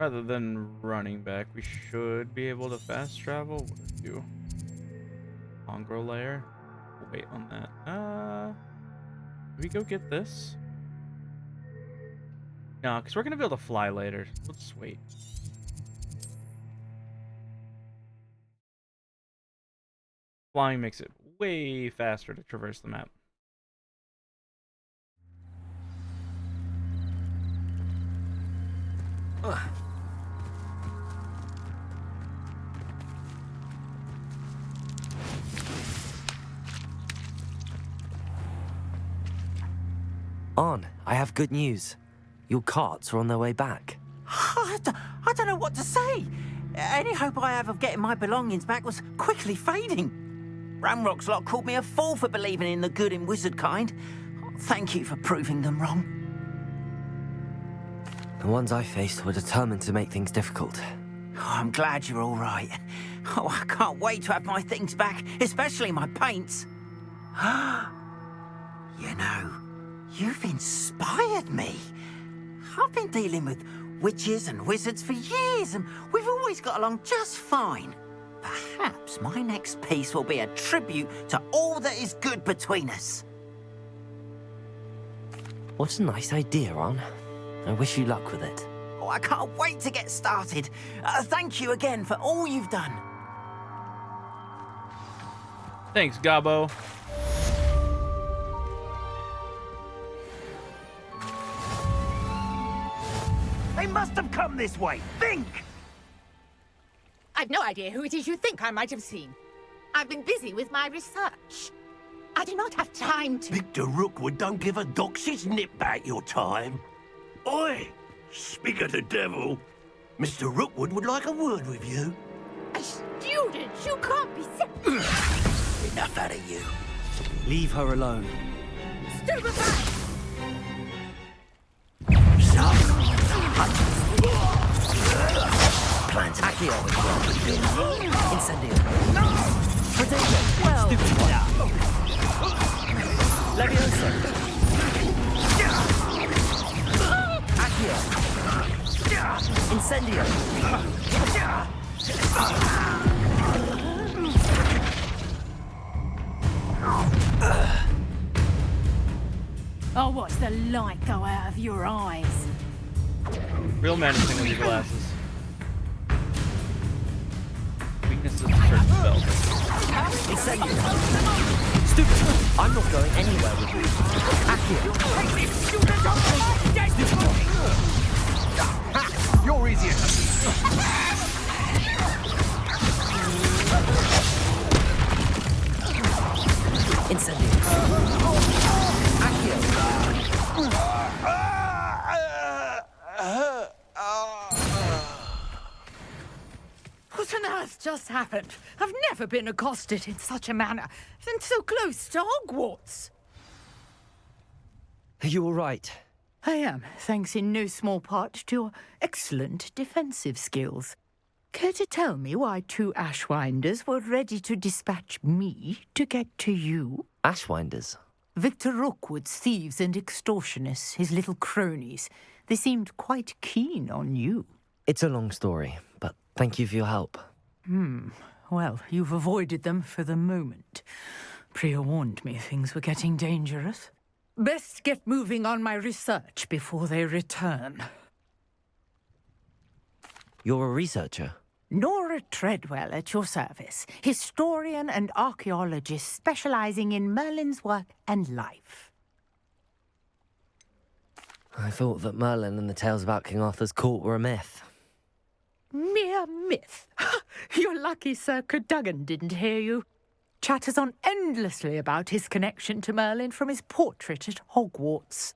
Rather than running back, we should be able to fast travel. What does it do? Hongro layer? We'll wait on that. Do we go get this? No, because we're gonna be able to fly later. We'll just wait. Flying makes it way faster to traverse the map. Arn, I have good news. Your carts are on their way back. I don't know what to say. Any hope I have of getting my belongings back was quickly fading. Ramrock's lot called me a fool for believing in the good in wizard kind. Thank you for proving them wrong. The ones I faced were determined to make things difficult. Oh, I'm glad you're all right. Oh, I can't wait to have my things back, especially my paints. You know, you've inspired me. I've been dealing with witches and wizards for years, and we've always got along just fine. Perhaps my next piece will be a tribute to all that is good between us. What a nice idea, Ron. I wish you luck with it. Oh, I can't wait to get started. Thank you again for all you've done. Thanks, Gobbo. They must have come this way. Think! I've no idea who it is you think I might have seen. I've been busy with my research. I do not have time to... Victor Rookwood don't give a doxy's nip back your time. Oi! Speak of the devil. Mr. Rookwood would like a word with you. A student? You can't be... Enough out of you. Leave her alone. Stupefy! Plant Accio. Incendio. Potato. Well. Leviosa. Accio. Incendio. Oh, watch the light go out of your eyes. Real menacing with your glasses. Weaknesses of certain spells. Incendio. Stupid. I'm not going anywhere with you. Accio. You're easier. Incendio. Accio. What on earth just happened? I've never been accosted in such a manner, and so close to Hogwarts. Are you all right? I am, thanks in no small part to your excellent defensive skills. Care to tell me why two Ashwinders were ready to dispatch me to get to you? Ashwinders? Victor Rookwood's thieves and extortionists, his little cronies. They seemed quite keen on you. It's a long story, but thank you for your help. Well, you've avoided them for the moment. Priya warned me things were getting dangerous. Best get moving on my research before they return. You're a researcher? Nora Treadwell at your service, historian and archaeologist specializing in Merlin's work and life. I thought that Merlin and the tales about King Arthur's court were a myth. Mere myth. You're lucky Sir Cadogan didn't hear you. Chatters on endlessly about his connection to Merlin from his portrait at Hogwarts.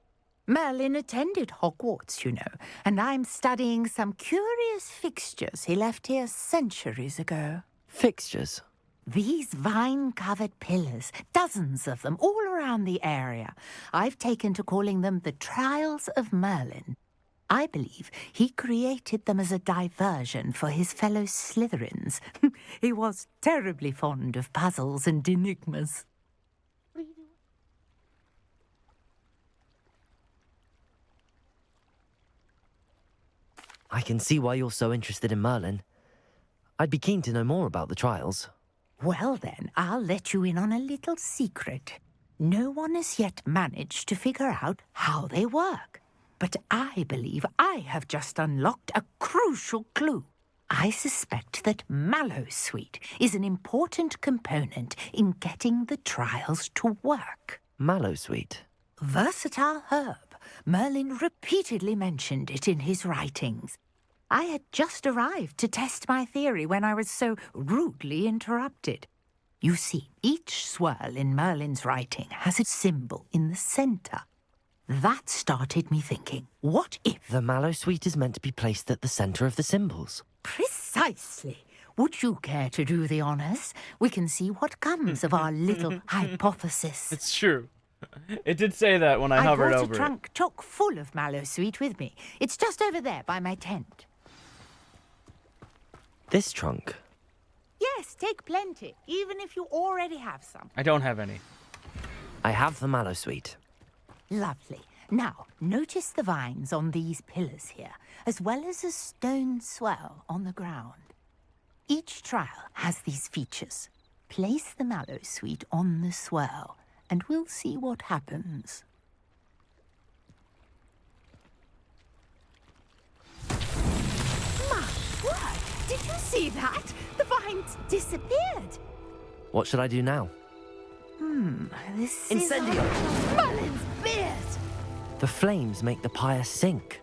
Merlin attended Hogwarts, you know, and I'm studying some curious fixtures he left here centuries ago. Fixtures? These vine-covered pillars, dozens of them, all around the area. I've taken to calling them the Trials of Merlin. I believe he created them as a diversion for his fellow Slytherins. He was terribly fond of puzzles and enigmas. I can see why you're so interested in Merlin. I'd be keen to know more about the trials. Well then, I'll let you in on a little secret. No one has yet managed to figure out how they work. But I believe I have just unlocked a crucial clue. I suspect that Mallowsweet is an important component in getting the trials to work. Mallowsweet? Versatile herb. Merlin repeatedly mentioned it in his writings. I had just arrived to test my theory when I was so rudely interrupted. You see, each swirl in Merlin's writing has a symbol in the centre. That started me thinking, what if... The Mallowsweet is meant to be placed at the centre of the symbols. Precisely. Would you care to do the honours? We can see what comes of our little hypothesis. It's true. It did say that when I hovered brought over a trunk chock full of Mallowsweet with me. It's just over there by my tent. This trunk? Yes, take plenty, even if you already have some. I don't have any. I have the Mallowsweet. Lovely. Now, notice the vines on these pillars here, as well as a stone swell on the ground. Each trial has these features. Place the mallow sweet on the swell, and we'll see what happens. My word! Did you see that? The vines disappeared. What should I do now? This Incendio! Merlin's beard! The flames make the pyre sink.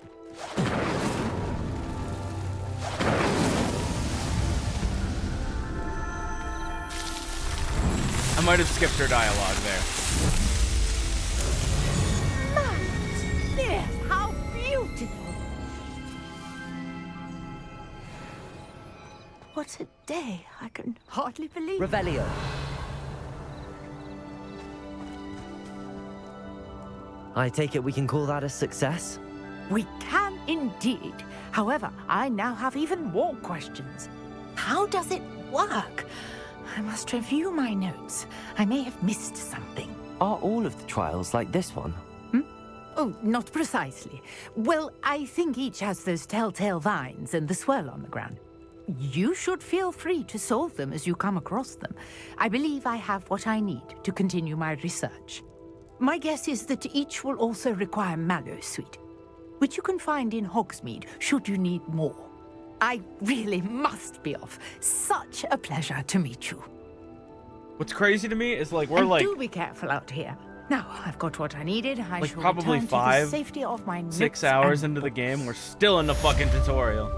I might have skipped her dialogue there. Merlin's beard! How beautiful! What a day! I can hardly believe it. Revelio. I take it we can call that a success? We can indeed. However, I now have even more questions. How does it work? I must review my notes. I may have missed something. Are all of the trials like this one? Oh, not precisely. Well, I think each has those telltale vines and the swirl on the ground. You should feel free to solve them as you come across them. I believe I have what I need to continue my research. My guess is that each will also require mallow sweet, which you can find in Hogsmeade should you need more. I really must be off. Such a pleasure to meet you. What's crazy to me is like do be careful out here. Now I've got what I needed. I like shall probably return to the safety of my 6 notes hours and into the game. We're still in the fucking tutorial.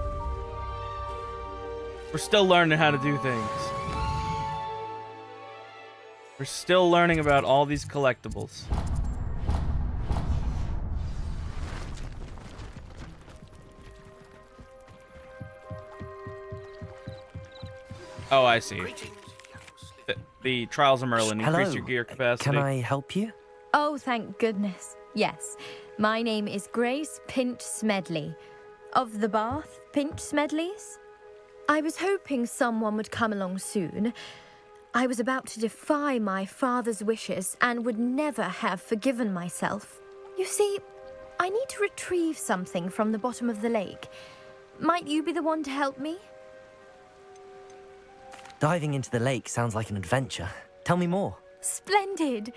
We're still learning how to do things. We're still learning about all these collectibles. Oh, I see. The Trials of Merlin increase your gear capacity. Can I help you? Oh, thank goodness. Yes. My name is Grace Pinch Smedley. Of the Bath Pinch Smedleys. I was hoping someone would come along soon. I was about to defy my father's wishes and would never have forgiven myself. You see, I need to retrieve something from the bottom of the lake. Might you be the one to help me? Diving into the lake sounds like an adventure. Tell me more. Splendid!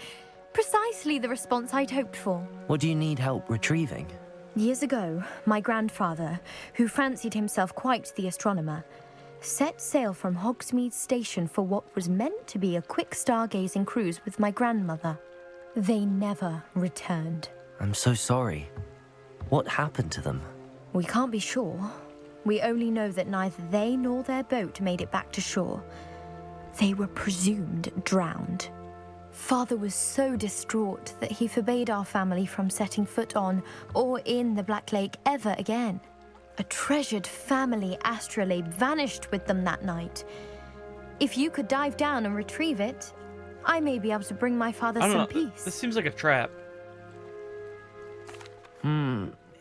Precisely the response I'd hoped for. What do you need help retrieving? Years ago, my grandfather, who fancied himself quite the astronomer, set sail from Hogsmeade Station for what was meant to be a quick stargazing cruise with my grandmother. They never returned. I'm so sorry. What happened to them? We can't be sure. We only know that neither they nor their boat made it back to shore. They were presumed drowned. Father was so distraught that he forbade our family from setting foot on or in the Black Lake ever again. A treasured family astrolabe vanished with them that night. If you could dive down and retrieve it, I may be able to bring my father some peace. This seems like a trap.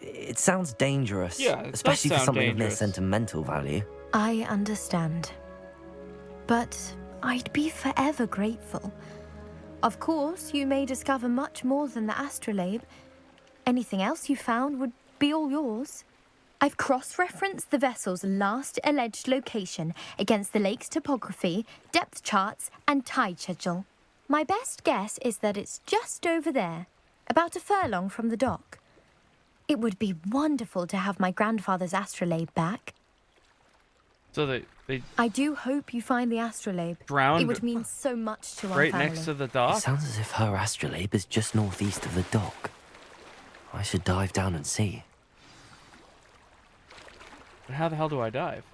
It sounds dangerous. Yeah, it especially does for sound something dangerous. of their sentimental value. I understand. But I'd be forever grateful. Of course, you may discover much more than the astrolabe. Anything else you found would be all yours. I've cross-referenced the vessel's last alleged location against the lake's topography, depth charts, and tide schedule. My best guess is that it's just over there, about a furlong from the dock. It would be wonderful to have my grandfather's astrolabe back. So they I do hope you find the astrolabe. Drowned It would mean so much to our right family. next to the It dock? sounds as if her astrolabe is just northeast of the dock. I should dive down and see. But how the hell do I dive?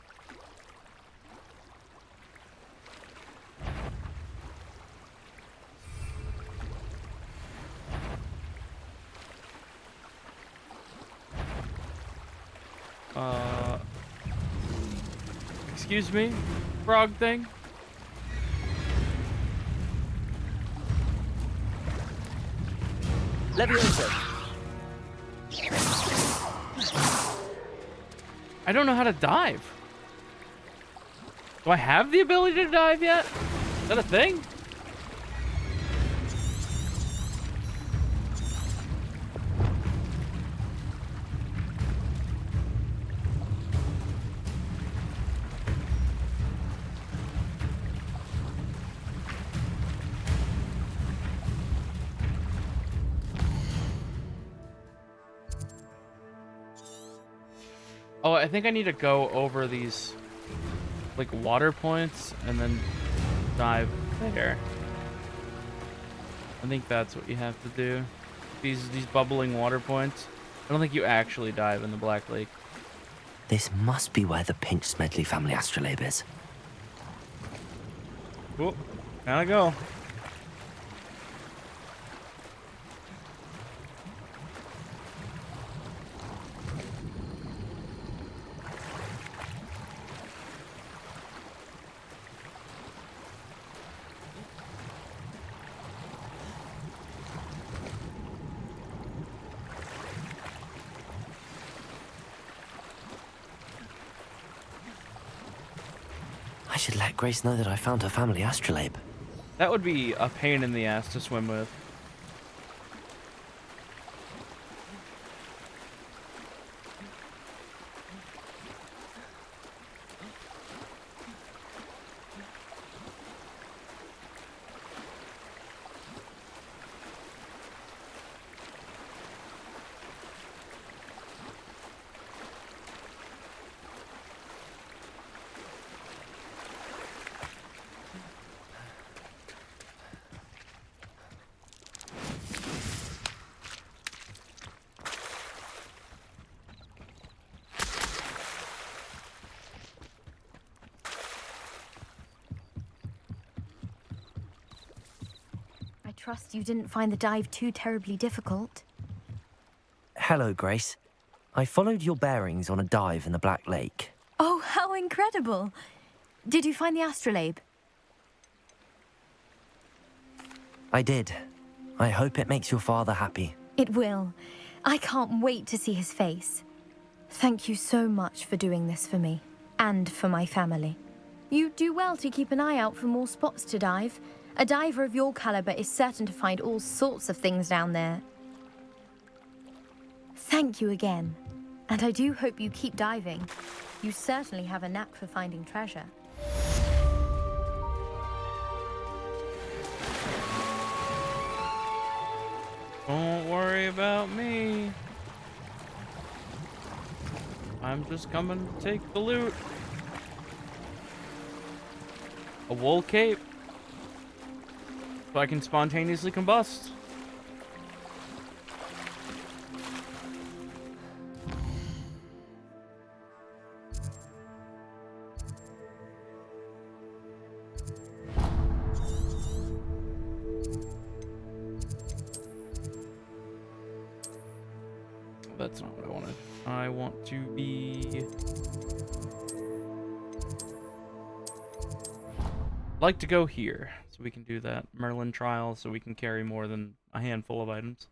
Excuse me? Frog thing? Leviosa. I don't know how to dive. Do I have the ability to dive yet? Is that a thing? Oh, I think I need to go over these, like, water points and then dive there. I think that's what you have to do. These bubbling water points. I don't think you actually dive in the Black Lake. This must be where the Pinch Smedley family astrolabe is. Cool. Gotta go. I should let Grace know that I found her family astrolabe. That would be a pain in the ass to swim with. I trust you didn't find the dive too terribly difficult. Hello, Grace. I followed your bearings on a dive in the Black Lake. Oh, how incredible! Did you find the astrolabe? I did. I hope it makes your father happy. It will. I can't wait to see his face. Thank you so much for doing this for me, and for my family. You do well to keep an eye out for more spots to dive. A diver of your caliber is certain to find all sorts of things down there. Thank you again. And I do hope you keep diving. You certainly have a knack for finding treasure. Don't worry about me. I'm just coming to take the loot. A wool cape. So I can spontaneously combust. That's not what I wanted. I want to be... like to go here, so we can do that Merlin trial, so we can carry more than a handful of items.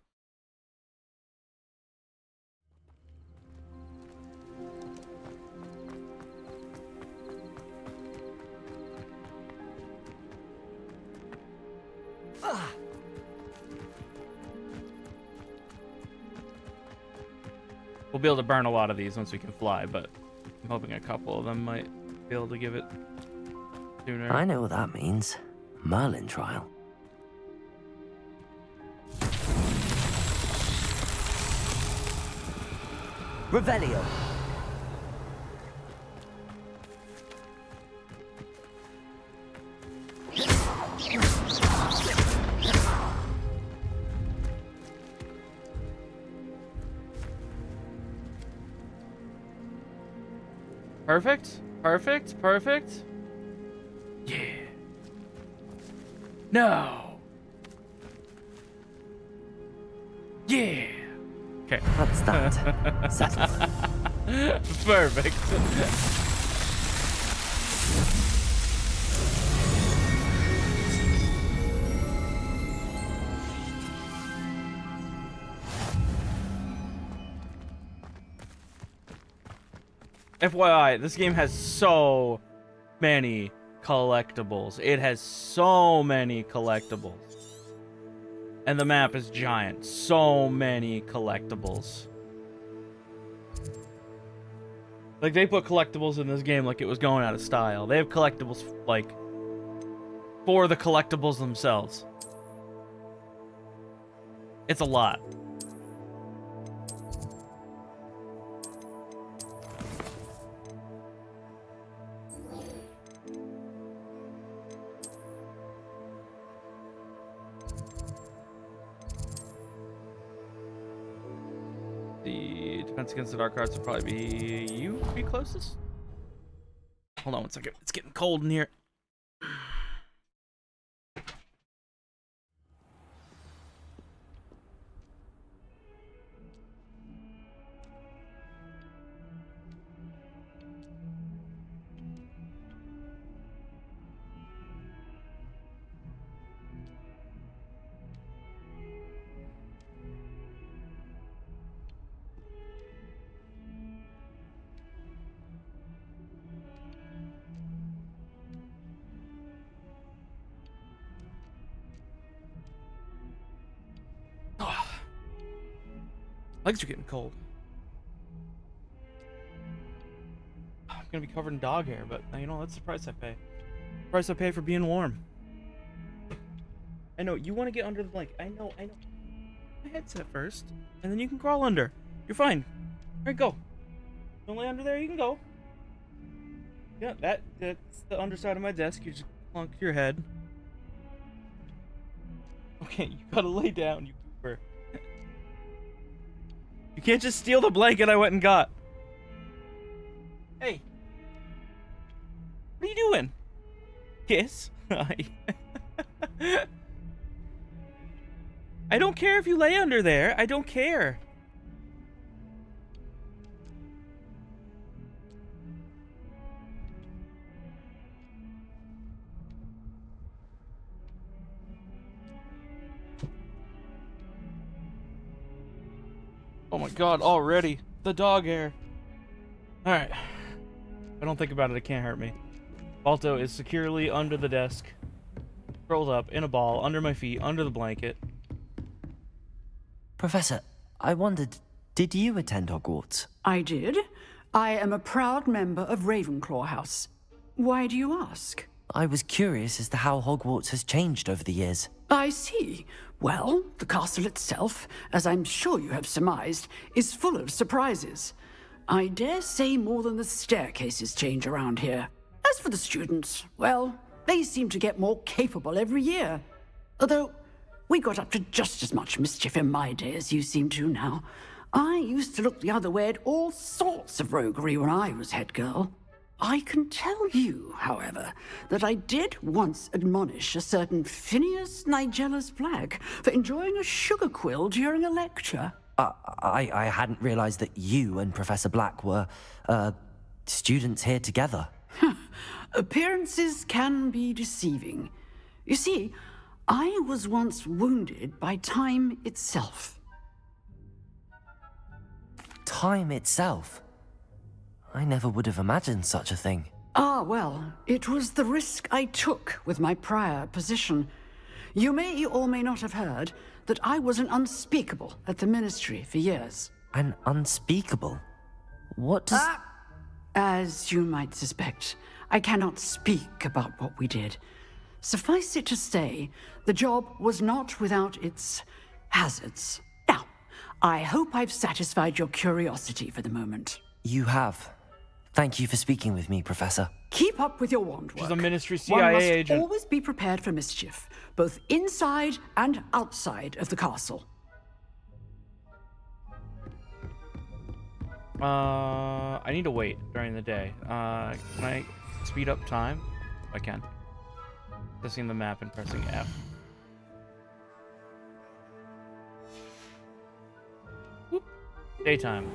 We'll be able to burn a lot of these once we can fly, but I'm hoping a couple of them might be able to give it sooner. I know what that means. Merlin trial. Revelio. Perfect, perfect, perfect. Yeah. No. Yeah. Okay. That's that. Settled. Perfect. FYI, this game has so many collectibles. It has so many collectibles. And the map is giant. So many collectibles. Like, they put collectibles in this game like it was going out of style. They have collectibles, like, for the collectibles themselves. It's a lot. The defense against the dark arts would probably be you be closest. Hold on one second. It's getting cold in here. Legs are getting cold. I'm gonna be covered in dog hair, but you know, that's the price I pay. Price I pay for being warm. I know, you want to get under the blanket. I know. My headset first, and then you can crawl under. You're fine. All right, go. Don't lay under there, you can go. Yeah, that's the underside of my desk. You just plunk your head. Okay, you gotta lay down, you goober. You can't just steal the blanket I went and got. Hey. What are you doing? Kiss? I don't care if you lay under there. I don't care. Oh my god, already. The dog hair. Alright. I don't think about it, it can't hurt me. Balto is securely under the desk. Rolled up in a ball, under my feet, under the blanket. Professor, I wondered, did you attend Hogwarts? I did. I am a proud member of Ravenclaw House. Why do you ask? I was curious as to how Hogwarts has changed over the years. I see. Well, the castle itself, as I'm sure you have surmised, is full of surprises. I dare say more than the staircases change around here. As for the students, well, they seem to get more capable every year. Although, we got up to just as much mischief in my day as you seem to now. I used to look the other way at all sorts of roguery when I was head girl. I can tell you, however, that I did once admonish a certain Phineas Nigella's Black for enjoying a sugar quill during a lecture. I hadn't realized that you and Professor Black were, students here together. Appearances can be deceiving. You see, I was once wounded by time itself. Time itself? I never would have imagined such a thing. Ah, well, it was the risk I took with my prior position. You may or may not have heard that I was an unspeakable at the Ministry for years. An unspeakable? What does... As you might suspect, I cannot speak about what we did. Suffice it to say, the job was not without its hazards. Now, I hope I've satisfied your curiosity for the moment. You have. Thank you for speaking with me, Professor. Keep up with your wand work. She's a Ministry CIA One must agent. always be prepared for mischief, both inside and outside of the castle. I need to wait during the day. Can I speed up time? I can. Pressing the map and pressing F. Whoop. Daytime.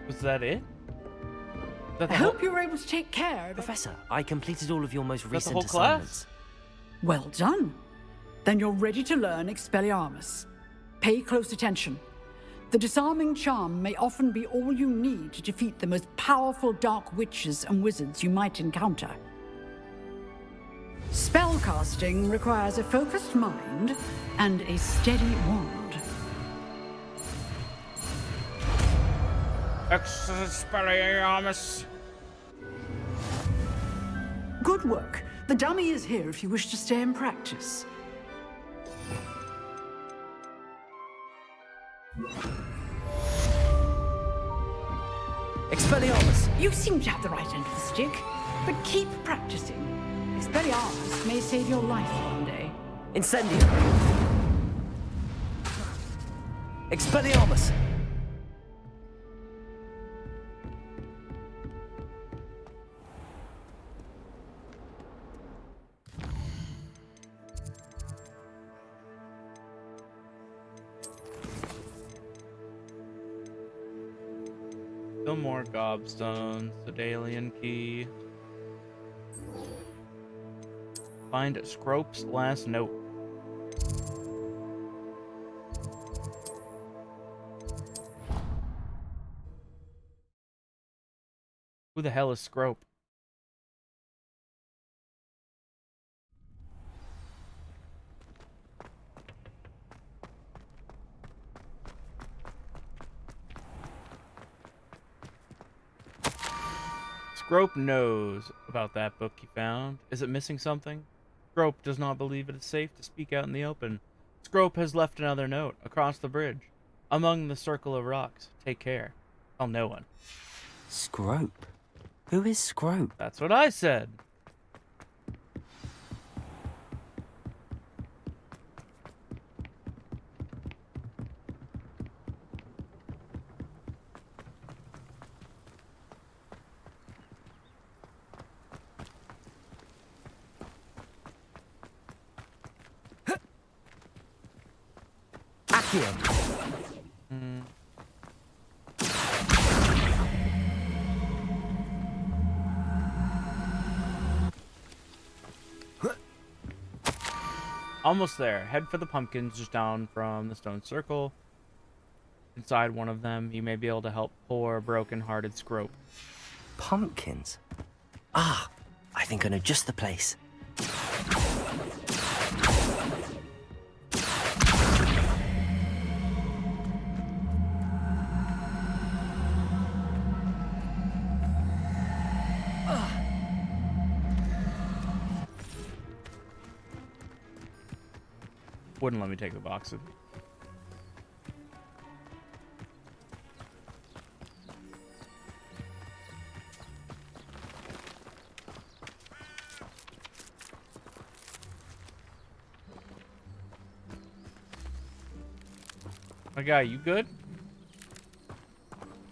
Was that it? I hope you were able to take care of it. Professor, I completed all of your most recent whole assignments. Well done. Then you're ready to learn Expelliarmus. Pay close attention. The disarming charm may often be all you need to defeat the most powerful dark witches and wizards you might encounter. Spellcasting requires a focused mind and a steady wand. Expelliarmus. Good work. The dummy is here if you wish to stay and practice. Expelliarmus! You seem to have the right end of the stick, but keep practicing. Expelliarmus may save your life one day. Incendio! Expelliarmus! Still more gobstones, Sedalian key. Find Scrope's last note. Who the hell is Scrope? Scrope knows about that book you found. Is it missing something? Scrope does not believe it is safe to speak out in the open. Scrope has left another note across the bridge. Among the circle of rocks. Take care. Tell no one. Scrope? Who is Scrope? That's what I said. Almost there. Head for the pumpkins just down from the stone circle. Inside one of them, you may be able to help poor, broken-hearted Scrope. Pumpkins? Ah, I think I know just the place. Wouldn't let me take the box with me. My guy, you good?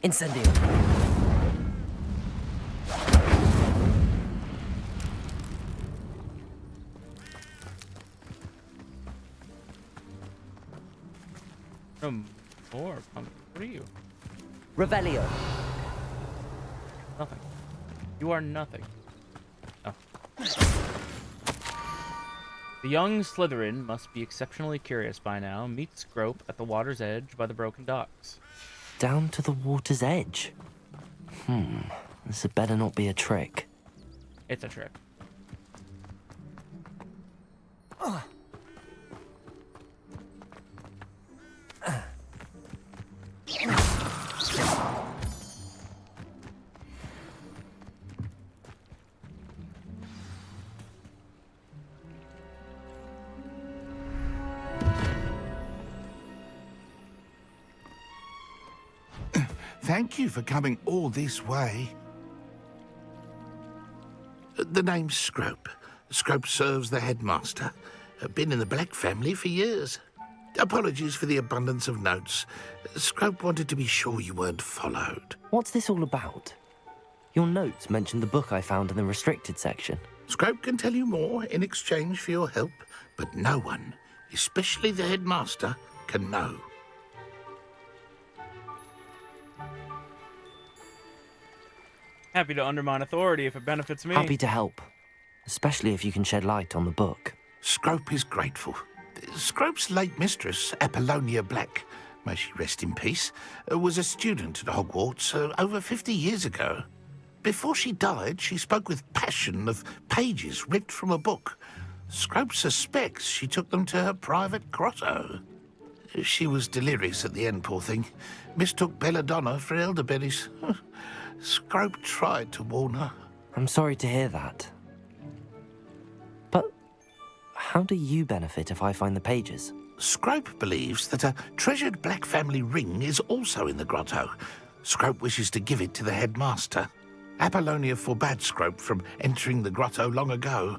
Incendio. More pumpkin. What are you? Revelio. Nothing. You are nothing. Oh. The young Slytherin must be exceptionally curious by now. Meet Scrope at the water's edge by the broken docks. Down to the water's edge? This had better not be a trick. It's a trick. Thank you for coming all this way. The name's Scrope. Scrope serves the headmaster. Been in the Black family for years. Apologies for the abundance of notes. Scrope wanted to be sure you weren't followed. What's this all about? Your notes mentioned the book I found in the restricted section. Scrope can tell you more in exchange for your help, but no one, especially the headmaster, can know. Happy to undermine authority if it benefits me. Happy to help, especially if you can shed light on the book. Scrope is grateful. Scrope's late mistress, Apollonia Black, may she rest in peace, was a student at Hogwarts over 50 years ago. Before she died, she spoke with passion of pages ripped from a book. Scrope suspects she took them to her private grotto. She was delirious at the end, poor thing. Mistook belladonna for elderberries. Scrope tried to warn her. I'm sorry to hear that. But how do you benefit if I find the pages? Scrope believes that a treasured Black family ring is also in the grotto. Scrope wishes to give it to the headmaster. Apollonia forbade Scrope from entering the grotto long ago.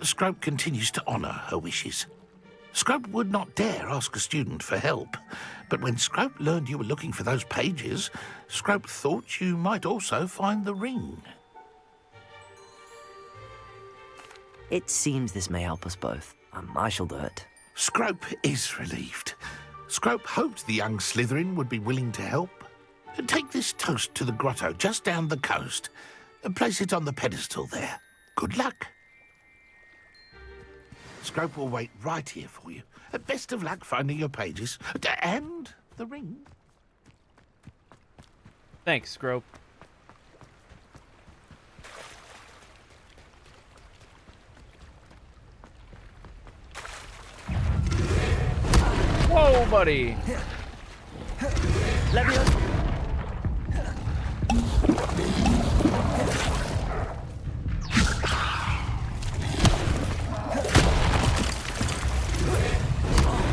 Scrope continues to honour her wishes. Scrope would not dare ask a student for help, but when Scrope learned you were looking for those pages, Scrope thought you might also find the ring. It seems this may help us both. I shall do it. Scrope is relieved. Scrope hoped the young Slytherin would be willing to help. Take this toast to the grotto just down the coast and place it on the pedestal there. Good luck. Scrope will wait right here for you. Best of luck finding your pages and the ring. Thanks, Scrope. Whoa, buddy!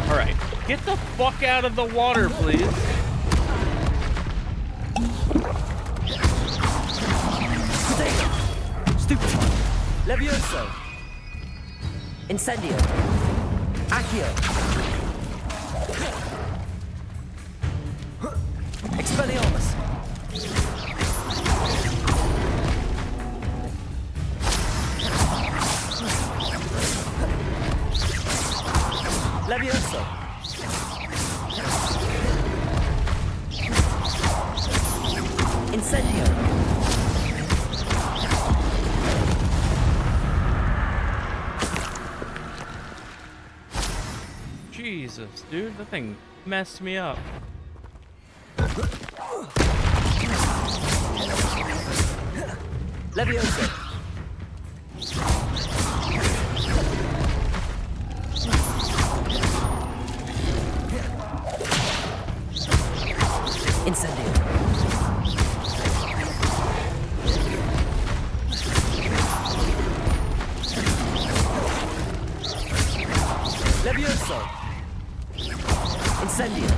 Alright, get the fuck out of the water, please. Stupefy. Levioso. Incendio. Accio. Expelliarmus. Levioso. Incendio. Jesus, dude, that thing messed me up. Levioso. Incendio. Levioso. Incendio.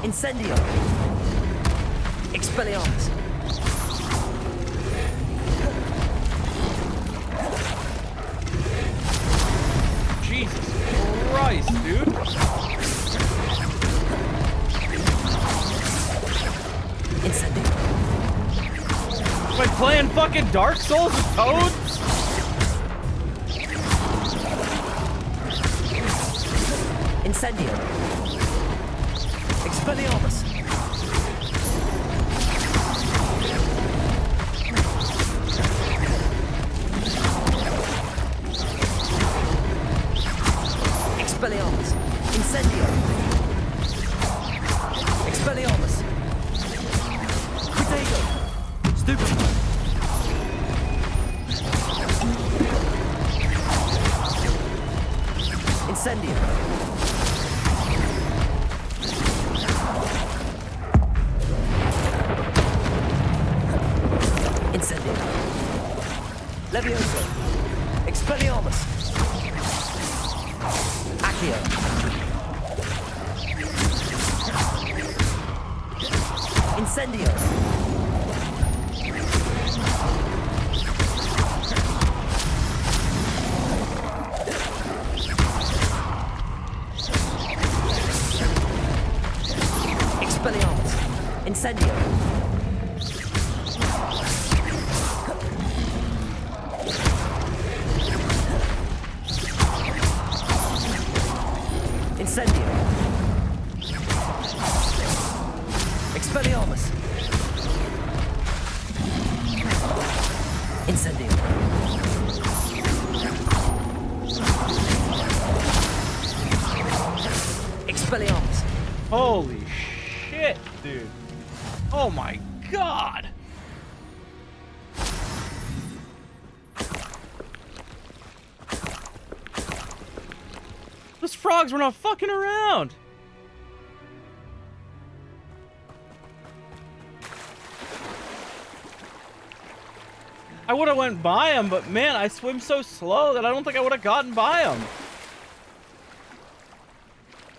Incendio. Expelliarmus. Jesus Christ, dude. Incendio. Am I playing fucking Dark Souls with toads? Incendio. Expelliarmus. Expelliarmus. Incendio. Expelliarmus. Protego. Stupefy. Incendio. Incendio. Levioso. Expelliarmus. Accio. Incendio. Expelliarmus. Incendio. Incendio. Expelliarmus. Incendio. Expelliarmus! Holy shit, dude. Oh my god. Those frogs were not fucking around. I would have went by him, but man, I swim so slow that I don't think I would have gotten by him.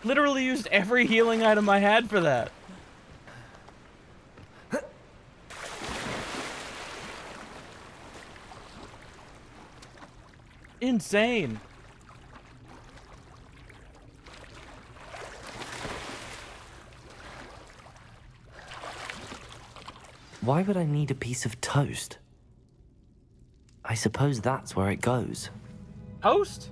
Literally used every healing item I had for that. Insane. Why would I need a piece of toast? I suppose that's where it goes. Toast?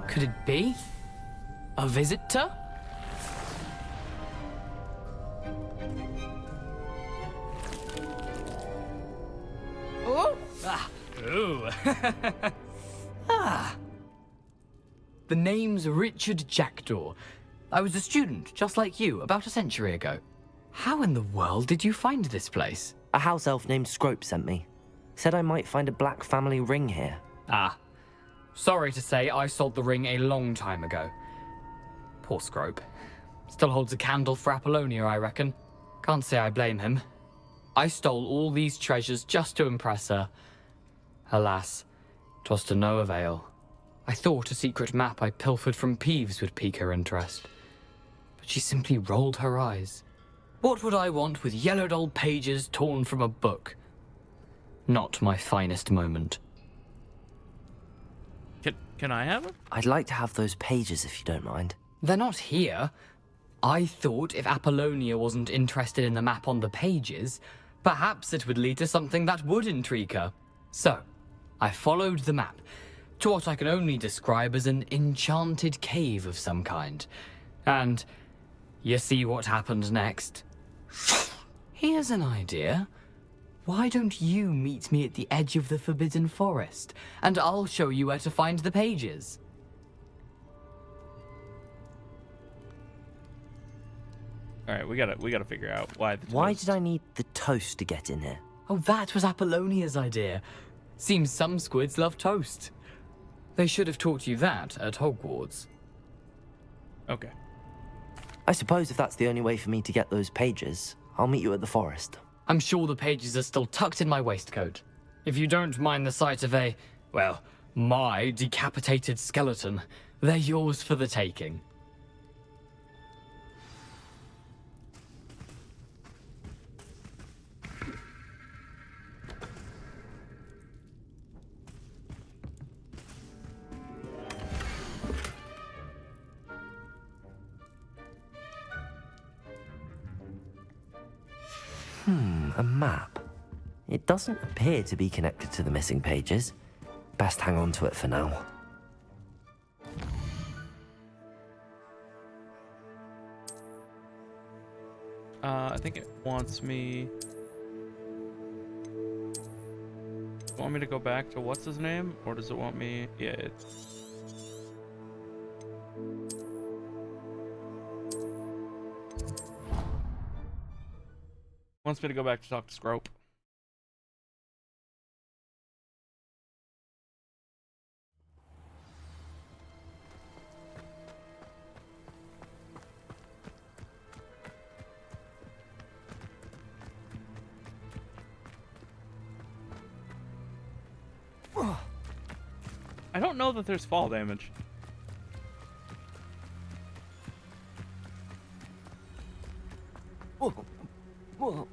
Could it be? A visitor? Oh! Ah. Ooh. Ah. The name's Richard Jackdaw. I was a student, just like you, about a century ago. How in the world did you find this place? A house elf named Scrope sent me. Said I might find a black family ring here. Ah. Sorry to say, I sold the ring a long time ago. Poor Scrope. Still holds a candle for Apollonia, I reckon. Can't say I blame him. I stole all these treasures just to impress her. Alas, 'twas to no avail. I thought a secret map I pilfered from Peeves would pique her interest. But she simply rolled her eyes. What would I want with yellowed old pages torn from a book? Not my finest moment. Can I have it? I'd like to have those pages if you don't mind. They're not here. I thought if Apollonia wasn't interested in the map on the pages, perhaps it would lead to something that would intrigue her. So, I followed the map to what I can only describe as an enchanted cave of some kind. And you see what happened next? Here's an idea. Why don't you meet me at the edge of the Forbidden Forest, and I'll show you where to find the pages? All right, we gotta figure out why. Why did I need the toast to get in here? Oh, that was Apollonia's idea. Seems some squids love toast. They should have taught you that at Hogwarts. Okay. I suppose if that's the only way for me to get those pages, I'll meet you at the forest. I'm sure the pages are still tucked in my waistcoat. If you don't mind the sight of a, well, my decapitated skeleton, they're yours for the taking. A map. It doesn't appear to be connected to the missing pages. Best hang on to it for now. I think it wants me... Want me to go back to what's his name? Or does it want me... Yeah, it's... Wants me to go back to talk to Scrope. I don't know that there's fall damage. Whoa. Whoa.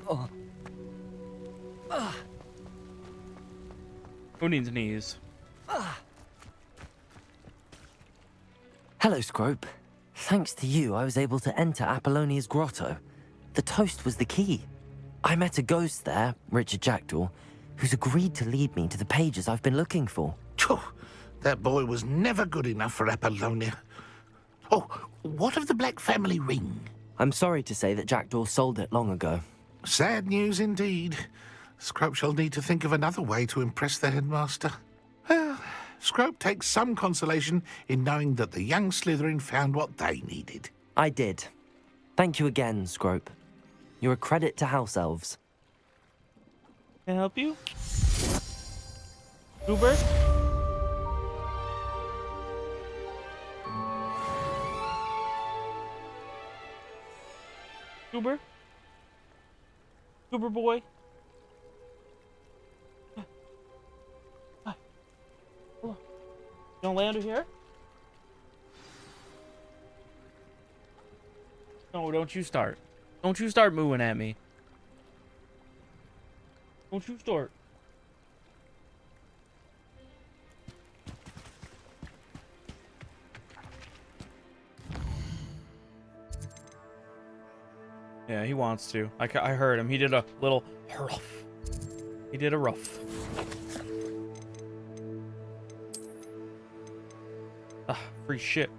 Oh. Who needs knees? Hello, Scrope. Thanks to you, I was able to enter Apollonia's grotto. The toast was the key. I met a ghost there, Richard Jackdaw, who's agreed to lead me to the pages I've been looking for. That boy was never good enough for Apollonia. Oh, what of the Black family ring? I'm sorry to say that Jackdaw sold it long ago. Sad news indeed. Scrope shall need to think of another way to impress the headmaster. Well, Scrope takes some consolation in knowing that the young Slytherin found what they needed. I did. Thank you again, Scrope. You're a credit to House Elves. Can I help you? Uber? Uber? Uber boy? Hello. You gonna land here? No, don't you start. Don't you start mooing at me. Don't you start. Yeah, he wants to. I heard him. He did a little ruff. He did a ruff. Ah, free shit.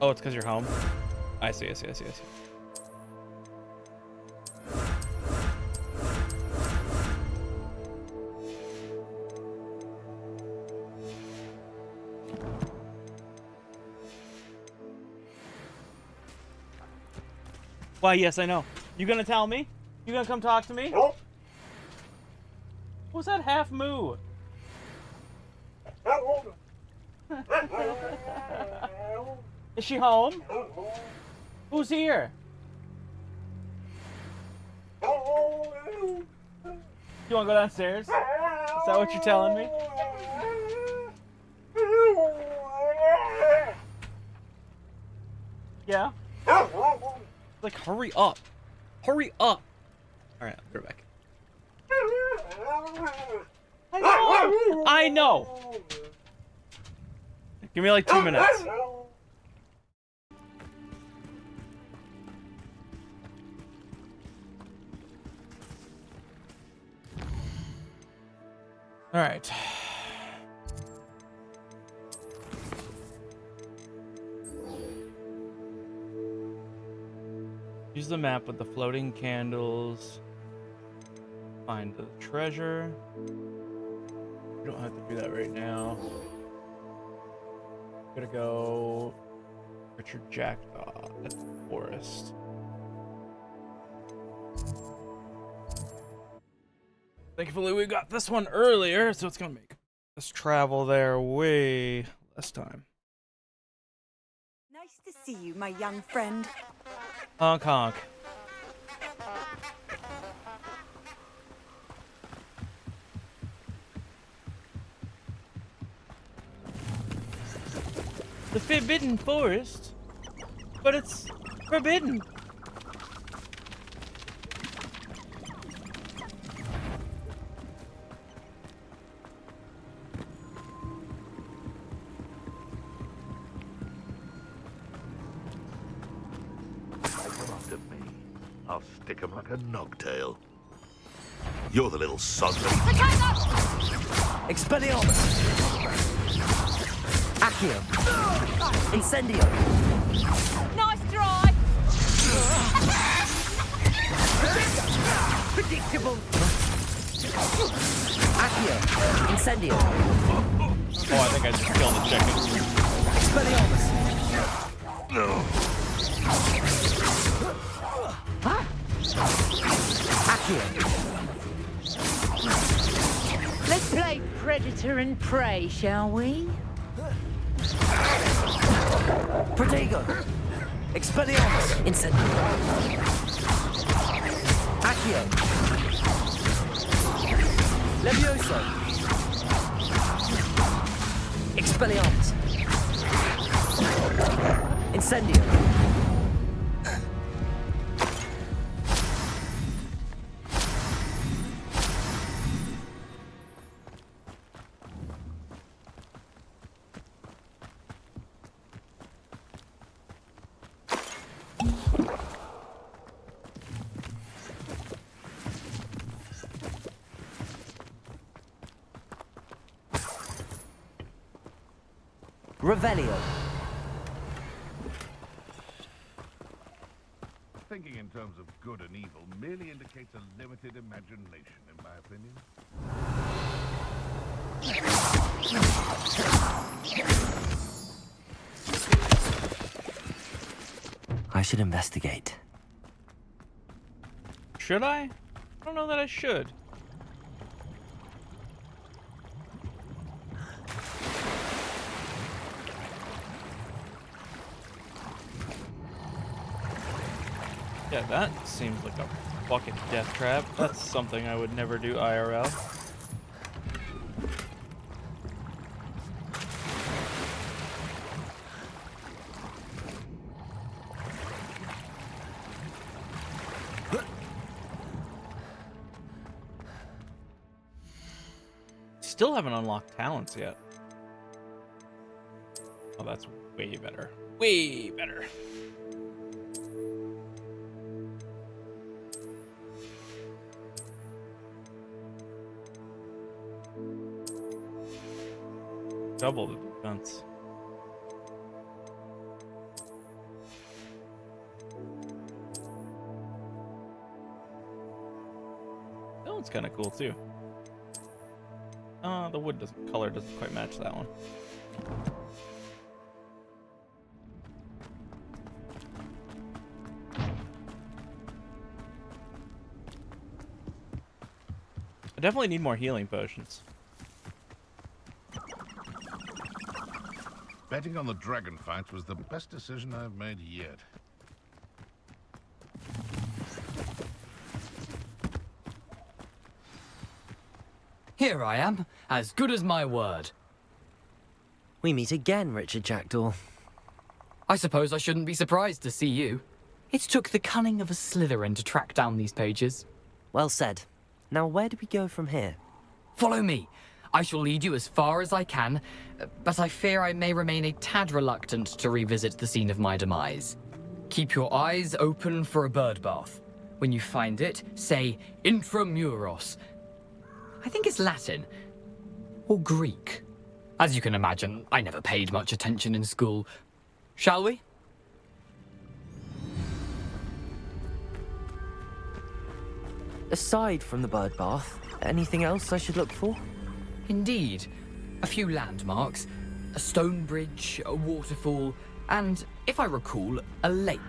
Oh, it's because you're home? I see. Why, yes, I know. You gonna tell me? You gonna come talk to me? What was that half moo? Is she home? Who's here? You wanna go downstairs? Is that what you're telling me? Yeah? Like, hurry up. Hurry up. Alright, I'll be right back. I know. Give me like 2 minutes. All right. Use the map with the floating candles. Find the treasure. You don't have to do that right now. Gotta go Richard Jackdaw at the forest. Thankfully, we got this one earlier, so it's gonna make us travel there way less time. Nice to see you, my young friend. Honk honk. The Forbidden Forest? But it's forbidden. I'll stick him like a nogtail. You're the little sod. Expelliarmus! Accio! Incendio! Nice try! Predictable! Accio! Incendio! Oh, I think I just killed the chicken. Expelliarmus! Let's play predator and prey, shall we? Protego! Expelliarmus! Incendio! Accio! Levioso! Expelliarmus! Incendio! Revelio. Thinking in terms of good and evil merely indicates a limited imagination, in my opinion. I should investigate. Should I? I don't know that I should. Yeah, that seems like a fucking death trap. That's something I would never do IRL. Still haven't unlocked talents yet. Oh, that's way better. Way better. Double the defense. That one's kind of cool too. The wood color doesn't quite match that one. I definitely need more healing potions. Betting on the dragon fight was the best decision I've made yet. Here I am, as good as my word. We meet again, Richard Jackdaw. I suppose I shouldn't be surprised to see you. It took the cunning of a Slytherin to track down these pages. Well said. Now where do we go from here? Follow me. I shall lead you as far as I can, but I fear I may remain a tad reluctant to revisit the scene of my demise. Keep your eyes open for a bird bath. When you find it, say intramuros. I think it's Latin. Or Greek. As you can imagine, I never paid much attention in school. Shall we? Aside from the bird bath, anything else I should look for? Indeed. A few landmarks, a stone bridge, a waterfall, and, if I recall, a lake.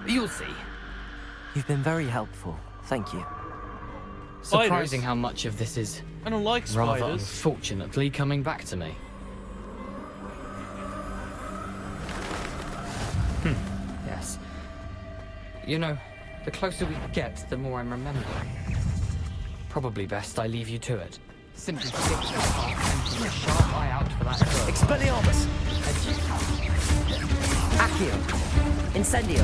You'll see. You've been very helpful. Thank you. Surprising how much of this is, I don't like spiders. rather unfortunately, coming back to me. Yes. You know, the closer we get, the more I'm remembering. Probably best I leave you to it. Simply stick to the path and keep a sharp eye out for that bird. Expelliarmus! Accio! Incendio!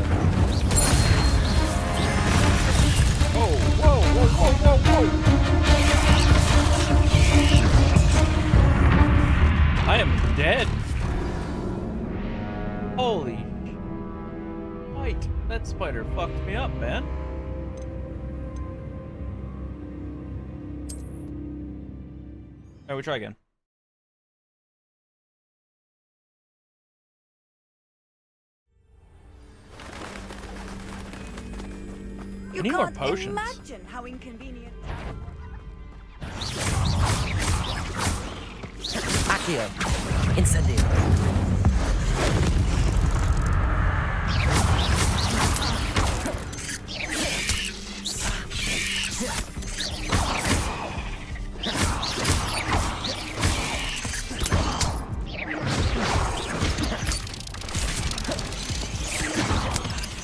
Whoa, whoa, whoa, whoa, whoa, whoa! I am dead. Holy fight. That spider fucked me up, man. Alright, we try again. I need more potions. Imagine how inconvenient. Accio! Incendio!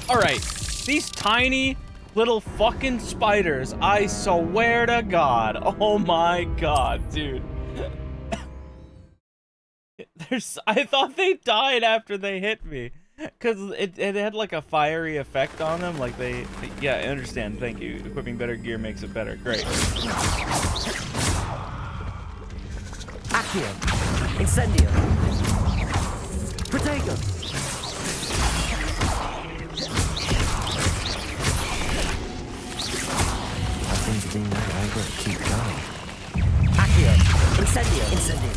Alright, these tiny little fucking spiders, I swear to God. Oh my God, dude. I thought they died after they hit me. Because it had like a fiery effect on them. Like yeah, I understand. Thank you. Equipping better gear makes it better. Great. Accio. Incendio. Protego. Nothing to do now. I've got to keep going. Accio. Incendio. Incendio.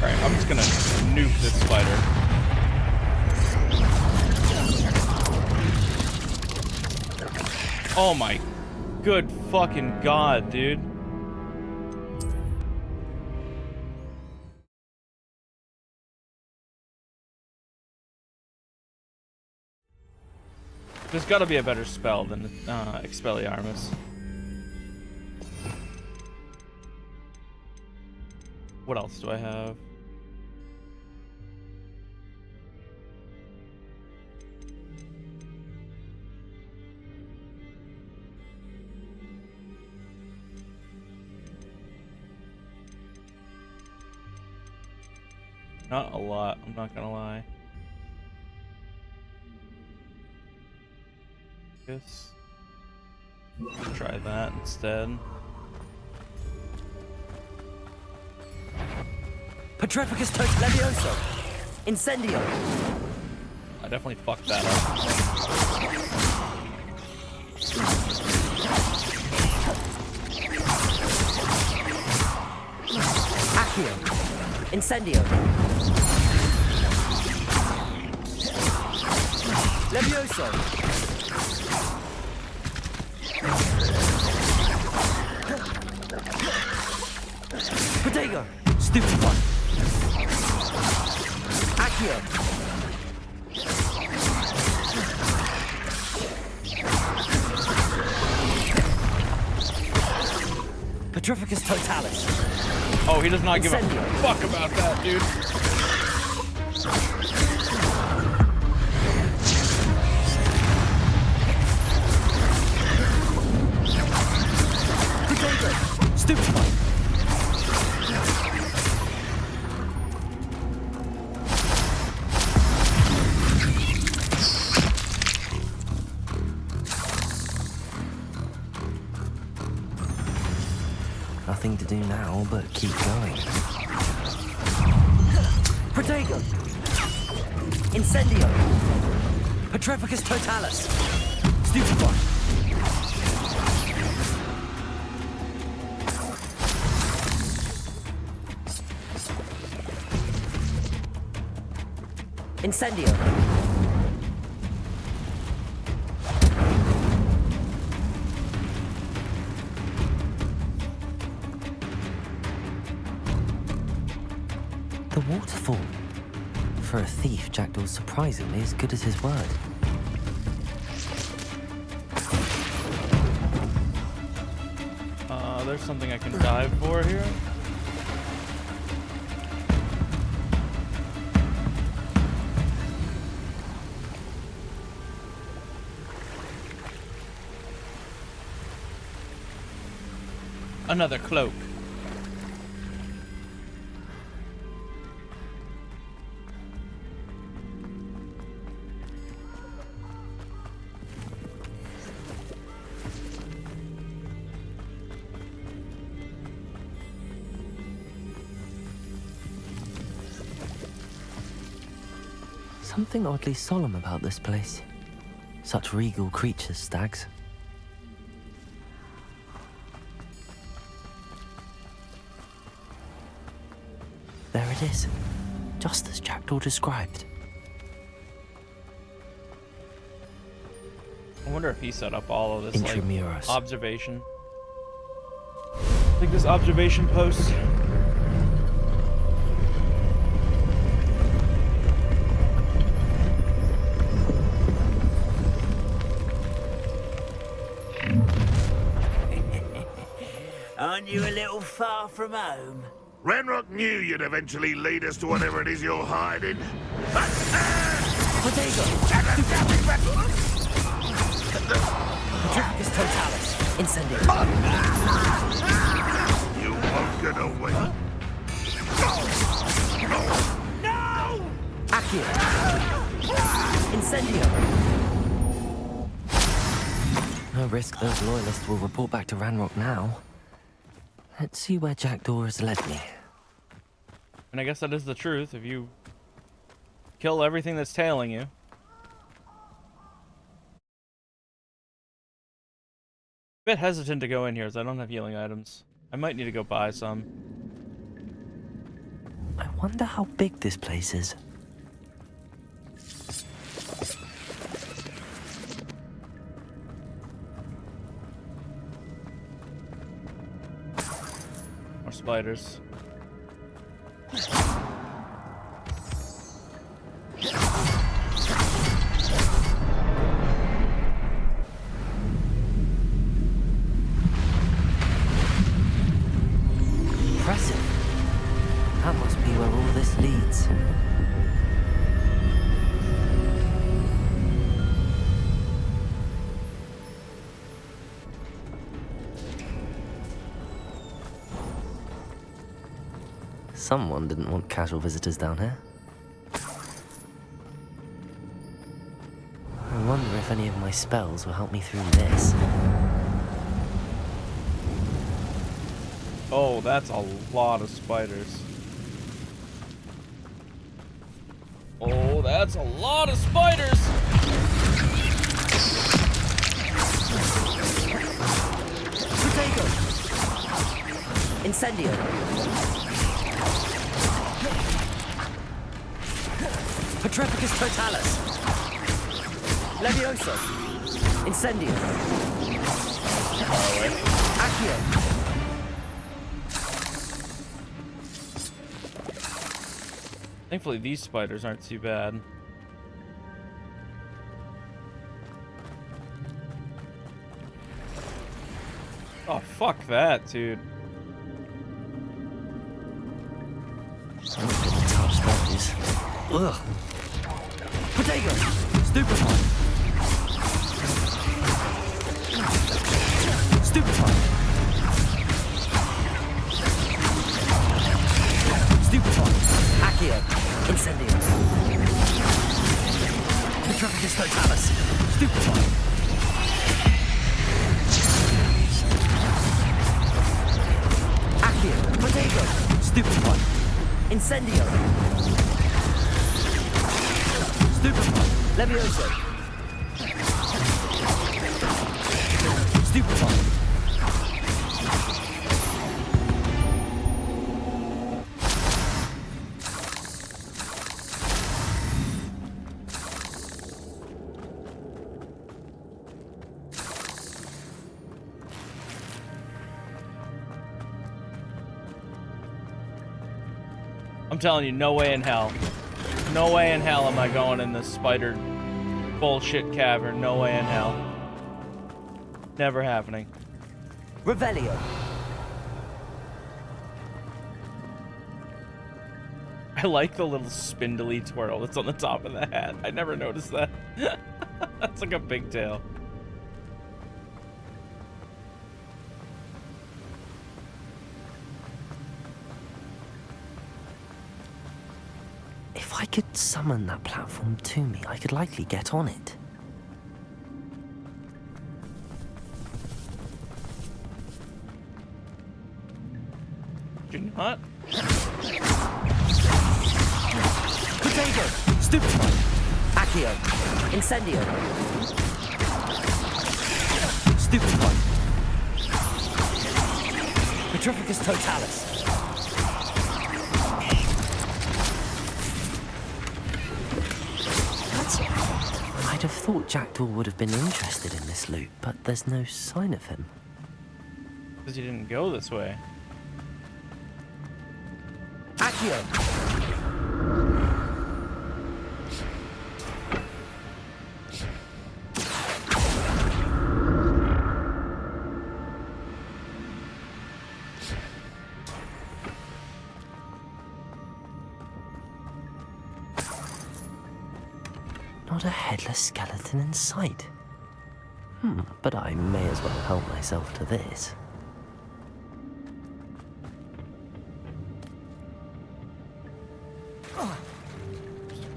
Alright, I'm just gonna nuke this spider. Oh my good fucking god, dude. There's gotta be a better spell than Expelliarmus. What else do I have? Not a lot, I'm not gonna lie. Guess I'll try that instead. Petrificus Toast Levioso. Incendio. I definitely fucked that up. Accio. Incendio. Levioso. Protego. Stupefy. Accio. Petrificus Totalis. Oh, he does not give a fuck about that, dude. Stupefy. Nothing to do now but keep going. Protego. Incendio. Petrificus Totalis. Stupefy. Incendio. The waterfall. For a thief, Jackdaw's surprisingly as good as his word. There's something I can dive for here. Another cloak. Something oddly solemn about this place. Such regal creatures, stags. There it is, just as Jackdaw described. I wonder if he set up all of this like, Intramuros. observation. Like this observation post. Aren't you a little far from home? Ranrock knew you'd eventually lead us to whatever it is you're hiding. Petrificus Totalis. Incendio. You won't get away. Accio! Incendio! No risk those loyalists will report back to Ranrock now. Let's see where Jackdaw has led me. And I guess that is the truth. If you kill everything that's tailing you. A bit hesitant to go in here as I don't have healing items. I might need to go buy some. I wonder how big this place is. More spiders. Impressive. That must be where all this leads. Someone didn't want casual visitors down here. I wonder if any of my spells will help me through this. Oh, that's a lot of spiders. Oh, that's a lot of spiders! Potato! Incendio! Petrificus totalis! Levioso! Incendio! Accio! Thankfully, these spiders aren't too bad. Oh, fuck that, dude. Top spiders. Ugh. Potato! Stupefy! Stupefy! Stupefy! Accio! Incendio! Petrificus totalis! Stupefy! Accio! Potato! Stupefy! Incendio! Stupefy! Levioso! Stupefy! I'm telling you, no way in hell. No way in hell am I going in this spider bullshit cavern. No way in hell. Never happening. Revelio. I like the little spindly twirl that's on the top of the hat. I never noticed that. That's like a pigtail. If I could summon that platform to me, I could likely get on it. Do you not? Potato! Stupefy! Accio! Incendio! Stupefy! Petrificus totalis! I'd have thought Jackdaw would have been interested in this loot, but there's no sign of him. Because he didn't go this way. Accio! Not a headless skeleton in sight. But I may as well help myself to this.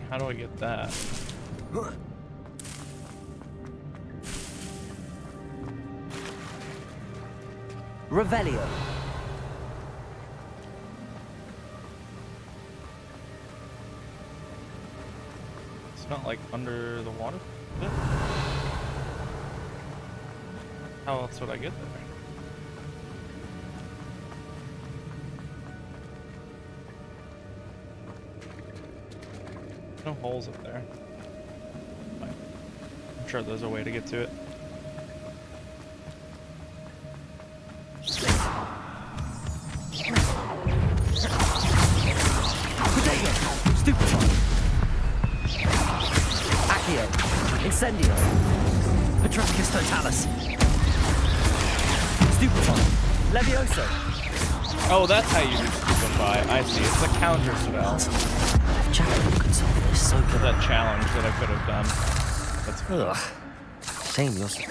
How do I get that? Revelio. It's not like under the water? Is it? How else would I get there? No holes up there. I'm sure there's a way to get to it. Stupefy. Accio. Incendio. Petracus totalis. Stupefy. Levioso. Oh, that's how you do Stupefy. I see. It's a counter spell. Jackdaw could solve this so good. That challenge that I could have done. That's ugh. Shame you're so...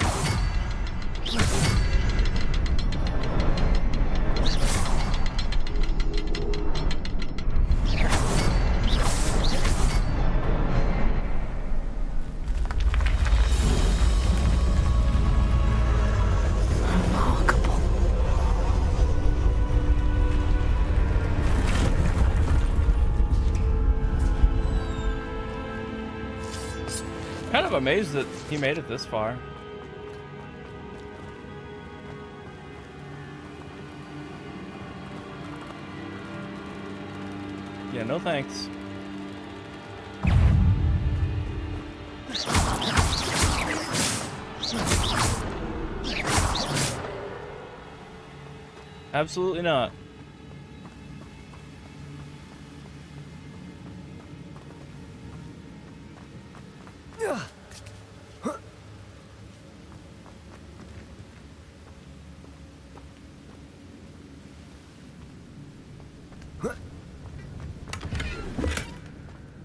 Kind of amazed that he made it this far. Yeah, no thanks. Absolutely not.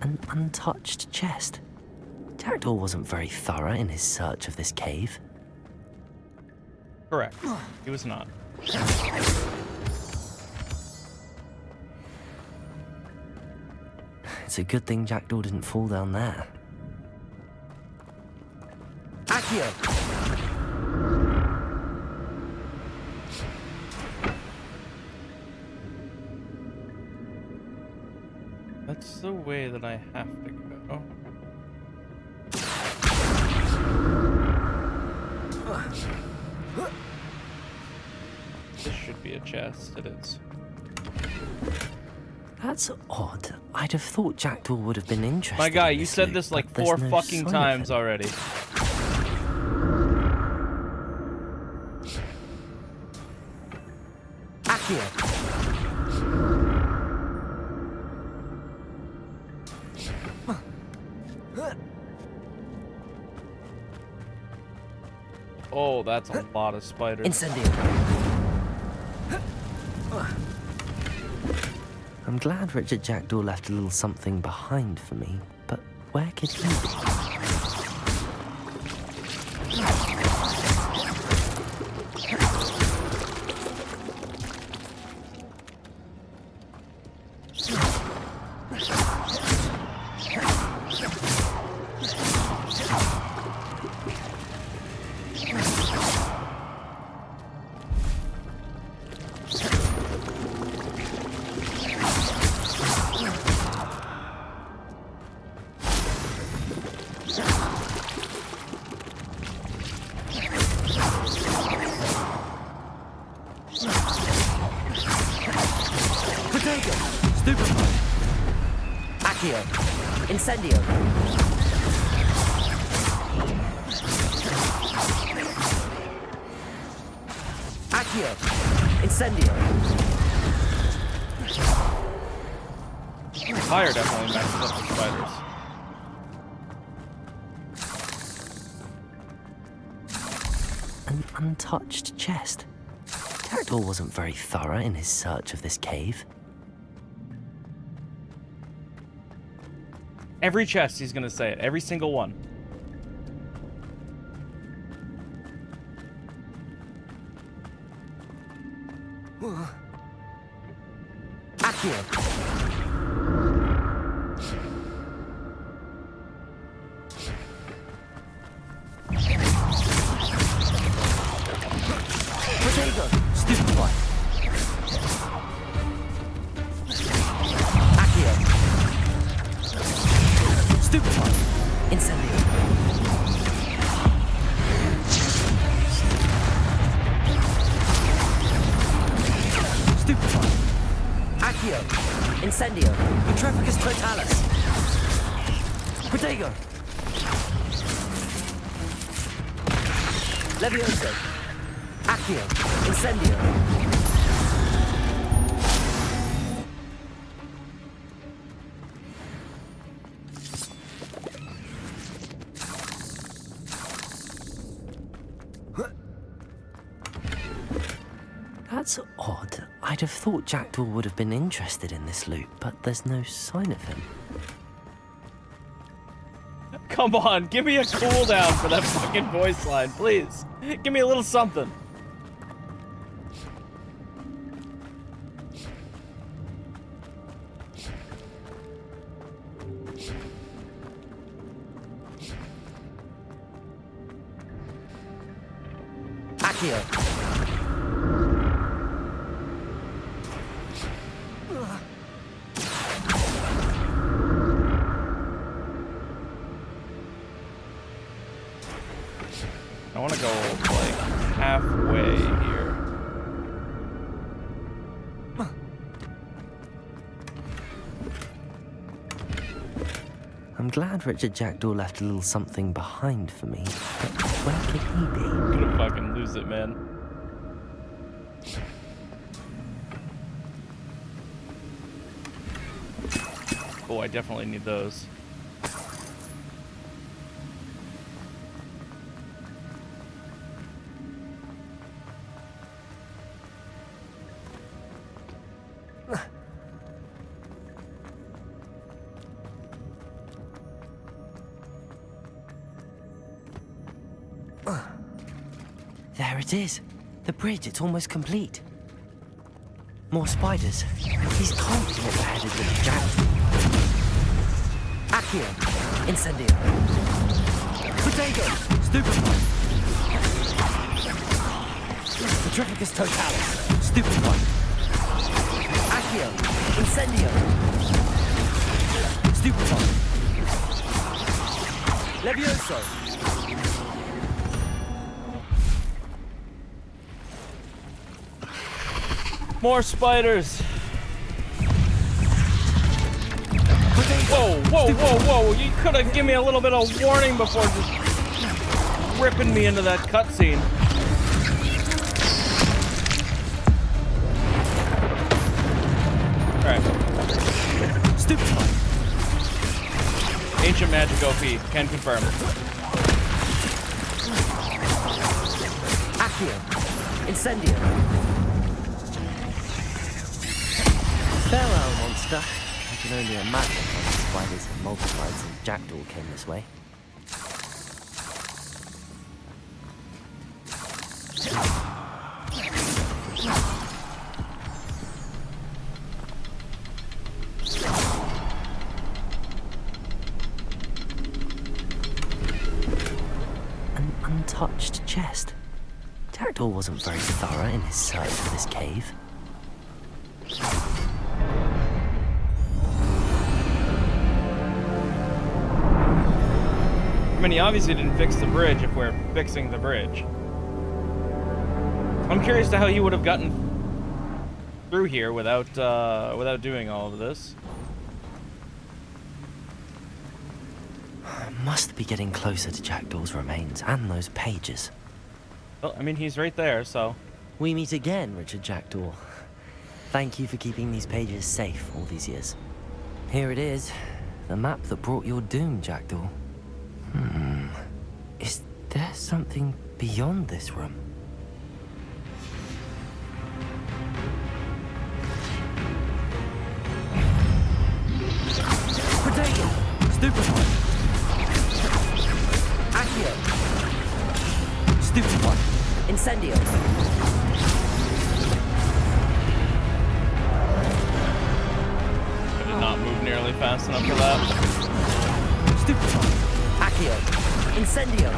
An untouched chest. Jackdaw wasn't very thorough in his search of this cave. Correct. He was not. It's a good thing Jackdaw didn't fall down there. Accio! That's the way that I have to go. This should be a chest. It is. That's odd. I'd have thought Jackdaw would have been interested. My guy, in you this said loot, this like but 4 there's no fucking sign of times it. already. Accio! Oh, that's a lot of spiders. Incendio. I'm glad Richard Jackdaw left a little something behind for me, but where could he be? Incendio. Accio. Incendio. Fire definitely messes up the spiders. An untouched chest. Jackdaw wasn't very thorough in his search of this cave. Every chest, he's gonna say it. Every single one. Accio. Stupefy. Incendio. Stupefy. Accio. Incendio. Petrificus totalis. Protego. Levioso. Accio. Incendio. That's odd. I'd have thought Jackdaw would have been interested in this loot, but there's no sign of him. Come on, give me a cooldown for that fucking voice line, please. Give me a little something. Accio. I want to go like halfway here. I'm glad Richard Jackdaw left a little something behind for me, but where could he be? I'm gonna fucking lose it, man. Oh, I definitely need those. There it is. The bridge, it's almost complete. More spiders. These can't be what headed with the Jackdaw. Accio. Incendio. Protego. Stupefy. Petrificus totalis. Stupefy. Accio. Incendio. Stupefy. Levioso. More spiders. Whoa, whoa, whoa, whoa. You could have given me a little bit of warning before just ripping me into that cutscene. Alright. Stupefy. Ancient magic OP. Can confirm. Accio. Incendio. Farewell, monster. I can only imagine how the spiders have multiplied since Jackdaw came this way. An untouched chest. Jackdaw wasn't very thorough in his search for this cave. I mean, he obviously didn't fix the bridge if we're fixing the bridge. I'm curious to how he would have gotten through here without doing all of this. Must be getting closer to Jackdaw's remains and those pages. Well, I mean, he's right there, so... We meet again, Richard Jackdaw. Thank you for keeping these pages safe all these years. Here it is, the map that brought your doom, Jackdaw. Is there something beyond this room? Protego! Stupefy! Accio! Stupefy! Incendio! I did not move nearly fast enough for that. Stupefy! Accio! Incendio!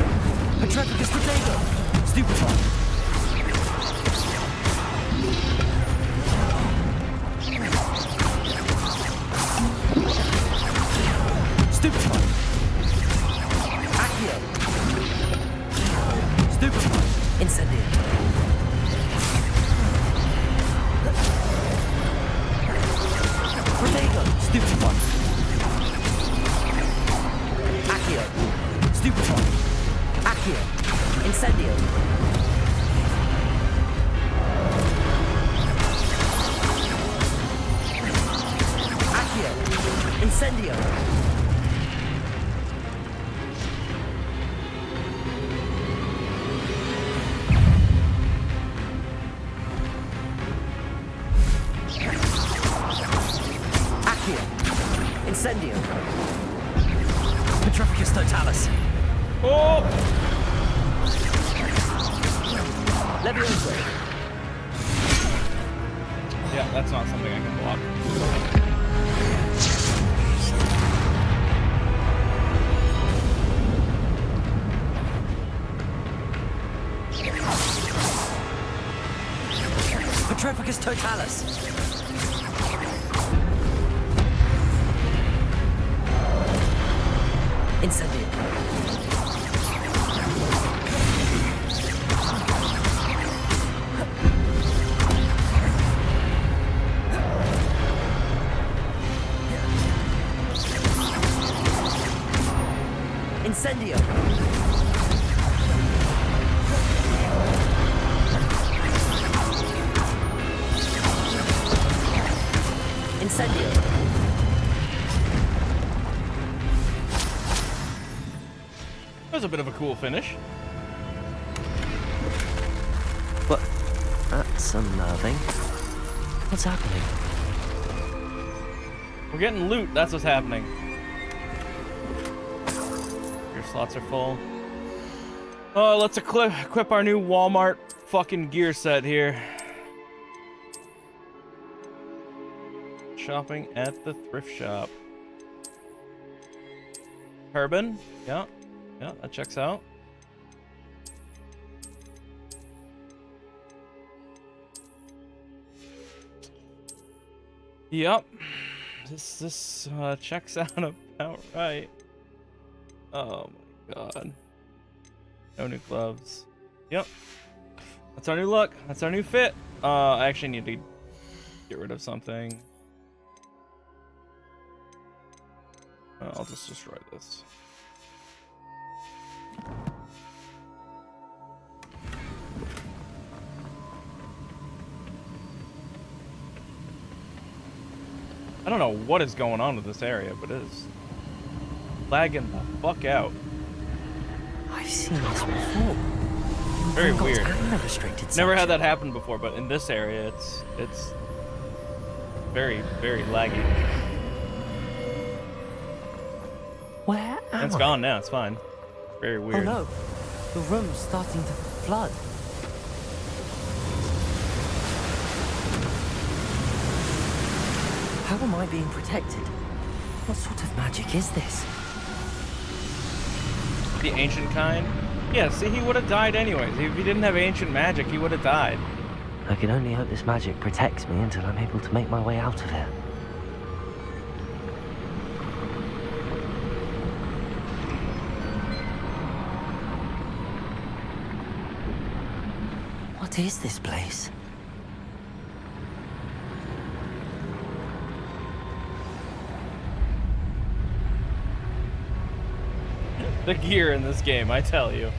Petrificus Protego! Stupefy! Stupefy! Accio. Incendio. Petrificus totalis. Oh! Levioso. Yeah, that's not something I can block. Petrificus totalis. Incendio. Incendio. Incendio. That was a bit of a cool finish. What? That's unnerving. What's happening? We're getting loot. That's what's happening. Your slots are full. Oh, let's equip our new Walmart fucking gear set here. Shopping at the thrift shop. Turban. Yeah. Yeah, that checks out. Yep. This checks out about right. Oh my god. No new gloves. Yep. That's our new look. That's our new fit. I actually need to get rid of something. I'll just destroy this. I don't know what is going on with this area, but it is lagging the fuck out. I've seen this before. Very weird. Restricted Never had that happen before, but in this area, it's very, very laggy. Where am It's I? gone now. It's fine. Very weird. Oh no, the room's starting to flood. How am I being protected? What sort of magic is this? The ancient kind? Yeah, see, he would have died anyways. If he didn't have ancient magic, he would have died. I can only hope this magic protects me until I'm able to make my way out of here. What is this place? The gear in this game, I tell you.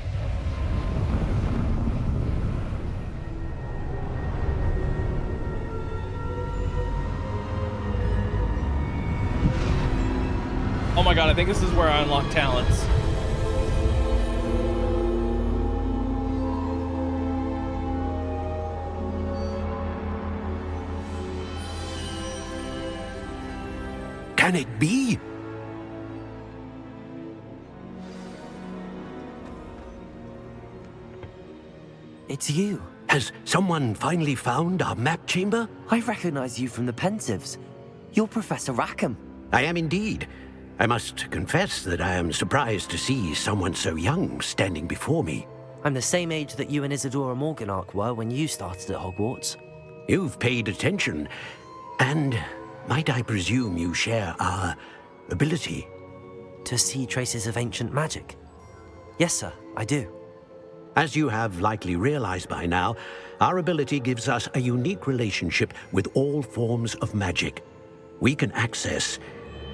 Oh my god, I think this is where I unlock talents. Can it be? It's you. Has someone finally found our map chamber? I recognize you from the Pensives. You're Professor Rackham. I am indeed. I must confess that I am surprised to see someone so young standing before me. I'm the same age that you and Isadora Morganach were when you started at Hogwarts. You've paid attention, and might I presume you share our ability? To see traces of ancient magic? Yes, sir, I do. As you have likely realized by now, our ability gives us a unique relationship with all forms of magic. We can access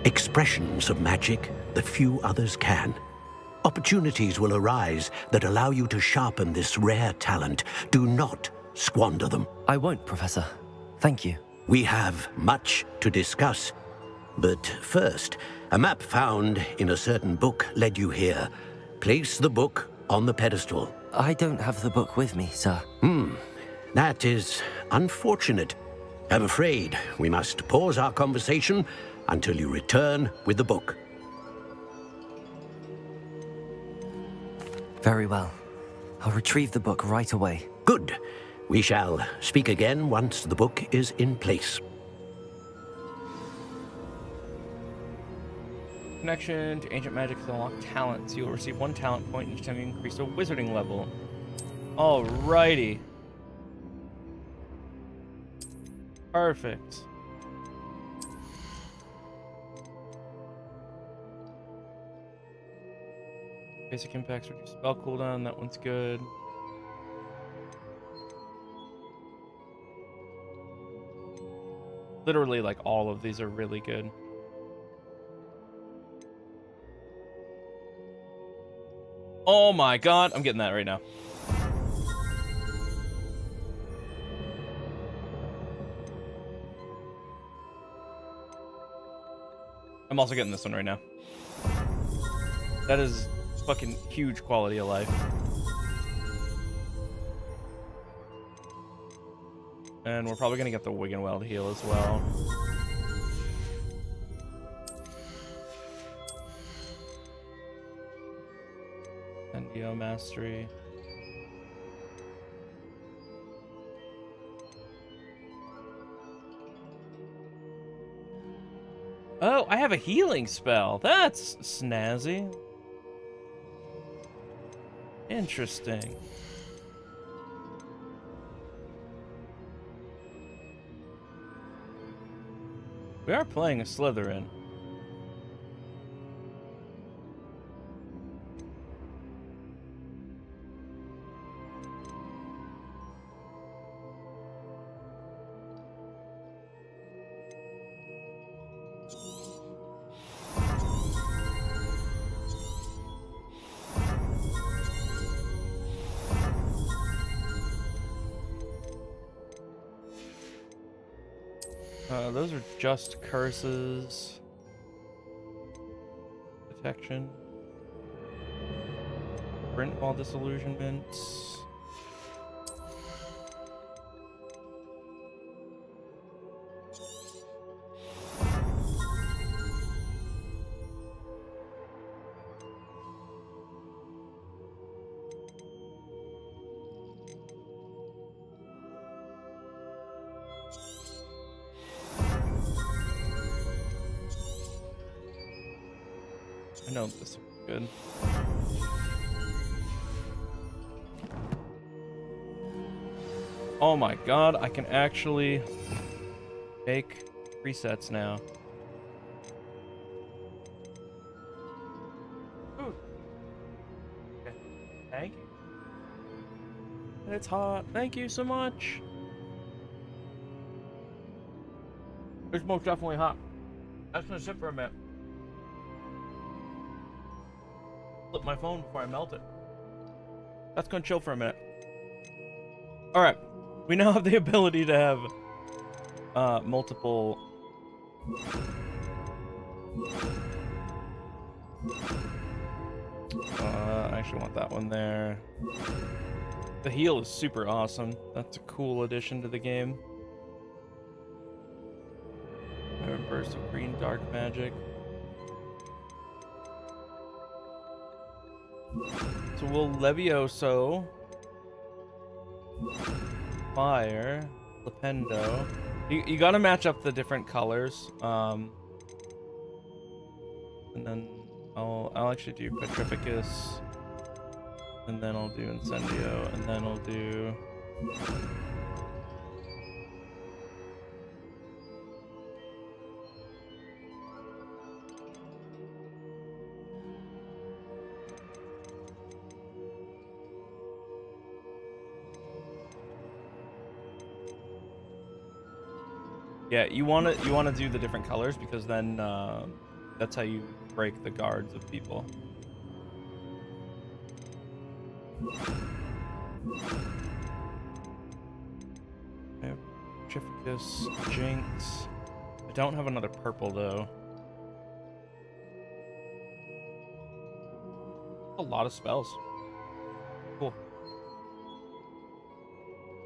expressions of magic that few others can. Opportunities will arise that allow you to sharpen this rare talent. Do not squander them. I won't, Professor. Thank you. We have much to discuss. But first, A map found in a certain book led you here. Place the book on the pedestal. I don't have the book with me, sir. That is unfortunate. I'm afraid we must pause our conversation until you return with the book. Very well. I'll retrieve the book right away. Good. We shall speak again once the book is in place. Connection to ancient magic to unlock talents. You will receive 1 talent point each time you increase a wizarding level. Alrighty. Perfect. Basic impacts reduce spell cooldown. That one's good. Literally, like, all of these are really good. Oh my god, I'm getting that right now. I'm also getting this one right now. That is fucking huge quality of life. And we're probably gonna get the Wiggenweld heal as well. Endio Mastery. Oh, I have a healing spell. That's snazzy. Interesting. We are playing a Slytherin. Those are just curses. Protection. Sprint while disillusionment. I know this will be good. Oh my god, I can actually make presets now. Ooh. Okay. Thank you. It's hot. Thank you so much. It's most definitely hot. That's gonna sit for a minute. Flip my phone before I melt it. That's gonna chill for a minute. Alright. We now have the ability to have multiple I actually want that one there. The heal is super awesome. That's a cool addition to the game. I have a burst of green dark magic. So we'll Levioso, Fire, Lapendo. You gotta match up the different colors. And then I'll actually do Petrificus, and then I'll do Incendio, and then I'll do yeah, you wanna do the different colors because then that's how you break the guards of people. I have Petrificus, Jinx. I don't have another purple though. A lot of spells. Cool.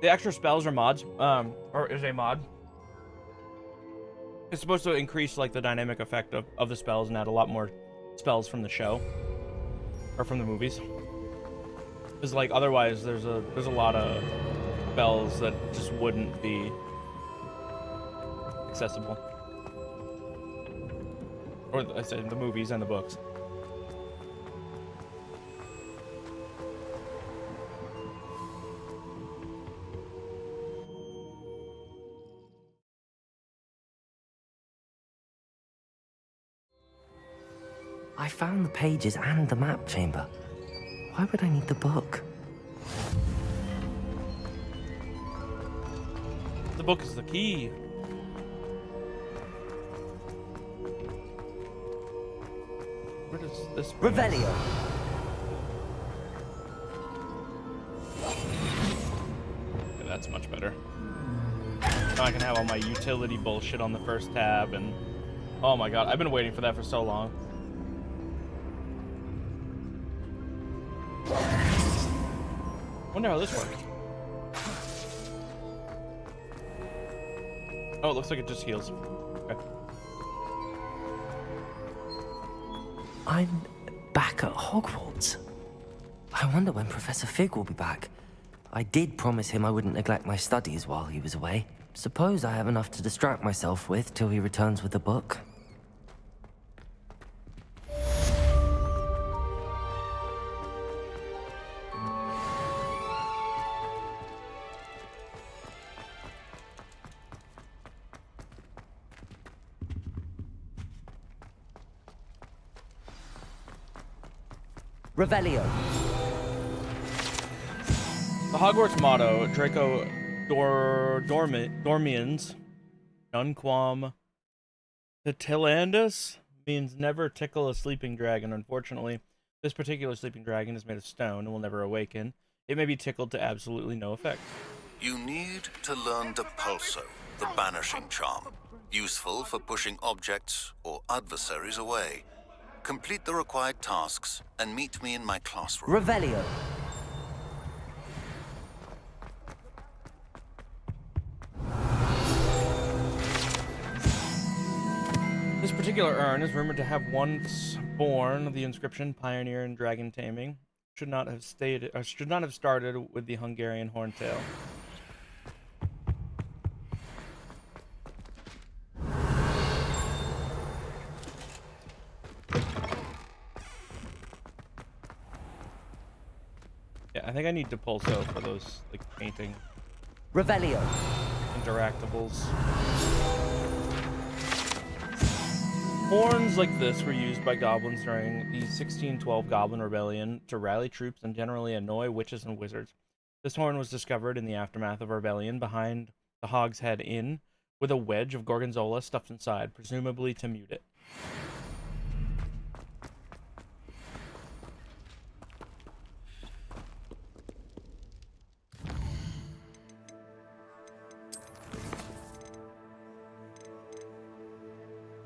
The extra spells are mods, or is a mod. It's supposed to increase like the dynamic effect of the spells and add a lot more spells from the show or from the movies. Because like otherwise, there's a lot of spells that just wouldn't be accessible. Or I said the movies and the books. I found the pages and the map chamber. Why would I need the book? The book is the key. Where does this bring us? Revelio. Okay, that's much better. Now I can have all my utility bullshit on the first tab and... Oh my god, I've been waiting for that for so long. Wonder how this works. Oh, it looks like it just heals. Okay. I'm back at Hogwarts. I wonder when Professor Fig will be back. I did promise him I wouldn't neglect my studies while he was away. Suppose I have enough to distract myself with till he returns with the book. Revelio. The Hogwarts motto, Draco Dormiens, Nunquam Titilandus, means never tickle a sleeping dragon. Unfortunately, this particular sleeping dragon is made of stone and will never awaken. It may be tickled to absolutely no effect. You need to learn Depulso, the banishing charm, useful for pushing objects or adversaries away. Complete the required tasks and meet me in my classroom. Revelio. This particular urn is rumored to have once borne the inscription "Pioneer in Dragon Taming." Should not have started with the Hungarian horntail. Yeah, I think I need Depulso for those like painting. Revelio. Interactables. Horns like this were used by goblins during the 1612 Goblin Rebellion to rally troops and generally annoy witches and wizards. This horn was discovered in the aftermath of a rebellion behind the Hogshead Inn with a wedge of gorgonzola stuffed inside, presumably to mute it.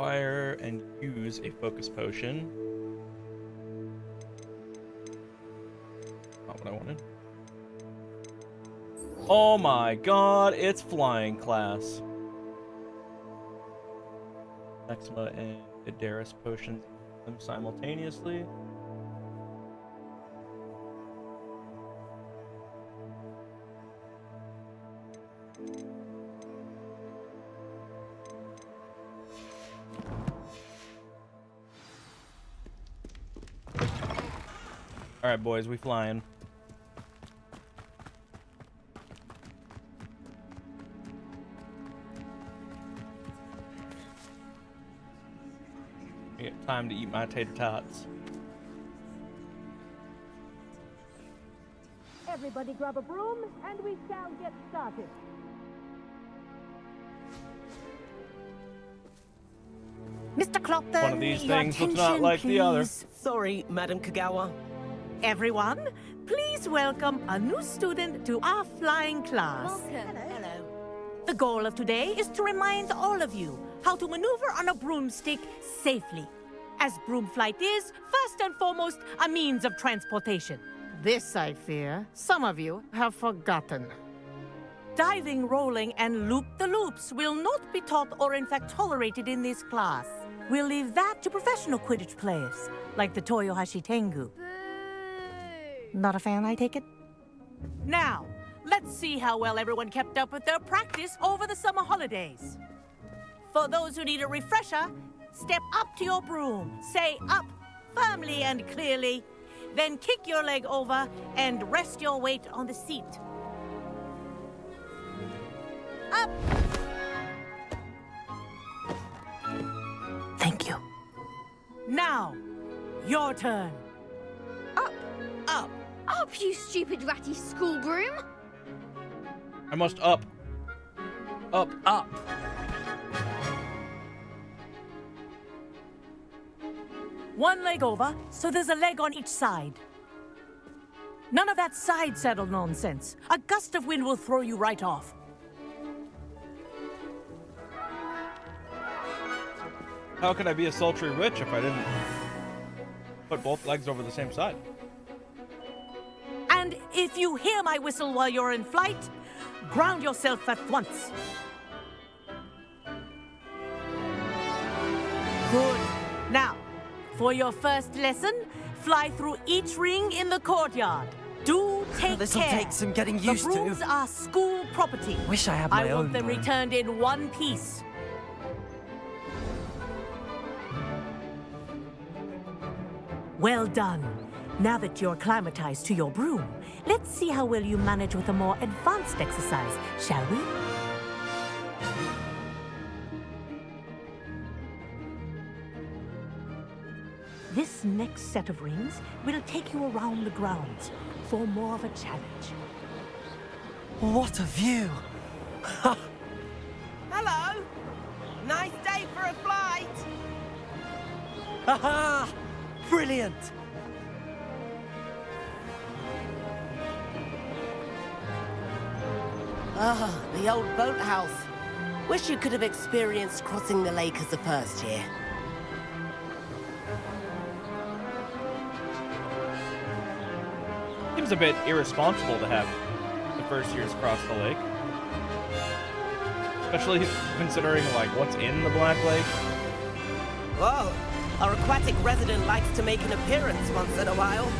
Acquire and use a focus potion. Not what I wanted. Oh my god, it's flying class. Maxima and Idaris potions them simultaneously. Alright, boys, we flying. I get time to eat my tater tots. Everybody grab a broom, and we shall get started. Mr. Clopton, One of these your things looks not attention, like the other. please. Sorry, Madam Kagawa. Everyone, please welcome a new student to our flying class. Hello. The goal of today is to remind all of you how to maneuver on a broomstick safely. as broom flight is, first and foremost, a means of transportation. This, I fear, some of you have forgotten. Diving, rolling, and loop-the-loops will not be taught or in fact tolerated in this class. We'll leave that to professional Quidditch players, like the Toyohashi Tengu. Not a fan, I take it? Now, let's see how well everyone kept up with their practice over the summer holidays. For those who need a refresher, step up to your broom, say up firmly and clearly, then kick your leg over and rest your weight on the seat. Up! Thank you. Now, your turn. Up! Up! Up, you stupid ratty school broom! I must up. Up. Up. One leg over, so there's a leg on each side. None of that side saddle nonsense. A gust of wind will throw you right off. How could I be a sultry witch if I didn't put both legs over the same side? And if you hear my whistle while you're in flight, ground yourself at once. Good. Now, for your first lesson, fly through each ring in the courtyard. Do take This'll care. take some getting used to. The brooms are school property. Wish I had my I own want them broom. returned in one piece. Well done. Now that you're acclimatized to your broom, let's see how well you manage with a more advanced exercise, shall we? This next set of rings will take you around the grounds for more of a challenge. What a view! Hello! Nice day for a flight! Haha! Brilliant! Ah, the old boathouse. Wish you could have experienced crossing the lake as the first year. Seems a bit irresponsible to have the first years cross the lake. Especially considering, like, what's in the Black Lake. Whoa, our aquatic resident likes to make an appearance once in a while.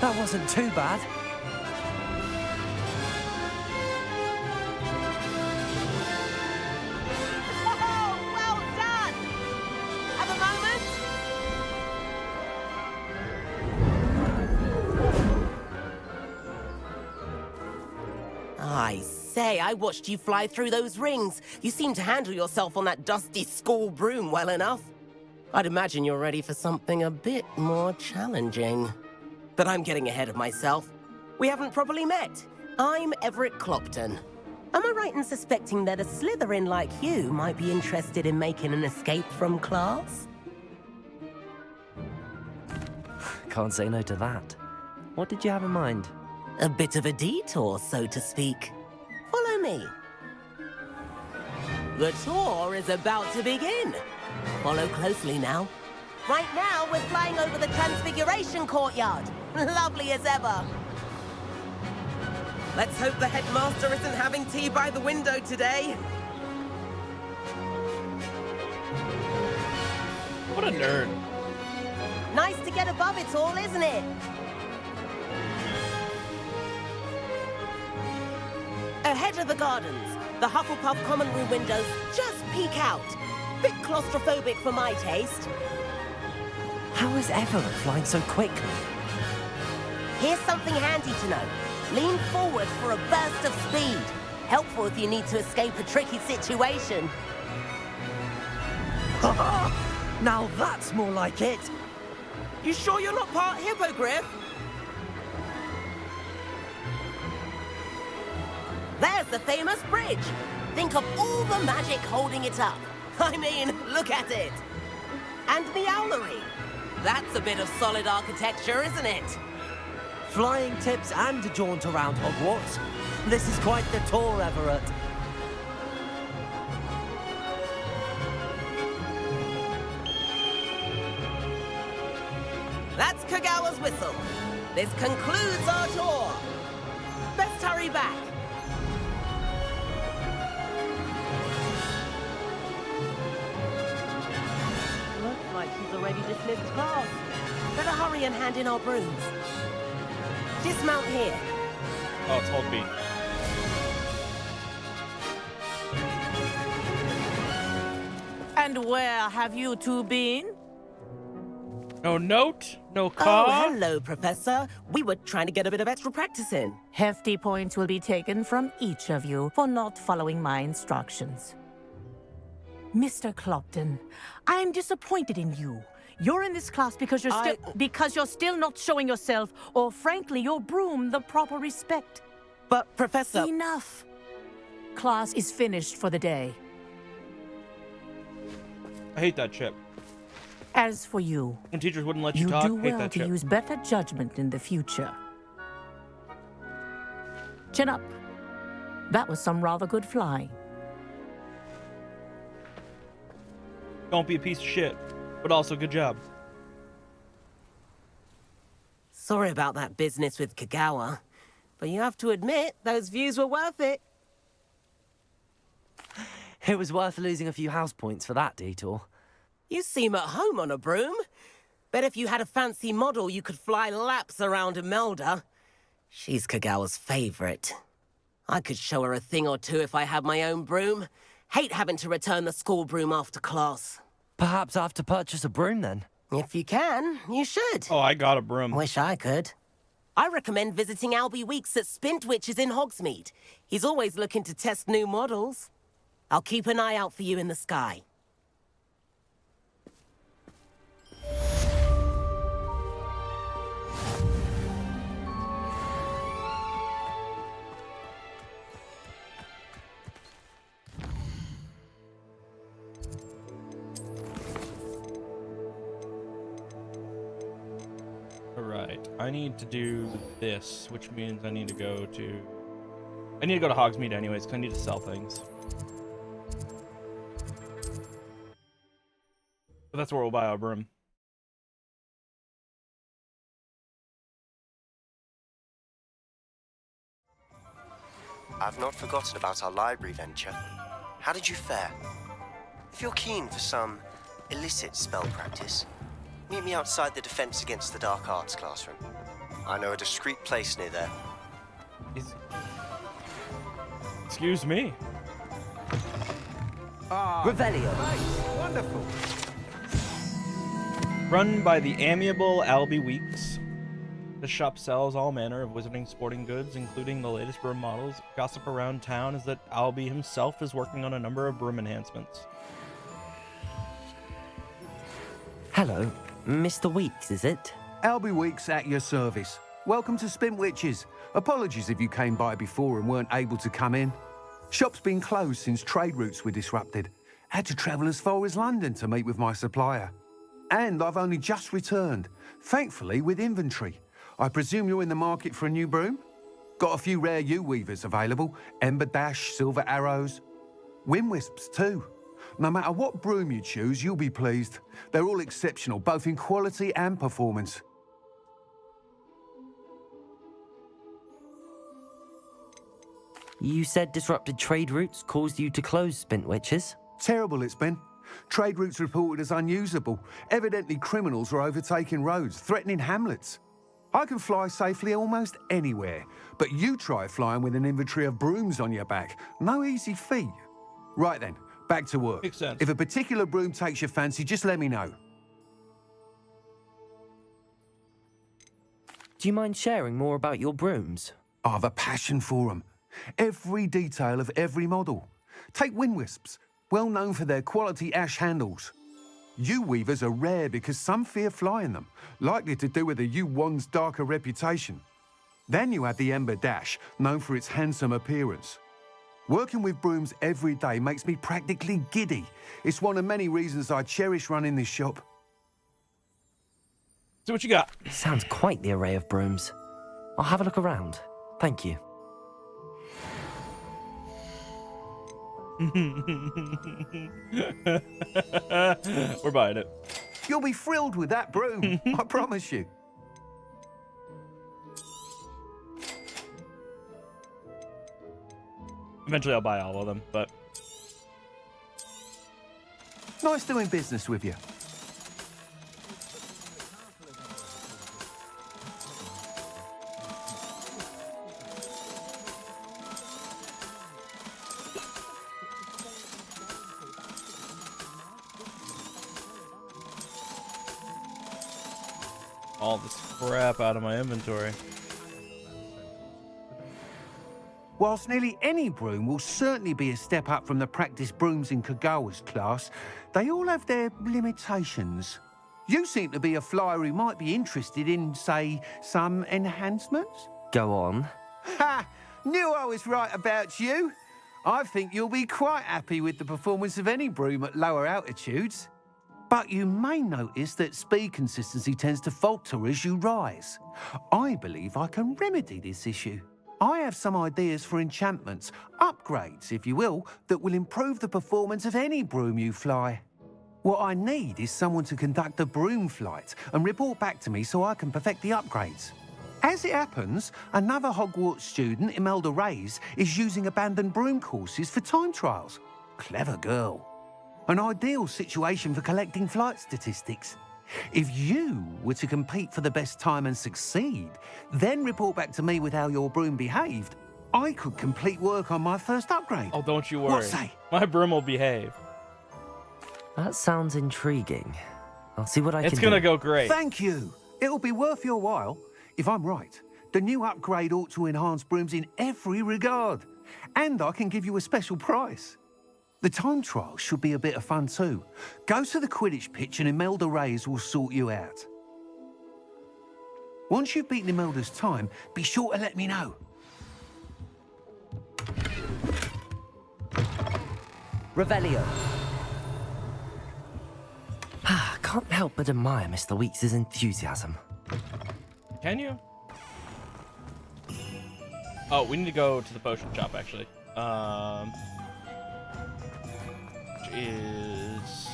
That wasn't too bad. Oh, well done! Have a moment? I say, I watched you fly through those rings. You seem to handle yourself on that dusty school broom well enough. I'd imagine you're ready for something a bit more challenging. But I'm getting ahead of myself. We haven't properly met. I'm Everett Clopton. Am I right in suspecting that a Slytherin like you might be interested in making an escape from class? Can't say no to that. What did you have in mind? A bit of a detour, so to speak. Follow me. The tour is about to begin. Follow closely now. Right now, we're flying over the Transfiguration Courtyard. Lovely as ever. Let's hope the headmaster isn't having tea by the window today. What a nerd. Nice to get above it all, isn't it? Ahead of the gardens, the Hufflepuff common room windows just peek out. Bit claustrophobic for my taste. How is Everett flying so quickly? Here's something handy to know. Lean forward for a burst of speed. Helpful if you need to escape a tricky situation. Now that's more like it. You sure you're not part hippogriff? There's the famous bridge. Think of all the magic holding it up. I mean, look at it. And Meowlery. That's a bit of solid architecture, isn't it? Flying tips and a jaunt around Hogwarts. This is quite the tour, Everett. That's Kagawa's whistle. This concludes our tour. Best hurry back. Looks like she's already dismissed class. Better hurry and hand in our brooms. Dismount here. Oh, it's hold B. And where have you two been? No note, no car. Oh, hello, Professor. We were trying to get a bit of extra practice in. Hefty points will be taken from each of you for not following my instructions. Mr. Clopton, I am disappointed in you. You're in this class because you're still not showing yourself, or frankly, your broom the proper respect. But, Professor... Enough. Class is finished for the day. I hate that chip. As for you, When teachers wouldn't let you talk, do hate well that to chip. use better judgment in the future. Chin up. That was some rather good flying. Don't be a piece of shit, but also good job. Sorry about that business with Kagawa, but you have to admit, those views were worth it. It was worth losing a few house points for that detour. You seem at home on a broom. Bet if you had a fancy model, you could fly laps around Imelda. She's Kagawa's favorite. I could show her a thing or two if I had my own broom. Hate having to return the school broom after class. Perhaps I have to purchase a broom then. If you can, you should. Oh, I got a broom. Wish I could. I recommend visiting Albie Weeks at Spintwitches in Hogsmeade. He's always looking to test new models. I'll keep an eye out for you in the sky. Alright, I need to do this, which means I need to go to Hogsmeade anyways, because I need to sell things. But that's where we'll buy our broom. I've not forgotten about our library venture. How did you fare? If you're keen for some illicit spell practice, meet me outside the Defense Against the Dark Arts classroom. I know a discreet place near there. Excuse me. Revelio. Nice. Wonderful. Run by the amiable Albie Weeks. The shop sells all manner of wizarding sporting goods, including the latest broom models. Gossip around town is that Albie himself is working on a number of broom enhancements. Hello, Mr. Weeks, is it? Albie Weeks at your service. Welcome to Spintwitches. Apologies if you came by before and weren't able to come in. Shop's been closed since trade routes were disrupted. Had to travel as far as London to meet with my supplier. And I've only just returned, thankfully with inventory. I presume you're in the market for a new broom? Got a few rare U-weavers available. Ember Dash, Silver Arrows. Wind-wisps too. No matter what broom you choose, you'll be pleased. They're all exceptional, both in quality and performance. You said disrupted trade routes caused you to close Spintwitches? Terrible it's been. Trade routes reported as unusable. Evidently criminals are overtaking roads, threatening hamlets. I can fly safely almost anywhere, but you try flying with an inventory of brooms on your back. No easy feat. Right then, back to work. Makes sense. If a particular broom takes your fancy, just let me know. Do you mind sharing more about your brooms? I have a passion for them. Every detail of every model. Take Windwisps, well known for their quality ash handles. U-weavers are rare because some fear flying them, likely to do with the U-wand's darker reputation. Then you have the Ember Dash, known for its handsome appearance. Working with brooms every day makes me practically giddy. It's one of many reasons I cherish running this shop. So what you got? Sounds quite the array of brooms. I'll have a look around. Thank you. We're buying it. You'll be thrilled with that broom, I promise you. Eventually I'll buy all of them, but... Nice doing business with you. All this crap out of my inventory. Whilst nearly any broom will certainly be a step up from the practice brooms in Kagawa's class, they all have their limitations. You seem to be a flyer who might be interested in, say, some enhancements? Go on. Ha! Knew I was right about you. I think you'll be quite happy with the performance of any broom at lower altitudes. But you may notice that speed consistency tends to falter as you rise. I believe I can remedy this issue. I have some ideas for enchantments, upgrades, if you will, that will improve the performance of any broom you fly. What I need is someone to conduct a broom flight and report back to me so I can perfect the upgrades. As it happens, another Hogwarts student, Imelda Reyes, is using abandoned broom courses for time trials. Clever girl. An ideal situation for collecting flight statistics. If you were to compete for the best time and succeed, then report back to me with how your broom behaved, I could complete work on my first upgrade. Oh, don't you worry. What say? My broom will behave. That sounds intriguing. I'll see what I can do. It's gonna go great. Thank you. It'll be worth your while. If I'm right, the new upgrade ought to enhance brooms in every regard. And I can give you a special price. The time trial should be a bit of fun too. Go to the Quidditch pitch and Imelda Reyes will sort you out. Once you've beaten Imelda's time, be sure to let me know. Revelio. Can't help but admire Mr. Weeks' enthusiasm. Can you? Oh, we need to go to the potion shop, actually. Which is...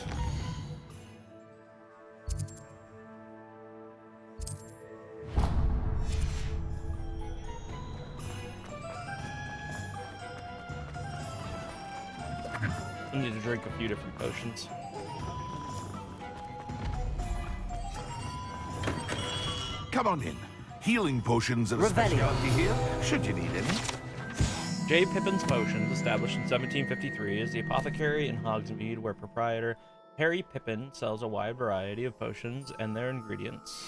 I need to drink a few different potions. Come on in. Healing potions are a specialty here, should you need any. J. Pippin's Potions, established in 1753, is the apothecary in Hogsmeade where proprietor Harry Pippin sells a wide variety of potions and their ingredients.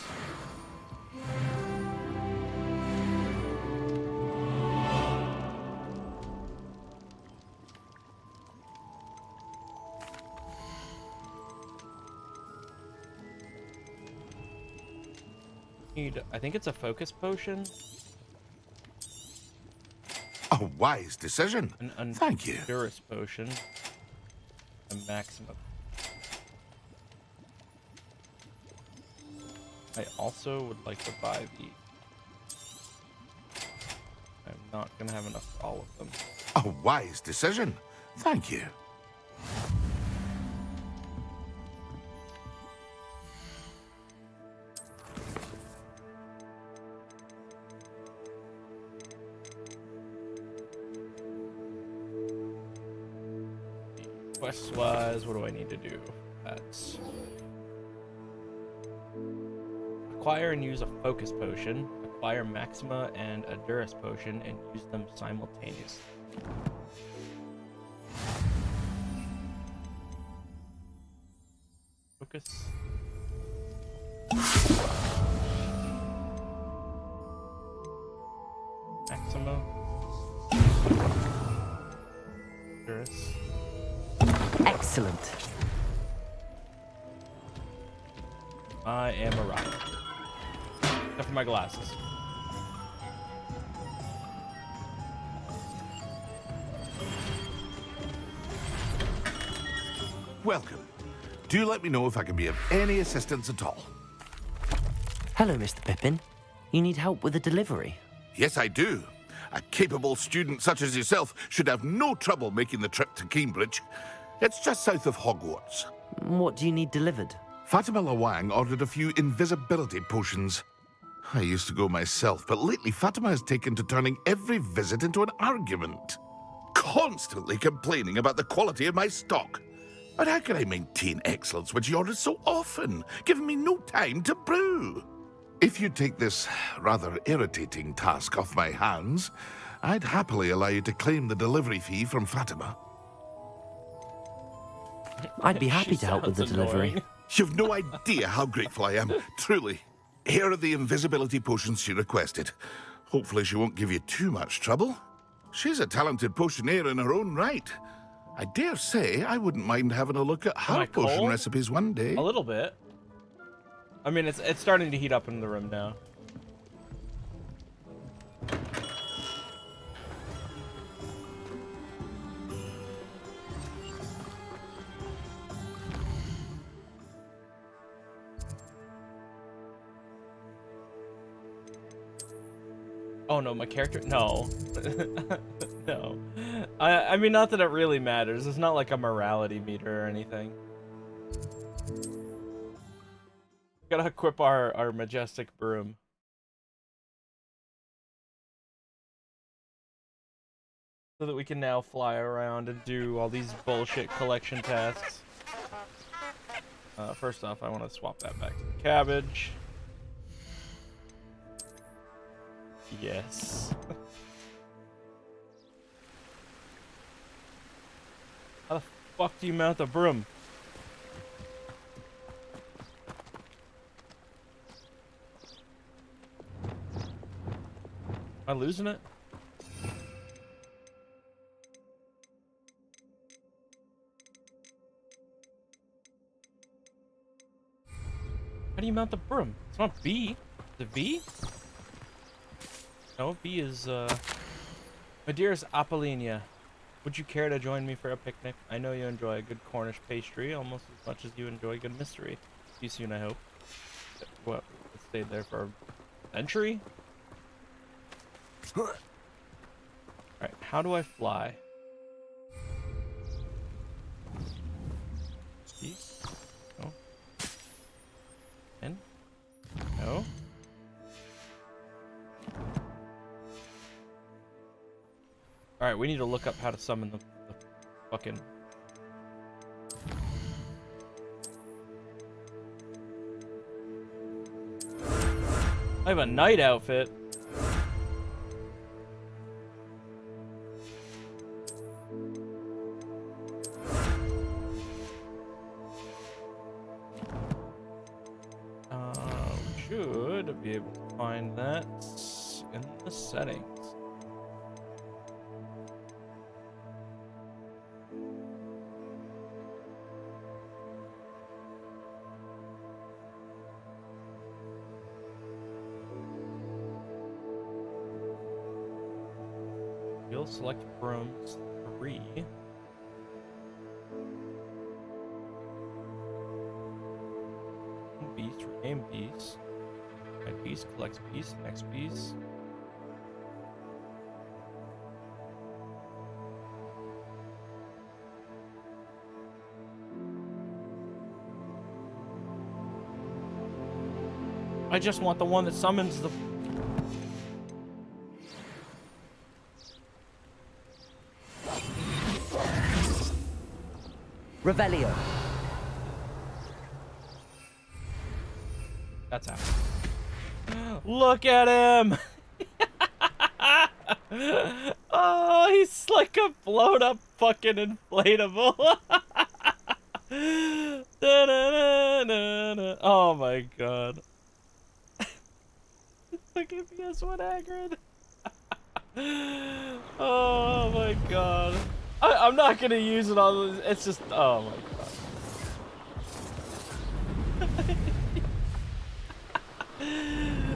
I think it's a focus potion. A wise decision. Thank you. Endurance potion. A maximum. I also would like to buy these. I'm not gonna have enough for all of them. A wise decision. Thank you. Quest-wise, what do I need to do? That's... Acquire and use a focus potion. Acquire Maxima and a Durus potion and use them simultaneously. Focus. Maxima. Durus. Excellent. I am a rock. Except for my glasses. Welcome. Do let me know if I can be of any assistance at all. Hello, Mr. Pippin. You need help with a delivery? Yes, I do. A capable student such as yourself should have no trouble making the trip to Cambridge. It's just south of Hogwarts. What do you need delivered? Fatima Lawang ordered a few invisibility potions. I used to go myself, but lately Fatima has taken to turning every visit into an argument. Constantly complaining about the quality of my stock. But how can I maintain excellence when she orders so often, giving me no time to brew? If you take this rather irritating task off my hands, I'd happily allow you to claim the delivery fee from Fatima. I'd be happy to help with the delivery. You've no idea how grateful I am, truly. Here are the invisibility potions she requested. Hopefully she won't give you too much trouble. She's a talented potioneer in her own right. I dare say I wouldn't mind having a look at her potion recipes one day. A little bit. I mean, it's starting to heat up in the room now. Oh no, my character, no. No. I mean, not that it really matters. It's not like a morality meter or anything. Gotta equip our majestic broom. So that we can now fly around and do all these bullshit collection tasks. First off, I want to swap that back to the cabbage. Yes. How the fuck do you mount a broom? Am I losing it? How do you mount the broom? It's not B. Is it V? No, B is, My dearest Apollinia, would you care to join me for a picnic? I know you enjoy a good Cornish pastry almost as much as you enjoy good mystery. See you soon, I hope. What? It stayed there for a century? Alright, how do I fly? E? No. N? No. Alright, we need to look up how to summon the fucking... I have a knight outfit. Should be able to find that in the settings. You'll select brooms 3. Beast, rename beast. Right piece, collects piece, next piece. I just want the one that summons the... Revelio. That's out. Look at him! Oh, he's like a blown up fucking inflatable. Oh my god. Look at PS1 Hagrid. Oh my god. I'm not gonna use it on. It's just. Oh my god.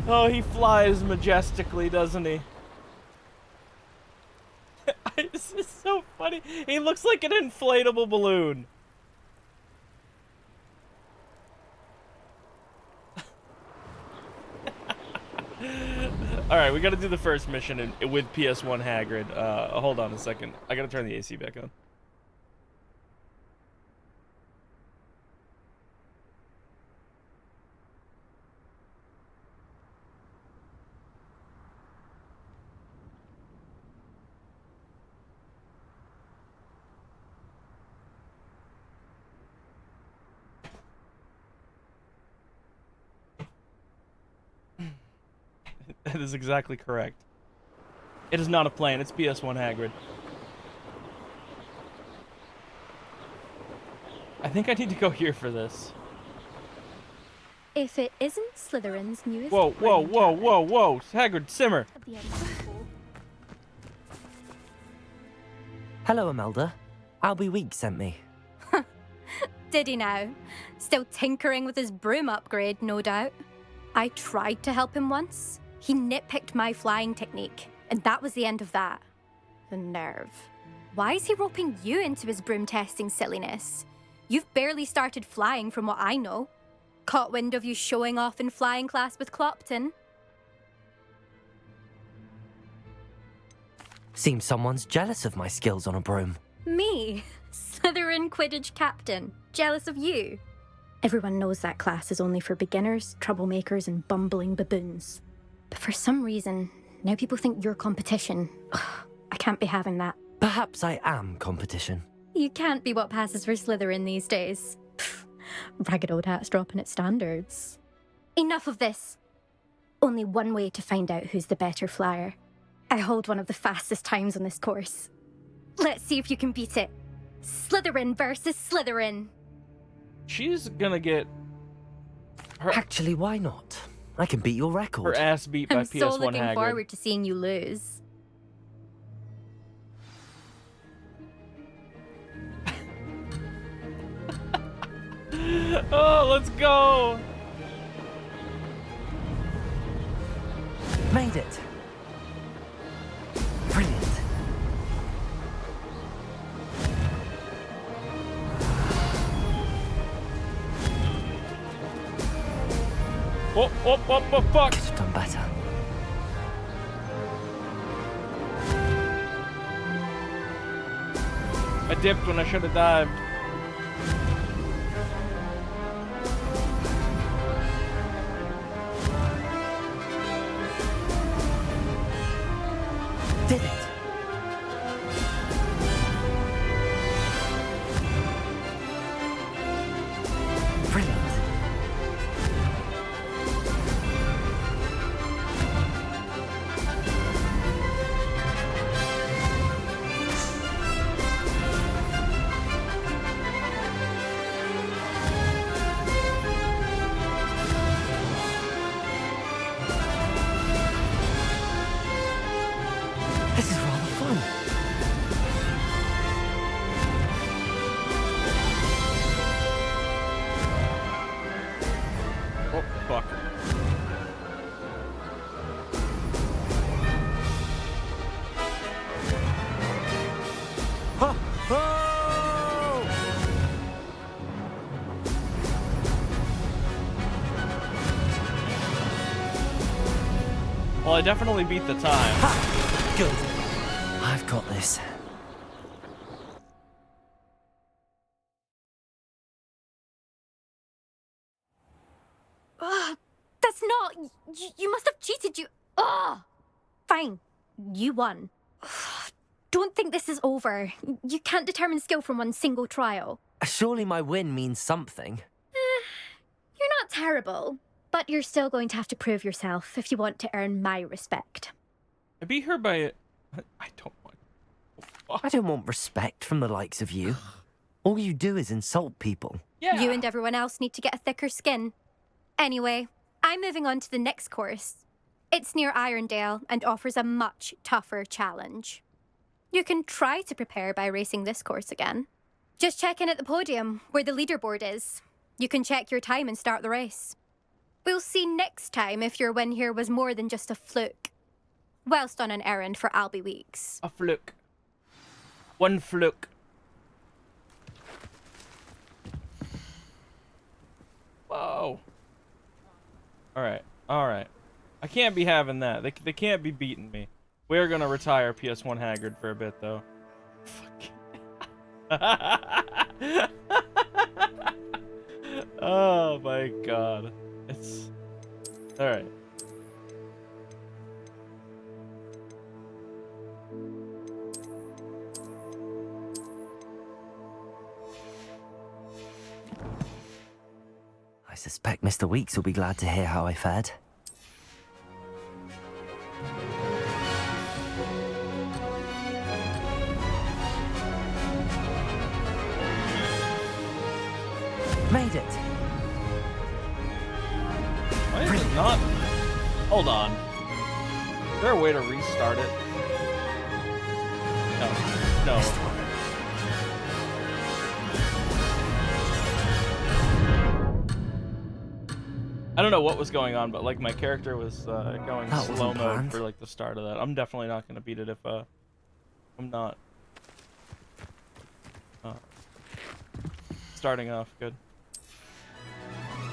Oh, he flies majestically, doesn't he? This is so funny. He looks like an inflatable balloon. All right, we got to do the first mission with PS1 Hagrid. Hold on a second. I got to turn the AC back on. That is exactly correct. It is not a plane, it's PS1 Hagrid. I think I need to go here for this. If it isn't Slytherin's newest Whoa, whoa, spring whoa, talent- whoa, whoa. Hagrid, simmer. At the end of school. Hello, Imelda. Albie Week sent me. Did he now? Still tinkering with his broom upgrade, no doubt. I tried to help him once. He nitpicked my flying technique, and that was the end of that. The nerve. Why is he roping you into his broom testing silliness? You've barely started flying from what I know. Caught wind of you showing off in flying class with Clopton. Seems someone's jealous of my skills on a broom. Me? Slytherin Quidditch captain. Jealous of you? Everyone knows that class is only for beginners, troublemakers, and bumbling baboons. But for some reason, now people think you're competition. Ugh, I can't be having that. Perhaps I am competition. You can't be what passes for Slytherin these days. Pfft, ragged old hat's dropping its standards. Enough of this. Only one way to find out who's the better flyer. I hold one of the fastest times on this course. Let's see if you can beat it. Slytherin versus Slytherin. She's gonna get her... Actually, why not? I can beat your record. Her ass beat by I'm PS1 so looking Hagrid. forward to seeing you lose. Oh, let's go! Made it. Brilliant. Oh, fuck! Could have done better. I dipped when I should have dived. Did it. Brilliant. This is rather fun. Oh, fuck. Ha! Oh! Well, I definitely beat the time. Good. I've got this. Ugh, that's not... You must have cheated, you... Ugh! Fine. You won. Ugh, don't think this is over. You can't determine skill from one single trial. Surely my win means something. You're not terrible, but you're still going to have to prove yourself if you want to earn my respect. I beat her by it. I don't want... I don't want respect from the likes of you. All you do is insult people. Yeah. You and everyone else need to get a thicker skin. Anyway, I'm moving on to the next course. It's near Irondale and offers a much tougher challenge. You can try to prepare by racing this course again. Just check in at the podium, where the leaderboard is. You can check your time and start the race. We'll see next time if your win here was more than just a fluke. Whilst on an errand for Albie Weeks. A fluke. One fluke. Whoa. Alright, alright. I can't be having that. They can't be beating me. We're gonna retire PS1 Haggard for a bit, though. Oh my god. It's... Alright. I suspect Mr. Weeks will be glad to hear how I fared. Made it! Why is it not? Hold on. Is there a way to restart it? No. No. I don't know what was going on, but like my character was going slow mode for like the start of that. I'm definitely not gonna beat it if I'm not starting off good.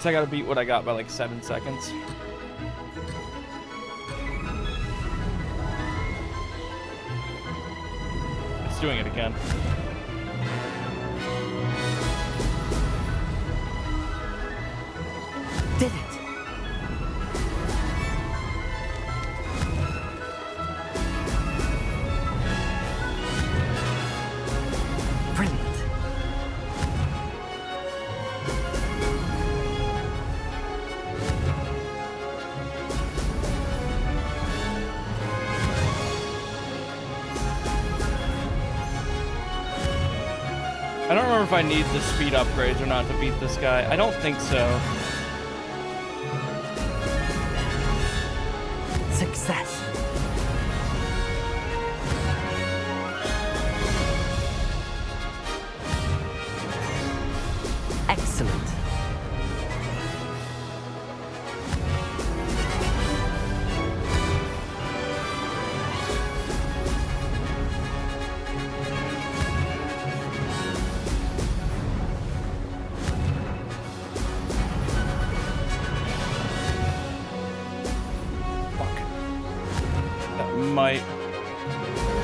So I gotta beat what I got by like 7 seconds. It's doing it again. Did it! Brilliant. I don't remember if I need the speed upgrades or not to beat this guy. I don't think so. Success. Excellent. Might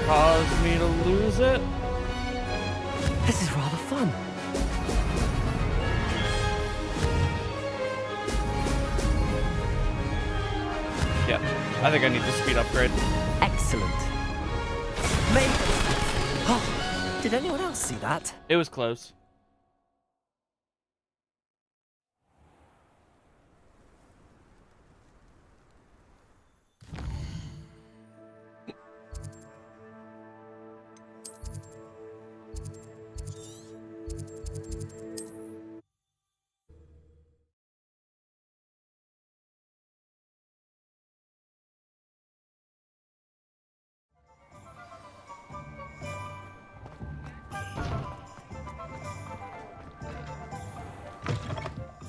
cause me to lose it. This is rather fun. Yeah, I think I need the speed upgrade. Excellent. Mate. Oh, did anyone else see that? It was close.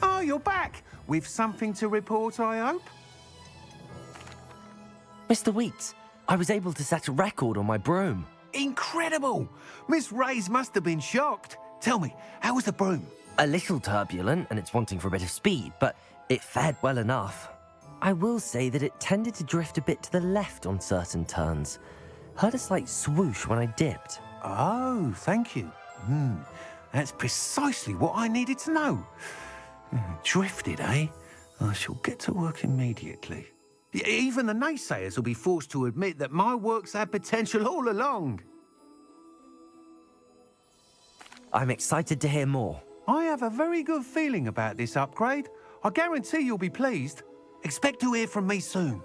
Oh, you're back. With something to report, I hope? Mr. Weeks, I was able to set a record on my broom. Incredible! Miss Reyes must have been shocked. Tell me, how was the broom? A little turbulent, and it's wanting for a bit of speed, but it fared well enough. I will say that it tended to drift a bit to the left on certain turns. Heard a slight swoosh when I dipped. Oh, thank you. That's precisely what I needed to know. Drifted, eh? I shall get to work immediately. Even the naysayers will be forced to admit that my work's had potential all along. I'm excited to hear more. I have a very good feeling about this upgrade. I guarantee you'll be pleased. Expect to hear from me soon.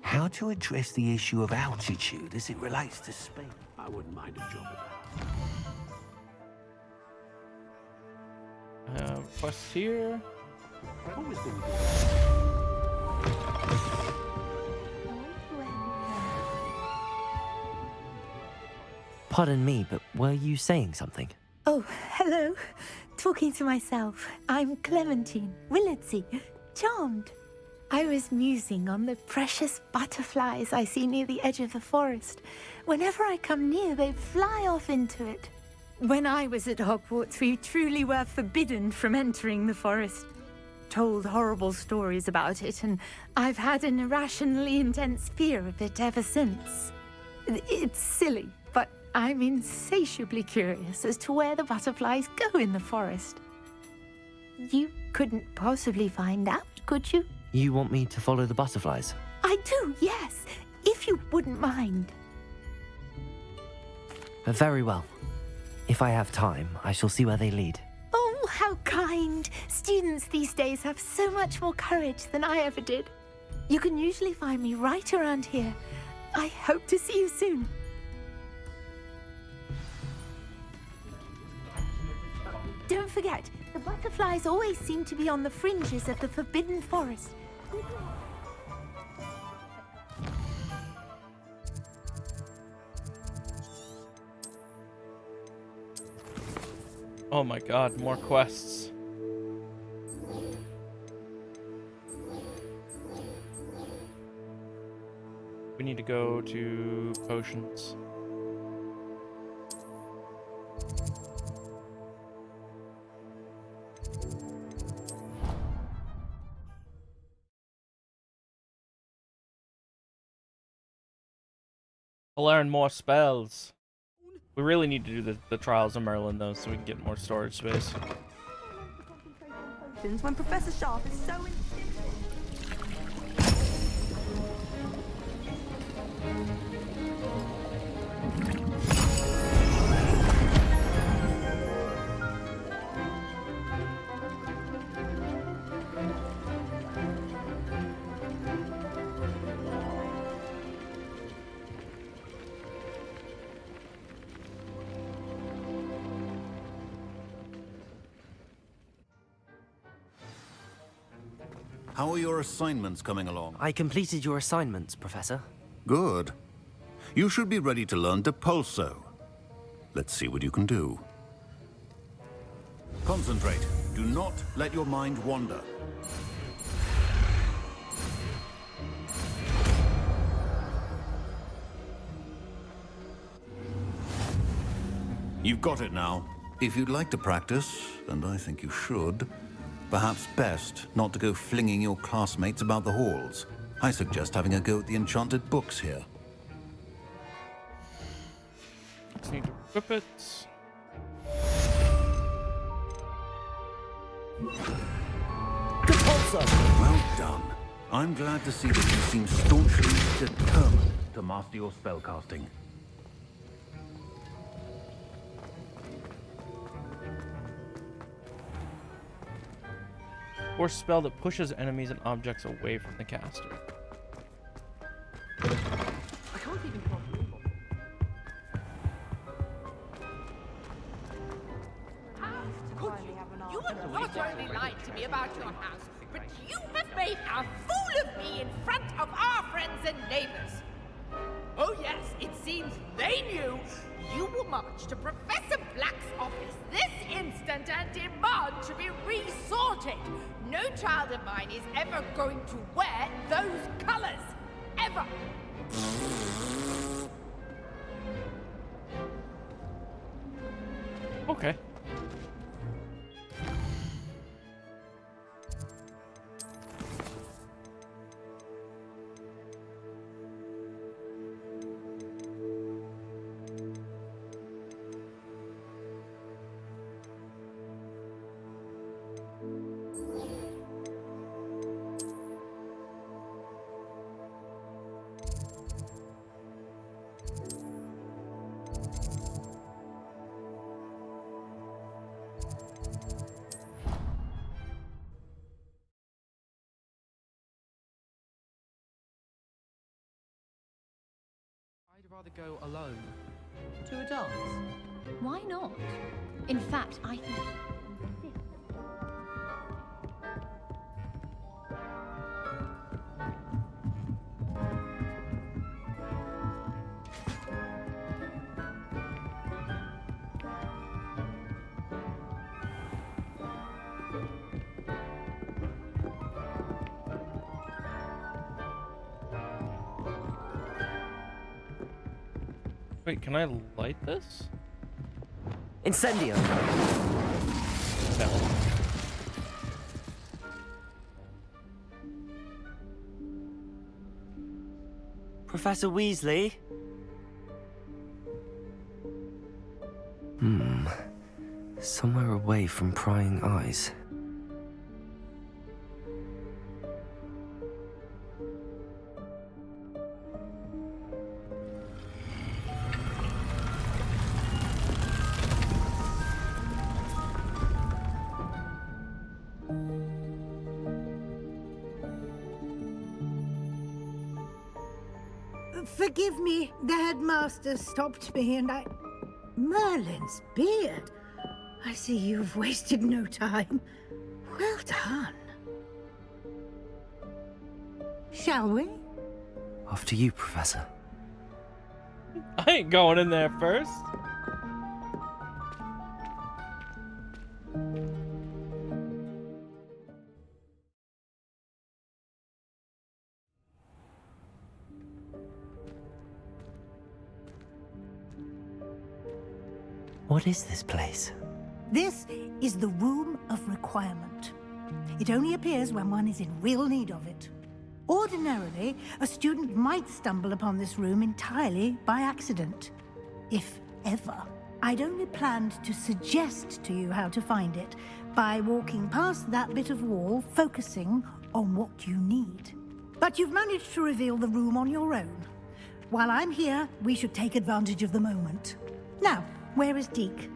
How to address the issue of altitude as it relates to speed? I wouldn't mind a job of that. Quest here. Pardon me, but were you saying something? Oh, hello. Talking to myself. I'm Clementine, Willardsey, charmed. I was musing on the precious butterflies I see near the edge of the forest. Whenever I come near, they fly off into it. When I was at Hogwarts, we truly were forbidden from entering the forest. told horrible stories about it, and I've had an irrationally intense fear of it ever since. It's silly, but I'm insatiably curious as to where the butterflies go in the forest. You couldn't possibly find out, could you? You want me to follow the butterflies? I do, yes, if you wouldn't mind. Very well. If I have time, I shall see where they lead. Oh, how kind! Students these days have so much more courage than I ever did. You can usually find me right around here. I hope to see you soon. Don't forget, the butterflies always seem to be on the fringes of the Forbidden Forest. Oh my god, more quests. We need to go to potions. I'll learn more spells. We really need to do the Trials of Merlin though, so we can get more storage space. When Professor Sharp is so How are your assignments coming along? I completed your assignments, Professor. Good. You should be ready to learn Depulso. Let's see what you can do. Concentrate. Do not let your mind wander. You've got it now. If you'd like to practice, and I think you should, perhaps best not to go flinging your classmates about the halls. I suggest having a go at the enchanted books here. Just need to equip it. Well done. I'm glad to see that you seem staunchly determined to master your spellcasting. Or spell that pushes enemies and objects away from the caster. I can't even comprehend. You have not only lied to me about your house, but you have made a fool of me in front of our friends and neighbors. Oh yes, it seems they knew you will march to Professor Black's office this instant and demand to be resorted. No child of mine is ever going to wear those colors. Ever. Okay. I'd rather go alone. To a dance? Why not? In fact, I think... Wait, can I light this? Incendio! No. Professor Weasley? Somewhere away from prying eyes. Forgive me, the headmaster stopped me and I... Merlin's beard. I see you've wasted no time. Well done. Shall we? After you, Professor. I ain't going in there first. What is this place? This is the Room of Requirement. It only appears when one is in real need of it. Ordinarily, a student might stumble upon this room entirely by accident. If ever. I'd only planned to suggest to you how to find it by walking past that bit of wall, focusing on what you need. But you've managed to reveal the room on your own. While I'm here, we should take advantage of the moment. Now, where is Deke?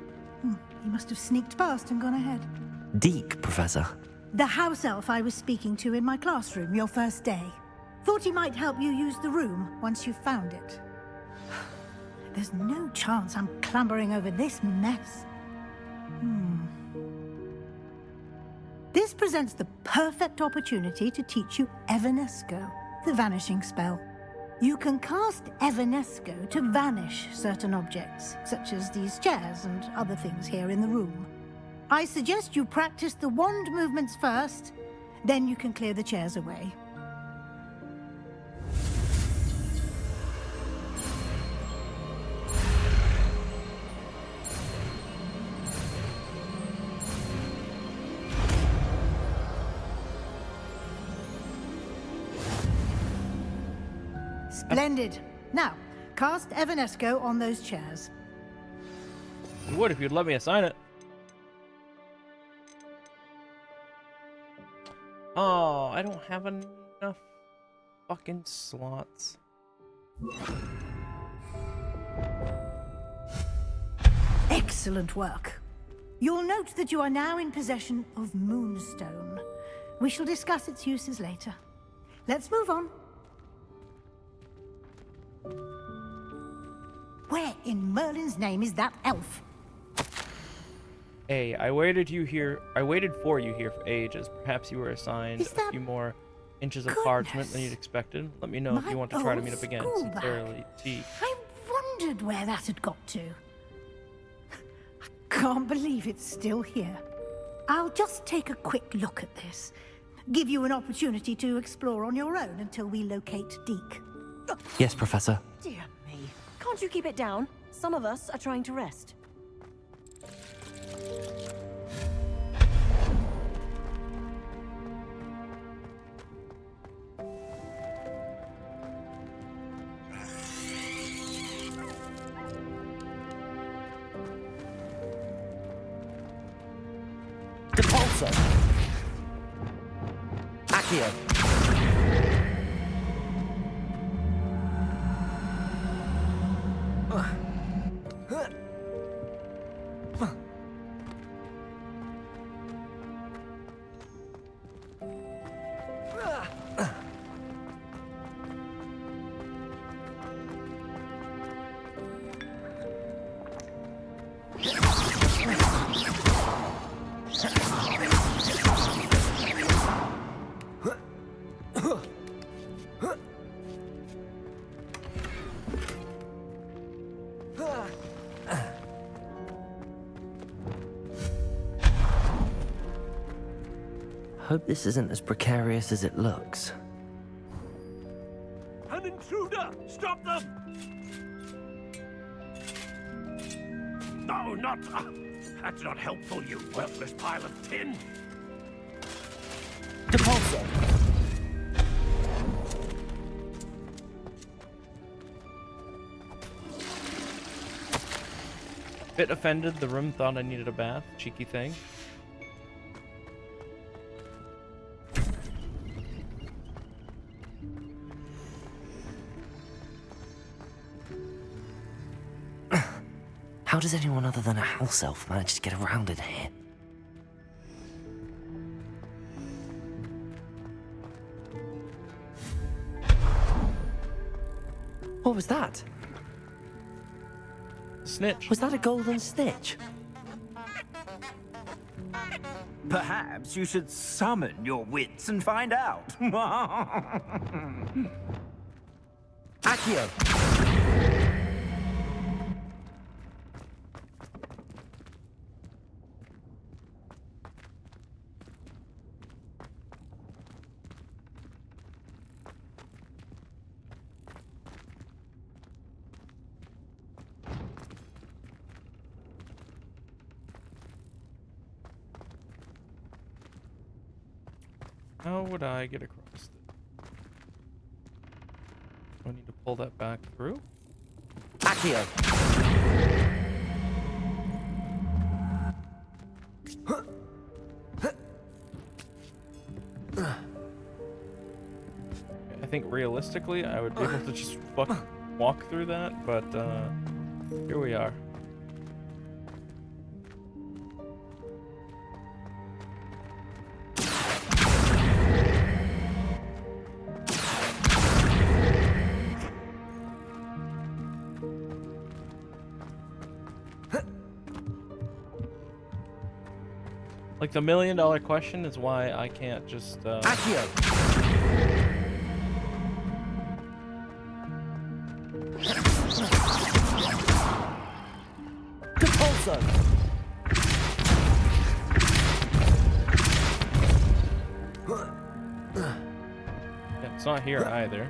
He must have sneaked past and gone ahead. Deke, Professor. The house elf I was speaking to in my classroom your first day. Thought he might help you use the room once you've found it. There's no chance I'm clambering over this mess. This presents the perfect opportunity to teach you Evanesco, the vanishing spell. You can cast Evanesco to vanish certain objects, such as these chairs and other things here in the room. I suggest you practice the wand movements first, then you can clear the chairs away. Splendid. Now, cast Evanesco on those chairs. You would if you'd let me assign it. Oh, I don't have enough fucking slots. Excellent work. You'll note that you are now in possession of Moonstone. We shall discuss its uses later. Let's move on. Where in Merlin's name is that elf? Hey, I waited for you here for ages. Perhaps you were assigned a few more inches of parchment than you'd expected. Let me know if you want to try to meet up again. Sincerely, T. I wondered where that had got to. I can't believe it's still here. I'll just take a quick look at this. Give you an opportunity to explore on your own until we locate Deke. Yes, Professor. Dear me. Can't you keep it down? Some of us are trying to rest. Depulso! Accio! Hope this isn't as precarious as it looks. An intruder! Stop them! No, not... that's not helpful, you worthless pile of tin! Depulso! Bit offended. The room thought I needed a bath. Cheeky thing. How does anyone other than a house elf manage to get around in here? What was that? Snitch. Was that a golden snitch? Perhaps you should summon your wits and find out. Accio! How would I get across this? Do I need to pull that back through? Accio! I think realistically I would be able to just walk through that, but here we are. Like, the $1 million question is why I can't just, Accio! Depulso! Yeah, it's not here either.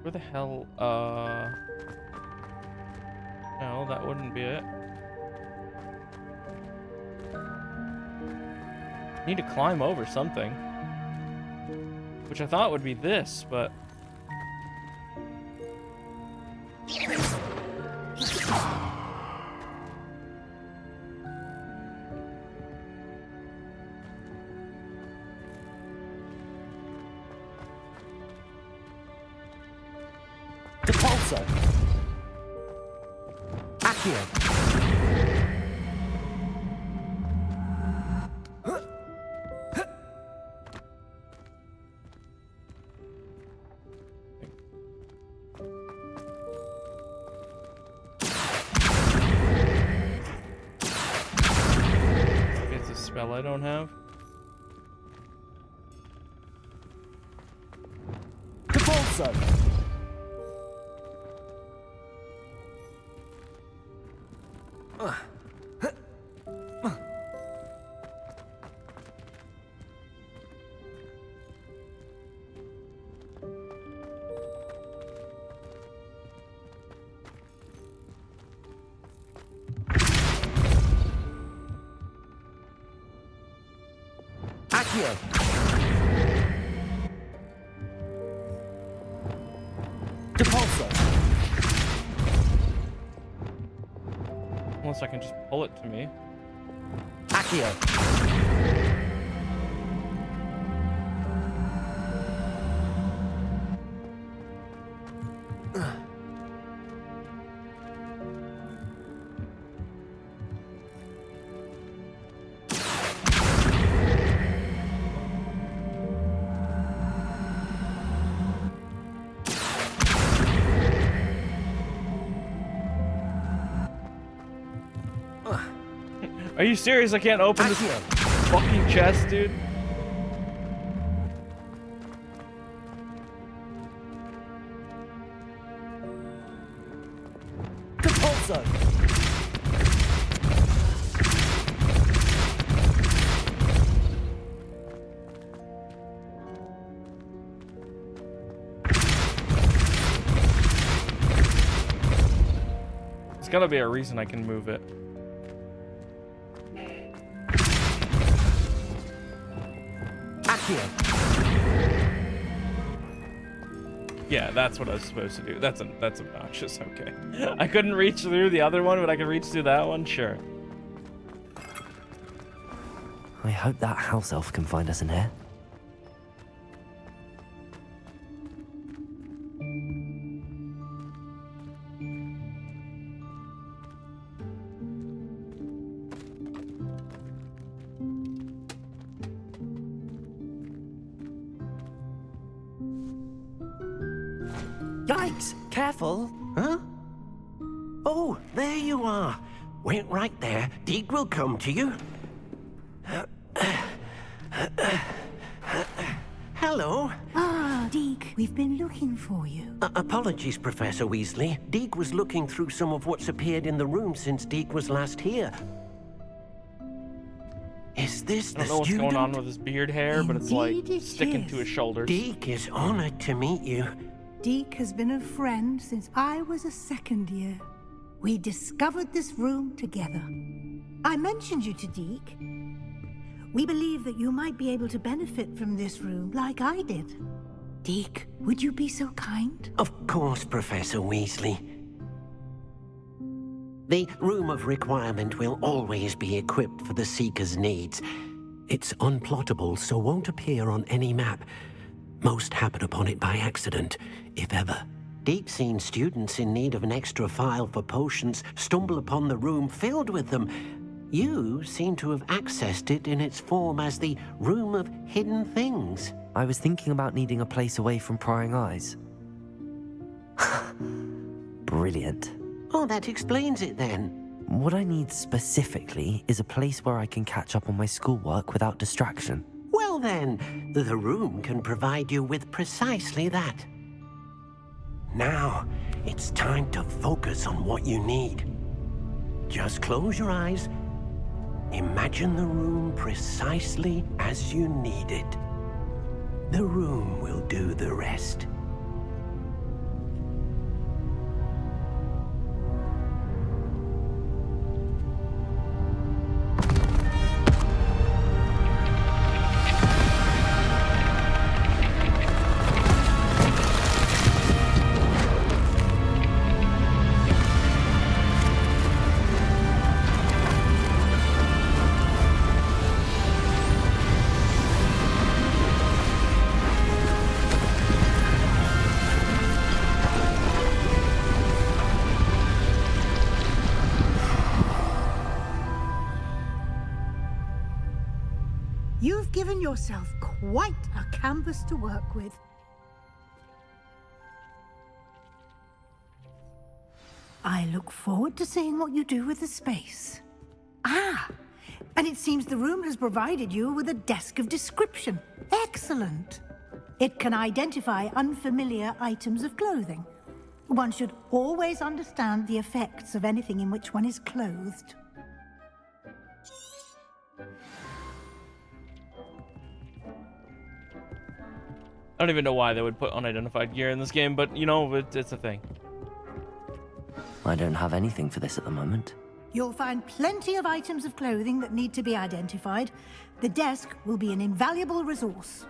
Where the hell, no, that wouldn't be it. Need to climb over something, which I thought would be this, but Depulso! Accio! spell I don't have. Depulso! Accio! Depulso! Unless I can just pull it to me. Accio! Are you serious? I can't open this fucking chest, dude. Depulso! There's gotta be a reason I can move it. Yeah, that's what I was supposed to do. That's obnoxious. Okay. I couldn't reach through the other one, but I can reach through that one? Sure. I hope that house elf can find us in here. Yikes! Careful! Huh? Oh, there you are. Wait right there. Deke will come to you. Hello. Ah, Deke, we've been looking for you. Apologies, Professor Weasley. Deke was looking through some of what's appeared in the room since Deke was last here. Is this the I don't know what's student? going on with his beard hair, but it's like Indeed it sticking is. to his shoulders. Deke is honored to meet you. Deke has been a friend since I was a second year. We discovered this room together. I mentioned you to Deke. We believe that you might be able to benefit from this room like I did. Deke, would you be so kind? Of course, Professor Weasley. The Room of Requirement will always be equipped for the Seeker's needs. It's unplottable, so won't appear on any map. Most happen upon it by accident, if ever. Deke's seen students in need of an extra file for potions stumble upon the room filled with them. You seem to have accessed it in its form as the Room of Hidden Things. I was thinking about needing a place away from prying eyes. Brilliant. Oh, that explains it then. What I need specifically is a place where I can catch up on my schoolwork without distraction. Well then, the room can provide you with precisely that. Now, it's time to focus on what you need. Just close your eyes. Imagine the room precisely as you need it. The room will do the rest. You've given yourself quite a canvas to work with. I look forward to seeing what you do with the space. Ah, and it seems the room has provided you with a desk of description. Excellent. It can identify unfamiliar items of clothing. One should always understand the effects of anything in which one is clothed. I don't even know why they would put unidentified gear in this game, but you know, it's a thing. I don't have anything for this at the moment. You'll find plenty of items of clothing that need to be identified. The desk will be an invaluable resource.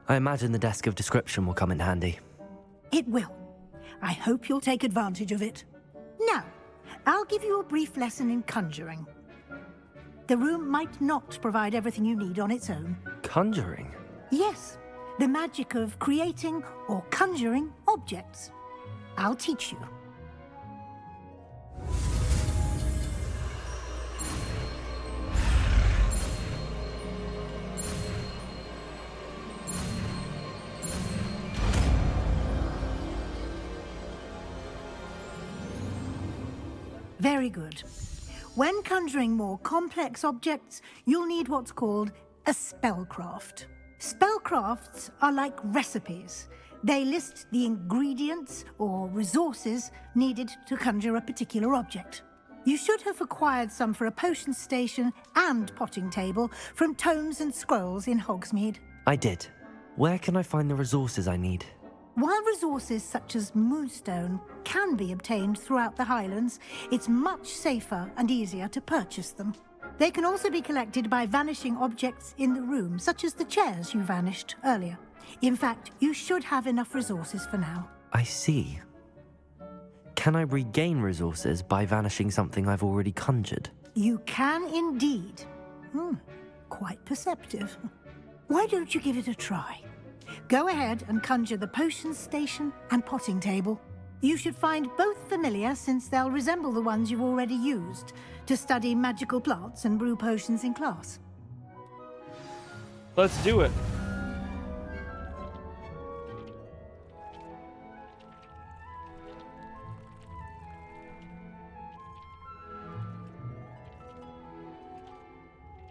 I imagine the desk of description will come in handy. It will. I hope you'll take advantage of it. Now, I'll give you a brief lesson in conjuring. The room might not provide everything you need on its own. Conjuring? Yes, the magic of creating or conjuring objects. I'll teach you. Very good. When conjuring more complex objects, you'll need what's called a spellcraft. Spellcrafts are like recipes. They list the ingredients or resources needed to conjure a particular object. You should have acquired some for a potion station and potting table from tomes and scrolls in Hogsmeade. I did. Where can I find the resources I need? While resources such as moonstone can be obtained throughout the Highlands, it's much safer and easier to purchase them. They can also be collected by vanishing objects in the room, such as the chairs you vanished earlier. In fact, you should have enough resources for now. I see. Can I regain resources by vanishing something I've already conjured? You can indeed. Quite perceptive. Why don't you give it a try? Go ahead and conjure the potions station and potting table. You should find both familiar, since they'll resemble the ones you've already used to study magical plants and brew potions in class. Let's do it.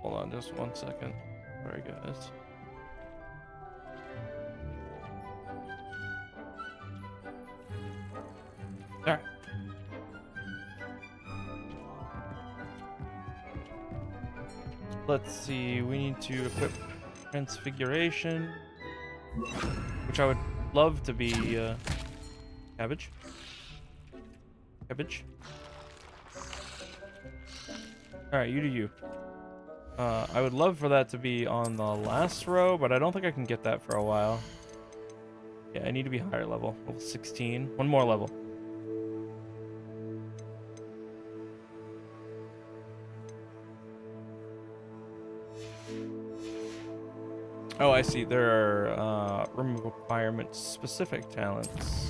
Hold on just 1 second. Sorry, guys. Alright. Let's see, we need to equip Transfiguration, which I would love to be cabbage. Cabbage. Alright, you do you. I would love for that to be on the last row, but I don't think I can get that for a while. Yeah, I need to be higher level. Level 16. One more level. Oh, I see. There are room requirement specific talents.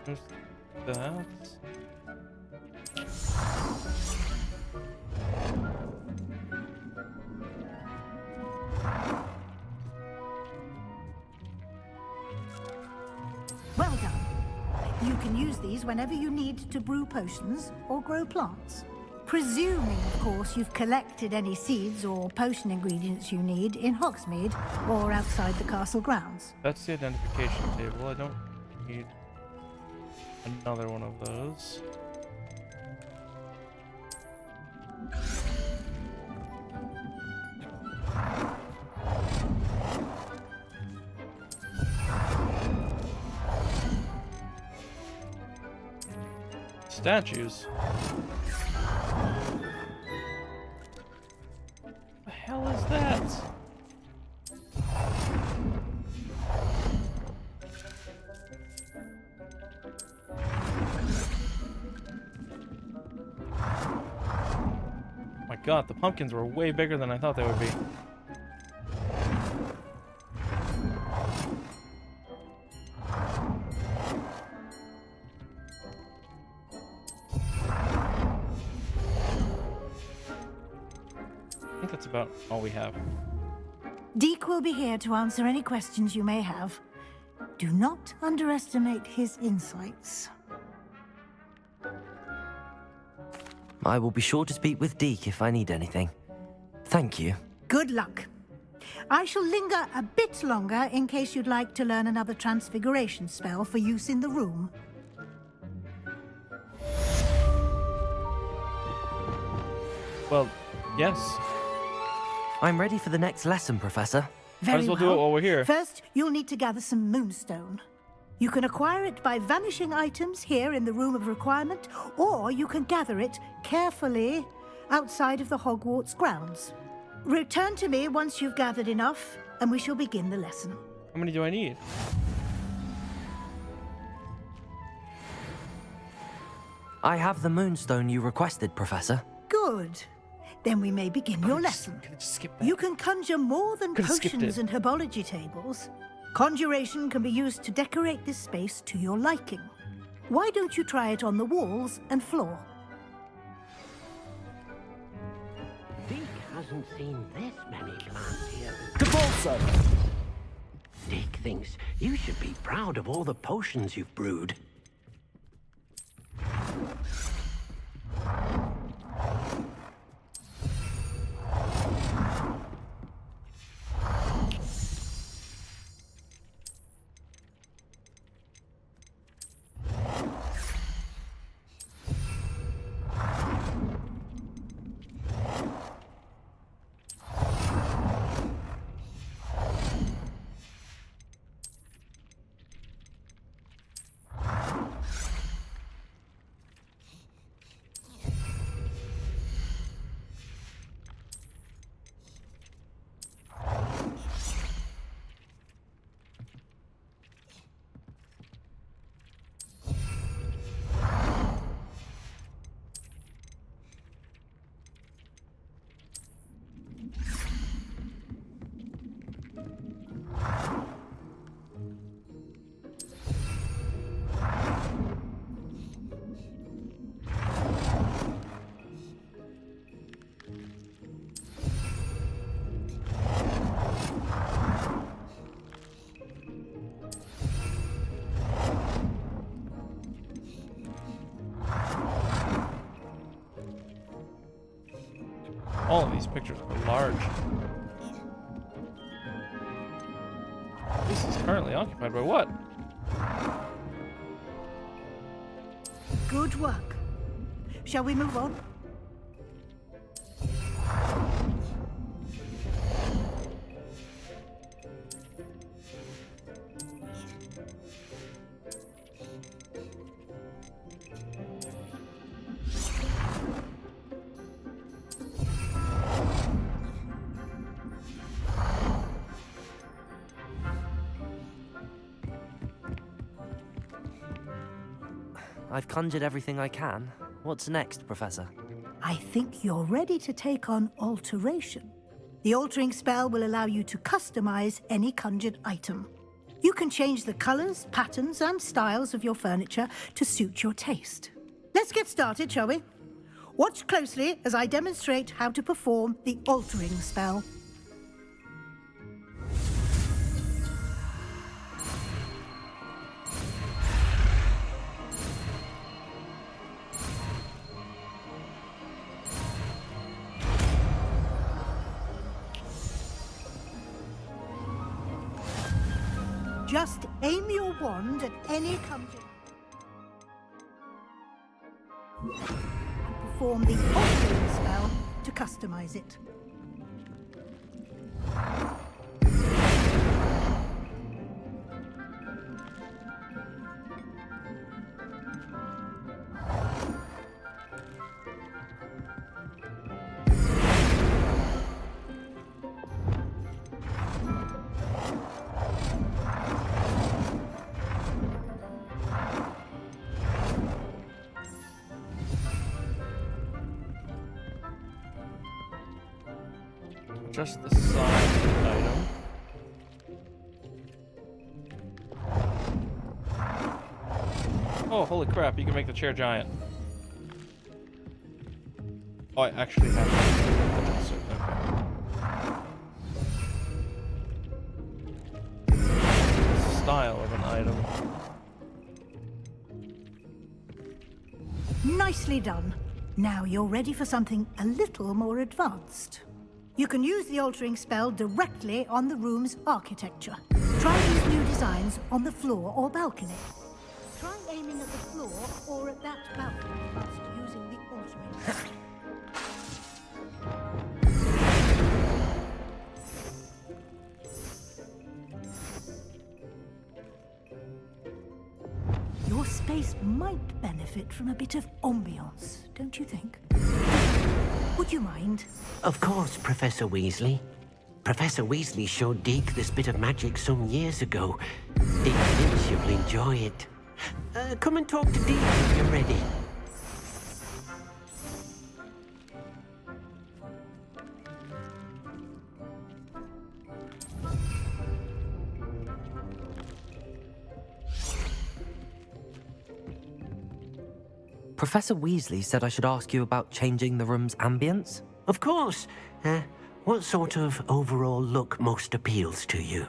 There's that. Well done. You can use these whenever you need to brew potions or grow plants. Presuming, of course, you've collected any seeds or potion ingredients you need in Hogsmeade or outside the castle grounds. That's the identification table. I don't need another one of those. Statues. What the hell is that? My God, the pumpkins were way bigger than I thought they would be. I think that's about all we have. Deke will be here to answer any questions you may have. Do not underestimate his insights. I will be sure to speak with Deke if I need anything. Thank you. Good luck. I shall linger a bit longer in case you'd like to learn another transfiguration spell for use in the room. Well, yes. I'm ready for the next lesson, Professor. Very Might as well do it while we're here. First, you'll need to gather some moonstone. You can acquire it by vanishing items here in the Room of Requirement, or you can gather it carefully outside of the Hogwarts grounds. Return to me once you've gathered enough, and we shall begin the lesson. How many do I need? I have the moonstone you requested, Professor. Good. Then we may begin your lesson. You can conjure more than Could've skipped potions it. and herbology tables. Conjuration can be used to decorate this space to your liking. Why don't you try it on the walls and floor? Dick hasn't seen this many plants here. Depulso! Dick thinks you should be proud of all the potions you've brewed. All of these pictures are large. This is currently occupied by what? Good work. Shall we move on? I've conjured everything I can. What's next, Professor? I think you're ready to take on alteration. The altering spell will allow you to customize any conjured item. You can change the colors, patterns, and styles of your furniture to suit your taste. Let's get started, shall we? Watch closely as I demonstrate how to perform the altering spell. Just aim your wand at any conjured and perform the altering spell to customize it. Just the size of the item. Oh, holy crap, you can make the chair giant. Oh, I actually have okay. Style of an item. Nicely done. Now you're ready for something a little more advanced. You can use the altering spell directly on the room's architecture. Try these new designs on the floor or balcony. Try aiming at the floor or at that balcony whilst using the altering spell. Your space might benefit from a bit of ambiance, don't you think? Would you mind? Of course, Professor Weasley. Professor Weasley showed Deke this bit of magic some years ago. Deke thinks you'll enjoy it. Come and talk to Deke when you're ready. Professor Weasley said I should ask you about changing the room's ambience. Of course. What sort of overall look most appeals to you?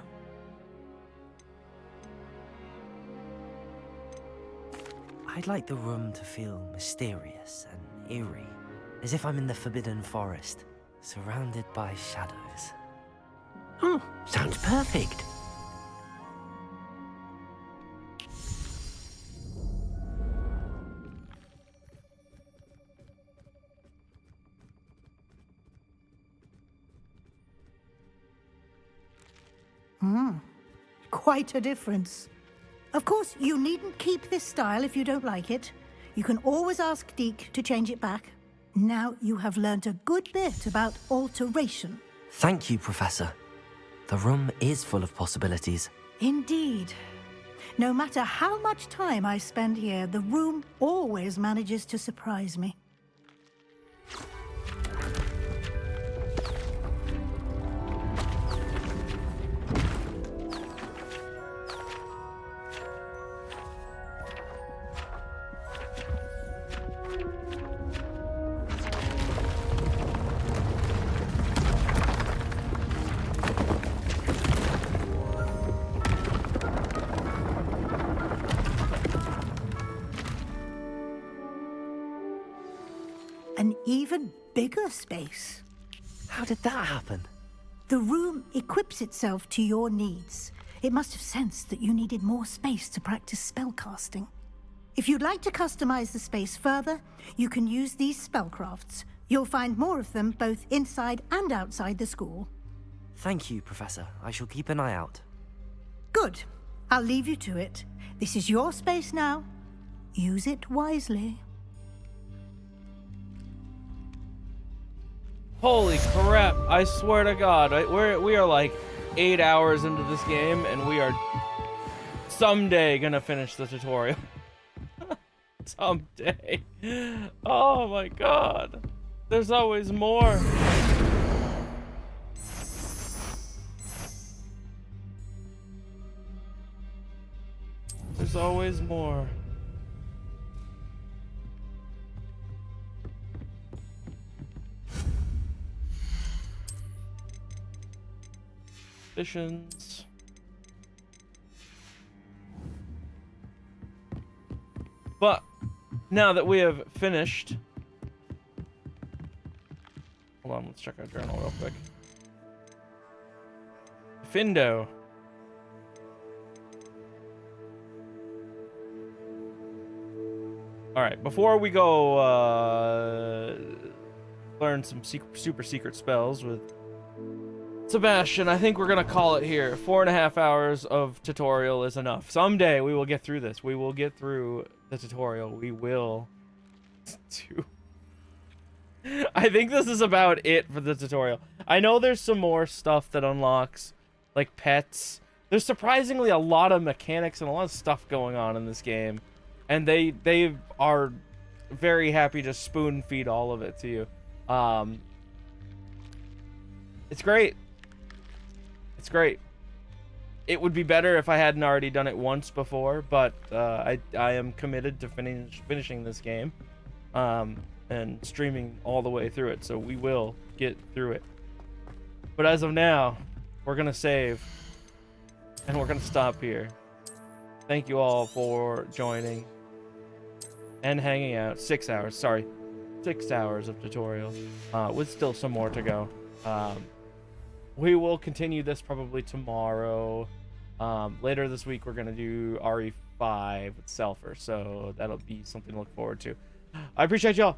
I'd like the room to feel mysterious and eerie, as if I'm in the Forbidden Forest, surrounded by shadows. Oh, sounds perfect. Quite a difference. Of course, you needn't keep this style if you don't like it. You can always ask Deke to change it back. Now you have learnt a good bit about alteration. Thank you, Professor. The room is full of possibilities. Indeed. No matter how much time I spend here, the room always manages to surprise me. An even bigger space. How did that happen? The room equips itself to your needs. It must have sensed that you needed more space to practice spellcasting. If you'd like to customize the space further, you can use these spellcrafts. You'll find more of them both inside and outside the school. Thank you, Professor. I shall keep an eye out. Good. I'll leave you to it. This is your space now. Use it wisely. Holy crap, I swear to God, we are like 8 hours into this game, and we are someday gonna finish the tutorial. Someday. Oh my God. There's always more. There's always more. Missions. But now that we have finished, hold on, let's check our journal real quick. Findo. All right, before we go learn some super secret spells with Sebastian, I think we're gonna call it here. 4.5 hours of tutorial is enough. Someday we will get through this. We will get through the tutorial. We will do. I think this is about it for the tutorial. I know there's some more stuff that unlocks, like pets. There's surprisingly a lot of mechanics and a lot of stuff going on in this game, and they are very happy to spoon feed all of it to you. It's great. It's great. It would be better if I hadn't already done it once before, but I am committed to finishing this game and streaming all the way through it, so we will get through it. But as of now, we're going to save, and we're going to stop here. Thank you all for joining and hanging out. 6 hours, sorry. 6 hours of tutorial, with still some more to go. We will continue this probably tomorrow. Later this week, we're going to do RE5 with Selfer, so that'll be something to look forward to. I appreciate y'all.